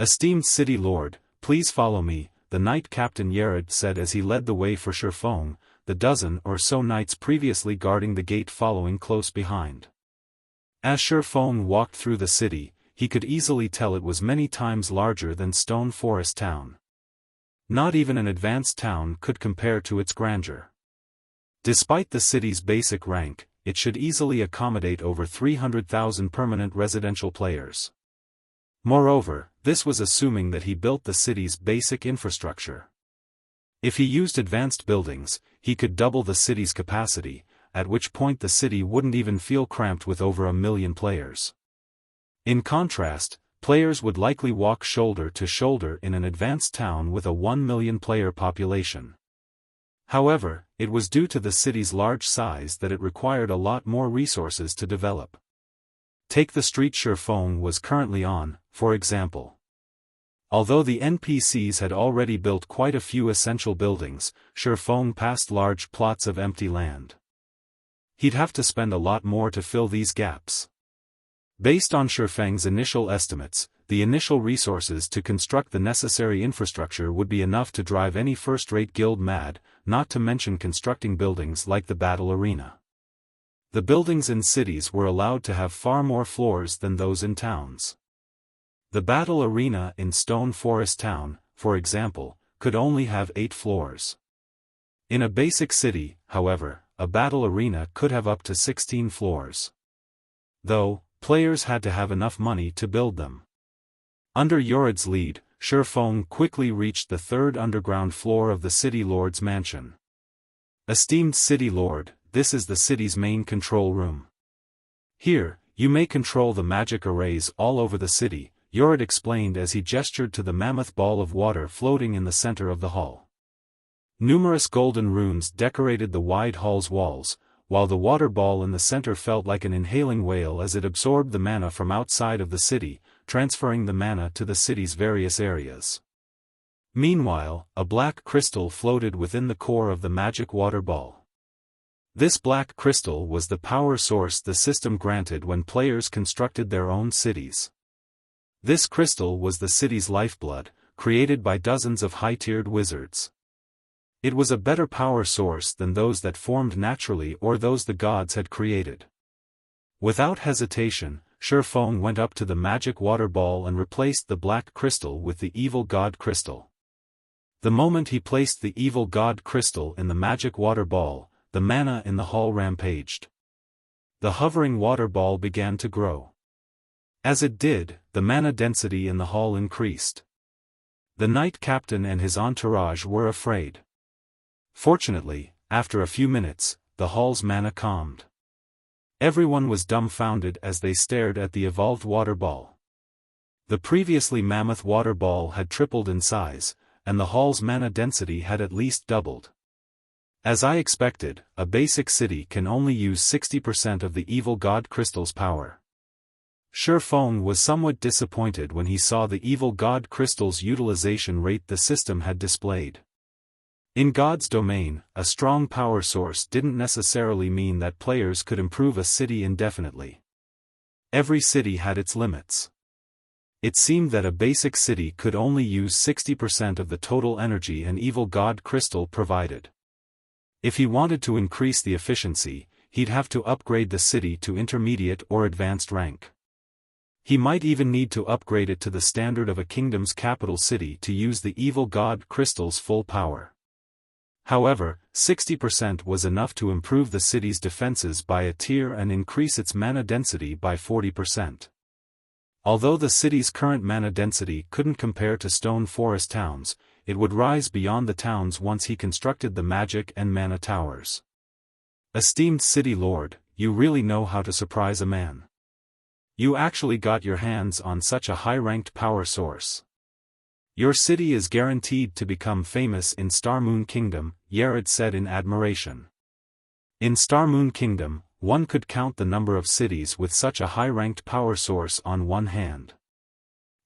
Esteemed City Lord, please follow me, the Knight Captain Yared said as he led the way for Xiaofan, the dozen or so knights previously guarding the gate following close behind. As Xiaofan walked through the city, he could easily tell it was many times larger than Stone Forest Town. Not even an advanced town could compare to its grandeur. Despite the city's basic rank, it should easily accommodate over 300,000 permanent residential players. Moreover, this was assuming that he built the city's basic infrastructure. If he used advanced buildings, he could double the city's capacity, at which point the city wouldn't even feel cramped with over 1 million players. In contrast, players would likely walk shoulder to shoulder in an advanced town with a 1 million player population. However, it was due to the city's large size that it required a lot more resources to develop. Take the street Xiaofan was currently on, for example. Although the NPCs had already built quite a few essential buildings, Xiaofan passed large plots of empty land. He'd have to spend a lot more to fill these gaps. Based on Xiaofan's initial estimates, the initial resources to construct the necessary infrastructure would be enough to drive any first-rate guild mad, not to mention constructing buildings like the battle arena. The buildings in cities were allowed to have far more floors than those in towns. The battle arena in Stone Forest Town, for example, could only have 8 floors. In a basic city, however, a battle arena could have up to 16 floors. Though, players had to have enough money to build them. Under Yored's lead, Xiaofan quickly reached the 3rd underground floor of the City Lord's mansion. Esteemed City Lord, this is the city's main control room. Here, you may control the magic arrays all over the city, Yored explained as he gestured to the mammoth ball of water floating in the center of the hall. Numerous golden runes decorated the wide hall's walls, while the water ball in the center felt like an inhaling whale as it absorbed the mana from outside of the city, transferring the mana to the city's various areas. Meanwhile, a black crystal floated within the core of the magic water ball. This black crystal was the power source the system granted when players constructed their own cities. This crystal was the city's lifeblood, created by dozens of high-tiered wizards. It was a better power source than those that formed naturally or those the gods had created. Without hesitation, Xiaofan went up to the magic water ball and replaced the black crystal with the evil god crystal. The moment he placed the evil god crystal in the magic water ball, the mana in the hall rampaged. The hovering water ball began to grow. As it did, the mana density in the hall increased. The knight captain and his entourage were afraid. Fortunately, after a few minutes, the hall's mana calmed. Everyone was dumbfounded as they stared at the evolved water ball. The previously mammoth water ball had tripled in size, and the hall's mana density had at least doubled. As I expected, a basic city can only use 60% of the evil god crystal's power. Xiaofan was somewhat disappointed when he saw the evil god crystal's utilization rate the system had displayed. In God's domain, a strong power source didn't necessarily mean that players could improve a city indefinitely. Every city had its limits. It seemed that a basic city could only use 60% of the total energy an evil god crystal provided. If he wanted to increase the efficiency, he'd have to upgrade the city to intermediate or advanced rank. He might even need to upgrade it to the standard of a kingdom's capital city to use the evil god crystal's full power. However, 60% was enough to improve the city's defenses by a tier and increase its mana density by 40%. Although the city's current mana density couldn't compare to Stone Forest towns, it would rise beyond the towns once he constructed the magic and mana towers. Esteemed City Lord, you really know how to surprise a man. You actually got your hands on such a high-ranked power source. Your city is guaranteed to become famous in Starmoon Kingdom, Yared said in admiration. In Starmoon Kingdom, one could count the number of cities with such a high-ranked power source on one hand.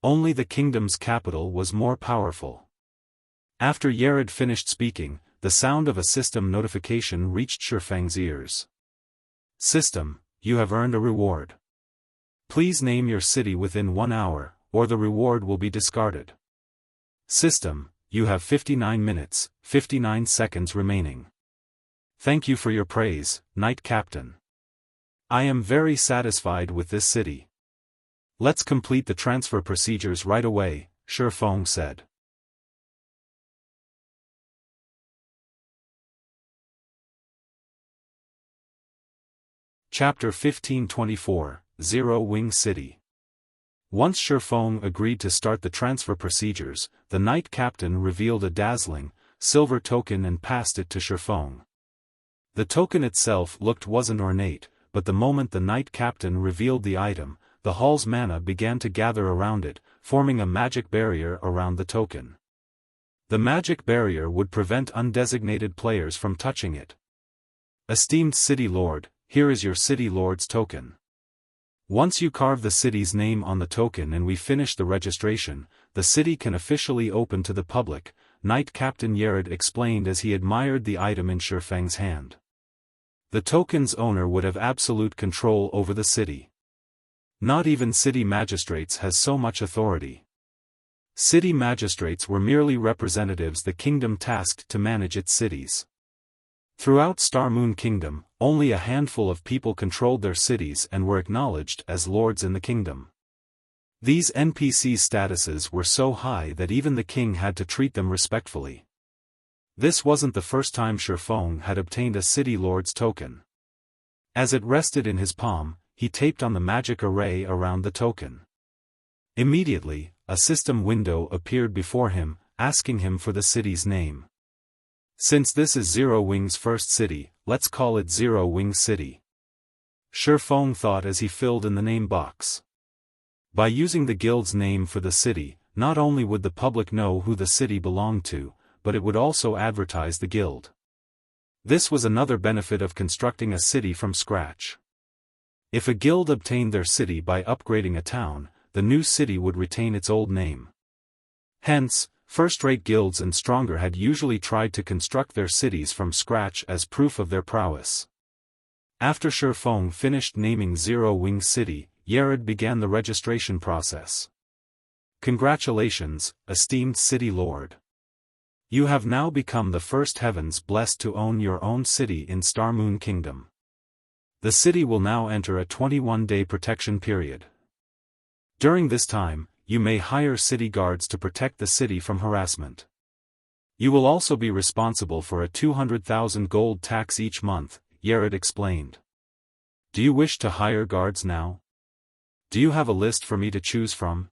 Only the kingdom's capital was more powerful. After Yared finished speaking, the sound of a system notification reached Xiaofan's ears. System, you have earned a reward. Please name your city within 1 hour, or the reward will be discarded. System, you have 59 minutes, 59 seconds remaining. Thank you for your praise, Knight Captain. I am very satisfied with this city. Let's complete the transfer procedures right away, Xiaofan said. Chapter 1524, Zero Wing City. Once Xiaofan agreed to start the transfer procedures, the Knight Captain revealed a dazzling, silver token and passed it to Xiaofan. The token itself wasn't ornate, but the moment the Knight Captain revealed the item, the hall's mana began to gather around it, forming a magic barrier around the token. The magic barrier would prevent undesignated players from touching it. Esteemed City Lord, here is your City Lord's token. Once you carve the city's name on the token and we finish the registration, the city can officially open to the public, Knight Captain Yared explained as he admired the item in Xiaofan's hand. The token's owner would have absolute control over the city. Not even city magistrates has so much authority. City magistrates were merely representatives the kingdom tasked to manage its cities. Throughout Star Moon Kingdom, only a handful of people controlled their cities and were acknowledged as lords in the kingdom. These NPCs' statuses were so high that even the king had to treat them respectfully. This wasn't the first time Xiaofan had obtained a city lord's token. As it rested in his palm, he taped on the magic array around the token. Immediately, a system window appeared before him, asking him for the city's name. Since this is Zero Wing's first city, let's call it Zero Wing City. Xiaofan thought as he filled in the name box. By using the guild's name for the city, not only would the public know who the city belonged to, but it would also advertise the guild. This was another benefit of constructing a city from scratch. If a guild obtained their city by upgrading a town, the new city would retain its old name. Hence, first-rate guilds and stronger had usually tried to construct their cities from scratch as proof of their prowess. After Xiaofan finished naming Zero Wing City, Yared began the registration process. Congratulations, esteemed city lord. You have now become the first heavens blessed to own your own city in Star Moon Kingdom. The city will now enter a 21-day protection period. During this time, you may hire city guards to protect the city from harassment. You will also be responsible for a 200,000 gold tax each month, Yared explained. Do you wish to hire guards now? Do you have a list for me to choose from?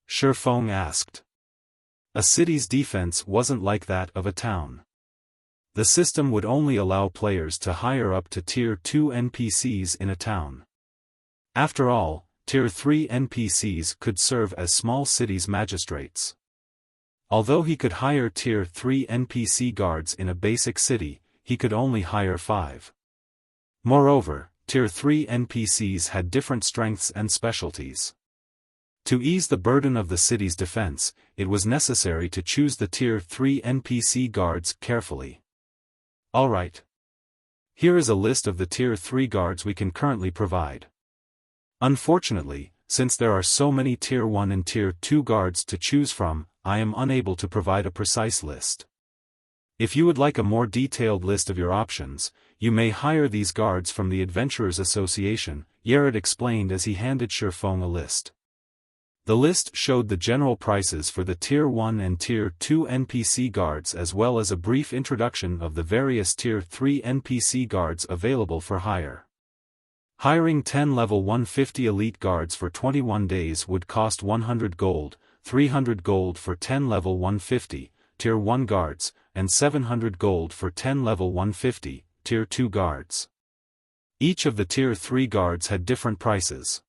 Xiaofan asked. A city's defense wasn't like that of a town. The system would only allow players to hire up to Tier 2 NPCs in a town. After all, Tier 3 NPCs could serve as small cities' magistrates. Although he could hire Tier 3 NPC guards in a basic city, he could only hire 5. Moreover, Tier 3 NPCs had different strengths and specialties. To ease the burden of the city's defense, it was necessary to choose the Tier 3 NPC guards carefully. Alright. Here is a list of the Tier 3 guards we can currently provide. Unfortunately, since there are so many Tier 1 and Tier 2 guards to choose from, I am unable to provide a precise list. If you would like a more detailed list of your options, you may hire these guards from the Adventurers Association, Yared explained as he handed Xiaofan a list. The list showed the general prices for the Tier 1 and Tier 2 NPC guards as well as a brief introduction of the various Tier 3 NPC guards available for hire. Hiring 10 level 150 elite guards for 21 days would cost 100 gold, 300 gold for 10 level 150, Tier 1 guards, and 700 gold for 10 level 150, Tier 2 guards. Each of the Tier 3 guards had different prices.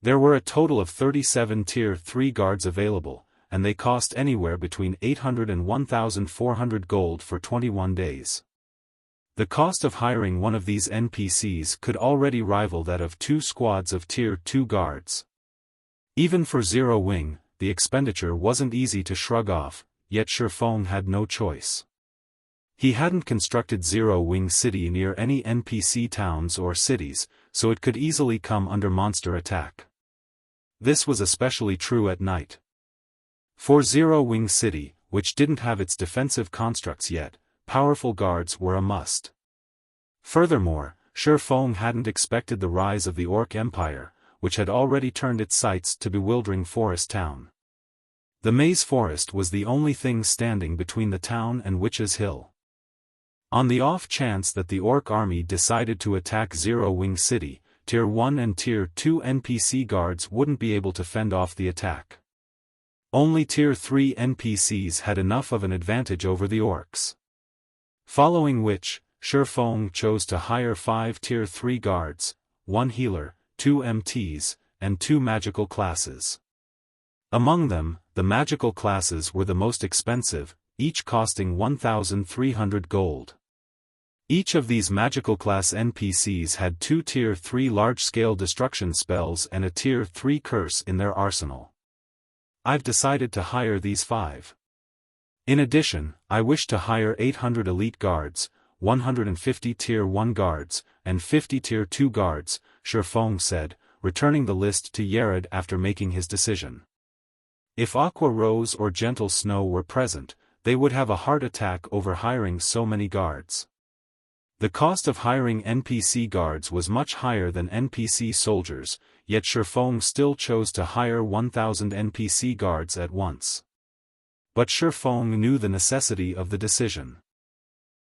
There were a total of 37 Tier 3 guards available, and they cost anywhere between 800 and 1,400 gold for 21 days. The cost of hiring one of these NPCs could already rival that of 2 squads of Tier 2 guards. Even for Zero Wing, the expenditure wasn't easy to shrug off, yet Xiaofan had no choice. He hadn't constructed Zero Wing City near any NPC towns or cities, so it could easily come under monster attack. This was especially true at night. For Zero Wing City, which didn't have its defensive constructs yet, powerful guards were a must. Furthermore, Xiaofan hadn't expected the rise of the Orc Empire, which had already turned its sights to bewildering Forest Town. The Maze Forest was the only thing standing between the town and Witch's Hill. On the off chance that the Orc army decided to attack Zero Wing City, Tier 1 and Tier 2 NPC guards wouldn't be able to fend off the attack. Only Tier 3 NPCs had enough of an advantage over the Orcs. Following which, Xiaofan chose to hire 5 Tier 3 guards, 1 healer, 2 MTs, and 2 magical classes. Among them, the magical classes were the most expensive, each costing 1,300 gold. Each of these magical class NPCs had 2 Tier 3 large-scale destruction spells and a Tier 3 curse in their arsenal. I've decided to hire these 5. In addition, I wish to hire 800 elite guards, 150 Tier 1 guards, and 50 Tier 2 guards, Xiaofan said, returning the list to Yared after making his decision. If Aqua Rose or Gentle Snow were present, they would have a heart attack over hiring so many guards. The cost of hiring NPC guards was much higher than NPC soldiers, yet Xiaofan still chose to hire 1,000 NPC guards at once. But Xiaofan knew the necessity of the decision.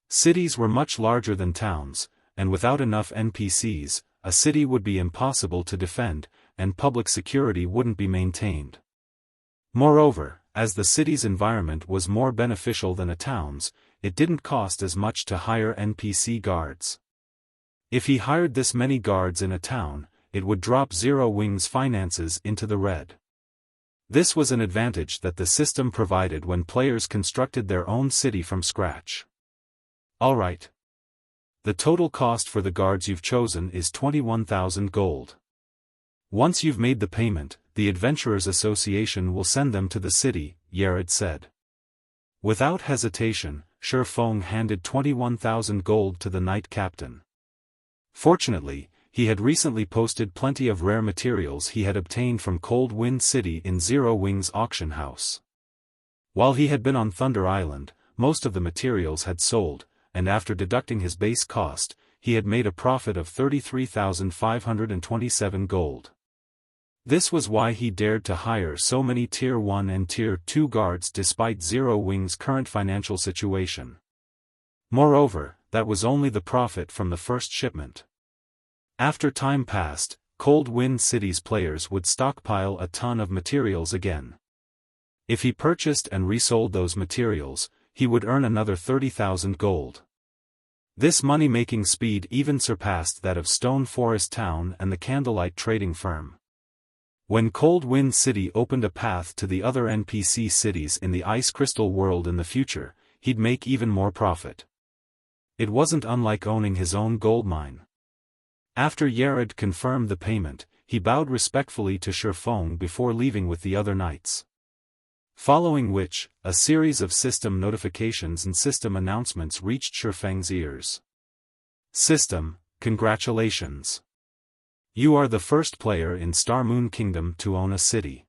Cities were much larger than towns, and without enough NPCs, a city would be impossible to defend, and public security wouldn't be maintained. Moreover, as the city's environment was more beneficial than a town's, it didn't cost as much to hire NPC guards. If he hired this many guards in a town, it would drop Zero Wing's finances into the red. This was an advantage that the system provided when players constructed their own city from scratch. Alright. The total cost for the guards you've chosen is 21,000 gold. Once you've made the payment, the Adventurers Association will send them to the city, Yared said. Without hesitation, Xiaofan handed 21,000 gold to the Knight Captain. Fortunately, he had recently posted plenty of rare materials he had obtained from Cold Wind City in Zero Wing's auction house. While he had been on Thunder Island, most of the materials had sold, and after deducting his base cost, he had made a profit of 33,527 gold. This was why he dared to hire so many Tier 1 and Tier 2 guards despite Zero Wing's current financial situation. Moreover, that was only the profit from the first shipment. After time passed, Cold Wind City's players would stockpile a ton of materials again. If he purchased and resold those materials, he would earn another 30,000 gold. This money-making speed even surpassed that of Stone Forest Town and the Candlelight trading firm. When Cold Wind City opened a path to the other NPC cities in the Ice Crystal world in the future, he'd make even more profit. It wasn't unlike owning his own gold mine. After Yared confirmed the payment, he bowed respectfully to Xiaofan before leaving with the other knights. Following which, a series of system notifications and system announcements reached Xiaofan's ears. System, congratulations. You are the first player in Star Moon Kingdom to own a city.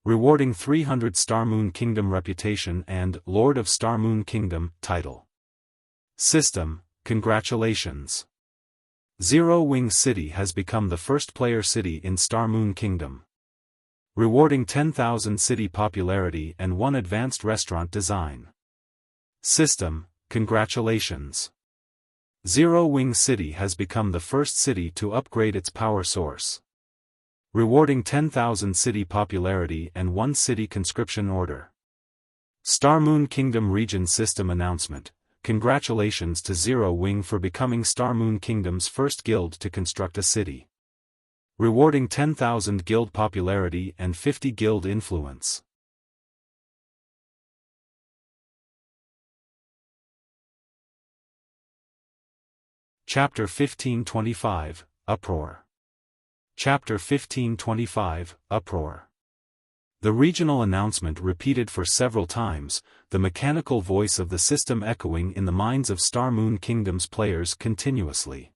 Rewarding 300 Star Moon Kingdom reputation and Lord of Star Moon Kingdom title. System, congratulations. Zero Wing City has become the first player city in Star Moon Kingdom. Rewarding 10,000 city popularity and 1 advanced restaurant design. System, congratulations. Zero Wing City has become the first city to upgrade its power source. Rewarding 10,000 city popularity and 1 city conscription order. Star Moon Kingdom Region System Announcement. Congratulations to Zero Wing for becoming Star Moon Kingdom's first guild to construct a city. Rewarding 10,000 guild popularity and 50 guild influence. Chapter 1525, Uproar. Chapter 1525, Uproar. The regional announcement repeated for several times, the mechanical voice of the system echoing in the minds of Star Moon Kingdom's players continuously.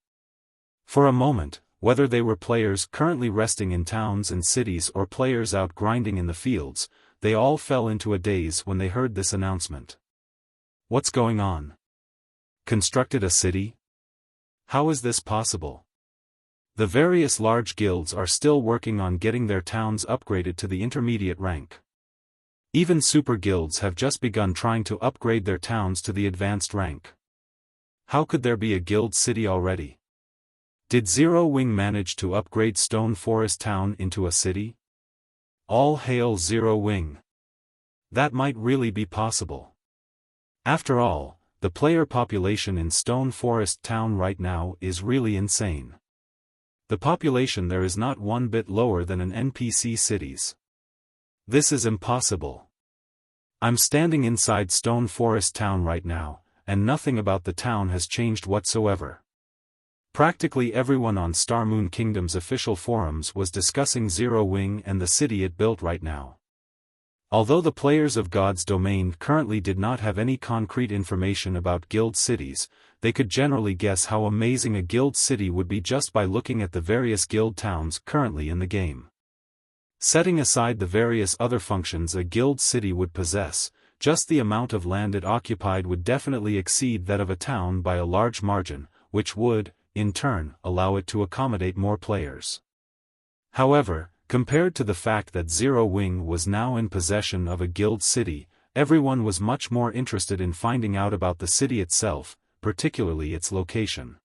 For a moment, whether they were players currently resting in towns and cities or players out grinding in the fields, they all fell into a daze when they heard this announcement. What's going on? Constructed a city? How is this possible? The various large guilds are still working on getting their towns upgraded to the intermediate rank. Even super guilds have just begun trying to upgrade their towns to the advanced rank. How could there be a guild city already? Did Zero Wing manage to upgrade Stone Forest Town into a city? All hail Zero Wing. That might really be possible. After all, the player population in Stone Forest Town right now is really insane. The population there is not one bit lower than an NPC city's. This is impossible. I'm standing inside Stone Forest Town right now, and nothing about the town has changed whatsoever. Practically everyone on Star Moon Kingdom's official forums was discussing Zero Wing and the city it built right now. Although the players of God's Domain currently did not have any concrete information about guild cities, they could generally guess how amazing a guild city would be just by looking at the various guild towns currently in the game. Setting aside the various other functions a guild city would possess, just the amount of land it occupied would definitely exceed that of a town by a large margin, which would, in turn, allow it to accommodate more players. However, compared to the fact that Zero Wing was now in possession of a guild city, everyone was much more interested in finding out about the city itself, particularly its location.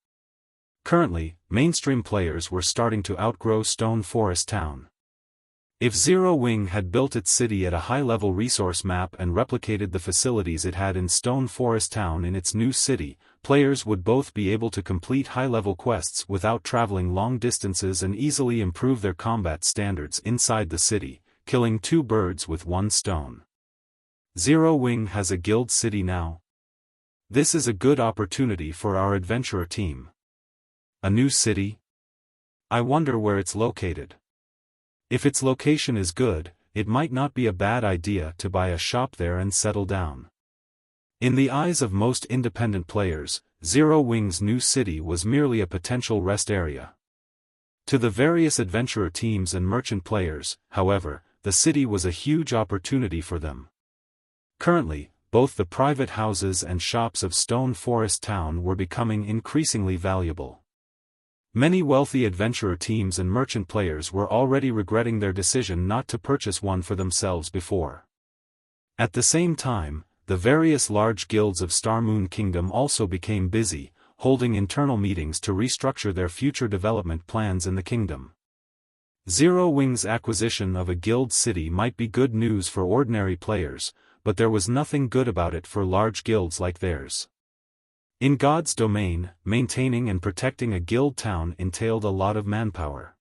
Currently, mainstream players were starting to outgrow Stone Forest Town. If Zero Wing had built its city at a high-level resource map and replicated the facilities it had in Stone Forest Town in its new city, players would both be able to complete high-level quests without traveling long distances and easily improve their combat standards inside the city, killing two birds with one stone. Zero Wing has a guild city now. This is a good opportunity for our adventurer team. A new city? I wonder where it's located. If its location is good, it might not be a bad idea to buy a shop there and settle down. In the eyes of most independent players, Zero Wing's new city was merely a potential rest area. To the various adventurer teams and merchant players, however, the city was a huge opportunity for them. Currently, both the private houses and shops of Stone Forest Town were becoming increasingly valuable. Many wealthy adventurer teams and merchant players were already regretting their decision not to purchase one for themselves before. At the same time, the various large guilds of Star Moon Kingdom also became busy, holding internal meetings to restructure their future development plans in the kingdom. Zero Wing's acquisition of a guild city might be good news for ordinary players, but there was nothing good about it for large guilds like theirs. In God's Domain, maintaining and protecting a guild town entailed a lot of manpower.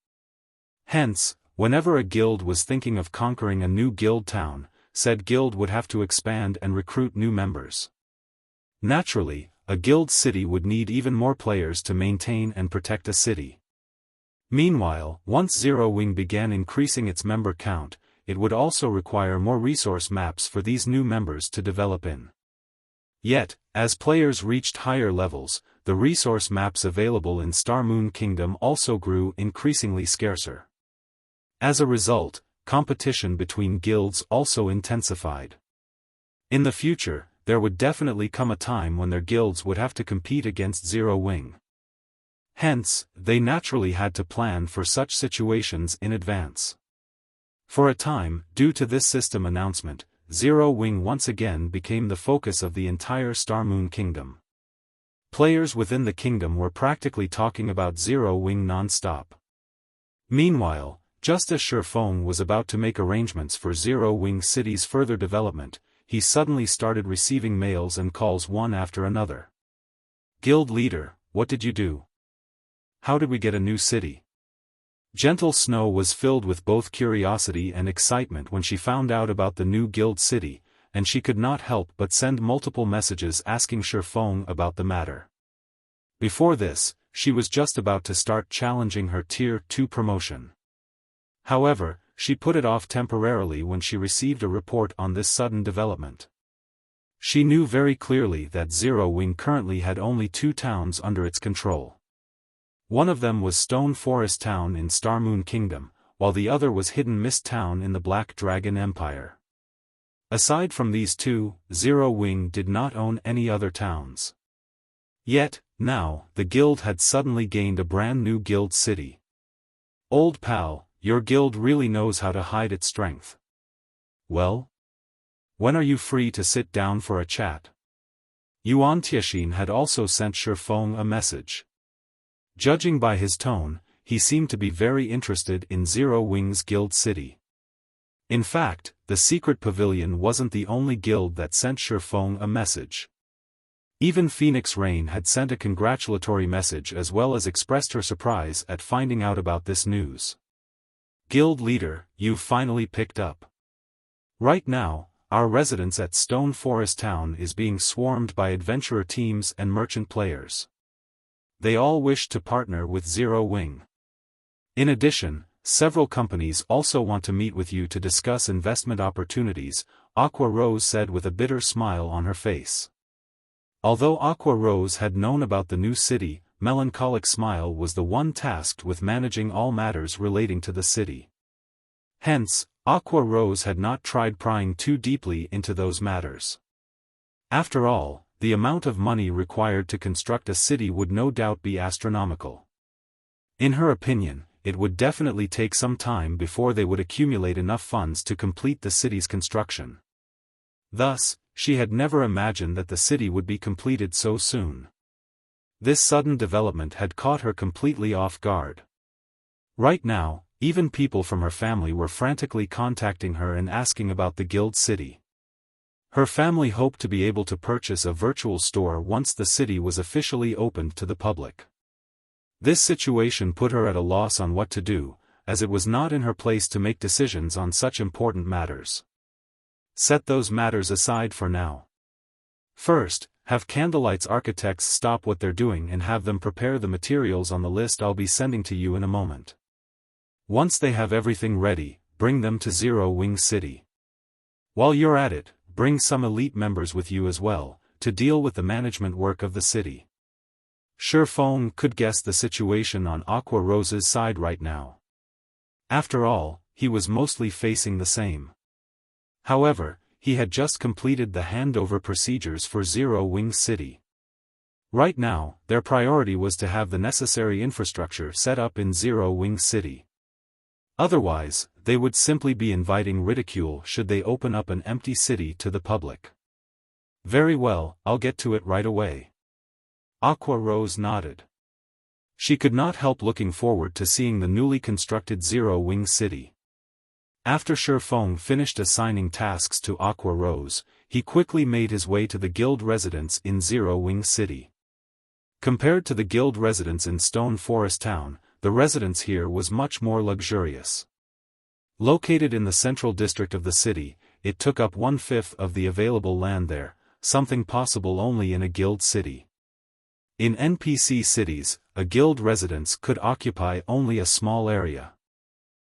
Hence, whenever a guild was thinking of conquering a new guild town, said guild would have to expand and recruit new members. Naturally, a guild city would need even more players to maintain and protect a city. Meanwhile, once Zero Wing began increasing its member count, it would also require more resource maps for these new members to develop in. Yet, as players reached higher levels, the resource maps available in Star Moon Kingdom also grew increasingly scarcer. As a result, competition between guilds also intensified. In the future, there would definitely come a time when their guilds would have to compete against Zero Wing. Hence, they naturally had to plan for such situations in advance. For a time, due to this system announcement, Zero Wing once again became the focus of the entire Star Moon Kingdom. Players within the kingdom were practically talking about Zero Wing non-stop. Meanwhile, just as Xiaofan was about to make arrangements for Zero Wing City's further development, he suddenly started receiving mails and calls one after another. Guild leader, what did you do? How did we get a new city? Gentle Snow was filled with both curiosity and excitement when she found out about the new guild city, and she could not help but send multiple messages asking Xiaofan about the matter. Before this, she was just about to start challenging her Tier 2 promotion. However, she put it off temporarily when she received a report on this sudden development. She knew very clearly that Zero Wing currently had only 2 towns under its control. One of them was Stone Forest Town in Star Moon Kingdom, while the other was Hidden Mist Town in the Black Dragon Empire. Aside from these 2, Zero Wing did not own any other towns. Yet, now, the guild had suddenly gained a brand new guild city. Old pal, your guild really knows how to hide its strength. Well? When are you free to sit down for a chat? Yuan Tianxin had also sent Xiaofan a message. Judging by his tone, he seemed to be very interested in Zero Wing's guild city. In fact, the Secret Pavilion wasn't the only guild that sent Xiaofan a message. Even Phoenix Rain had sent a congratulatory message as well as expressed her surprise at finding out about this news. Guild leader, you've finally picked up. Right now, our residence at Stone Forest Town is being swarmed by adventurer teams and merchant players. They all wish to partner with Zero Wing. In addition, several companies also want to meet with you to discuss investment opportunities, Aqua Rose said with a bitter smile on her face. Although Aqua Rose had known about the new city, Melancholic Smile was the one tasked with managing all matters relating to the city. Hence, Aqua Rose had not tried prying too deeply into those matters. After all, the amount of money required to construct a city would no doubt be astronomical. In her opinion, it would definitely take some time before they would accumulate enough funds to complete the city's construction. Thus, she had never imagined that the city would be completed so soon. This sudden development had caught her completely off guard. Right now, even people from her family were frantically contacting her and asking about the Guild City. Her family hoped to be able to purchase a virtual store once the city was officially opened to the public. This situation put her at a loss on what to do, as it was not in her place to make decisions on such important matters. Set those matters aside for now. First, have Candlelight's architects stop what they're doing and have them prepare the materials on the list I'll be sending to you in a moment. Once they have everything ready, bring them to Zero Wing City. While you're at it, bring some elite members with you as well, to deal with the management work of the city. Xiaofan could guess the situation on Aqua Rose's side right now. After all, he was mostly facing the same. However, he had just completed the handover procedures for Zero Wing City. Right now, their priority was to have the necessary infrastructure set up in Zero Wing City. Otherwise, they would simply be inviting ridicule should they open up an empty city to the public. Very well, I'll get to it right away. Aqua Rose nodded. She could not help looking forward to seeing the newly constructed Zero Wing City. After Xiaofan finished assigning tasks to Aqua Rose, he quickly made his way to the guild residence in Zero Wing City. Compared to the guild residence in Stone Forest Town, the residence here was much more luxurious. Located in the central district of the city, it took up 1/5 of the available land there, something possible only in a guild city. In NPC cities, a guild residence could occupy only a small area.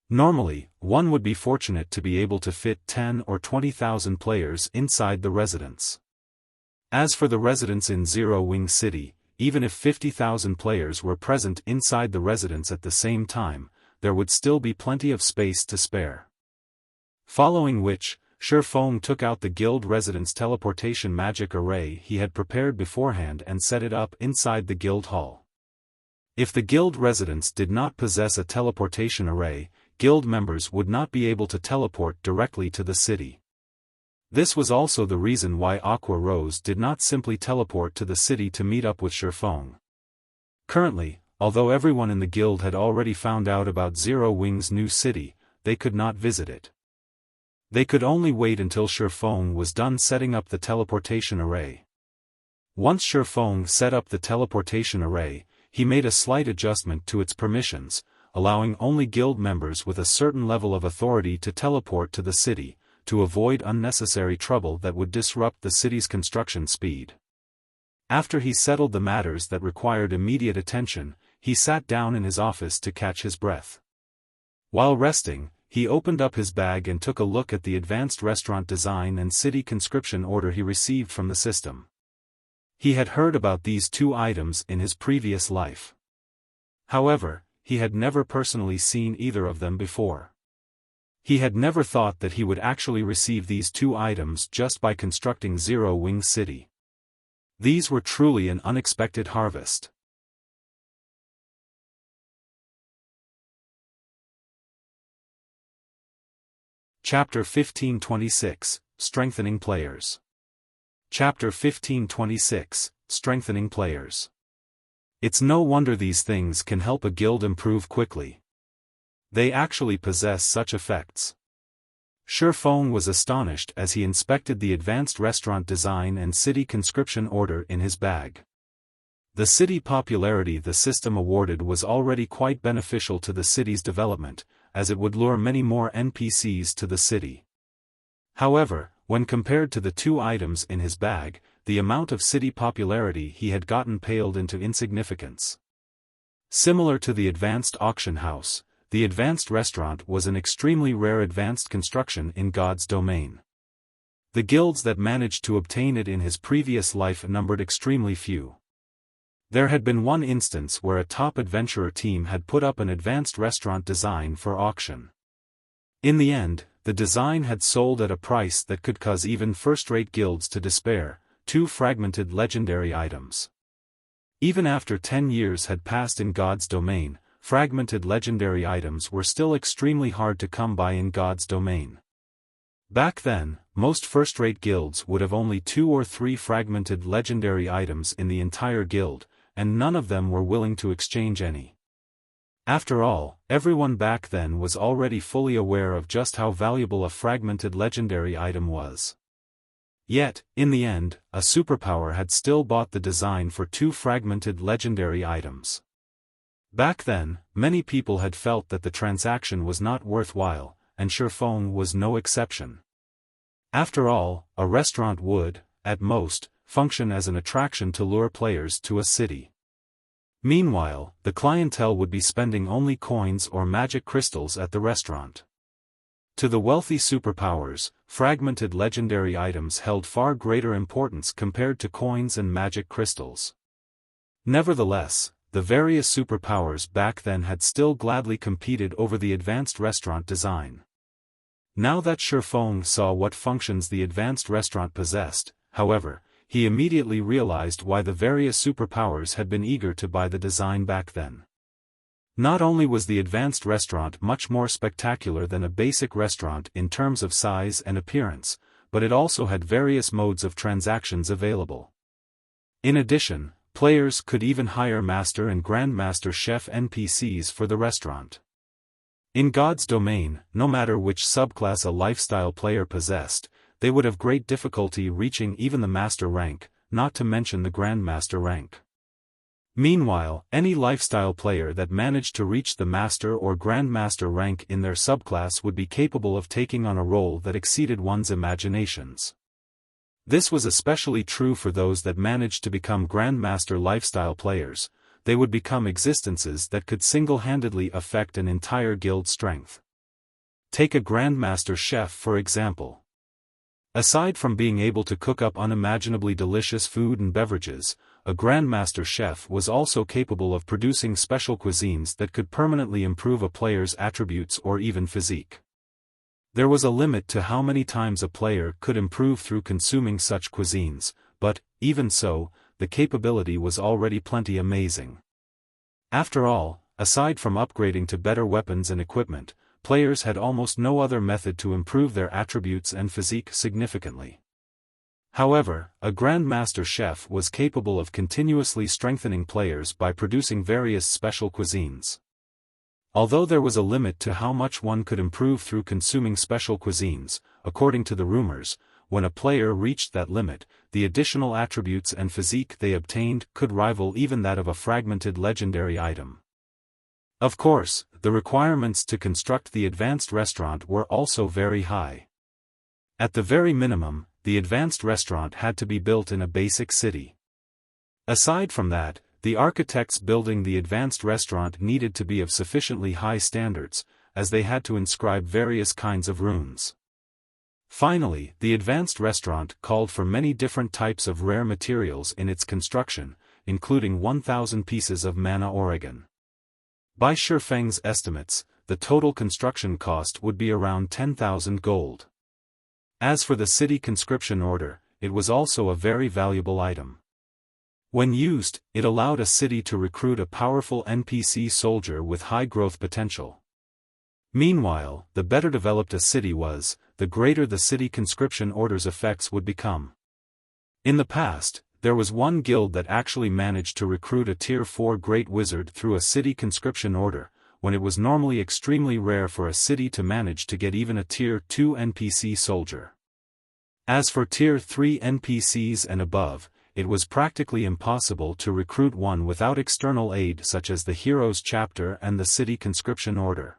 Normally, one would be fortunate to be able to fit 10 or 20,000 players inside the residence. As for the residence in Zero Wing City, even if 50,000 players were present inside the residence at the same time, there would still be plenty of space to spare. Following which, Xiaofan took out the guild residence teleportation magic array he had prepared beforehand and set it up inside the guild hall. If the guild residence did not possess a teleportation array, guild members would not be able to teleport directly to the city. This was also the reason why Aqua Rose did not simply teleport to the city to meet up with Xiaofan. Currently, although everyone in the guild had already found out about Zero Wing's new city, they could not visit it. They could only wait until Xiaofan was done setting up the teleportation array. Once Xiaofan set up the teleportation array, he made a slight adjustment to its permissions, allowing only guild members with a certain level of authority to teleport to the city, to avoid unnecessary trouble that would disrupt the city's construction speed. After he settled the matters that required immediate attention, he sat down in his office to catch his breath. While resting, he opened up his bag and took a look at the advanced restaurant design and city conscription order he received from the system. He had heard about these two items in his previous life. However, he had never personally seen either of them before. He had never thought that he would actually receive these two items just by constructing Zero Wing City. These were truly an unexpected harvest. Chapter 1526, Strengthening Players. Chapter 1526, Strengthening Players. It's no wonder these things can help a guild improve quickly. They actually possess such effects. Xiaofan was astonished as he inspected the advanced restaurant design and city conscription order in his bag. The city popularity the system awarded was already quite beneficial to the city's development, as it would lure many more NPCs to the city. However, when compared to the 2 items in his bag, the amount of city popularity he had gotten paled into insignificance. Similar to the advanced auction house, the advanced restaurant was an extremely rare advanced construction in God's domain. The guilds that managed to obtain it in his previous life numbered extremely few. There had been one instance where a top adventurer team had put up an advanced restaurant design for auction. In the end, the design had sold at a price that could cause even first-rate guilds to despair: 2 fragmented legendary items. Even after 10 years had passed in God's domain, fragmented legendary items were still extremely hard to come by in God's domain. Back then, most first-rate guilds would have only 2 or 3 fragmented legendary items in the entire guild, and none of them were willing to exchange any. After all, everyone back then was already fully aware of just how valuable a fragmented legendary item was. Yet, in the end, a superpower had still bought the design for 2 fragmented legendary items. Back then, many people had felt that the transaction was not worthwhile, and Xiaofan was no exception. After all, a restaurant would, at most, function as an attraction to lure players to a city. Meanwhile, the clientele would be spending only coins or magic crystals at the restaurant. To the wealthy superpowers, fragmented legendary items held far greater importance compared to coins and magic crystals. Nevertheless, the various superpowers back then had still gladly competed over the advanced restaurant design. Now that Xiaofan saw what functions the advanced restaurant possessed, however, he immediately realized why the various superpowers had been eager to buy the design back then. Not only was the advanced restaurant much more spectacular than a basic restaurant in terms of size and appearance, but it also had various modes of transactions available. In addition, players could even hire Master and Grandmaster Chef NPCs for the restaurant. In God's domain, no matter which subclass a lifestyle player possessed, they would have great difficulty reaching even the Master rank, not to mention the Grandmaster rank. Meanwhile, any lifestyle player that managed to reach the Master or Grandmaster rank in their subclass would be capable of taking on a role that exceeded one's imaginations. This was especially true for those that managed to become Grandmaster lifestyle players. They would become existences that could single-handedly affect an entire guild's strength. Take a Grandmaster Chef for example. Aside from being able to cook up unimaginably delicious food and beverages, a Grandmaster Chef was also capable of producing special cuisines that could permanently improve a player's attributes or even physique. There was a limit to how many times a player could improve through consuming such cuisines, but, even so, the capability was already plenty amazing. After all, aside from upgrading to better weapons and equipment, players had almost no other method to improve their attributes and physique significantly. However, a Grandmaster Chef was capable of continuously strengthening players by producing various special cuisines. Although there was a limit to how much one could improve through consuming special cuisines, according to the rumors, when a player reached that limit, the additional attributes and physique they obtained could rival even that of a fragmented legendary item. Of course, the requirements to construct the advanced restaurant were also very high. At the very minimum, the advanced restaurant had to be built in a basic city. Aside from that, the architects building the advanced restaurant needed to be of sufficiently high standards, as they had to inscribe various kinds of runes. Finally, the advanced restaurant called for many different types of rare materials in its construction, including 1,000 pieces of mana Oregon. By Xiaofang's estimates, the total construction cost would be around 10,000 gold. As for the city conscription order, it was also a very valuable item. When used, it allowed a city to recruit a powerful NPC soldier with high growth potential. Meanwhile, the better developed a city was, the greater the city conscription order's effects would become. In the past, there was one guild that actually managed to recruit a Tier 4 Great Wizard through a city conscription order, when it was normally extremely rare for a city to manage to get even a Tier 2 NPC soldier. As for Tier 3 NPCs and above, it was practically impossible to recruit one without external aid such as the Heroes Chapter and the City Conscription Order.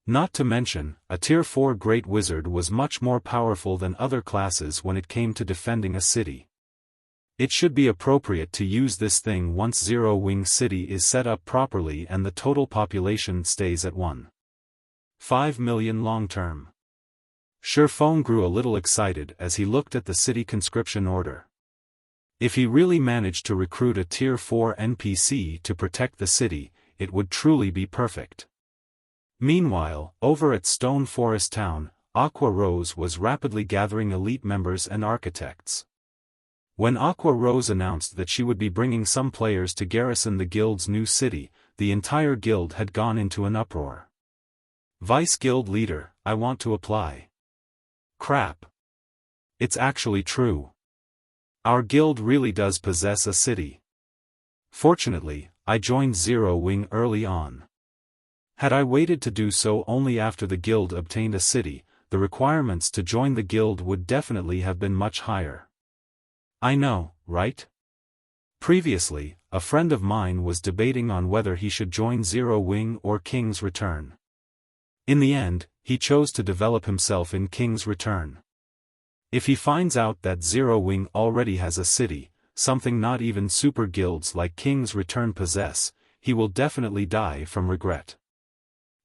Not to mention, a Tier 4 Great Wizard was much more powerful than other classes when it came to defending a city. It should be appropriate to use this thing once Zero Wing City is set up properly and the total population stays at 1.5 million long-term. Xiaofan grew a little excited as he looked at the city conscription order. If he really managed to recruit a Tier 4 NPC to protect the city, it would truly be perfect. Meanwhile, over at Stone Forest Town, Aqua Rose was rapidly gathering elite members and architects. When Aqua Rose announced that she would be bringing some players to garrison the guild's new city, the entire guild had gone into an uproar. Vice Guild Leader, I want to apply. Crap. It's actually true. Our guild really does possess a city. Fortunately, I joined Zero Wing early on. Had I waited to do so only after the guild obtained a city, the requirements to join the guild would definitely have been much higher. I know, right? Previously, a friend of mine was debating on whether he should join Zero Wing or King's Return. In the end, he chose to develop himself in King's Return. If he finds out that Zero Wing already has a city, something not even super guilds like King's Return possess, he will definitely die from regret.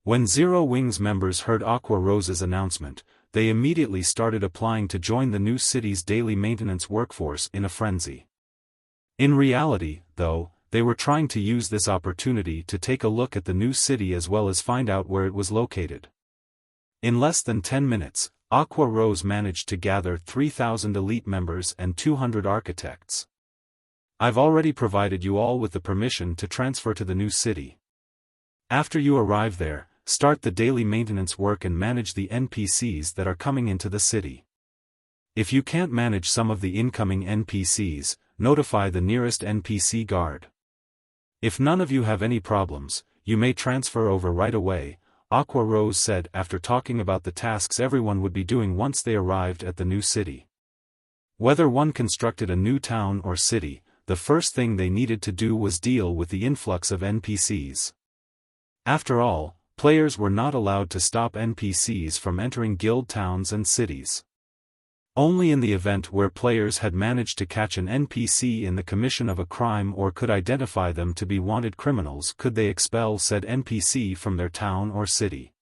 When Zero Wing's members heard Aqua Rose's announcement, they immediately started applying to join the new city's daily maintenance workforce in a frenzy. In reality, though, they were trying to use this opportunity to take a look at the new city as well as find out where it was located. In less than 10 minutes, Aqua Rose managed to gather 3,000 elite members and 200 architects. I've already provided you all with the permission to transfer to the new city. After you arrive there, start the daily maintenance work and manage the NPCs that are coming into the city. If you can't manage some of the incoming NPCs, notify the nearest NPC guard. If none of you have any problems, you may transfer over right away, Aqua Rose said after talking about the tasks everyone would be doing once they arrived at the new city. Whether one constructed a new town or city, the first thing they needed to do was deal with the influx of NPCs. After all, players were not allowed to stop NPCs from entering guild towns and cities. Only in the event where players had managed to catch an NPC in the commission of a crime or could identify them to be wanted criminals could they expel said NPC from their town or city.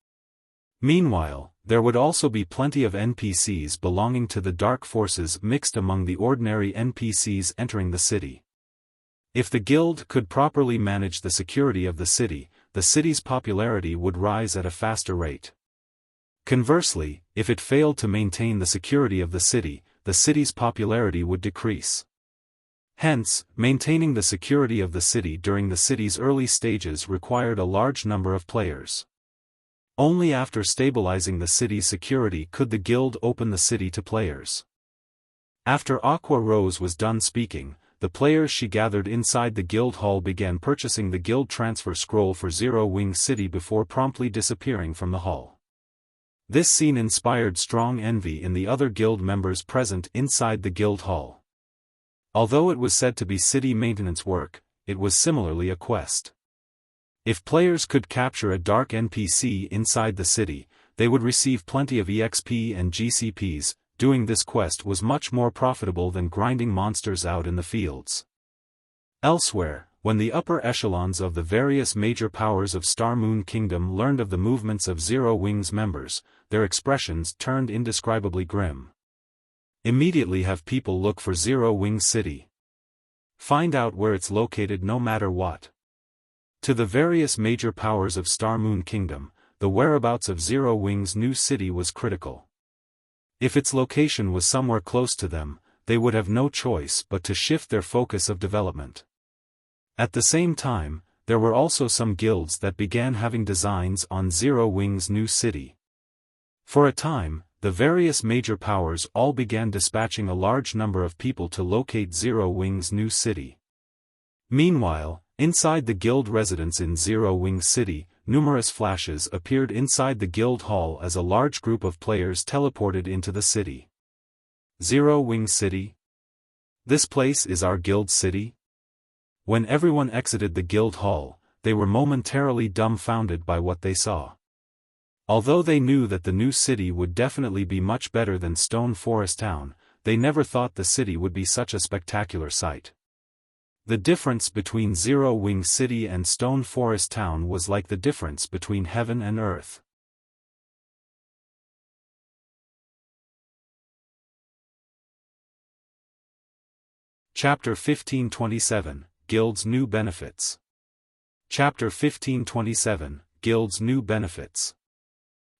Meanwhile, there would also be plenty of NPCs belonging to the dark forces mixed among the ordinary NPCs entering the city. If the guild could properly manage the security of the city's popularity would rise at a faster rate. Conversely, if it failed to maintain the security of the city's popularity would decrease. Hence, maintaining the security of the city during the city's early stages required a large number of players. Only after stabilizing the city's security could the guild open the city to players. After Aqua Rose was done speaking, the players she gathered inside the guild hall began purchasing the guild transfer scroll for Zero Wing City before promptly disappearing from the hall. This scene inspired strong envy in the other guild members present inside the guild hall. Although it was said to be city maintenance work, it was similarly a quest. If players could capture a dark NPC inside the city, they would receive plenty of EXP and GCPs. Doing this quest was much more profitable than grinding monsters out in the fields. Elsewhere, when the upper echelons of the various major powers of Star Moon Kingdom learned of the movements of Zero Wing's members, their expressions turned indescribably grim. Immediately have people look for Zero Wing City. Find out where it's located no matter what. To the various major powers of Star Moon Kingdom, the whereabouts of Zero Wing's new city was critical. If its location was somewhere close to them, they would have no choice but to shift their focus of development. At the same time, there were also some guilds that began having designs on Zero Wing's new city. For a time, the various major powers all began dispatching a large number of people to locate Zero Wing's new city. Meanwhile, inside the guild residence in Zero Wing City, numerous flashes appeared inside the guild hall as a large group of players teleported into the city. Zero Wing City? This place is our guild city? When everyone exited the guild hall, they were momentarily dumbfounded by what they saw. Although they knew that the new city would definitely be much better than Stone Forest Town, they never thought the city would be such a spectacular sight. The difference between Zero Wing City and Stone Forest Town was like the difference between heaven and earth. Chapter 1527, Guild's New Benefits. Chapter 1527, Guild's New Benefits.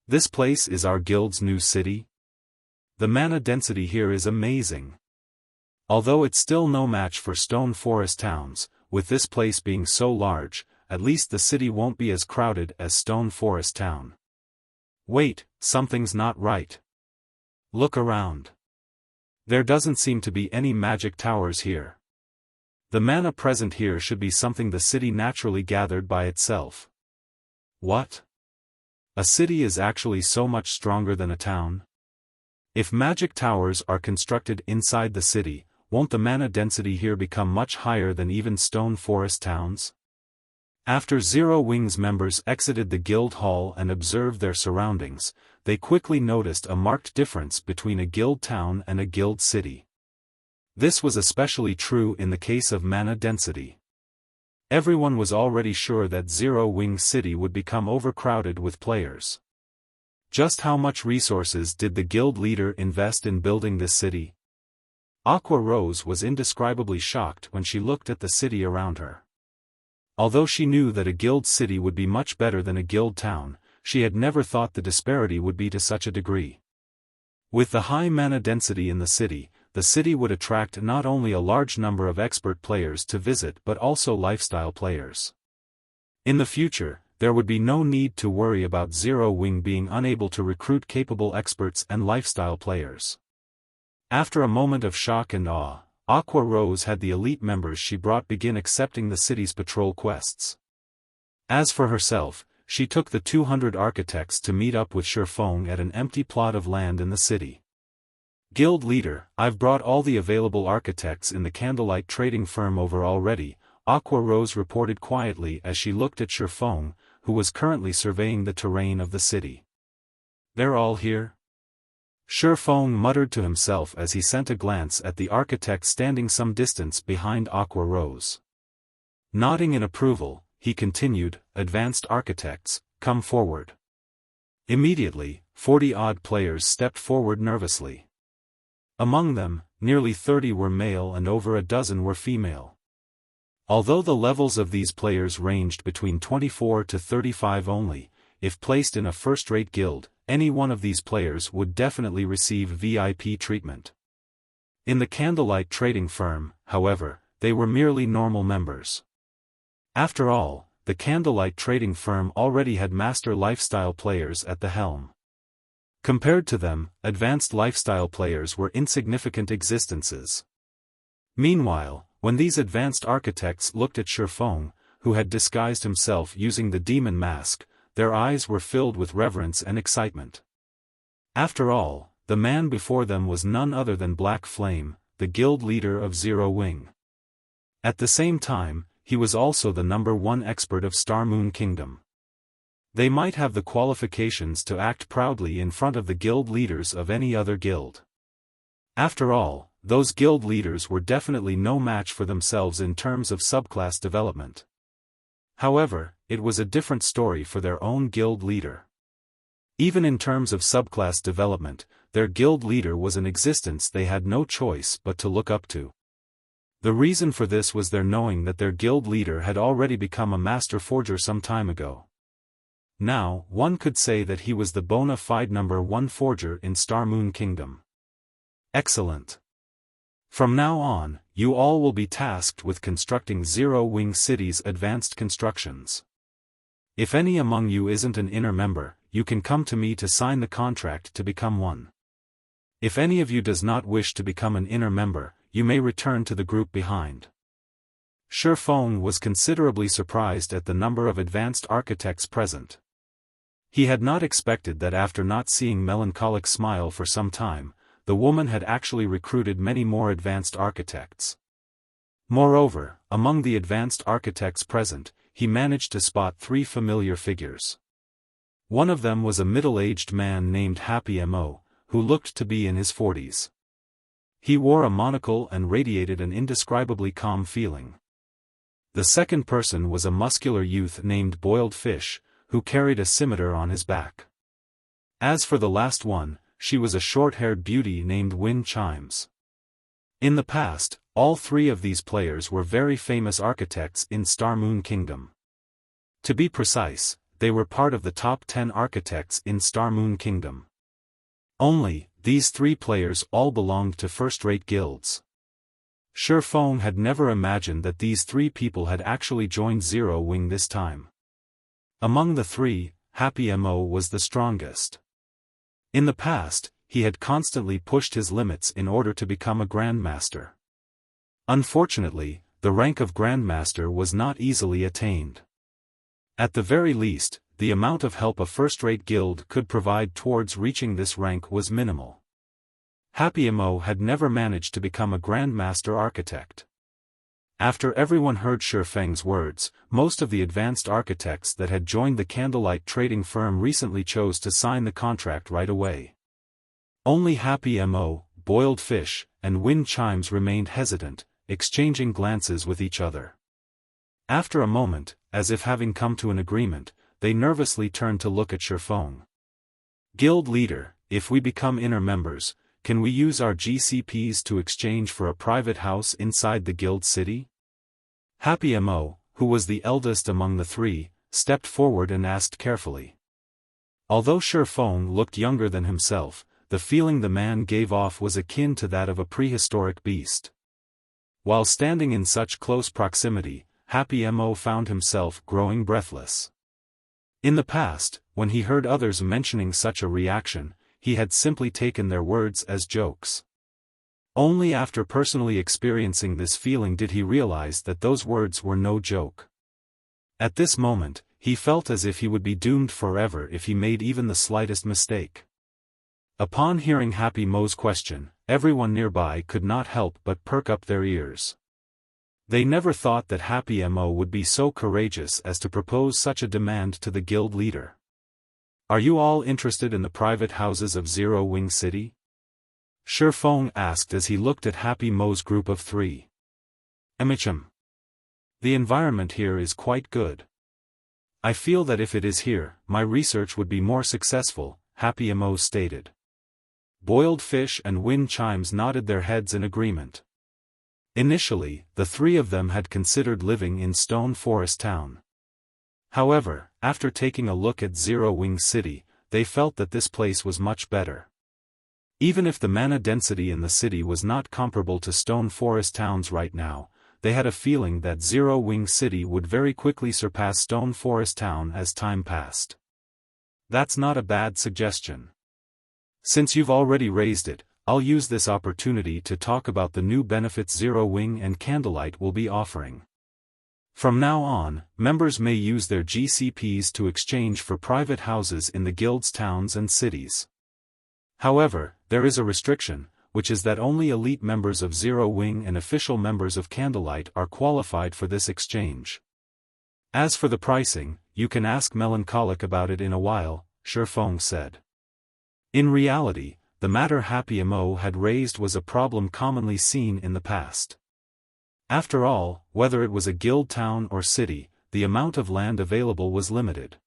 This place is our guild's new city? The mana density here is amazing. Although it's still no match for Stone Forest Towns, with this place being so large, at least the city won't be as crowded as Stone Forest Town. Wait, something's not right. Look around. There doesn't seem to be any magic towers here. The mana present here should be something the city naturally gathered by itself. What? A city is actually so much stronger than a town? If magic towers are constructed inside the city, won't the mana density here become much higher than even Stone Forest Towns? After Zero Wing's members exited the guild hall and observed their surroundings, they quickly noticed a marked difference between a guild town and a guild city. This was especially true in the case of mana density. Everyone was already sure that Zero Wing City would become overcrowded with players. Just how much resources did the guild leader invest in building this city? Aqua Rose was indescribably shocked when she looked at the city around her. Although she knew that a guild city would be much better than a guild town, she had never thought the disparity would be to such a degree. With the high mana density in the city would attract not only a large number of expert players to visit but also lifestyle players. In the future, there would be no need to worry about Zero Wing being unable to recruit capable experts and lifestyle players. After a moment of shock and awe, Aqua Rose had the elite members she brought begin accepting the city's patrol quests. As for herself, she took the 200 architects to meet up with Xiaofan at an empty plot of land in the city. Guild leader, I've brought all the available architects in the candlelight trading firm over already, Aqua Rose reported quietly as she looked at Xiaofan, who was currently surveying the terrain of the city. They're all here? Xiaofan muttered to himself as he sent a glance at the architect standing some distance behind Aqua Rose. Nodding in approval, he continued, Advanced architects, come forward. Immediately, 40-odd players stepped forward nervously. Among them, nearly 30 were male and over a dozen were female. Although the levels of these players ranged between 24 to 35 only, if placed in a first-rate guild, any one of these players would definitely receive VIP treatment. In the candlelight trading firm, however, they were merely normal members. After all, the candlelight trading firm already had master lifestyle players at the helm. Compared to them, advanced lifestyle players were insignificant existences. Meanwhile, when these advanced architects looked at Xiaofan, who had disguised himself using the demon mask, their eyes were filled with reverence and excitement. After all, the man before them was none other than Black Flame, the guild leader of Zero Wing. At the same time, he was also the #1 expert of Star Moon Kingdom. They might have the qualifications to act proudly in front of the guild leaders of any other guild. After all, those guild leaders were definitely no match for themselves in terms of subclass development. However, it was a different story for their own guild leader. Even in terms of subclass development, their guild leader was an existence they had no choice but to look up to. The reason for this was their knowing that their guild leader had already become a master forger some time ago. Now, one could say that he was the bona fide #1 forger in Star Moon Kingdom. Excellent. From now on, you all will be tasked with constructing Zero Wing City's advanced constructions. If any among you isn't an inner member, you can come to me to sign the contract to become one. If any of you does not wish to become an inner member, you may return to the group behind. Xiaofan was considerably surprised at the number of advanced architects present. He had not expected that after not seeing Melancholic smile for some time, the woman had actually recruited many more advanced architects. Moreover, among the advanced architects present, he managed to spot 3 familiar figures. One of them was a middle-aged man named Happy Mo, who looked to be in his 40s. He wore a monocle and radiated an indescribably calm feeling. The second person was a muscular youth named Boiled Fish, who carried a scimitar on his back. As for the last one, she was a short-haired beauty named Wind Chimes. In the past, all three of these players were very famous architects in Star Moon Kingdom. To be precise, they were part of the top 10 architects in Star Moon Kingdom. Only, these three players all belonged to first-rate guilds. Xiaofan had never imagined that these three people had actually joined Zero Wing this time. Among the three, Happy Mo was the strongest. In the past, he had constantly pushed his limits in order to become a Grandmaster. Unfortunately, the rank of Grandmaster was not easily attained. At the very least, the amount of help a first-rate guild could provide towards reaching this rank was minimal. Happy Mo had never managed to become a Grandmaster Architect. After everyone heard Xiaofang's words, most of the advanced architects that had joined the Candlelight trading firm recently chose to sign the contract right away. Only Happy Mo, Boiled Fish, and Wind Chimes remained hesitant, exchanging glances with each other. After a moment, as if having come to an agreement, they nervously turned to look at Xiaofan. Guild leader, if we become inner members, can we use our GCPs to exchange for a private house inside the guild city? Happy Mo, who was the eldest among the three, stepped forward and asked carefully. Although Xiaofan looked younger than himself, the feeling the man gave off was akin to that of a prehistoric beast. While standing in such close proximity, Happy Mo found himself growing breathless. In the past, when he heard others mentioning such a reaction, he had simply taken their words as jokes. Only after personally experiencing this feeling did he realize that those words were no joke. At this moment, he felt as if he would be doomed forever if he made even the slightest mistake. Upon hearing Happy Mo's question, everyone nearby could not help but perk up their ears. They never thought that Happy Mo would be so courageous as to propose such a demand to the guild leader. Are you all interested in the private houses of Zero Wing City? Xiaofan asked as he looked at Happy Mo's group of three. Emicham. The environment here is quite good. I feel that if it is here, my research would be more successful, Happy Mo stated. Boiled Fish and Wind Chimes nodded their heads in agreement. Initially, the three of them had considered living in Stone Forest Town. However, after taking a look at Zero Wing City, they felt that this place was much better. Even if the mana density in the city was not comparable to Stone Forest Towns right now, they had a feeling that Zero Wing City would very quickly surpass Stone Forest Town as time passed. That's not a bad suggestion. Since you've already raised it, I'll use this opportunity to talk about the new benefits Zero Wing and Candlelight will be offering. From now on, members may use their GCPs to exchange for private houses in the guild's towns and cities. However, there is a restriction, which is that only elite members of Zero Wing and official members of Candlelight are qualified for this exchange. As for the pricing, you can ask Melancholic about it in a while, Xiaofan said. In reality, the matter Happy Mo had raised was a problem commonly seen in the past. After all, whether it was a guild town or city, the amount of land available was limited.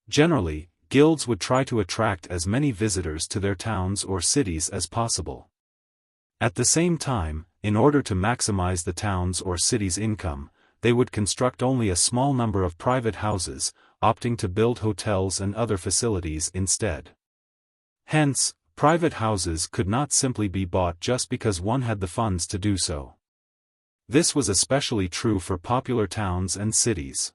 Generally, guilds would try to attract as many visitors to their towns or cities as possible. At the same time, in order to maximize the town's or city's income, they would construct only a small number of private houses, opting to build hotels and other facilities instead. Hence, private houses could not simply be bought just because one had the funds to do so. This was especially true for popular towns and cities.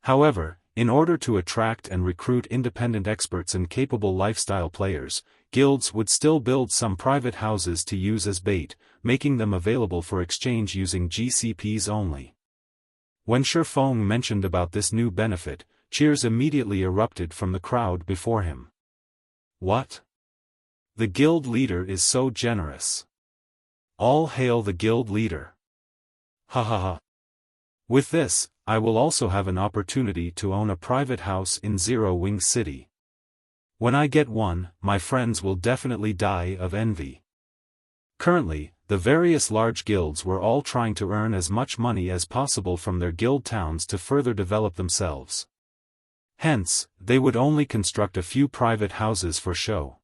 However, in order to attract and recruit independent experts and capable lifestyle players, guilds would still build some private houses to use as bait, making them available for exchange using GCPs only. When Xiaofan mentioned about this new benefit, cheers immediately erupted from the crowd before him. What? The guild leader is so generous. All hail the guild leader. Ha ha ha. With this, I will also have an opportunity to own a private house in Zero Wing City. When I get one, my friends will definitely die of envy. Currently, the various large guilds were all trying to earn as much money as possible from their guild towns to further develop themselves. Hence, they would only construct a few private houses for show.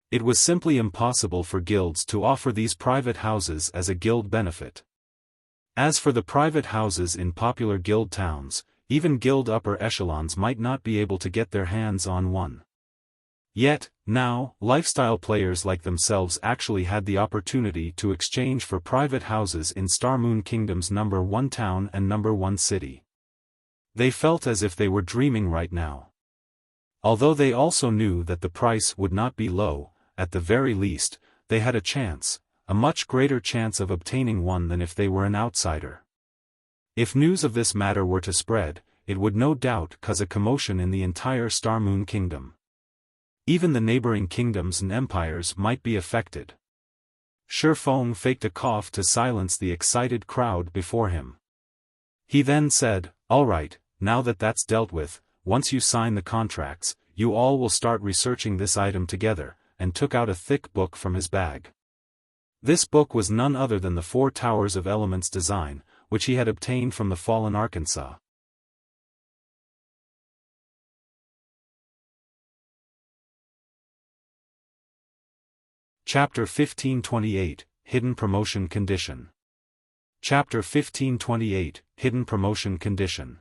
It was simply impossible for guilds to offer these private houses as a guild benefit. As for the private houses in popular guild towns, even guild upper echelons might not be able to get their hands on one. Yet, now, lifestyle players like themselves actually had the opportunity to exchange for private houses in Starmoon Kingdom's number 1 town and number 1 city. They felt as if they were dreaming right now. Although they also knew that the price would not be low, at the very least, they had a chance, a much greater chance of obtaining one than if they were an outsider. If news of this matter were to spread, it would no doubt cause a commotion in the entire Starmoon Kingdom. Even the neighboring kingdoms and empires might be affected. Xiaofan faked a cough to silence the excited crowd before him. He then said, "All right, now that that's dealt with, once you sign the contracts, you all will start researching this item together," and took out a thick book from his bag. This book was none other than the 4 Towers of Elements design, which he had obtained from the fallen Arkansas. Chapter 1528, Hidden Promotion Condition. Chapter 1528, Hidden Promotion Condition.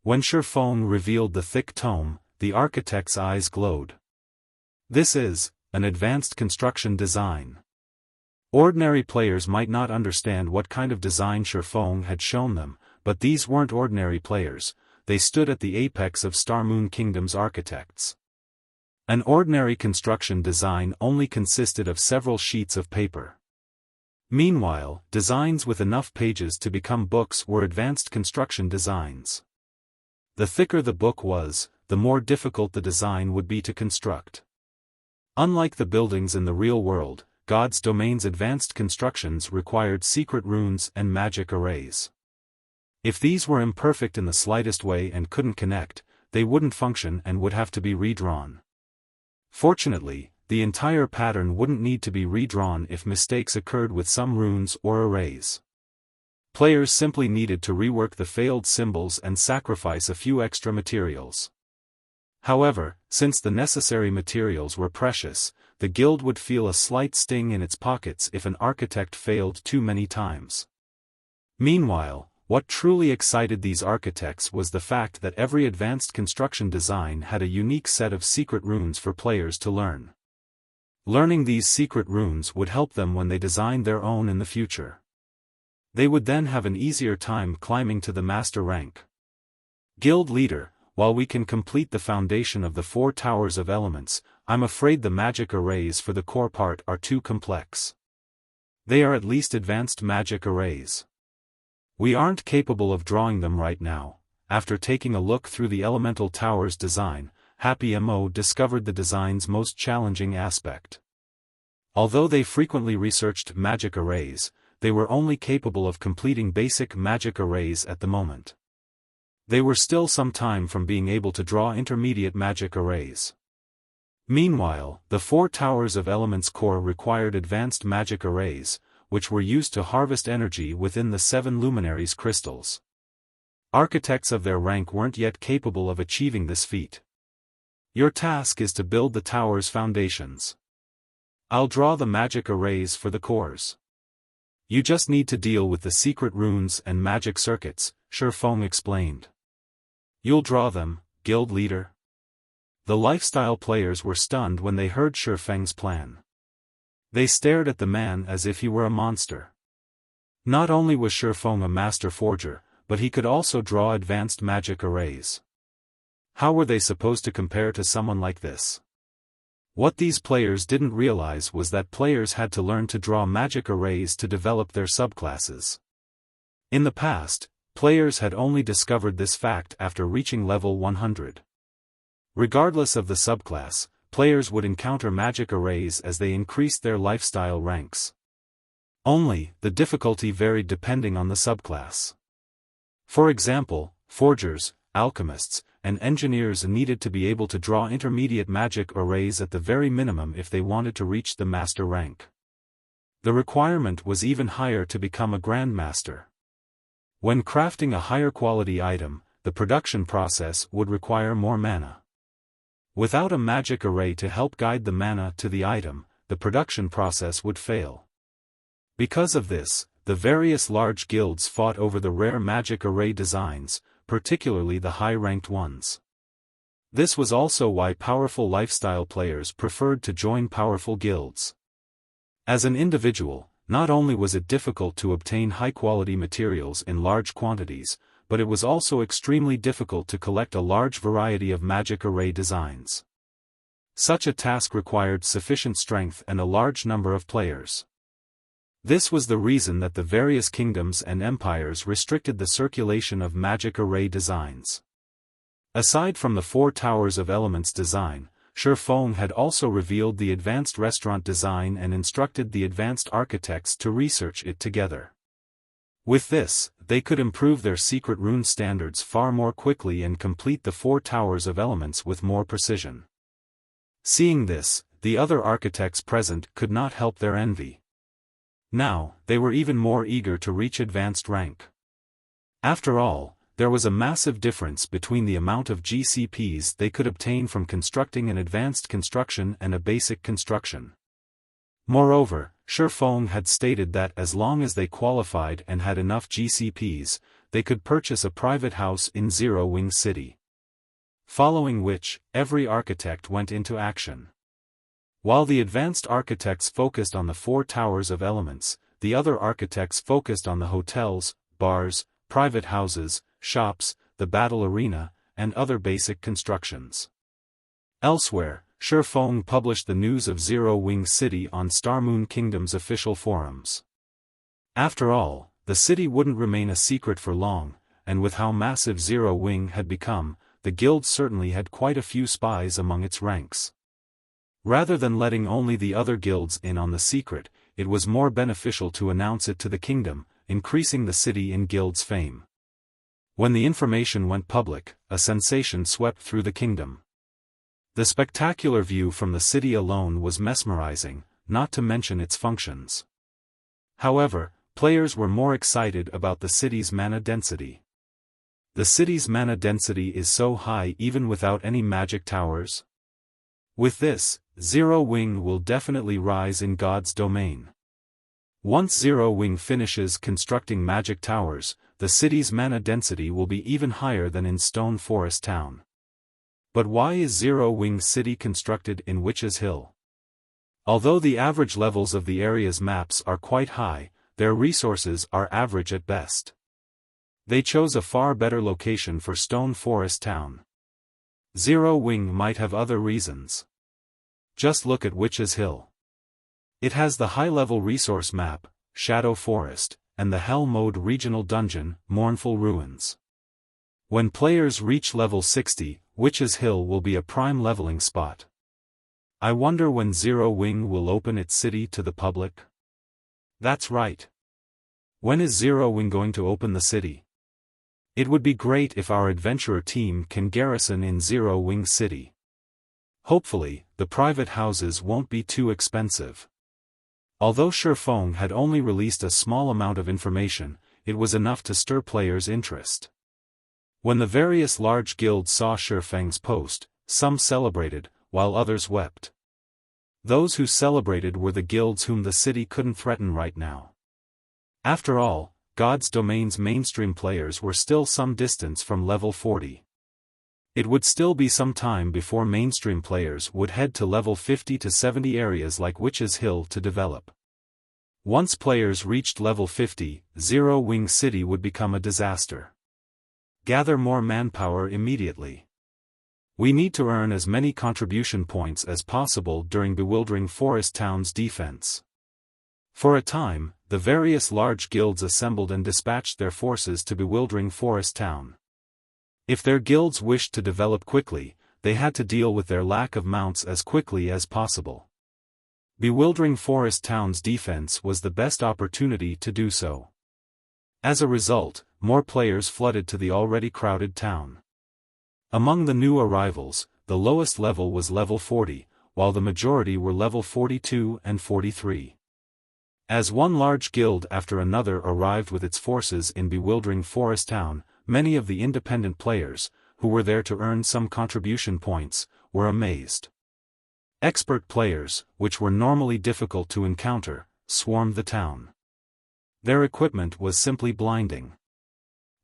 When Xiaofan revealed the thick tome, the architect's eyes glowed. This is an advanced construction design. Ordinary players might not understand what kind of design Xiaofan had shown them, but these weren't ordinary players, they stood at the apex of Starmoon Kingdom's architects. An ordinary construction design only consisted of several sheets of paper. Meanwhile, designs with enough pages to become books were advanced construction designs. The thicker the book was, the more difficult the design would be to construct. Unlike the buildings in the real world, God's domain's advanced constructions required secret runes and magic arrays. If these were imperfect in the slightest way and couldn't connect, they wouldn't function and would have to be redrawn. Fortunately, the entire pattern wouldn't need to be redrawn if mistakes occurred with some runes or arrays. Players simply needed to rework the failed symbols and sacrifice a few extra materials. However, since the necessary materials were precious, the guild would feel a slight sting in its pockets if an architect failed too many times. Meanwhile, what truly excited these architects was the fact that every advanced construction design had a unique set of secret runes for players to learn. Learning these secret runes would help them when they designed their own in the future. They would then have an easier time climbing to the master rank. Guild leader, while we can complete the foundation of the 4 Towers of Elements, I'm afraid the magic arrays for the core part are too complex. They are at least advanced magic arrays. We aren't capable of drawing them right now. After taking a look through the Elemental Towers design, Happy Mo discovered the design's most challenging aspect. Although they frequently researched magic arrays, they were only capable of completing basic magic arrays at the moment. They were still some time from being able to draw intermediate magic arrays. Meanwhile, the 4 Towers of Elements core required advanced magic arrays, which were used to harvest energy within the 7 luminaries crystals. Architects of their rank weren't yet capable of achieving this feat. Your task is to build the tower's foundations. I'll draw the magic arrays for the cores. You just need to deal with the secret runes and magic circuits, Xiaofan explained. You'll draw them, guild leader? The lifestyle players were stunned when they heard Xiaofang's plan. They stared at the man as if he were a monster. Not only was Xiaofan a master forger, but he could also draw advanced magic arrays. How were they supposed to compare to someone like this? What these players didn't realize was that players had to learn to draw magic arrays to develop their subclasses. In the past, players had only discovered this fact after reaching level 100. Regardless of the subclass, players would encounter magic arrays as they increased their lifestyle ranks. Only, the difficulty varied depending on the subclass. For example, forgers, alchemists, and engineers needed to be able to draw intermediate magic arrays at the very minimum if they wanted to reach the master rank. The requirement was even higher to become a grandmaster. When crafting a higher quality item, the production process would require more mana. Without a magic array to help guide the mana to the item, the production process would fail. Because of this, the various large guilds fought over the rare magic array designs, particularly the high-ranked ones. This was also why powerful lifestyle players preferred to join powerful guilds. As an individual, not only was it difficult to obtain high-quality materials in large quantities, but it was also extremely difficult to collect a large variety of magic array designs. Such a task required sufficient strength and a large number of players. This was the reason that the various kingdoms and empires restricted the circulation of magic array designs. Aside from the 4 Towers of Elements design, Xiaofan had also revealed the advanced restaurant design and instructed the advanced architects to research it together. With this, they could improve their secret rune standards far more quickly and complete the 4 Towers of Elements with more precision. Seeing this, the other architects present could not help their envy. Now, they were even more eager to reach advanced rank. After all, there was a massive difference between the amount of GCPs they could obtain from constructing an advanced construction and a basic construction. Moreover, Xiaofan had stated that as long as they qualified and had enough GCPs, they could purchase a private house in Zero Wing City. Following which, every architect went into action. While the advanced architects focused on the 4 Towers of Elements, the other architects focused on the hotels, bars, private houses, shops, the battle arena, and other basic constructions. Elsewhere, Xiaofan published the news of Zero Wing City on Starmoon Kingdom's official forums. After all, the city wouldn't remain a secret for long, and with how massive Zero Wing had become, the guild certainly had quite a few spies among its ranks. Rather than letting only the other guilds in on the secret, it was more beneficial to announce it to the kingdom, increasing the city in guild's fame. When the information went public, a sensation swept through the kingdom. The spectacular view from the city alone was mesmerizing, not to mention its functions. However, players were more excited about the city's mana density. The city's mana density is so high even without any magic towers. With this, Zero Wing will definitely rise in God's domain. Once Zero Wing finishes constructing magic towers, the city's mana density will be even higher than in Stone Forest Town. But why is Zero Wing City constructed in Witch's Hill? Although the average levels of the area's maps are quite high, their resources are average at best. They chose a far better location for Stone Forest Town. Zero Wing might have other reasons. Just look at Witch's Hill. It has the high-level resource map, Shadow Forest, and the Hell Mode regional dungeon, Mournful Ruins. When players reach level 60, Witch's Hill will be a prime leveling spot. I wonder when Zero Wing will open its city to the public? That's right. When is Zero Wing going to open the city? It would be great if our adventurer team can garrison in Zero Wing City. Hopefully, the private houses won't be too expensive. Although Xiaofan had only released a small amount of information, it was enough to stir players' interest. When the various large guilds saw Xiaofan's post, some celebrated, while others wept. Those who celebrated were the guilds whom the city couldn't threaten right now. After all, God's Domain's mainstream players were still some distance from level 40. It would still be some time before mainstream players would head to level 50 to 70 areas like Witch's Hill to develop. Once players reached level 50, Zero Wing City would become a disaster. Gather more manpower immediately. We need to earn as many contribution points as possible during Bewildering Forest Town's defense. For a time, the various large guilds assembled and dispatched their forces to Bewildering Forest Town. If their guilds wished to develop quickly, they had to deal with their lack of mounts as quickly as possible. Bewildering Forest Town's defense was the best opportunity to do so. As a result, more players flooded to the already crowded town. Among the new arrivals, the lowest level was level 40, while the majority were level 42 and 43. As one large guild after another arrived with its forces in bewildering Forest Town, many of the independent players, who were there to earn some contribution points, were amazed. Expert players, which were normally difficult to encounter, swarmed the town. Their equipment was simply blinding.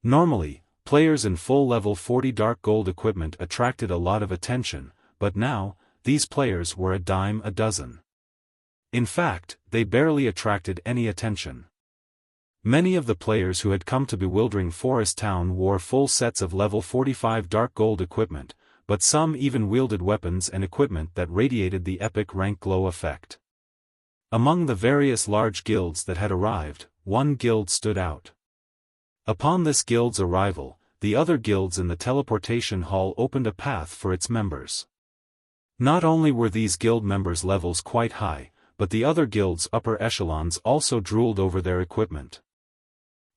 Normally, players in full level 40 dark gold equipment attracted a lot of attention, but now, these players were a dime a dozen. In fact, they barely attracted any attention. Many of the players who had come to bewildering Forest Town wore full sets of level 45 dark gold equipment, but some even wielded weapons and equipment that radiated the epic rank glow effect. Among the various large guilds that had arrived, one guild stood out. Upon this guild's arrival, the other guilds in the teleportation hall opened a path for its members. Not only were these guild members' levels quite high, but the other guilds' upper echelons also drooled over their equipment.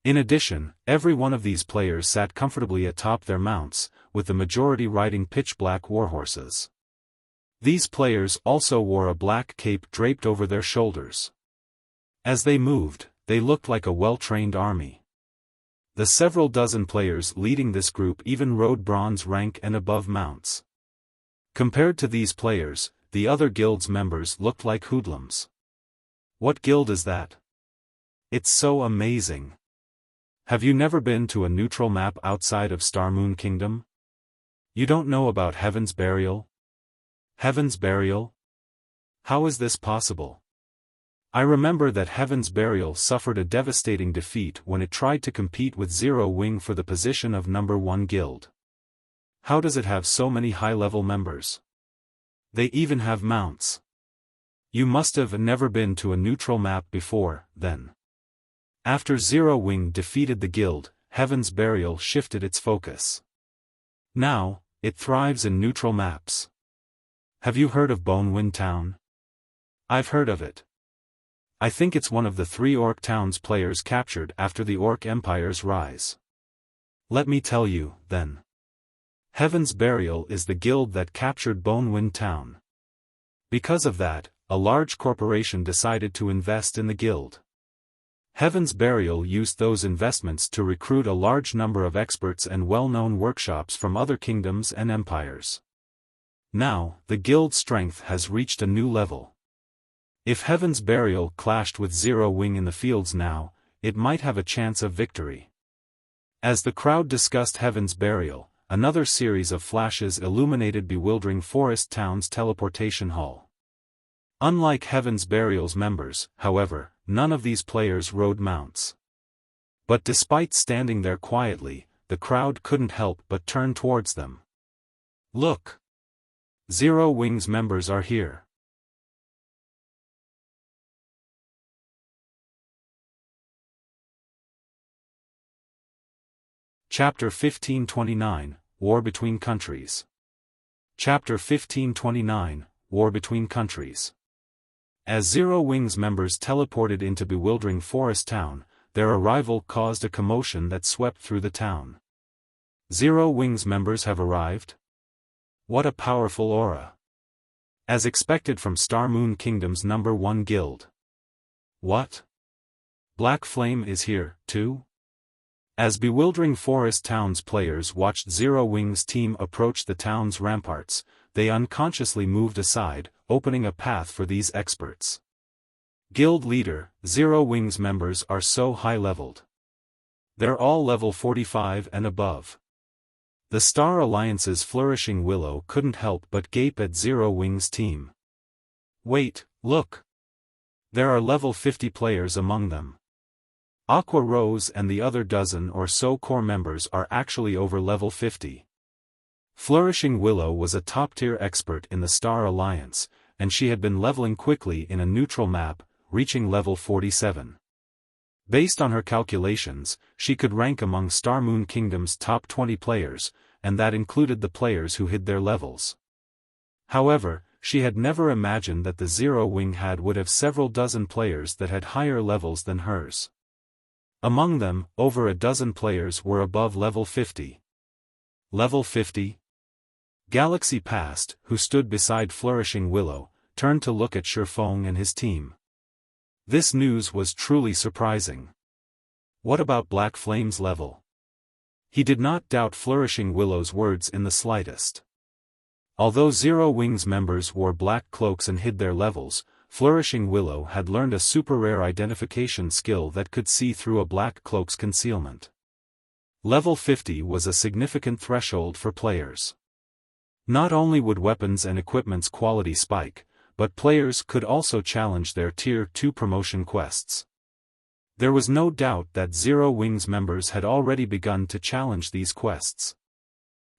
In addition, every one of these players sat comfortably atop their mounts, with the majority riding pitch-black warhorses. These players also wore a black cape draped over their shoulders. As they moved, they looked like a well-trained army. The several dozen players leading this group even rode bronze rank and above mounts. Compared to these players, the other guild's members looked like hoodlums. What guild is that? It's so amazing. Have you never been to a neutral map outside of Starmoon Kingdom? You don't know about Heaven's Burial? Heaven's Burial? How is this possible? I remember that Heaven's Burial suffered a devastating defeat when it tried to compete with Zero Wing for the position of number 1 guild. How does it have so many high-level members? They even have mounts. You must have never been to a neutral map before, then. After Zero Wing defeated the guild, Heaven's Burial shifted its focus. Now, it thrives in neutral maps. Have you heard of Bonewind Town? I've heard of it. I think it's one of the 3 orc towns players captured after the Orc Empire's rise. Let me tell you, then. Heaven's Burial is the guild that captured Bonewind Town. Because of that, a large corporation decided to invest in the guild. Heaven's Burial used those investments to recruit a large number of experts and well-known workshops from other kingdoms and empires. Now, the guild's strength has reached a new level. If Heaven's Burial clashed with Zero Wing in the fields now, it might have a chance of victory. As the crowd discussed Heaven's Burial, another series of flashes illuminated bewildering Forest Town's teleportation hall. Unlike Heaven's Burial's members, however, none of these players rode mounts. But despite standing there quietly, the crowd couldn't help but turn towards them. Look! Zero Wing's members are here. Chapter 1529, War Between Countries. Chapter 1529, War Between Countries. As Zero Wing's members teleported into bewildering Forest Town, their arrival caused a commotion that swept through the town. Zero Wing's members have arrived? What a powerful aura. As expected from Starmoon Kingdom's number 1 guild. What? Black Flame is here, too? As bewildering Forest Town's players watched Zero Wing's team approach the town's ramparts, they unconsciously moved aside, opening a path for these experts. Guild leader, Zero Wing's members are so high-leveled. They're all level 45 and above. The Star Alliance's Flourishing Willow couldn't help but gape at Zero Wing's team. Wait, look! There are level 50 players among them. Aqua Rose and the other dozen or so core members are actually over level 50. Flourishing Willow was a top-tier expert in the Star Alliance, and she had been leveling quickly in a neutral map, reaching level 47. Based on her calculations, she could rank among Starmoon Kingdom's top 20 players, and that included the players who hid their levels. However, she had never imagined that the Zero Wing would have several dozen players that had higher levels than hers. Among them, over a dozen players were above level 50. Level 50? Galaxy Past, who stood beside Flourishing Willow, turned to look at Xiaofan and his team. This news was truly surprising. What about Black Flame's level? He did not doubt Flourishing Willow's words in the slightest. Although Zero Wings members wore black cloaks and hid their levels, Flourishing Willow had learned a super-rare identification skill that could see through a black cloak's concealment. Level 50 was a significant threshold for players. Not only would weapons and equipment's quality spike, but players could also challenge their Tier 2 promotion quests. There was no doubt that Zero Wings members had already begun to challenge these quests.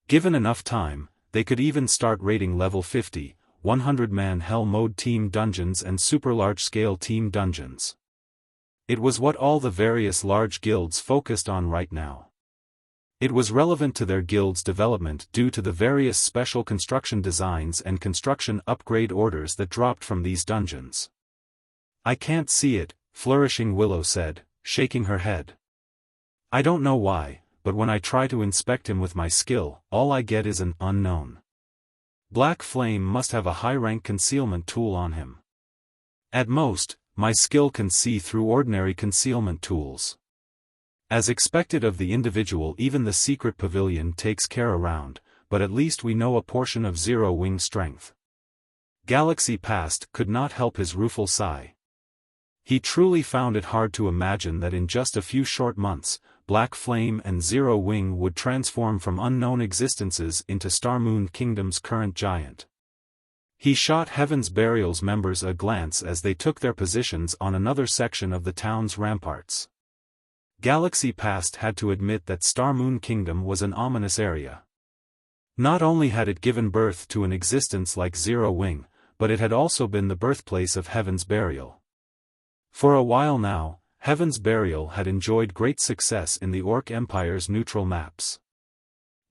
Given enough time, they could even start raiding level 50, 100-man Hell Mode team dungeons and super large-scale team dungeons. It was what all the various large guilds focused on right now. It was relevant to their guild's development due to the various special construction designs and construction upgrade orders that dropped from these dungeons. I can't see it, Flourishing Willow said, shaking her head. I don't know why, but when I try to inspect him with my skill, all I get is an unknown. Black Flame must have a high-rank concealment tool on him. At most, my skill can see through ordinary concealment tools. As expected of the individual, even the secret pavilion takes care around, but at least we know a portion of Zero Wing strength. Galaxy Past could not help his rueful sigh. He truly found it hard to imagine that in just a few short months, Black Flame and Zero Wing would transform from unknown existences into Starmoon Kingdom's current giant. He shot Heaven's Burial's members a glance as they took their positions on another section of the town's ramparts. Galaxy Past had to admit that Starmoon Kingdom was an ominous area. Not only had it given birth to an existence like Zero Wing, but it had also been the birthplace of Heaven's Burial. For a while now, Heaven's Burial had enjoyed great success in the Orc Empire's neutral maps.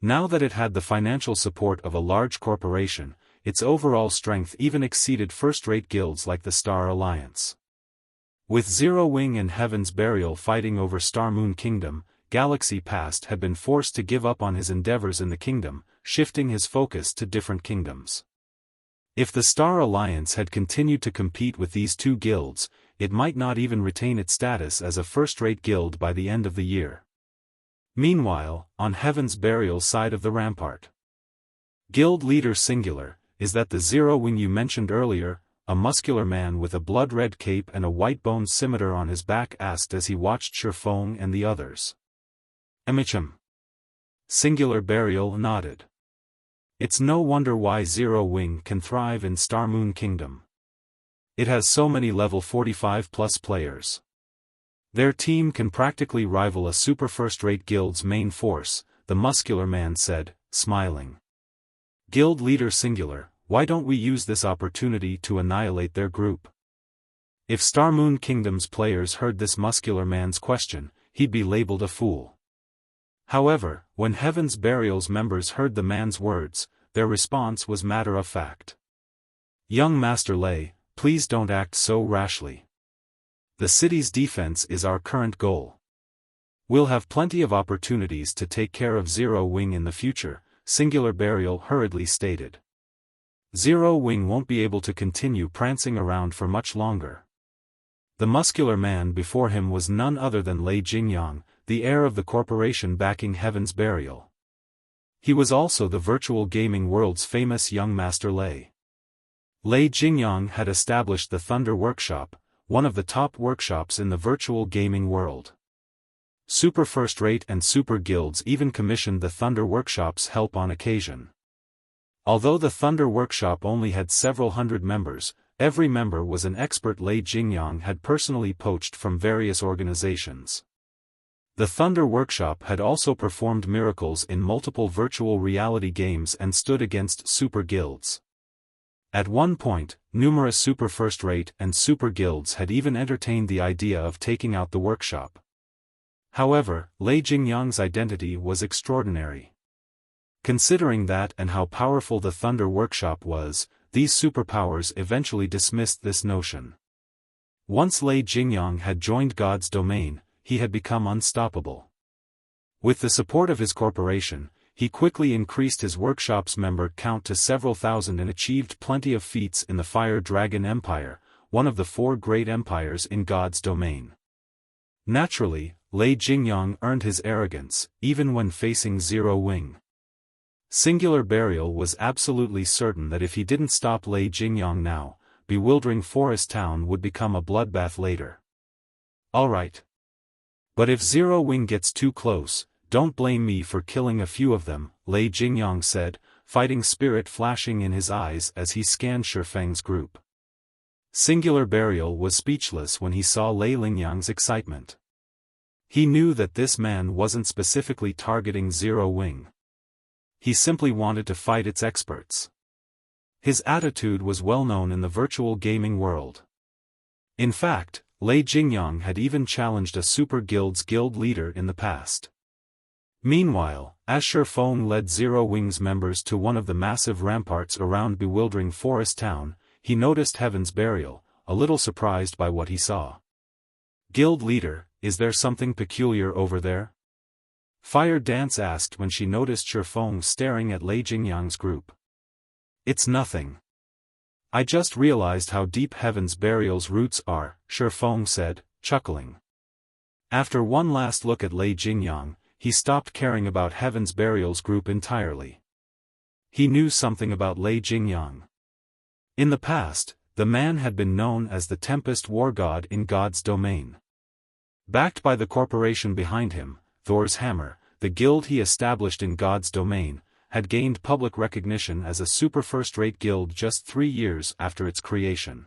Now that it had the financial support of a large corporation, its overall strength even exceeded first-rate guilds like the Star Alliance. With Zero Wing and Heaven's Burial fighting over Starmoon Kingdom, Galaxy Past had been forced to give up on his endeavors in the kingdom, shifting his focus to different kingdoms. If the Star Alliance had continued to compete with these two guilds, it might not even retain its status as a first-rate guild by the end of the year. Meanwhile, on Heaven's Burial side of the rampart, Guild Leader Singular, is that the Zero Wing you mentioned earlier? A muscular man with a blood-red cape and a white-bone scimitar on his back asked as he watched Xiaofan and the others. Emicham. Singular Burial nodded. It's no wonder why Zero Wing can thrive in Starmoon Kingdom. It has so many level 45+ players. Their team can practically rival a super first-rate guild's main force, the muscular man said, smiling. Guild Leader Singular, why don't we use this opportunity to annihilate their group? If Starmoon Kingdom's players heard this muscular man's question, he'd be labeled a fool. However, when Heaven's Burial's members heard the man's words, their response was matter-of-fact. Young Master Lei, please don't act so rashly. The city's defense is our current goal. We'll have plenty of opportunities to take care of Zero Wing in the future, Singular Burial hurriedly stated. Zero Wing won't be able to continue prancing around for much longer. The muscular man before him was none other than Lei Jingyang, the heir of the corporation backing Heaven's Burial. He was also the virtual gaming world's famous young Master Lei. Lei Jingyang had established the Thunder Workshop, one of the top workshops in the virtual gaming world. Super first-rate and super guilds even commissioned the Thunder Workshop's help on occasion. Although the Thunder Workshop only had several hundred members, every member was an expert Lei Jingyang had personally poached from various organizations. The Thunder Workshop had also performed miracles in multiple virtual reality games and stood against super guilds. At one point, numerous super first-rate and super guilds had even entertained the idea of taking out the workshop. However, Lei Jingyang's identity was extraordinary. Considering that and how powerful the Thunder Workshop was, these superpowers eventually dismissed this notion. Once Lei Jingyang had joined God's domain, he had become unstoppable. With the support of his corporation, he quickly increased his workshop's member count to several thousand and achieved plenty of feats in the Fire Dragon Empire, one of the 4 great empires in God's domain. Naturally, Lei Jingyang earned his arrogance, even when facing Zero Wing. Singular Burial was absolutely certain that if he didn't stop Lei Jingyang now, Bewildering Forest Town would become a bloodbath later. Alright. But if Zero Wing gets too close, don't blame me for killing a few of them, Lei Jingyang said, fighting spirit flashing in his eyes as he scanned Xiaofang's group. Singular Burial was speechless when he saw Lei Lingyang's excitement. He knew that this man wasn't specifically targeting Zero Wing. He simply wanted to fight its experts. His attitude was well known in the virtual gaming world. In fact, Lei Jingyang had even challenged a super guild's guild leader in the past. Meanwhile, as Xiaofan led Zero Wing's members to one of the massive ramparts around Bewildering Forest Town, he noticed Heaven's Burial, a little surprised by what he saw. Guild leader, is there something peculiar over there? Fire Dance asked when she noticed Xiaofan staring at Lei Jingyang's group. It's nothing. I just realized how deep Heaven's Burial's roots are, Xiaofan said, chuckling. After one last look at Lei Jingyang, he stopped caring about Heaven's Burial's group entirely. He knew something about Lei Jingyang. In the past, the man had been known as the Tempest War God in God's domain. Backed by the corporation behind him, Thor's Hammer, the guild he established in God's domain, had gained public recognition as a super first-rate guild just 3 years after its creation.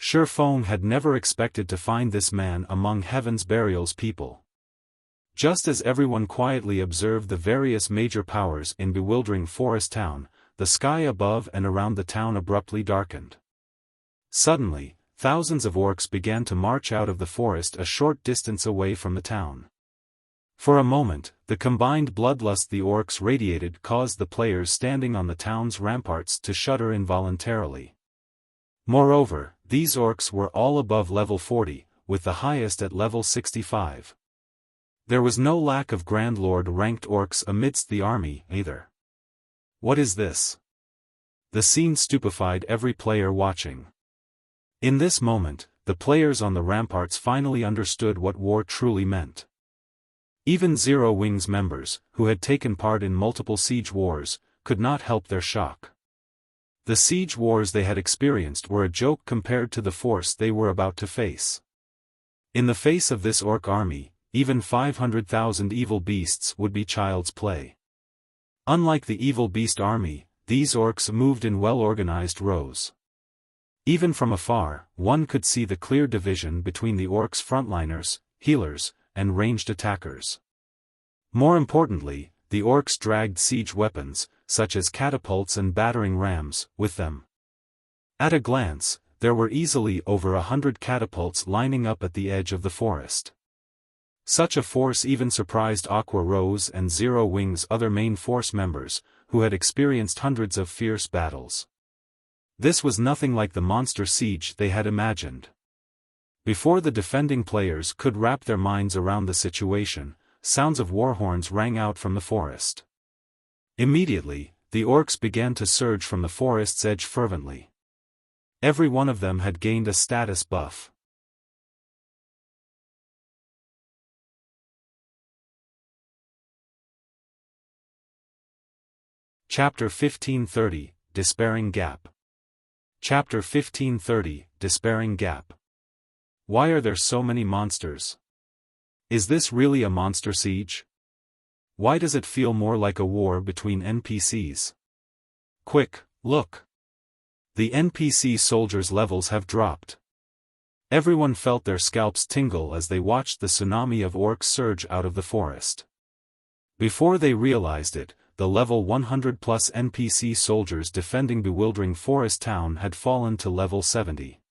Xiaofan had never expected to find this man among Heaven's Burial's people. Just as everyone quietly observed the various major powers in Bewildering Forest Town, the sky above and around the town abruptly darkened. Suddenly, thousands of orcs began to march out of the forest a short distance away from the town. For a moment, the combined bloodlust the orcs radiated caused the players standing on the town's ramparts to shudder involuntarily. Moreover, these orcs were all above level 40, with the highest at level 65. There was no lack of Grand Lord-ranked orcs amidst the army, either. What is this? The scene stupefied every player watching. In this moment, the players on the ramparts finally understood what war truly meant. Even Zero Wing's members, who had taken part in multiple siege wars, could not help their shock. The siege wars they had experienced were a joke compared to the force they were about to face. In the face of this orc army, even 500,000 evil beasts would be child's play. Unlike the evil beast army, these orcs moved in well-organized rows. Even from afar, one could see the clear division between the orcs' frontliners, healers, and ranged attackers. More importantly, the orcs dragged siege weapons, such as catapults and battering rams, with them. At a glance, there were easily over 100 catapults lining up at the edge of the forest. Such a force even surprised Aqua Rose and Zero Wing's other main force members, who had experienced hundreds of fierce battles. This was nothing like the monster siege they had imagined. Before the defending players could wrap their minds around the situation, sounds of war horns rang out from the forest. Immediately, the orcs began to surge from the forest's edge fervently. Every one of them had gained a status buff. Chapter 1530, Despairing Gap. Chapter 1530, Despairing Gap. Why are there so many monsters? Is this really a monster siege? Why does it feel more like a war between NPCs? Quick, look! The NPC soldiers' levels have dropped. Everyone felt their scalps tingle as they watched the tsunami of orcs surge out of the forest. Before they realized it, the level 100+ NPC soldiers defending Bewildering Forest Town had fallen to level 70.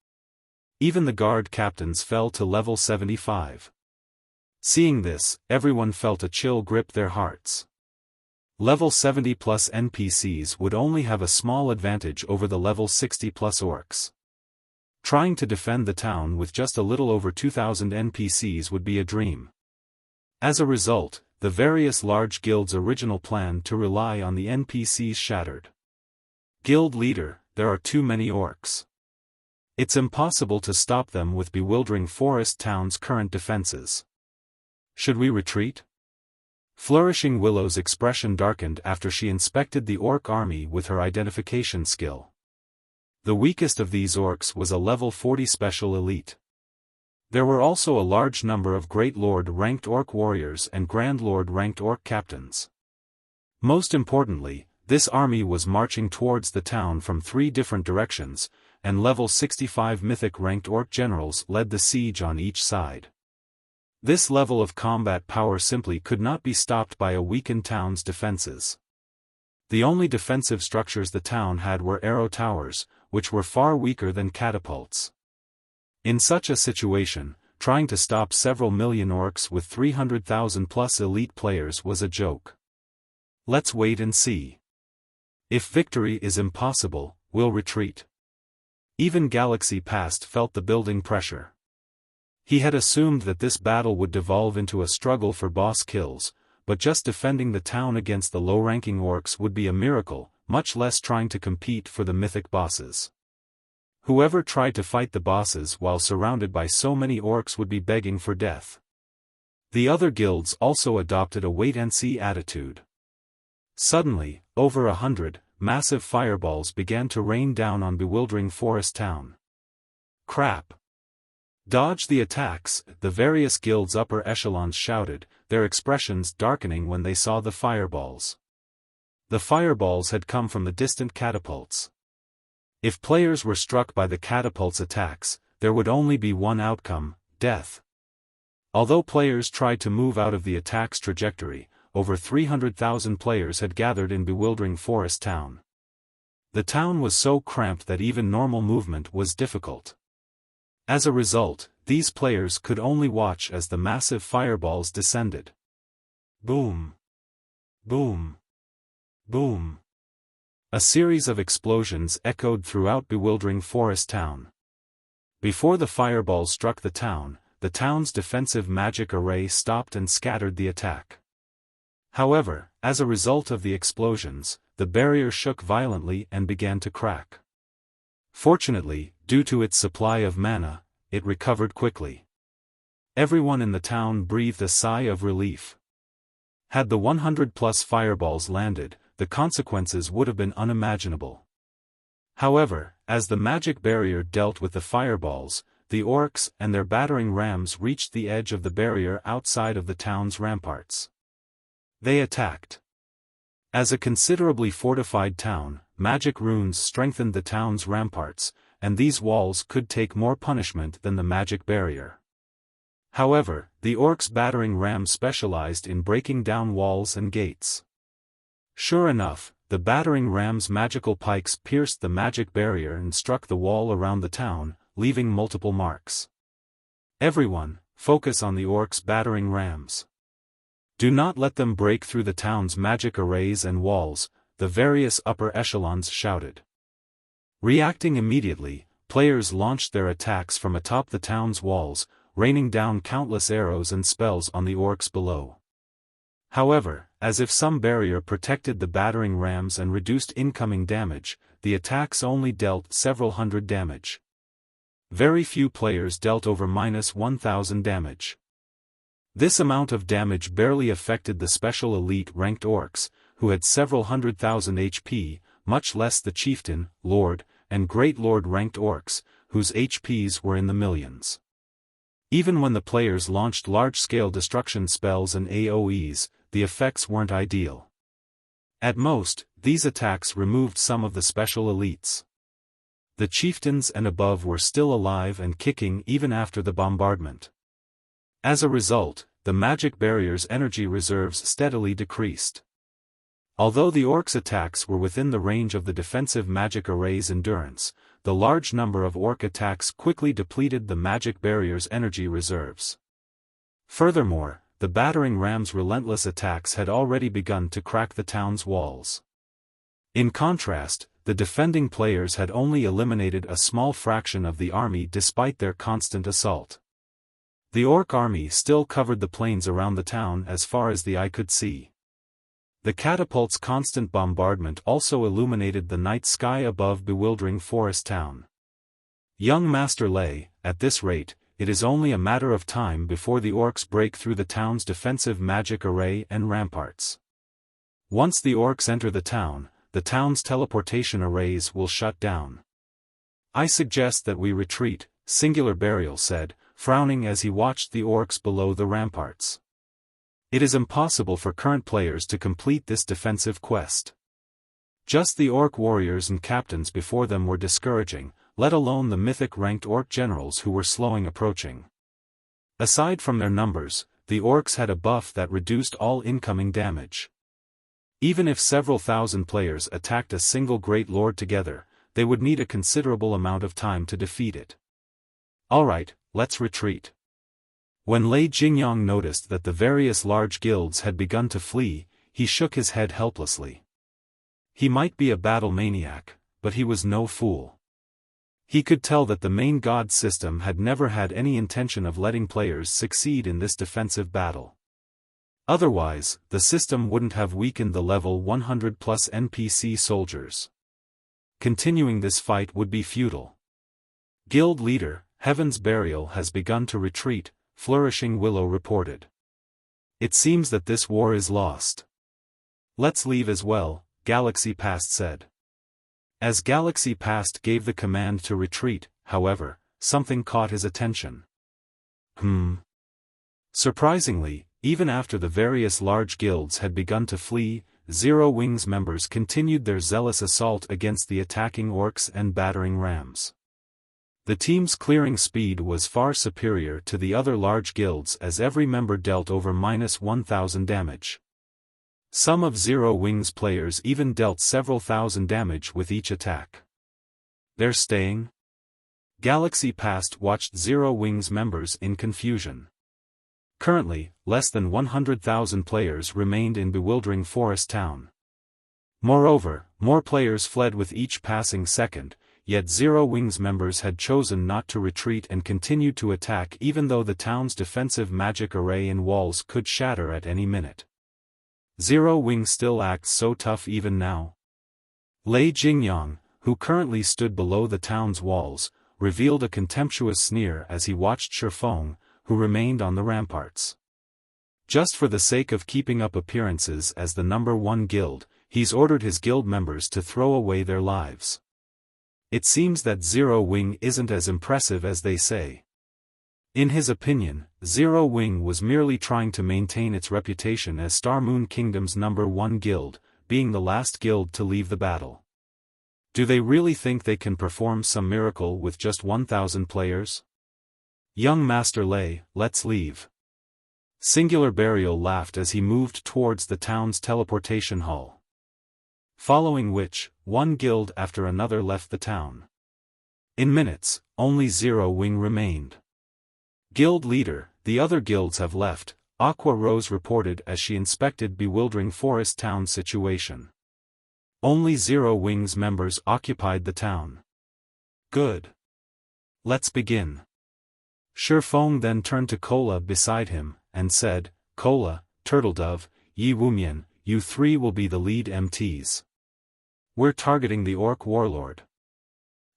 Even the guard captains fell to level 75. Seeing this, everyone felt a chill grip their hearts. Level 70+ NPCs would only have a small advantage over the level 60+ orcs. Trying to defend the town with just a little over 2,000 NPCs would be a dream. As a result, the various large guilds' original plan to rely on the NPCs shattered. Guild leader, there are too many orcs. It's impossible to stop them with bewildering forest town's current defenses. Should we retreat? Flourishing Willow's expression darkened after she inspected the orc army with her identification skill. The weakest of these orcs was a level 40 special elite. There were also a large number of Great Lord-ranked orc warriors and Grand Lord-ranked orc captains. Most importantly, this army was marching towards the town from 3 different directions, and level 65 mythic-ranked orc generals led the siege on each side. This level of combat power simply could not be stopped by a weakened town's defenses. The only defensive structures the town had were arrow towers, which were far weaker than catapults. In such a situation, trying to stop several million orcs with 300,000 plus elite players was a joke. Let's wait and see. If victory is impossible, we'll retreat. Even Galaxy Past felt the building pressure. He had assumed that this battle would devolve into a struggle for boss kills, but just defending the town against the low-ranking orcs would be a miracle, much less trying to compete for the mythic bosses. Whoever tried to fight the bosses while surrounded by so many orcs would be begging for death. The other guilds also adopted a wait-and-see attitude. Suddenly, over 100 massive fireballs began to rain down on bewildering forest town. Crap! Dodge the attacks, the various guilds' upper echelons shouted, their expressions darkening when they saw the fireballs. The fireballs had come from the distant catapults. If players were struck by the catapult's attacks, there would only be one outcome: death. Although players tried to move out of the attack's trajectory, over 300,000 players had gathered in bewildering forest town. The town was so cramped that even normal movement was difficult. As a result, these players could only watch as the massive fireballs descended. Boom! Boom! Boom! A series of explosions echoed throughout bewildering forest town. Before the fireballs struck the town's defensive magic array stopped and scattered the attack. However, as a result of the explosions, the barrier shook violently and began to crack. Fortunately, due to its supply of mana, it recovered quickly. Everyone in the town breathed a sigh of relief. Had the 100-plus fireballs landed, the consequences would have been unimaginable. However, as the magic barrier dealt with the fireballs, the orcs and their battering rams reached the edge of the barrier outside of the town's ramparts. They attacked. As a considerably fortified town, magic runes strengthened the town's ramparts, and these walls could take more punishment than the magic barrier. However, the orcs' battering rams specialized in breaking down walls and gates. Sure enough, the battering ram's magical pikes pierced the magic barrier and struck the wall around the town, leaving multiple marks. Everyone, focus on the orcs' battering rams. Do not let them break through the town's magic arrays and walls, the various upper echelons shouted. Reacting immediately, players launched their attacks from atop the town's walls, raining down countless arrows and spells on the orcs below. However, as if some barrier protected the battering rams and reduced incoming damage, the attacks only dealt several hundred damage. Very few players dealt over -1,000 damage. This amount of damage barely affected the special elite ranked orcs, who had several 100,000 HP, much less the chieftain, lord, and great lord ranked orcs, whose HPs were in the millions. Even when the players launched large-scale destruction spells and AoEs, the effects weren't ideal. At most, these attacks removed some of the special elites. The chieftains and above were still alive and kicking even after the bombardment. As a result, the magic barrier's energy reserves steadily decreased. Although the orcs' attacks were within the range of the defensive magic array's endurance, the large number of orc attacks quickly depleted the magic barrier's energy reserves. Furthermore, the battering ram's relentless attacks had already begun to crack the town's walls. In contrast, the defending players had only eliminated a small fraction of the army despite their constant assault. The orc army still covered the plains around the town as far as the eye could see. The catapult's constant bombardment also illuminated the night sky above bewildering forest town. Young Master Lei, at this rate, it is only a matter of time before the orcs break through the town's defensive magic array and ramparts. Once the orcs enter the town's teleportation arrays will shut down. I suggest that we retreat, Singular Burial said, frowning as he watched the orcs below the ramparts. It is impossible for current players to complete this defensive quest. Just the orc warriors and captains before them were discouraging, let alone the mythic-ranked orc generals who were slowing approaching. Aside from their numbers, the orcs had a buff that reduced all incoming damage. Even if several thousand players attacked a single Great Lord together, they would need a considerable amount of time to defeat it. Alright, let's retreat. When Lei Jingyang noticed that the various large guilds had begun to flee, he shook his head helplessly. He might be a battle maniac, but he was no fool. He could tell that the main god system had never had any intention of letting players succeed in this defensive battle. Otherwise, the system wouldn't have weakened the level 100 plus NPC soldiers. Continuing this fight would be futile. Guild leader, Heaven's Burial has begun to retreat, Flourishing Willow reported. It seems that this war is lost. Let's leave as well, Galaxy Past said. As Galaxy Past gave the command to retreat, however, something caught his attention. Surprisingly, even after the various large guilds had begun to flee, Zero Wings members continued their zealous assault against the attacking orcs and battering rams. The team's clearing speed was far superior to the other large guilds as every member dealt over -1,000 damage. Some of Zero Wings players even dealt several thousand damage with each attack. They're staying? Galaxy Past watched Zero Wings members in confusion. Currently, less than 100,000 players remained in Bewildering Forest Town. Moreover, more players fled with each passing second, yet Zero Wings members had chosen not to retreat and continued to attack even though the town's defensive magic array and walls could shatter at any minute. Zero Wing still acts so tough even now. Lei Jingyang, who currently stood below the town's walls, revealed a contemptuous sneer as he watched Xiaofan, who remained on the ramparts. Just for the sake of keeping up appearances as the #1 guild, he's ordered his guild members to throw away their lives. It seems that Zero Wing isn't as impressive as they say. In his opinion, Zero Wing was merely trying to maintain its reputation as Star Moon Kingdom's #1 guild, being the last guild to leave the battle. Do they really think they can perform some miracle with just 1,000 players? Young Master Lei, let's leave. Singular Burial laughed as he moved towards the town's teleportation hall. Following which, one guild after another left the town. In minutes, only Zero Wing remained. Guild leader, the other guilds have left, Aqua Rose reported as she inspected Bewildering Forest Town's situation. Only Zero Wing's members occupied the town. Good. Let's begin. Shifeng then turned to Kola beside him, and said, Kola, Turtledove, Yi Wumian, you three will be the lead MTs. We're targeting the Orc Warlord.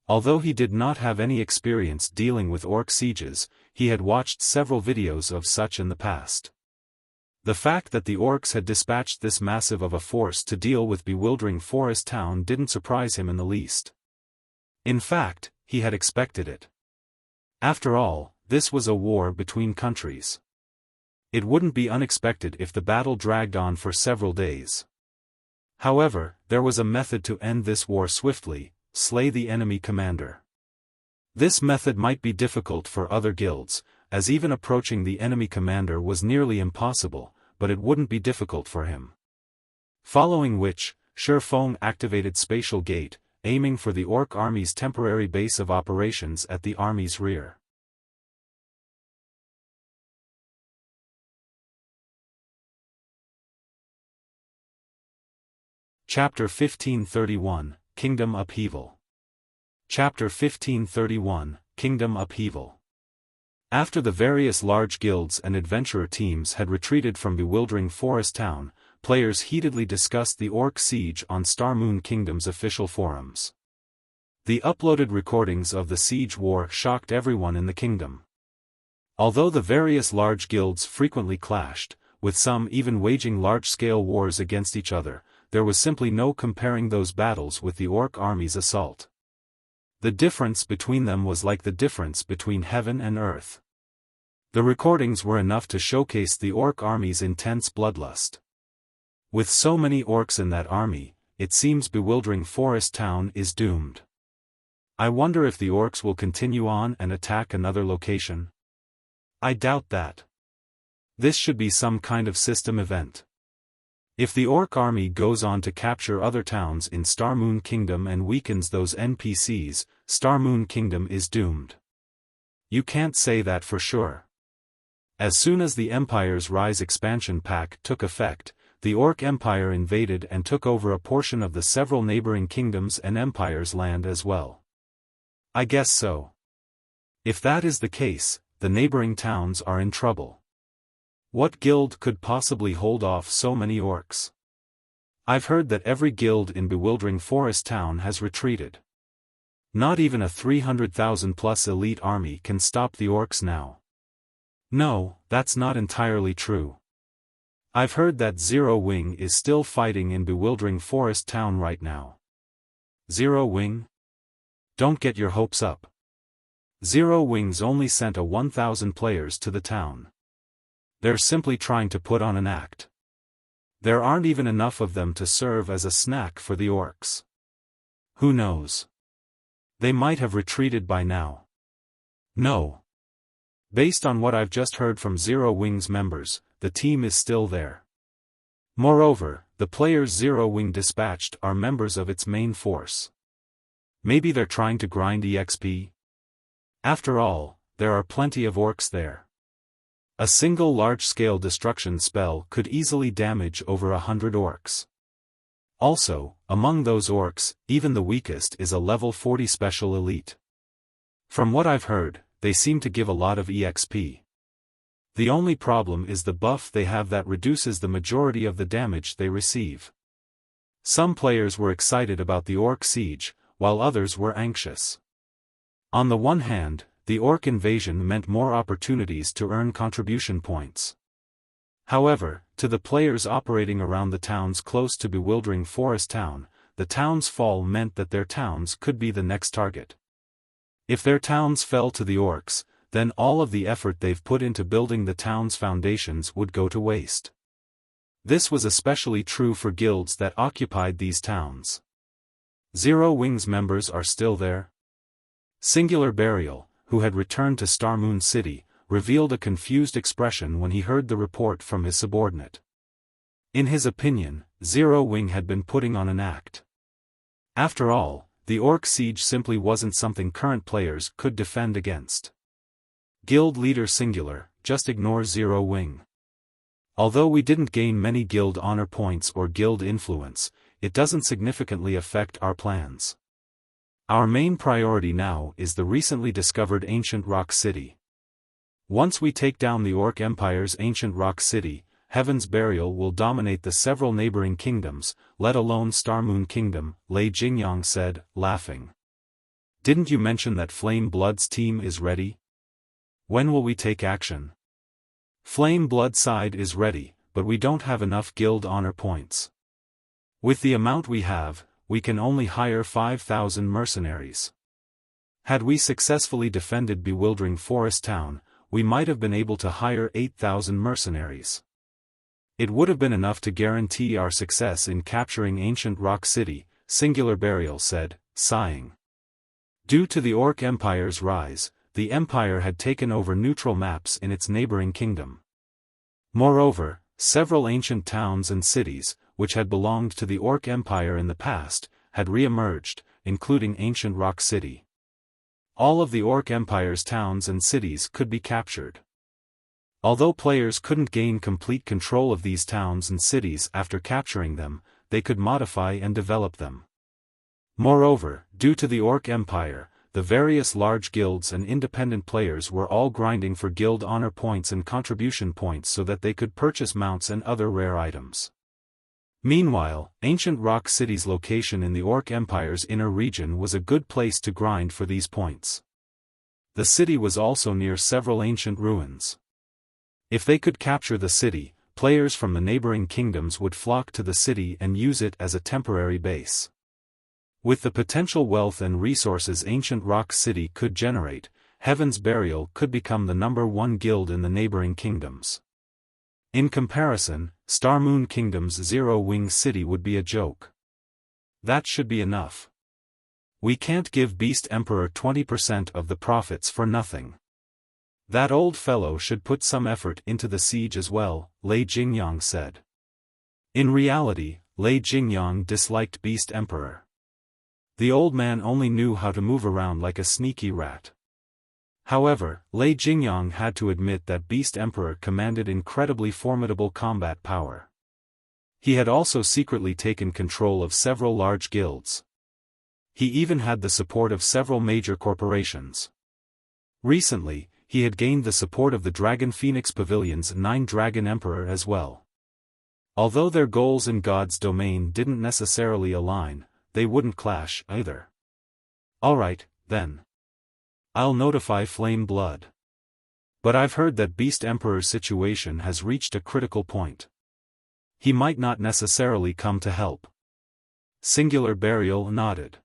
Although he did not have any experience dealing with Orc sieges, he had watched several videos of such in the past. The fact that the Orcs had dispatched this massive of a force to deal with Bewildering Forest Town didn't surprise him in the least. In fact, he had expected it. After all, this was a war between countries. It wouldn't be unexpected if the battle dragged on for several days. However, there was a method to end this war swiftly: slay the enemy commander. This method might be difficult for other guilds, as even approaching the enemy commander was nearly impossible, but it wouldn't be difficult for him. Following which, Shifeng activated Spatial Gate, aiming for the Orc army's temporary base of operations at the army's rear. Chapter 1531, Kingdom Upheaval. Chapter 1531, Kingdom Upheaval. After the various large guilds and adventurer teams had retreated from bewildering Forest Town, players heatedly discussed the Orc siege on Star Moon Kingdom's official forums. The uploaded recordings of the siege war shocked everyone in the kingdom. Although the various large guilds frequently clashed, with some even waging large-scale wars against each other, there was simply no comparing those battles with the Orc army's assault. The difference between them was like the difference between heaven and earth. The recordings were enough to showcase the Orc army's intense bloodlust. With so many Orcs in that army, it seems bewildering Forest Town is doomed. I wonder if the Orcs will continue on and attack another location. I doubt that. This should be some kind of system event. If the Orc army goes on to capture other towns in Star Moon Kingdom and weakens those NPCs, Star Moon Kingdom is doomed. You can't say that for sure. As soon as the Empire's Rise expansion pack took effect, the Orc Empire invaded and took over a portion of the several neighboring kingdoms and empires' land as well. I guess so. If that is the case, the neighboring towns are in trouble. What guild could possibly hold off so many Orcs? I've heard that every guild in bewildering Forest Town has retreated. Not even a 300,000-plus elite army can stop the Orcs now. No, that's not entirely true. I've heard that Zero Wing is still fighting in bewildering Forest Town right now. Zero Wing? Don't get your hopes up. Zero Wings only sent 1,000 players to the town. They're simply trying to put on an act. There aren't even enough of them to serve as a snack for the Orcs. Who knows? They might have retreated by now. No. Based on what I've just heard from Zero Wing's members, the team is still there. Moreover, the players Zero Wing dispatched are members of its main force. Maybe they're trying to grind EXP? After all, there are plenty of Orcs there. A single large-scale destruction spell could easily damage over 100 Orcs. Also, among those Orcs, even the weakest is a level 40 special elite. From what I've heard, they seem to give a lot of EXP. The only problem is the buff they have that reduces the majority of the damage they receive. Some players were excited about the Orc siege, while others were anxious. On the one hand, the Orc invasion meant more opportunities to earn contribution points. However, to the players operating around the towns close to bewildering Forest Town, the town's fall meant that their towns could be the next target. If their towns fell to the Orcs, then all of the effort they've put into building the town's foundations would go to waste. This was especially true for guilds that occupied these towns. Zero Wing's members are still there. Singular Burial, who had returned to Star Moon City, revealed a confused expression when he heard the report from his subordinate. In his opinion, Zero Wing had been putting on an act. After all, the Orc siege simply wasn't something current players could defend against. Guild Leader Singular, just ignore Zero Wing. Although we didn't gain many guild honor points or guild influence, it doesn't significantly affect our plans. Our main priority now is the recently discovered Ancient Rock City. Once we take down the Orc Empire's Ancient Rock City, Heaven's Burial will dominate the several neighboring kingdoms, let alone Star Moon Kingdom, Lei Jingyang said, laughing. Didn't you mention that Flame Blood's team is ready? When will we take action? Flame Blood side is ready, but we don't have enough guild honor points. With the amount we have, we can only hire 5,000 mercenaries. Had we successfully defended bewildering Forest Town, we might have been able to hire 8,000 mercenaries. It would have been enough to guarantee our success in capturing Ancient Rock City, Singular Burial said, sighing. Due to the Orc Empire's rise, the Empire had taken over neutral maps in its neighboring kingdom. Moreover, several ancient towns and cities, which had belonged to the Orc Empire in the past, had re-emerged, including Ancient Rock City. All of the Orc Empire's towns and cities could be captured. Although players couldn't gain complete control of these towns and cities after capturing them, they could modify and develop them. Moreover, due to the Orc Empire, the various large guilds and independent players were all grinding for guild honor points and contribution points so that they could purchase mounts and other rare items. Meanwhile, Ancient Rock City's location in the Orc Empire's inner region was a good place to grind for these points. The city was also near several ancient ruins. If they could capture the city, players from the neighboring kingdoms would flock to the city and use it as a temporary base. With the potential wealth and resources Ancient Rock City could generate, Heaven's Burial could become the #1 guild in the neighboring kingdoms. In comparison, Star Moon Kingdom's Zero Wing City would be a joke. That should be enough. We can't give Beast Emperor 20% of the profits for nothing. That old fellow should put some effort into the siege as well, Lei Jingyang said. In reality, Lei Jingyang disliked Beast Emperor. The old man only knew how to move around like a sneaky rat. However, Lei Jingyang had to admit that Beast Emperor commanded incredibly formidable combat power. He had also secretly taken control of several large guilds. He even had the support of several major corporations. Recently, he had gained the support of the Dragon Phoenix Pavilion's 9 Dragon Emperor as well. Although their goals in God's domain didn't necessarily align, they wouldn't clash either. Alright, then. I'll notify Flame Blood. But I've heard that Beast Emperor's situation has reached a critical point. He might not necessarily come to help. Singular Burial nodded.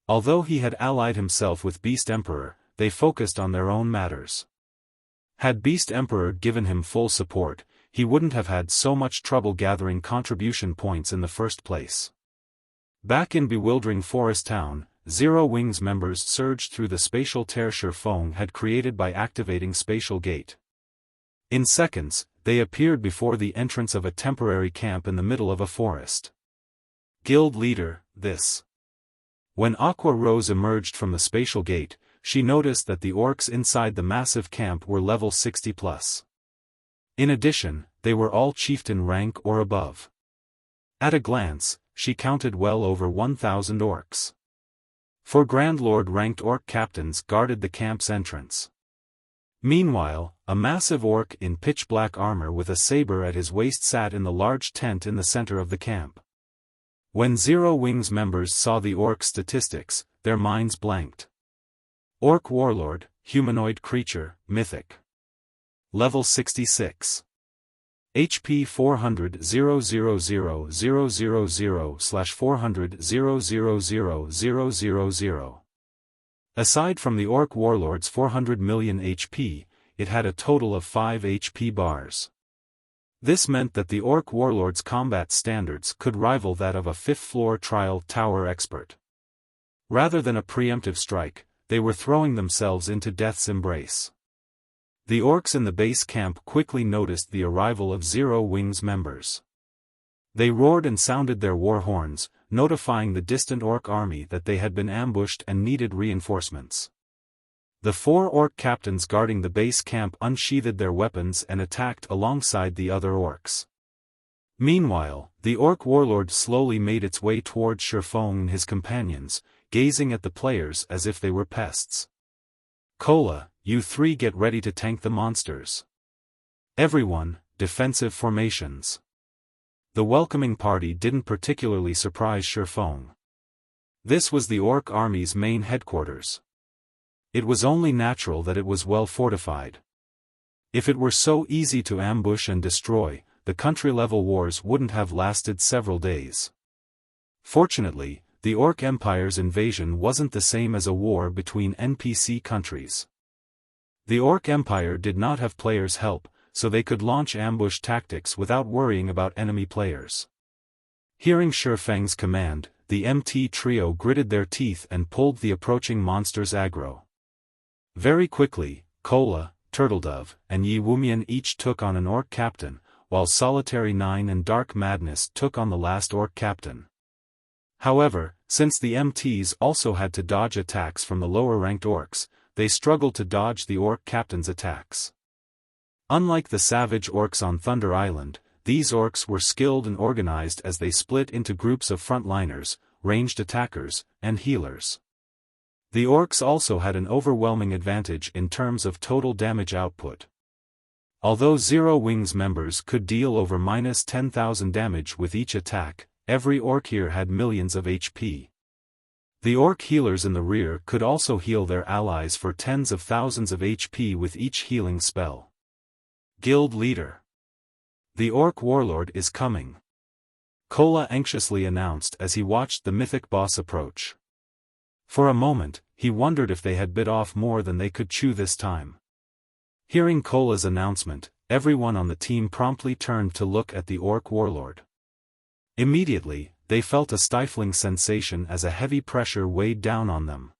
Although he had allied himself with Beast Emperor, they focused on their own matters. Had Beast Emperor given him full support, he wouldn't have had so much trouble gathering contribution points in the first place. Back in bewildering Forest Town, Zero Wings members surged through the spatial tear Xiaofan had created by activating Spatial Gate. In seconds, they appeared before the entrance of a temporary camp in the middle of a forest. Guild leader, this. When Aqua Rose emerged from the Spatial Gate, she noticed that the orcs inside the massive camp were level 60+. In addition, they were all chieftain rank or above. At a glance, she counted well over 1,000 orcs. 4 Grand Lord-ranked orc captains guarded the camp's entrance. Meanwhile, a massive orc in pitch-black armor with a saber at his waist sat in the large tent in the center of the camp. When Zero Wings members saw the orc statistics, their minds blanked. Orc Warlord, humanoid creature, mythic. Level 66. HP 400 00000/400 0000000. Aside from the Orc Warlord's 400 million HP, it had a total of 5 HP bars. This meant that the Orc Warlord's combat standards could rival that of a 5th-floor trial tower expert. Rather than a preemptive strike, they were throwing themselves into death's embrace. The orcs in the base camp quickly noticed the arrival of Zero Wings members. They roared and sounded their war horns, notifying the distant orc army that they had been ambushed and needed reinforcements. The 4 orc captains guarding the base camp unsheathed their weapons and attacked alongside the other orcs. Meanwhile, the orc warlord slowly made its way toward Xiaofan and his companions, gazing at the players as if they were pests. "Cola, you 3 get ready to tank the monsters. Everyone, defensive formations." The welcoming party didn't particularly surprise Xiaofan. This was the orc army's main headquarters. It was only natural that it was well fortified. If it were so easy to ambush and destroy, the country-level wars wouldn't have lasted several days. Fortunately, the Orc Empire's invasion wasn't the same as a war between NPC countries. The Orc Empire did not have players' help, so they could launch ambush tactics without worrying about enemy players. Hearing Xiaofang's command, the MT trio gritted their teeth and pulled the approaching monsters aggro. Very quickly, Cola, Turtledove, and Yi Wumian each took on an orc captain, while Solitary 9 and Dark Madness took on the last orc captain. However, since the MTs also had to dodge attacks from the lower-ranked orcs, they struggled to dodge the orc captain's attacks. Unlike the savage orcs on Thunder Island, these orcs were skilled and organized as they split into groups of frontliners, ranged attackers, and healers. The orcs also had an overwhelming advantage in terms of total damage output. Although Zero Wings members could deal over -10,000 damage with each attack, every orc here had millions of HP. The orc healers in the rear could also heal their allies for tens of thousands of HP with each healing spell. Guild Leader. The Orc Warlord is coming. Kola anxiously announced as he watched the mythic boss approach. For a moment, he wondered if they had bit off more than they could chew this time. Hearing Kola's announcement, everyone on the team promptly turned to look at the Orc Warlord. Immediately, they felt a stifling sensation as a heavy pressure weighed down on them.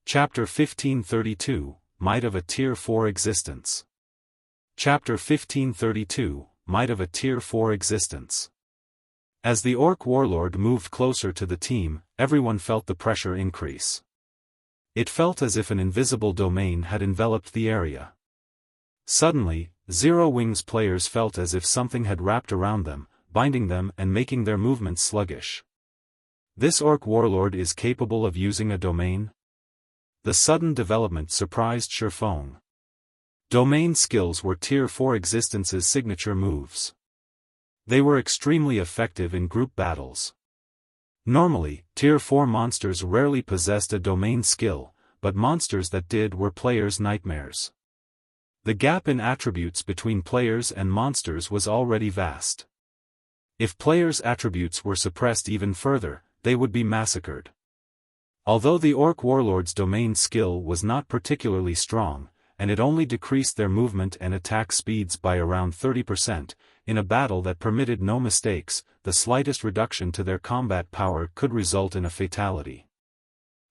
Chapter 1532, Might of a Tier 4 Existence. Chapter 1532, Might of a Tier 4 Existence. As the Orc Warlord moved closer to the team, everyone felt the pressure increase. It felt as if an invisible domain had enveloped the area. Suddenly, Zero Wings players felt as if something had wrapped around them, binding them and making their movements sluggish. This Orc Warlord is capable of using a domain? The sudden development surprised Xiaofan. Domain skills were Tier 4 Existence's signature moves. They were extremely effective in group battles. Normally, Tier 4 monsters rarely possessed a domain skill, but monsters that did were players' nightmares. The gap in attributes between players and monsters was already vast. If players' attributes were suppressed even further, they would be massacred. Although the Orc Warlord's domain skill was not particularly strong, and it only decreased their movement and attack speeds by around 30%, in a battle that permitted no mistakes, the slightest reduction to their combat power could result in a fatality.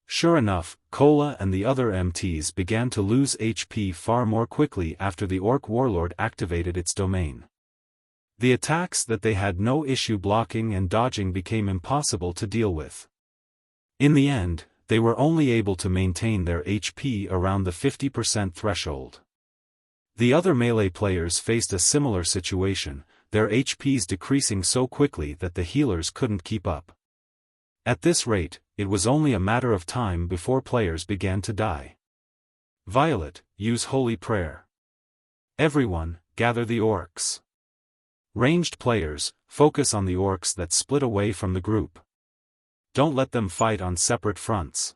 Sure enough, Kola and the other MTs began to lose HP far more quickly after the Orc Warlord activated its domain. The attacks that they had no issue blocking and dodging became impossible to deal with. In the end, they were only able to maintain their HP around the 50% threshold. The other melee players faced a similar situation, their HPs decreasing so quickly that the healers couldn't keep up. At this rate, it was only a matter of time before players began to die. Violet, use Holy Prayer. Everyone, gather the orcs. Ranged players, focus on the orcs that split away from the group. Don't let them fight on separate fronts.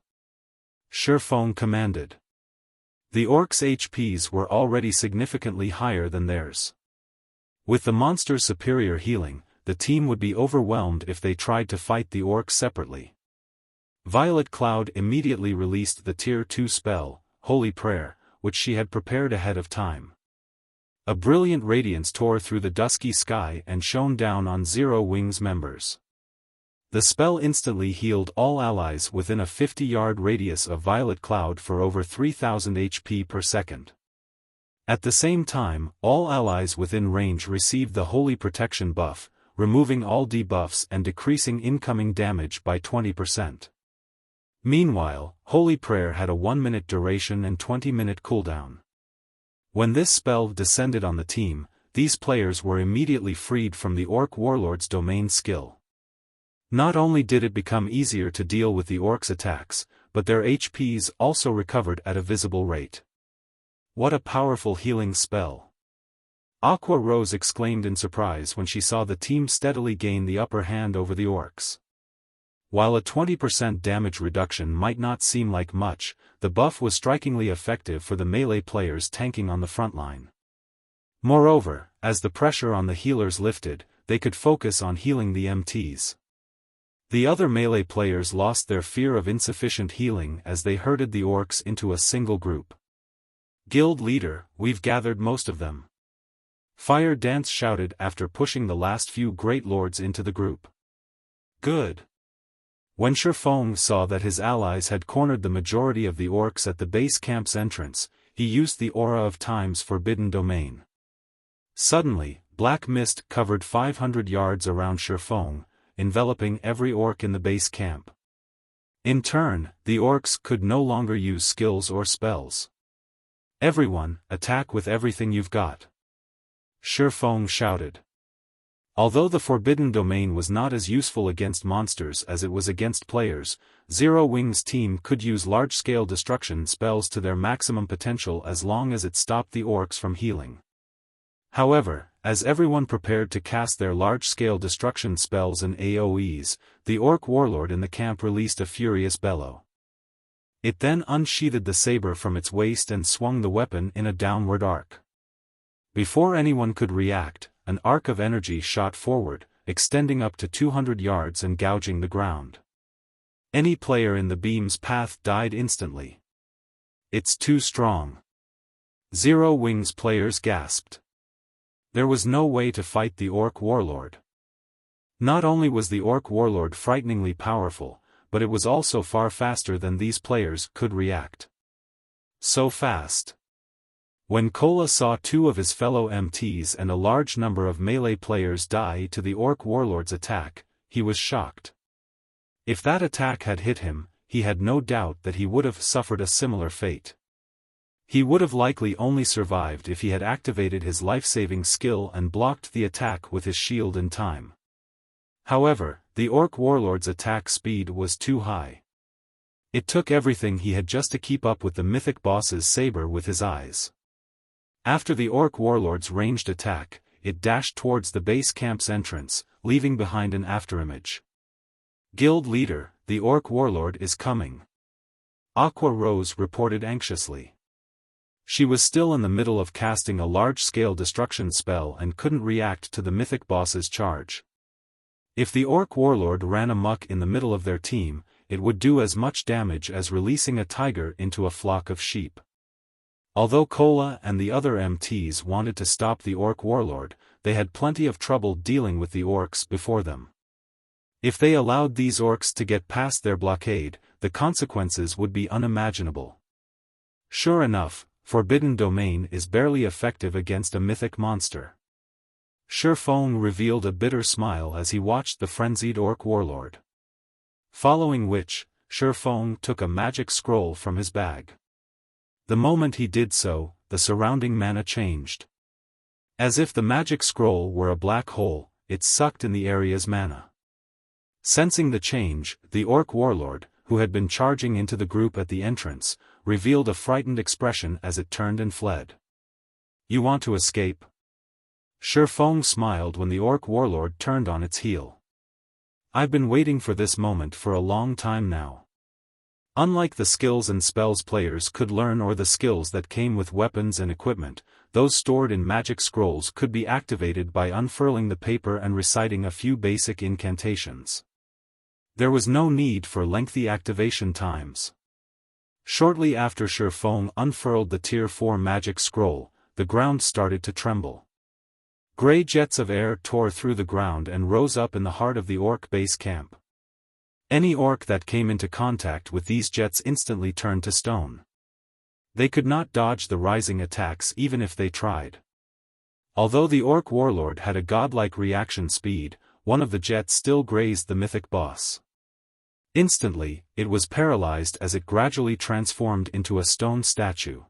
Xiaofan commanded. The orcs' HPs were already significantly higher than theirs. With the monster's superior healing, the team would be overwhelmed if they tried to fight the orcs separately. Violet Cloud immediately released the Tier 2 spell, Holy Prayer, which she had prepared ahead of time. A brilliant radiance tore through the dusky sky and shone down on Zero Wings members. The spell instantly healed all allies within a 50-yard radius of Violet Cloud for over 3,000 HP per second. At the same time, all allies within range received the Holy Protection buff, removing all debuffs and decreasing incoming damage by 20%. Meanwhile, Holy Prayer had a 1-minute duration and 20-minute cooldown. When this spell descended on the team, these players were immediately freed from the Orc Warlord's domain skill. Not only did it become easier to deal with the orcs' attacks, but their HPs also recovered at a visible rate. What a powerful healing spell! Aqua Rose exclaimed in surprise when she saw the team steadily gain the upper hand over the orcs. While a 20% damage reduction might not seem like much, the buff was strikingly effective for the melee players tanking on the front line. Moreover, as the pressure on the healers lifted, they could focus on healing the MTs. The other melee players lost their fear of insufficient healing as they herded the orcs into a single group. Guild Leader, we've gathered most of them. Fire Dance shouted after pushing the last few Great Lords into the group. Good. When Xiaofan saw that his allies had cornered the majority of the orcs at the base camp's entrance, he used the Aura of Time's forbidden domain. Suddenly, black mist covered 500 yards around Xiaofan, enveloping every orc in the base camp. In turn, the orcs could no longer use skills or spells. Everyone, attack with everything you've got. Xiaofan shouted. Although the Forbidden Domain was not as useful against monsters as it was against players, Zero Wing's team could use large-scale destruction spells to their maximum potential as long as it stopped the orcs from healing. However, as everyone prepared to cast their large-scale destruction spells and AoEs, the orc warlord in the camp released a furious bellow. It then unsheathed the saber from its waist and swung the weapon in a downward arc. Before anyone could react, an arc of energy shot forward, extending up to 200 yards and gouging the ground. Any player in the beam's path died instantly. It's too strong. Zero Wing's players gasped. There was no way to fight the orc warlord. Not only was the orc warlord frighteningly powerful, but it was also far faster than these players could react. So fast. When Kola saw two of his fellow MTs and a large number of melee players die to the orc warlord's attack, he was shocked. If that attack had hit him, he had no doubt that he would have suffered a similar fate. He would have likely only survived if he had activated his life-saving skill and blocked the attack with his shield in time. However, the orc warlord's attack speed was too high. It took everything he had just to keep up with the mythic boss's saber with his eyes. After the orc warlord's ranged attack, it dashed towards the base camp's entrance, leaving behind an afterimage. Guild leader, the orc warlord is coming. Aqua Rose reported anxiously. She was still in the middle of casting a large-scale destruction spell and couldn't react to the mythic boss's charge. If the orc warlord ran amok in the middle of their team, it would do as much damage as releasing a tiger into a flock of sheep. Although Kola and the other MTs wanted to stop the orc warlord, they had plenty of trouble dealing with the orcs before them. If they allowed these orcs to get past their blockade, the consequences would be unimaginable. Sure enough, Forbidden Domain is barely effective against a mythic monster. Xiaofan revealed a bitter smile as he watched the frenzied orc warlord. Following which, Xiaofan took a magic scroll from his bag. The moment he did so, the surrounding mana changed. As if the magic scroll were a black hole, it sucked in the area's mana. Sensing the change, the orc warlord, who had been charging into the group at the entrance, revealed a frightened expression as it turned and fled. You want to escape? Xiaofan smiled when the orc warlord turned on its heel. I've been waiting for this moment for a long time now. Unlike the skills and spells players could learn or the skills that came with weapons and equipment, those stored in magic scrolls could be activated by unfurling the paper and reciting a few basic incantations. There was no need for lengthy activation times. Shortly after Xiaofan unfurled the Tier 4 magic scroll, the ground started to tremble. Grey jets of air tore through the ground and rose up in the heart of the orc base camp. Any orc that came into contact with these jets instantly turned to stone. They could not dodge the rising attacks even if they tried. Although the orc warlord had a godlike reaction speed, one of the jets still grazed the mythic boss. Instantly, it was paralyzed as it gradually transformed into a stone statue.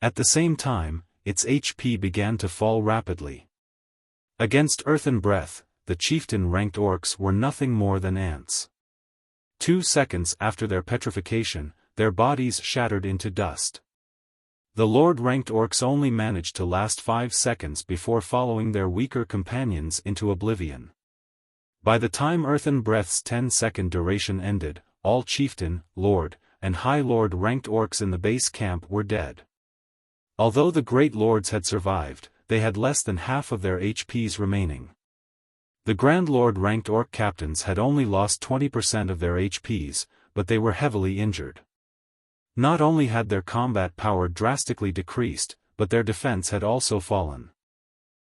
At the same time, its HP began to fall rapidly. Against Earthen Breath, the chieftain-ranked orcs were nothing more than ants. 2 seconds after their petrification, their bodies shattered into dust. The Lord-ranked orcs only managed to last 5 seconds before following their weaker companions into oblivion. By the time Earthen Breath's 10-second duration ended, all Chieftain, Lord, and High Lord-ranked orcs in the base camp were dead. Although the Great Lords had survived, they had less than half of their HPs remaining. The Grand Lord-ranked orc captains had only lost 20% of their HPs, but they were heavily injured. Not only had their combat power drastically decreased, but their defense had also fallen.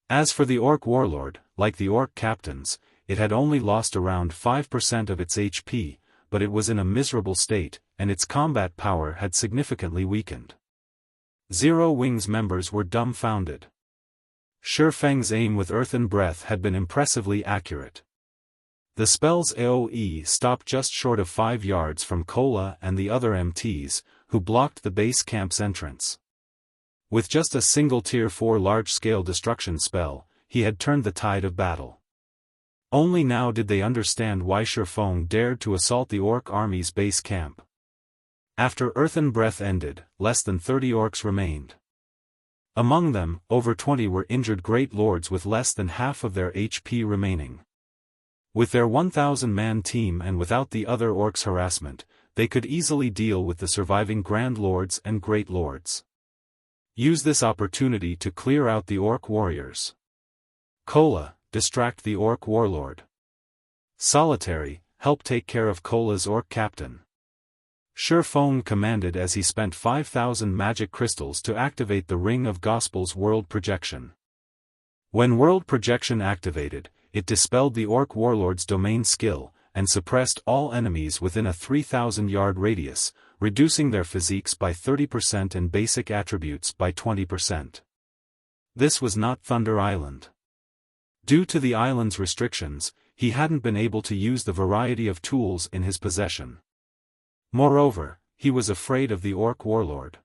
As for the orc warlord, like the orc captains, it had only lost around 5% of its HP, but it was in a miserable state, and its combat power had significantly weakened. Zero Wing's members were dumbfounded. Xiaofang's aim with Earthen Breath had been impressively accurate. The spell's AoE stopped just short of 5 yards from Kola and the other MTs, who blocked the base camp's entrance. With just a single Tier 4 large-scale destruction spell, he had turned the tide of battle. Only now did they understand why Xiaofan dared to assault the Orc army's base camp. After Earthen Breath ended, less than 30 Orcs remained. Among them, over 20 were injured great lords with less than half of their HP remaining. With their 1,000-man team and without the other Orcs' harassment, they could easily deal with the surviving Grand Lords and Great Lords. Use this opportunity to clear out the Orc warriors. Kola, distract the Orc warlord. Solitary, help take care of Kola's Orc captain. Xiaofan commanded as he spent 5,000 magic crystals to activate the Ring of Gospel's world projection. When world projection activated, it dispelled the Orc warlord's domain skill, and suppressed all enemies within a 3,000-yard radius, reducing their physiques by 30% and basic attributes by 20%. This was not Thunder Island. Due to the island's restrictions, he hadn't been able to use the variety of tools in his possession. Moreover, he was afraid of the Orc warlord.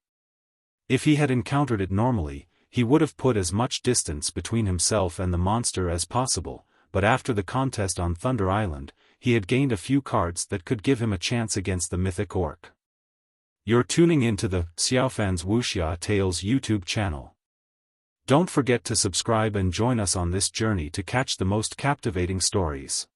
If he had encountered it normally, he would have put as much distance between himself and the monster as possible, but after the contest on Thunder Island, he had gained a few cards that could give him a chance against the mythic Orc. You're tuning into the Xiaofan's Wuxia Tales YouTube channel. Don't forget to subscribe and join us on this journey to catch the most captivating stories.